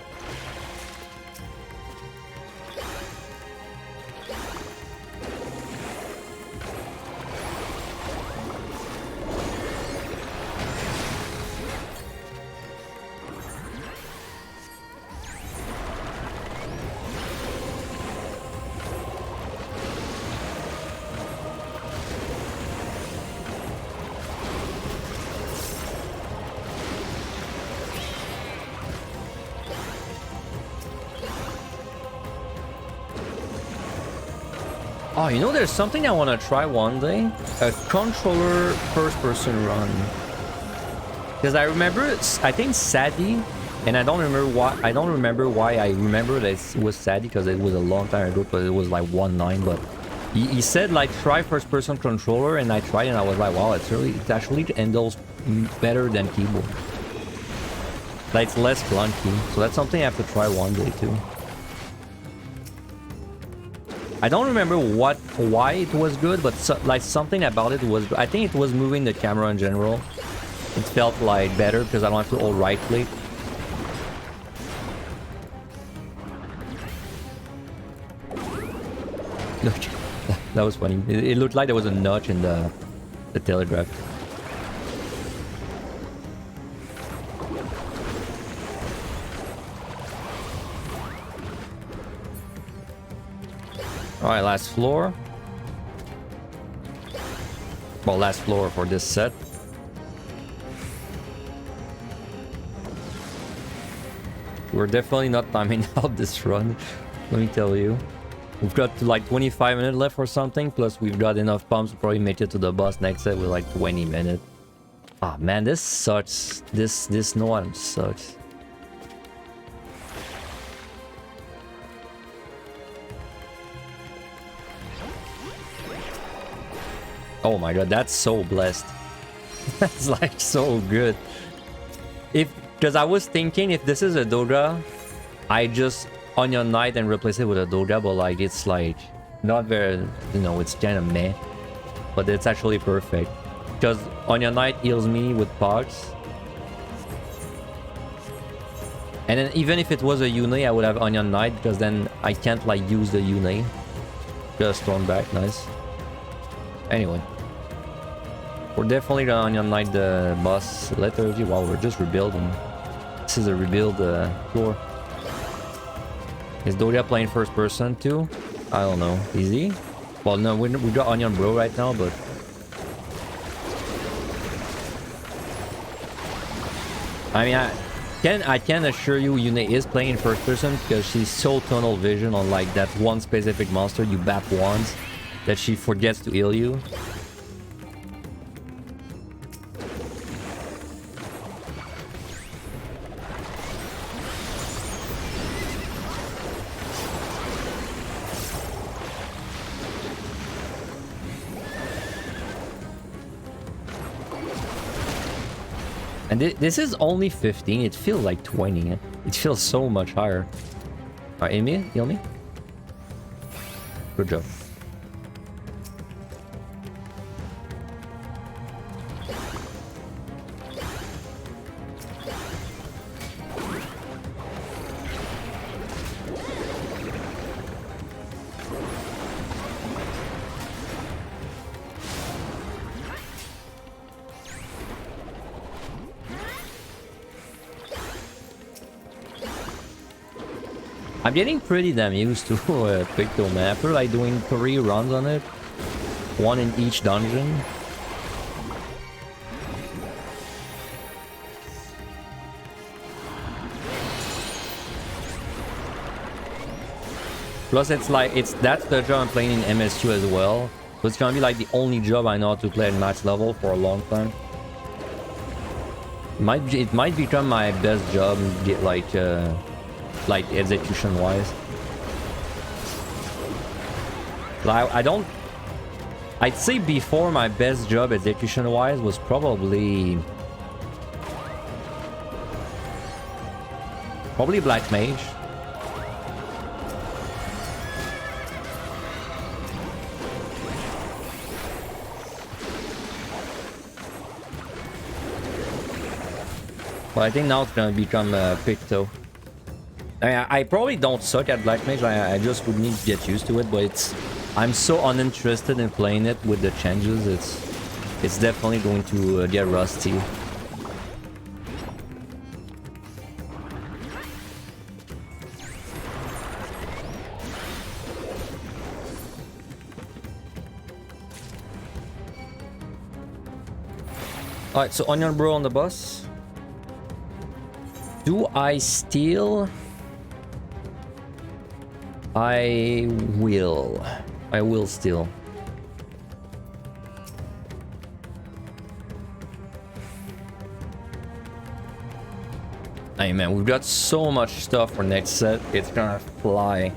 [SPEAKER 1] Oh, you know, there's something I want to try one day. A controller first-person run. Because I remember, I think Sadie, and I don't remember why. I don't remember why I remember that it was Sadie because it was a long time ago, but it was like 1.9. But he said like try first-person controller, and I tried, and I was like, wow, it actually handles better than keyboard. Like it's less clunky, so that's something I have to try one day too. I don't remember why it was good, but like something about it was. I think it was moving the camera in general. It felt like better because I don't have to hold right click. Look, that was funny. It looked like there was a notch in the telegraph. Alright, last floor. Well, last floor for this set. We're definitely not timing out this run, let me tell you. We've got like 25 minutes left or something, plus we've got enough pumps to probably make it to the boss next set with like 20 minutes. Ah, man, this sucks. This no one sucks. Oh my god, that's so blessed. That's like so good. Because I was thinking if this is a Doga, I just Onion Knight and replace it with a Doga, but like it's like not very, you know, it's kind of meh. But it's actually perfect. Because Onion Knight heals me with pogs. And then even if it was a Yune, I would have Onion Knight because then I can't like use the Yune. Just Storm back, nice. Anyway. We're definitely gonna Onion Knight the boss lethargy while we're just rebuilding. This is a rebuild floor. Is Doria playing first person too? I don't know. Is he? Well, no, we got Onion Bro right now, but... I mean, I can assure you Yune is playing in first person because she's so tunnel vision on like that one specific monster you bat once that she forgets to heal you. And this is only 15, it feels like 20. It feels so much higher. Alright, Amy, heal me. Good job. I'm getting pretty damn used to Pictomancer, like doing 3 runs on it. 1 in each dungeon. Plus that's the job I'm playing in MSU as well. So it's gonna be like the only job I know how to play at max level for a long time. It might become my best job, get like execution wise. Like I'd say before my best job execution wise was probably Black Mage. But I think now it's gonna become Picto. I probably don't suck at Black Mage, I just would need to get used to it, but I'm so uninterested in playing it with the changes, it's definitely going to get rusty. Alright, so Onion Bro on the bus. Do I steal? I will steal. Hey man, we've got so much stuff for next set, it's gonna fly.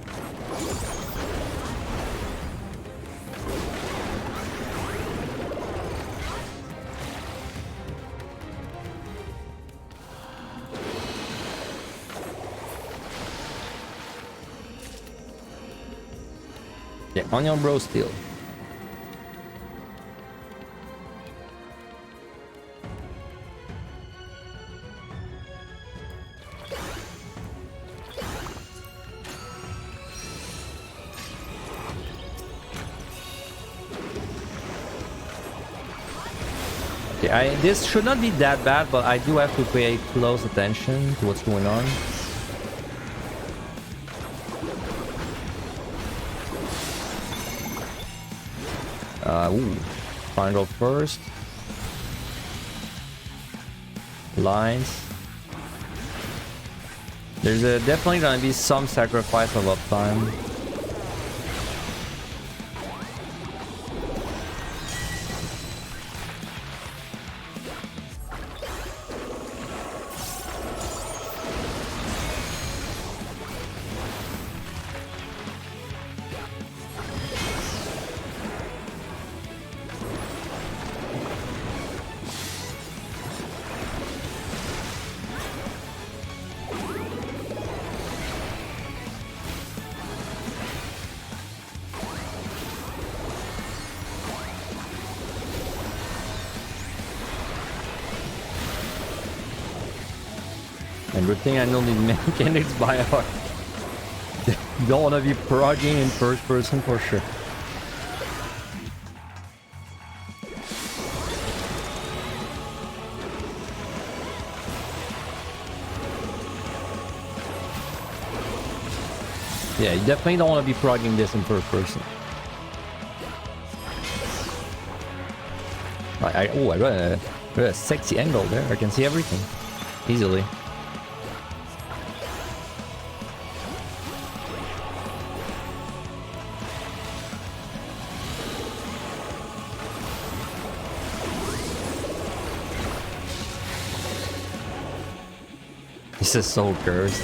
[SPEAKER 1] Yeah, Onion Bro steal. Okay, this should not be that bad, but I do have to pay close attention to what's going on. Triangle first. Lines. There's definitely gonna be some sacrifice of uptime. And good thing I know the mechanics by heart. Don't want to be progging in first person for sure. Yeah, you definitely don't want to be progging this in first person. I got a sexy angle there. I can see everything easily. This is so cursed.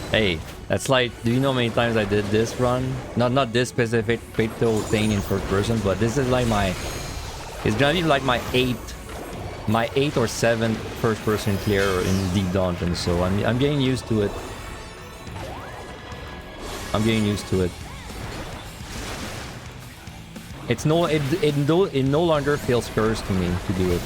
[SPEAKER 1] Hey, that's like, do you know how many times I did this run? Not this specific Picto thing in first person, but this is like my, it's gonna be like my eighth or seventh first person clear in deep dungeons. So I'm getting used to it. I'm getting used to it. It's no, it no longer feels cursed to me to do it.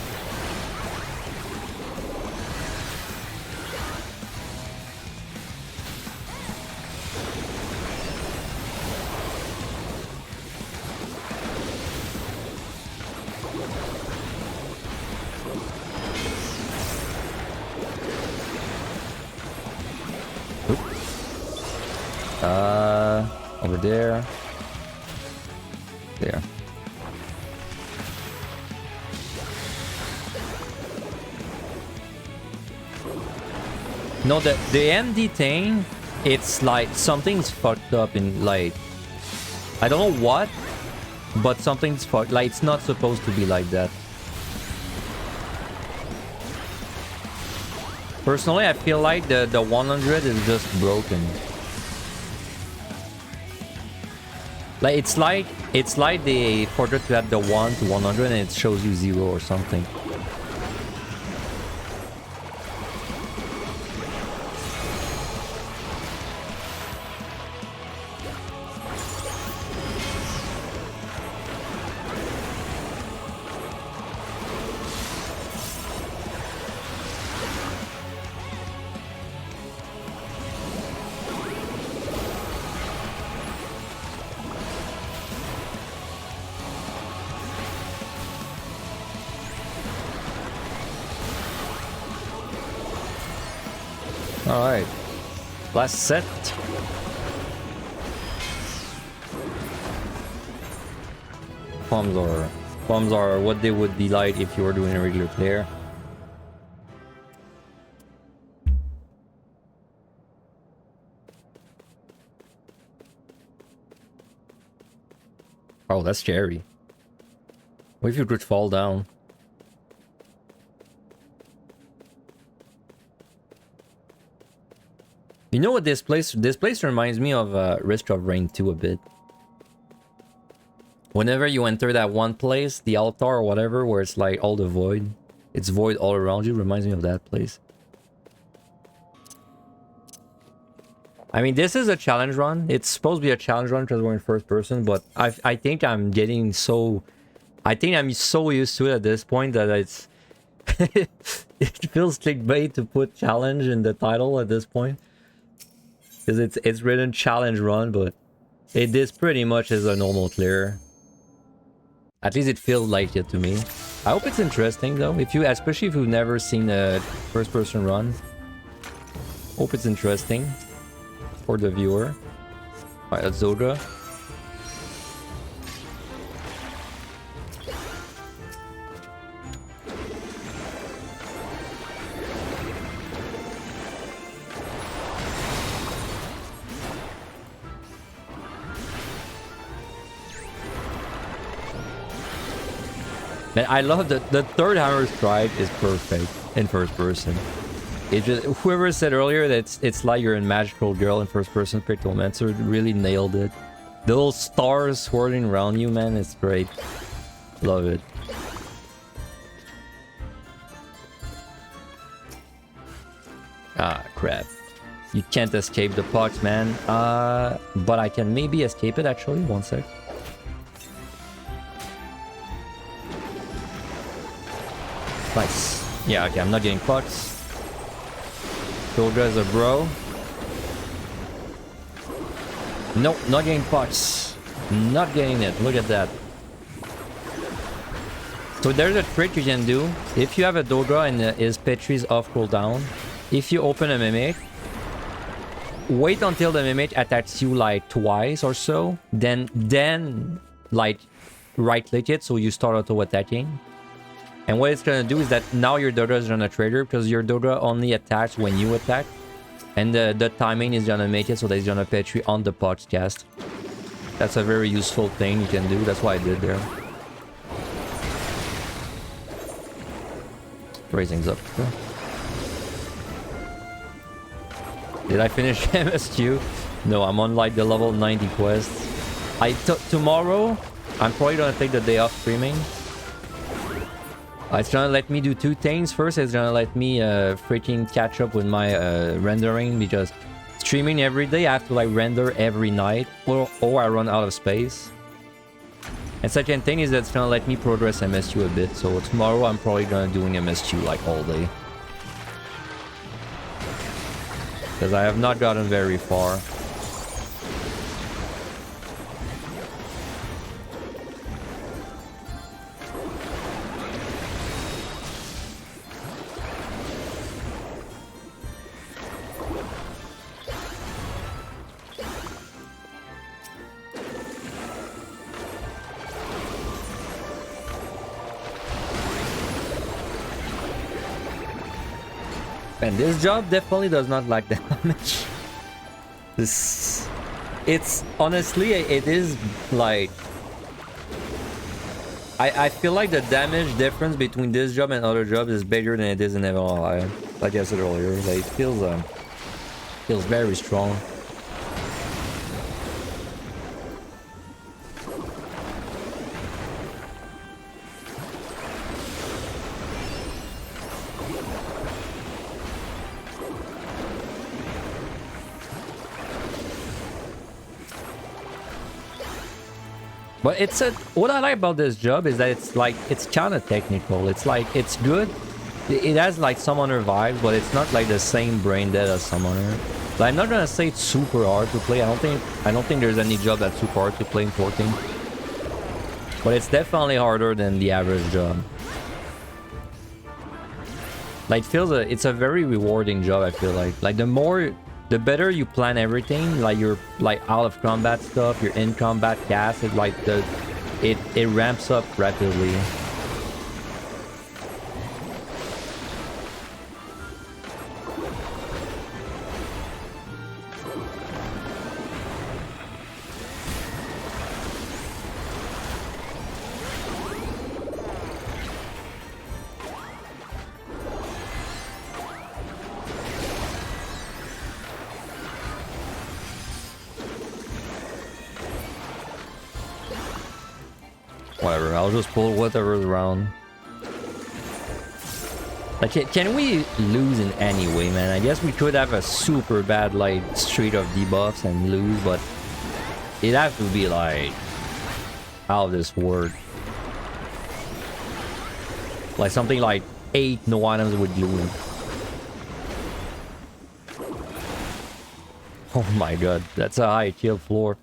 [SPEAKER 1] Over there. There. No, the MD thing, it's like something's fucked up in like, I don't know what, but something's fucked. Like it's not supposed to be like that. Personally, I feel like the 100 is just broken. Like it's like they forgot to add the 1 to 100 and it shows you 0 or something. Alright, last set. Bombs are what they would be like if you were doing a regular player. Oh, that's scary. What if you could fall down? You know what this place reminds me of Risk of Rain 2 a bit. Whenever you enter that one place, the altar or whatever, where it's like all the void, it's void all around you, reminds me of that place. I mean, this is a challenge run. It's supposed to be a challenge run because we're in first person, but I think I'm getting so... I think I'm so used to it at this point that it's... it feels clickbait to put challenge in the title at this point. Because it's written challenge run, but this pretty much is a normal clear. At least it feels like it to me. I hope it's interesting though, especially if you've never seen a first person run. Hope it's interesting for the viewer. Alright, that's Zoga. Man, I love that the third hammer strike is perfect in first person. It just, whoever said earlier that it's like you're in Magical Girl in first person, Pictomancer really nailed it. The little stars swirling around you, man, it's great. Love it. Ah, crap. You can't escape the pucks, man. But I can maybe escape it actually. One sec. Nice. Yeah, okay, I'm not getting pucks. Doga is a bro. Nope, not getting pots. Not getting it. Look at that. So there's a trick you can do. If you have a Doga and his Petri's off cooldown, if you open a Mimic, wait until the Mimic attacks you like twice or so, then like right click it so you start auto attacking. And what it's gonna do is that now your Doga is gonna trigger because your Doga only attacks when you attack. And the timing is gonna make it so that it's gonna Petri on the podcast. That's a very useful thing you can do. That's what I did there. Raising's up. Did I finish MSQ? No, I'm on like the level 90 quest. Tomorrow, I'm probably gonna take the day off streaming. It's gonna let me do two things. First, it's gonna let me freaking catch up with my rendering, because streaming every day, I have to like render every night, or I run out of space. And second thing is that it's gonna let me progress MSQ a bit. So tomorrow, I'm probably gonna doing MSQ like all day, because I have not gotten very far. And this job definitely does not lack damage. It's honestly, it is like, I feel like the damage difference between this job and other jobs is bigger than it is in MLI. Like I said earlier, like it feels very strong. But what I like about this job is that it's kind of technical. It's like, it's good. It has like summoner vibes, but it's not like the same brain dead as summoner. Like, I'm not gonna say it's super hard to play. I don't think there's any job that's super hard to play in 14. But it's definitely harder than the average job. Like, it's a very rewarding job, I feel like. Like, the better you plan everything, like your out of combat stuff, your in combat cast, it ramps up rapidly. Whatever, I'll just pull whatever's around. Like, can we lose in any way, man? I guess we could have a super bad, like, streak of debuffs and lose, but it'd have to be, like, out of this world. Like, something like 8 no items would lose. Oh my god, that's a high kill floor.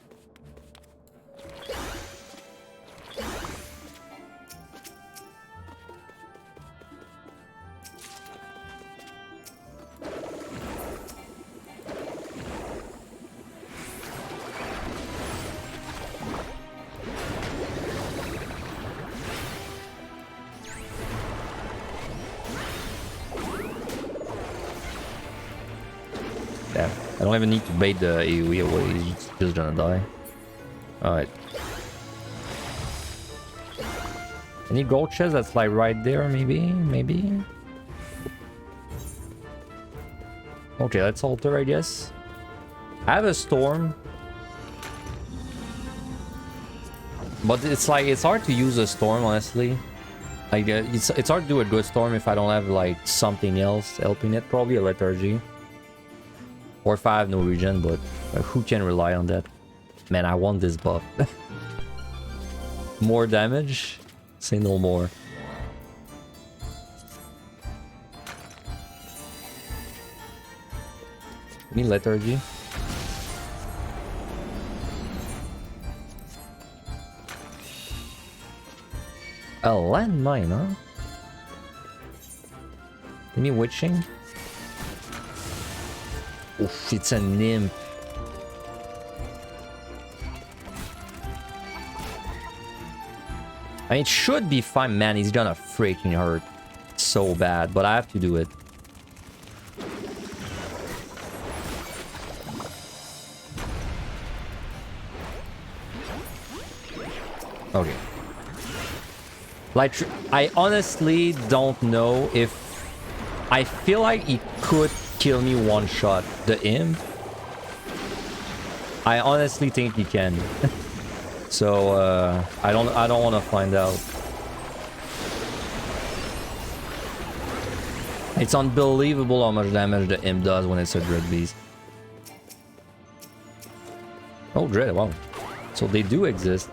[SPEAKER 1] I don't even need to bait the AoE away, he's just gonna die. Alright. Any gold chest that's like right there, maybe? Okay, let's alter, I guess. I have a storm. But it's like, it's hard to use a storm, honestly. Like, it's hard to do a good storm if I don't have like something else helping it, probably a lethargy. Or if I have no regen, but who can rely on that? Man, I want this buff. More damage? Say no more. Me lethargy. A landmine, huh? Any witching? Oof, it's a nymph. I mean, it should be fine. Man, he's gonna freaking hurt so bad, but I have to do it. Okay. Like, I honestly don't know if... I feel like he could kill me one shot. The imp? I honestly think he can. So, I don't want to find out. It's unbelievable how much damage the imp does when it's a Dread Beast. Oh, Dread, wow. So they do exist.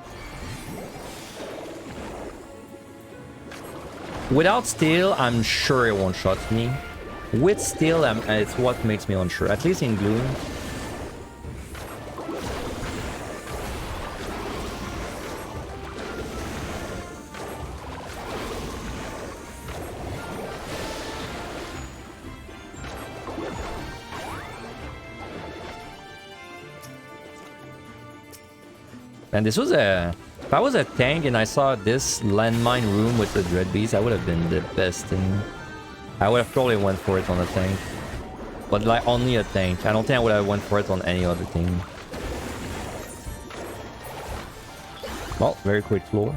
[SPEAKER 1] Without steel, I'm sure it won't shot me. With steel, it's what makes me unsure. At least in gloom. And this was a... If I was a tank and I saw this landmine room with the Dread Beast, that would have been the best thing. I would have probably went for it on a tank. But like only a tank. I don't think I would have went for it on any other thing. Well, very quick floor.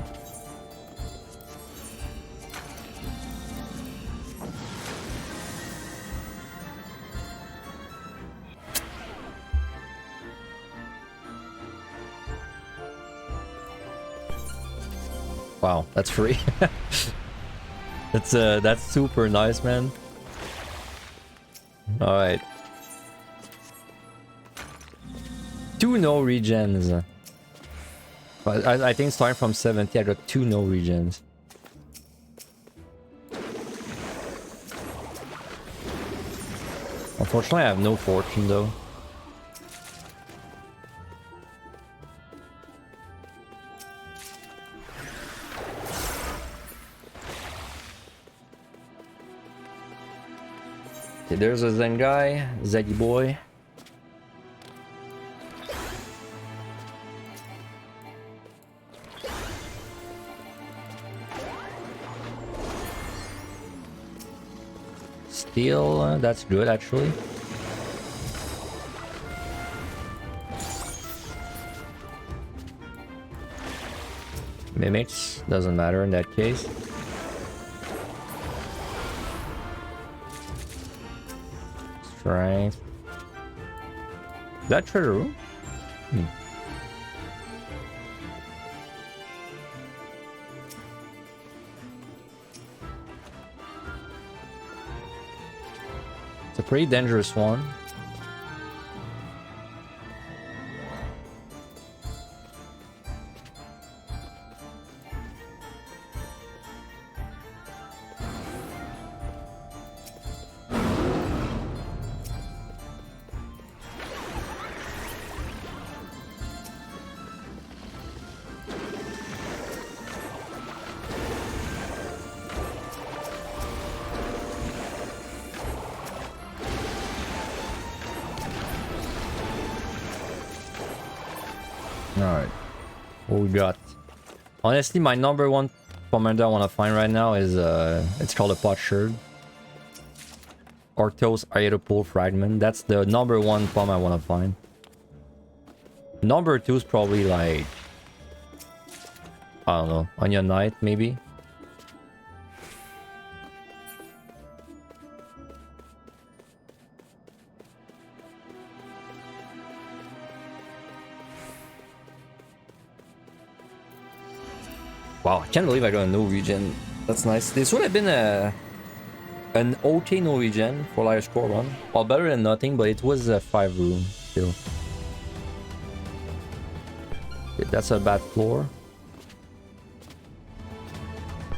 [SPEAKER 1] Wow, that's free. That's super nice, man. All right. 2 no regens. But I think starting from 70, I got 2 no regens. Unfortunately, I have no fortune though. Okay, there's a Zen guy, Zeddy boy. Steel, that's good actually. Mimics, doesn't matter in that case. Strength. Is that treasure room? It's a pretty dangerous one. Alright. What we got? Honestly, my number one commander I want to find right now is it's called a Potsherd. Orthos Aeturna Fragment. That's the number one pom I want to find. Number 2 is probably like, I don't know, Onion Knight maybe. Wow, I can't believe I got a no regen. That's nice. This would have been an okay no regen for like a score run. Well, better than nothing, but it was a 5 room still. Okay, that's a bad floor.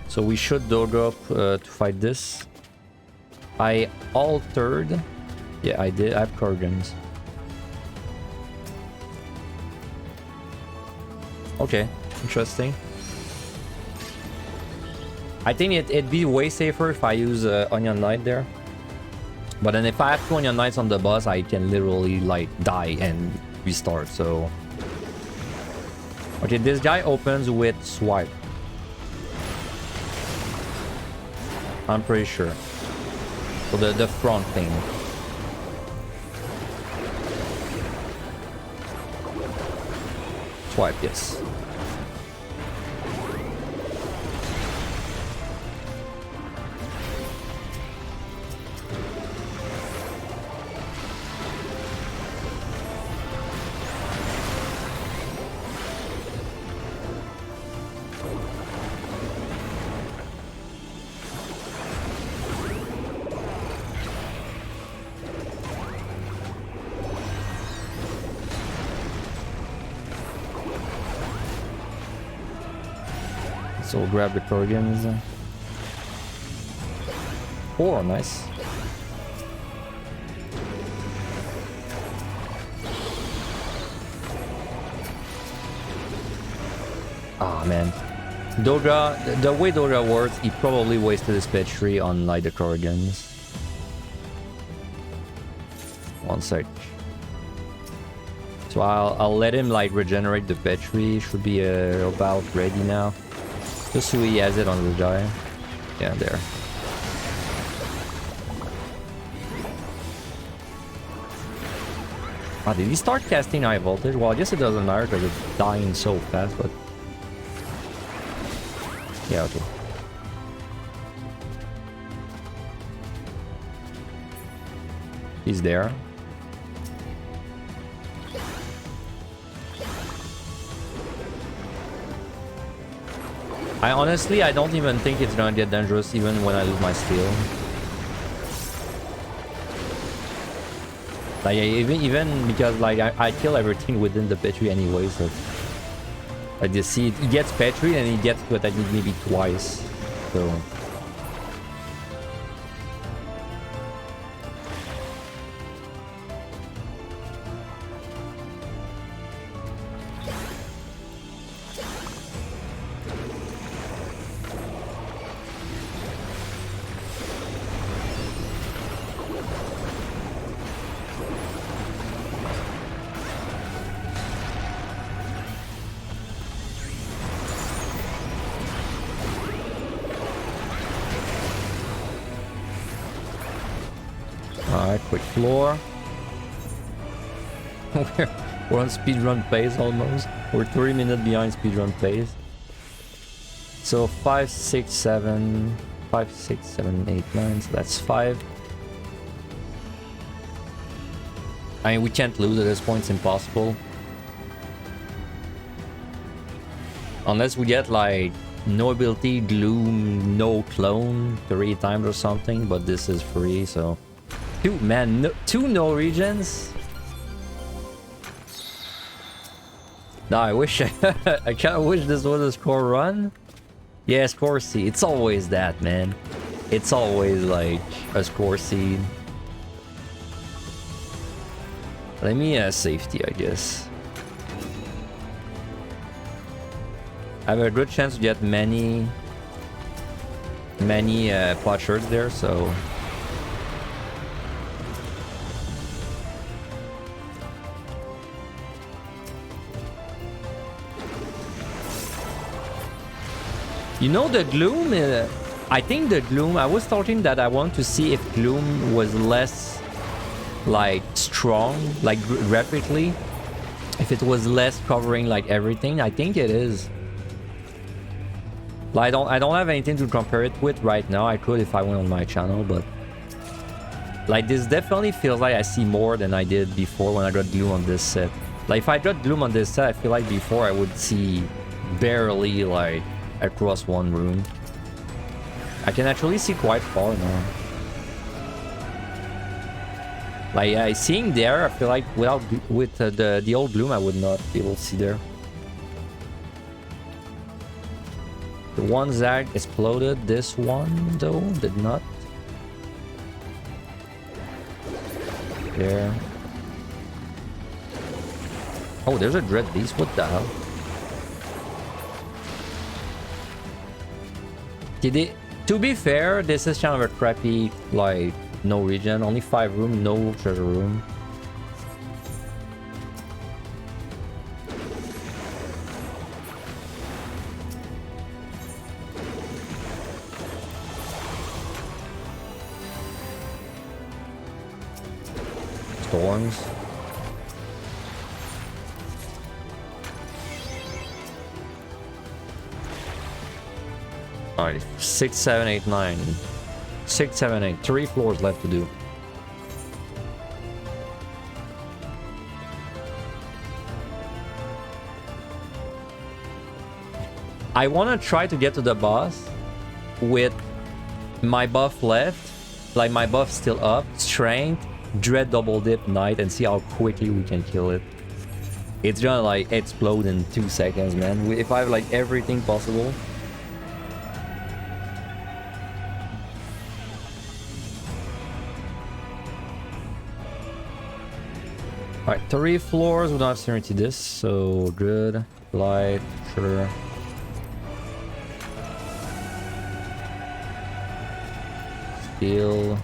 [SPEAKER 1] So we should dog up to fight this. I altered Yeah, I did. I have Kurgans. Okay, interesting. I think it'd be way safer if I use Onion Knight there. But then if I have 2 Onion Knights on the boss, I can literally like die and restart, so... Okay, this guy opens with Swipe. I'm pretty sure. So the front thing. Swipe, yes. So we'll grab the Kurgans. Oh, nice. Ah, man. Doga, the way Doga works, he probably wasted his pitch tree on like the Kurgans. One sec. So I'll let him like regenerate the pitch tree. Should be about ready now. Just so he has it on the guy. Yeah, there. Ah, did he start casting high voltage? Well, I guess it doesn't matter because it's dying so fast, but... Yeah, okay. He's there. I don't even think it's gonna get dangerous even when I lose my steel. Like even because like I kill everything within the Petri anyway, so I just see it. He gets Petri and he gets to attack me maybe twice. So quick floor. We're on speedrun pace almost. We're 3 minutes behind speedrun pace. So 5, 6, 7, 5, 6, 7, 8, 9. So that's 5. I mean, we can't lose at this point. It's impossible. Unless we get like no ability, gloom, no clone 3 times or something. But this is free, so... Two no regions. No, I wish I kind of wish this was a score run. Yeah, score seed. It's always that, man. It's always like a score seed. Let me safety, I guess. I have a good chance to get many pot shirts there, so. You know the gloom, I think the gloom, I was thinking that I want to see if gloom was less like strong, like graphically, if it was less covering like everything. I think it is. Like, I don't have anything to compare it with right now. I could if I went on my channel, but like this definitely feels like I see more than I did before when I got gloom on this set. Like if I got gloom on this set, I feel like before I would see barely like across one room. I can actually see quite far now. Like seeing there, I feel like with the old gloom, I would not be able to see there. The one Zag exploded. This one though did not. there. Oh, there's a Dread Beast. What the hell? To be fair, this is kind of a crappy, like, no regen. Only 5 room, no treasure room. Storms. Alright, 6, 7, 8, 9. 6, 7, 8. 3 floors left to do. I want to try to get to the boss with my buff left, like my buff still up, strength, dread double dip, knight, and see how quickly we can kill it. It's gonna like explode in 2 seconds, man. If I have like everything possible. Alright, 3 floors, we don't have to this, so good. Light, sure. Steel.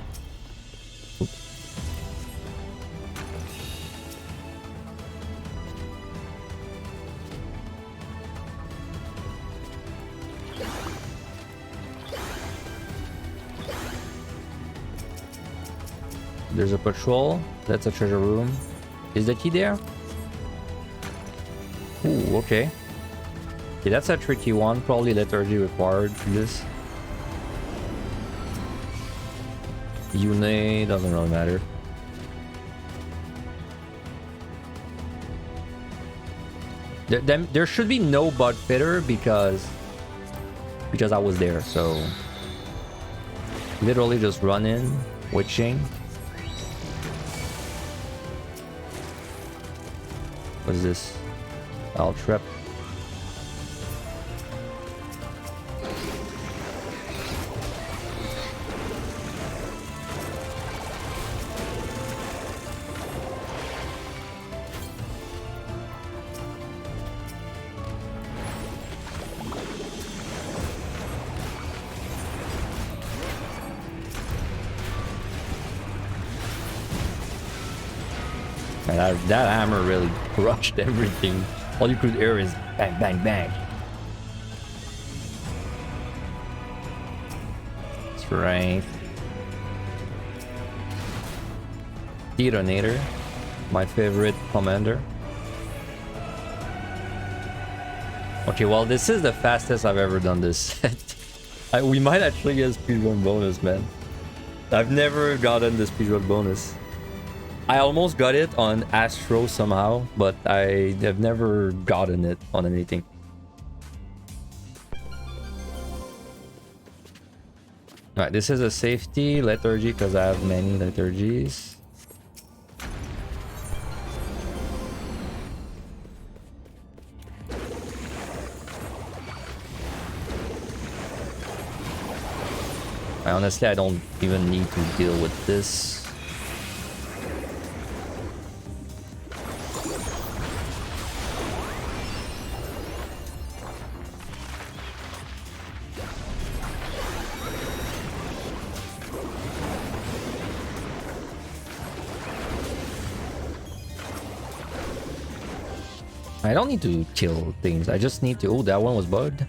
[SPEAKER 1] There's a patrol. That's a treasure room. Is the key there? Ooh, okay. Okay, that's a tricky one. Probably liturgy required for this. Une doesn't really matter. There should be no bug fitter because I was there, so literally just run in, witching. What is this? I'll trap. And that hammer really crushed everything. All you could hear is bang, bang, bang. Strength. Detonator. My favorite commander. Okay, well, this is the fastest I've ever done this set. We might actually get a speedrun bonus, man. I've never gotten the speedrun bonus. I almost got it on Astro somehow, but I have never gotten it on anything. Alright, this is a safety liturgy because I have many liturgies. Honestly, I don't even need to deal with this. I don't need to kill things. I just need to... Oh, that one was bugged.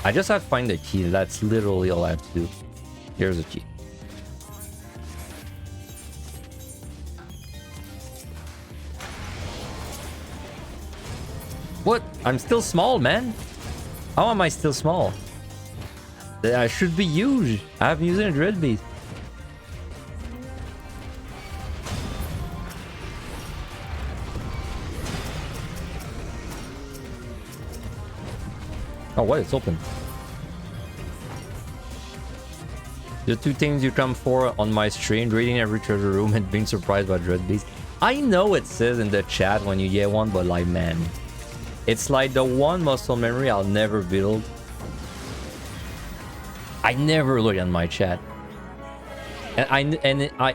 [SPEAKER 1] I just have to find the key. That's literally all I have to do. Here's the key. What? I'm still small, man. How am I still small? I should be huge. I'm using a Dread Beast. Oh, what? It's open. The 2 things you come for on my stream: reading every treasure room and being surprised by Dread Beast. I know it says in the chat when you get one, but like, man, it's like the one muscle memory I'll never build. I never look at my chat. And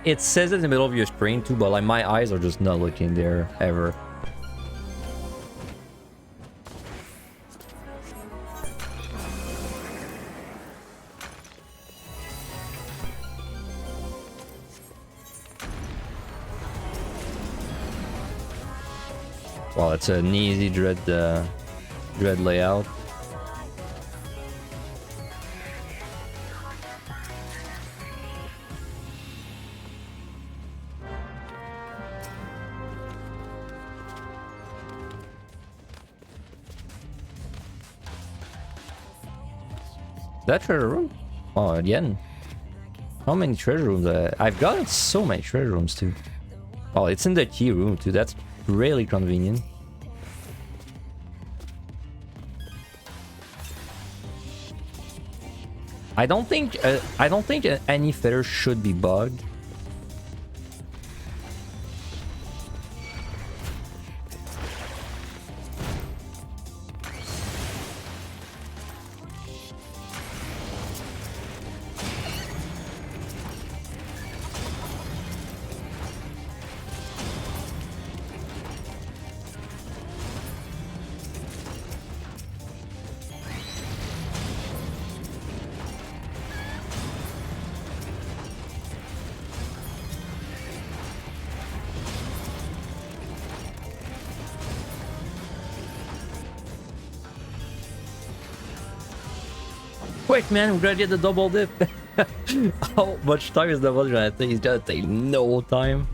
[SPEAKER 1] it says it in the middle of your screen too, but like my eyes are just not looking there ever. Well, it's an easy dread layout. That treasure room? Oh, again. How many treasure rooms? I've got so many treasure rooms too. Oh, it's in the key room too. That's really convenient. I don't think any feather should be bugged. Quick, man, we gotta get the double dip. How much time is the one gonna take? He's gonna take no time.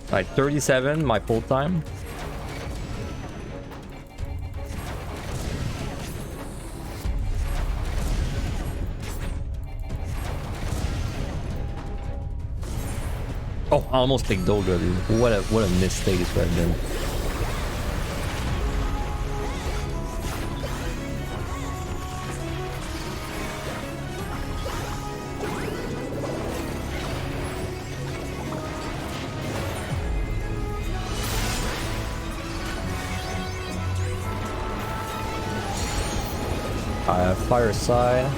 [SPEAKER 1] Alright, 37, my full time. Oh, I almost picked Doga, dude. What a mistake this would have been. Fireside.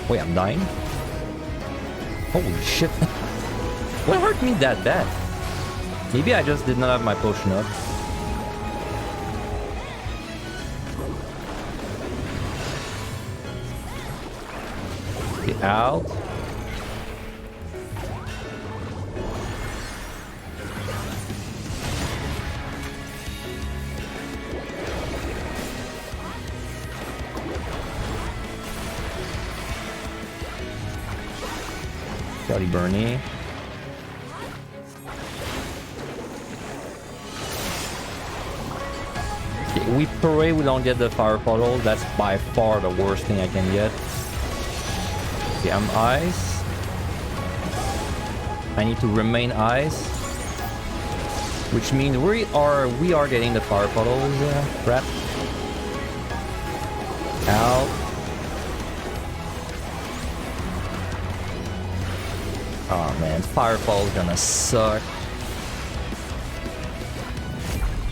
[SPEAKER 1] Wait, I'm dying? Holy shit. What hurt me that bad? Maybe I just did not have my potion up. Get out. Bernie. Okay, we pray we don't get the fire puddle. That's by far the worst thing I can get. Okay, I'm ice. I need to remain ice, which means we are getting the fire puddles. Crap. Out. Oh man, Firefall is gonna suck.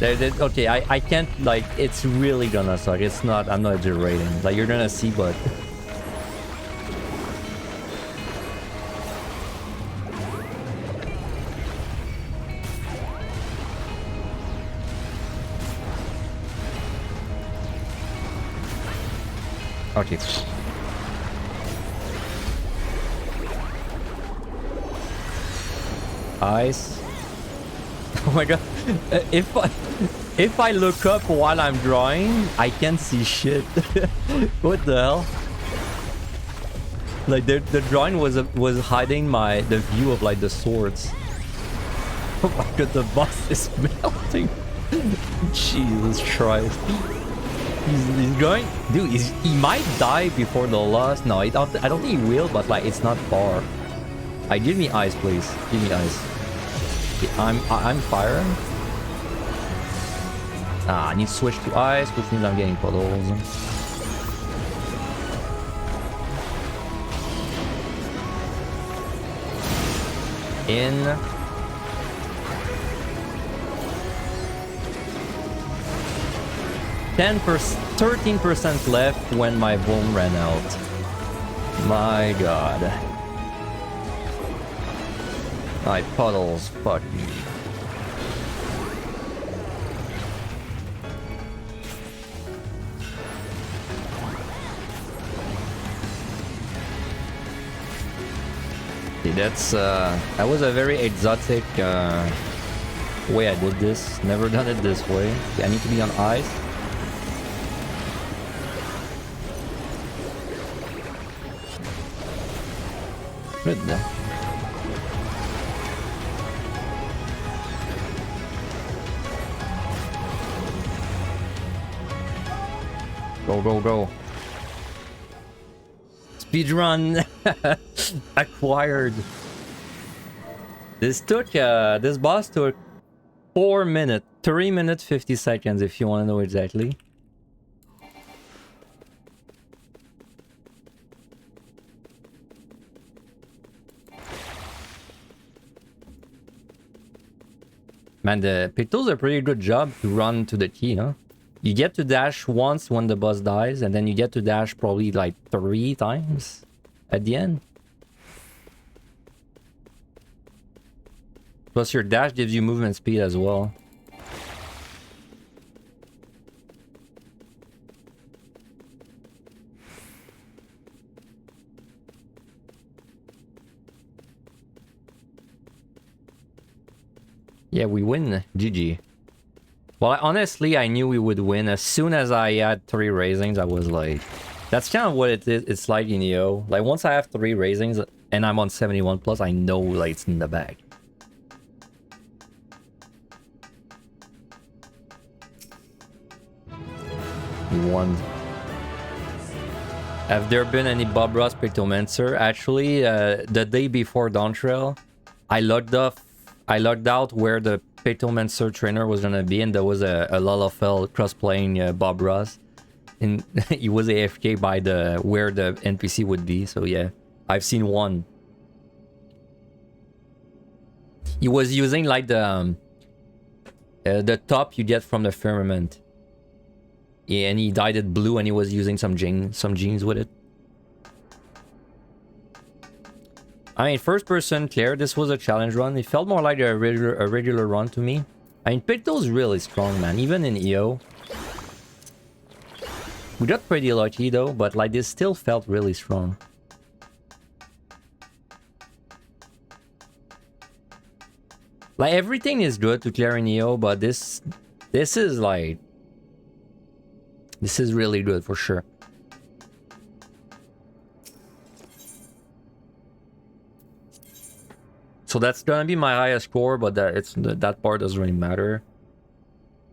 [SPEAKER 1] Okay, I can't, like, it's really gonna suck. It's not, I'm not exaggerating. Like, you're gonna see, but... Okay. Ice. Oh my god. If I look up while I'm drawing, I can't see shit. What the hell? Like the drawing was hiding the view of like the swords. Oh my god, the boss is melting. Jesus Christ. He's going, dude. He might die before the last. No, I don't think he will. But like, it's not far. Give me ice, please. Give me ice. I'm firing. I need to switch to ice, which means I'm getting puddles. In. 13% left when my bone ran out. My god. My puddles, fuck me. See, that was a very exotic way I did this. Never done it this way. I need to be on ice. Good. Go, go, go. Speedrun acquired. This boss took 4 minutes, 3 minutes 50 seconds if you want to know exactly. Man, the Pictos a pretty good job to run to the key, huh? You get to dash once when the boss dies, and then you get to dash probably like 3 times at the end. Plus your dash gives you movement speed as well. Yeah, we win. GG. Well, honestly, I knew we would win. As soon as I had 3 raisings, I was like... That's kind of what it is. It's like in EO. Like, once I have 3 raisings and I'm on 71 plus, I know like it's in the bag. We won. Have there been any Bob Ross Pictomancer? Actually, the day before Dawn Trail, I logged out where the Pictomancer trainer was gonna be, and there was a Lalafell cross-playing Bob Ross, and he was AFK by where the NPC would be. So yeah, I've seen one. He was using like the top you get from the firmament. Yeah, and he dyed it blue, and he was using some genes with it. I mean, first person clear, this was a challenge run. It felt more like a regular run to me. I mean, Picto's really strong, man, even in EO. We got pretty lucky though, but like this still felt really strong. Like everything is good to clear in EO, but this is like... This is really good for sure. So that's gonna be my highest score, but that part doesn't really matter.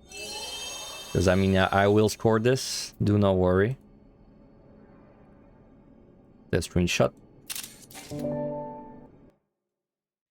[SPEAKER 1] Because I mean, I will score this. Do not worry. The screenshot.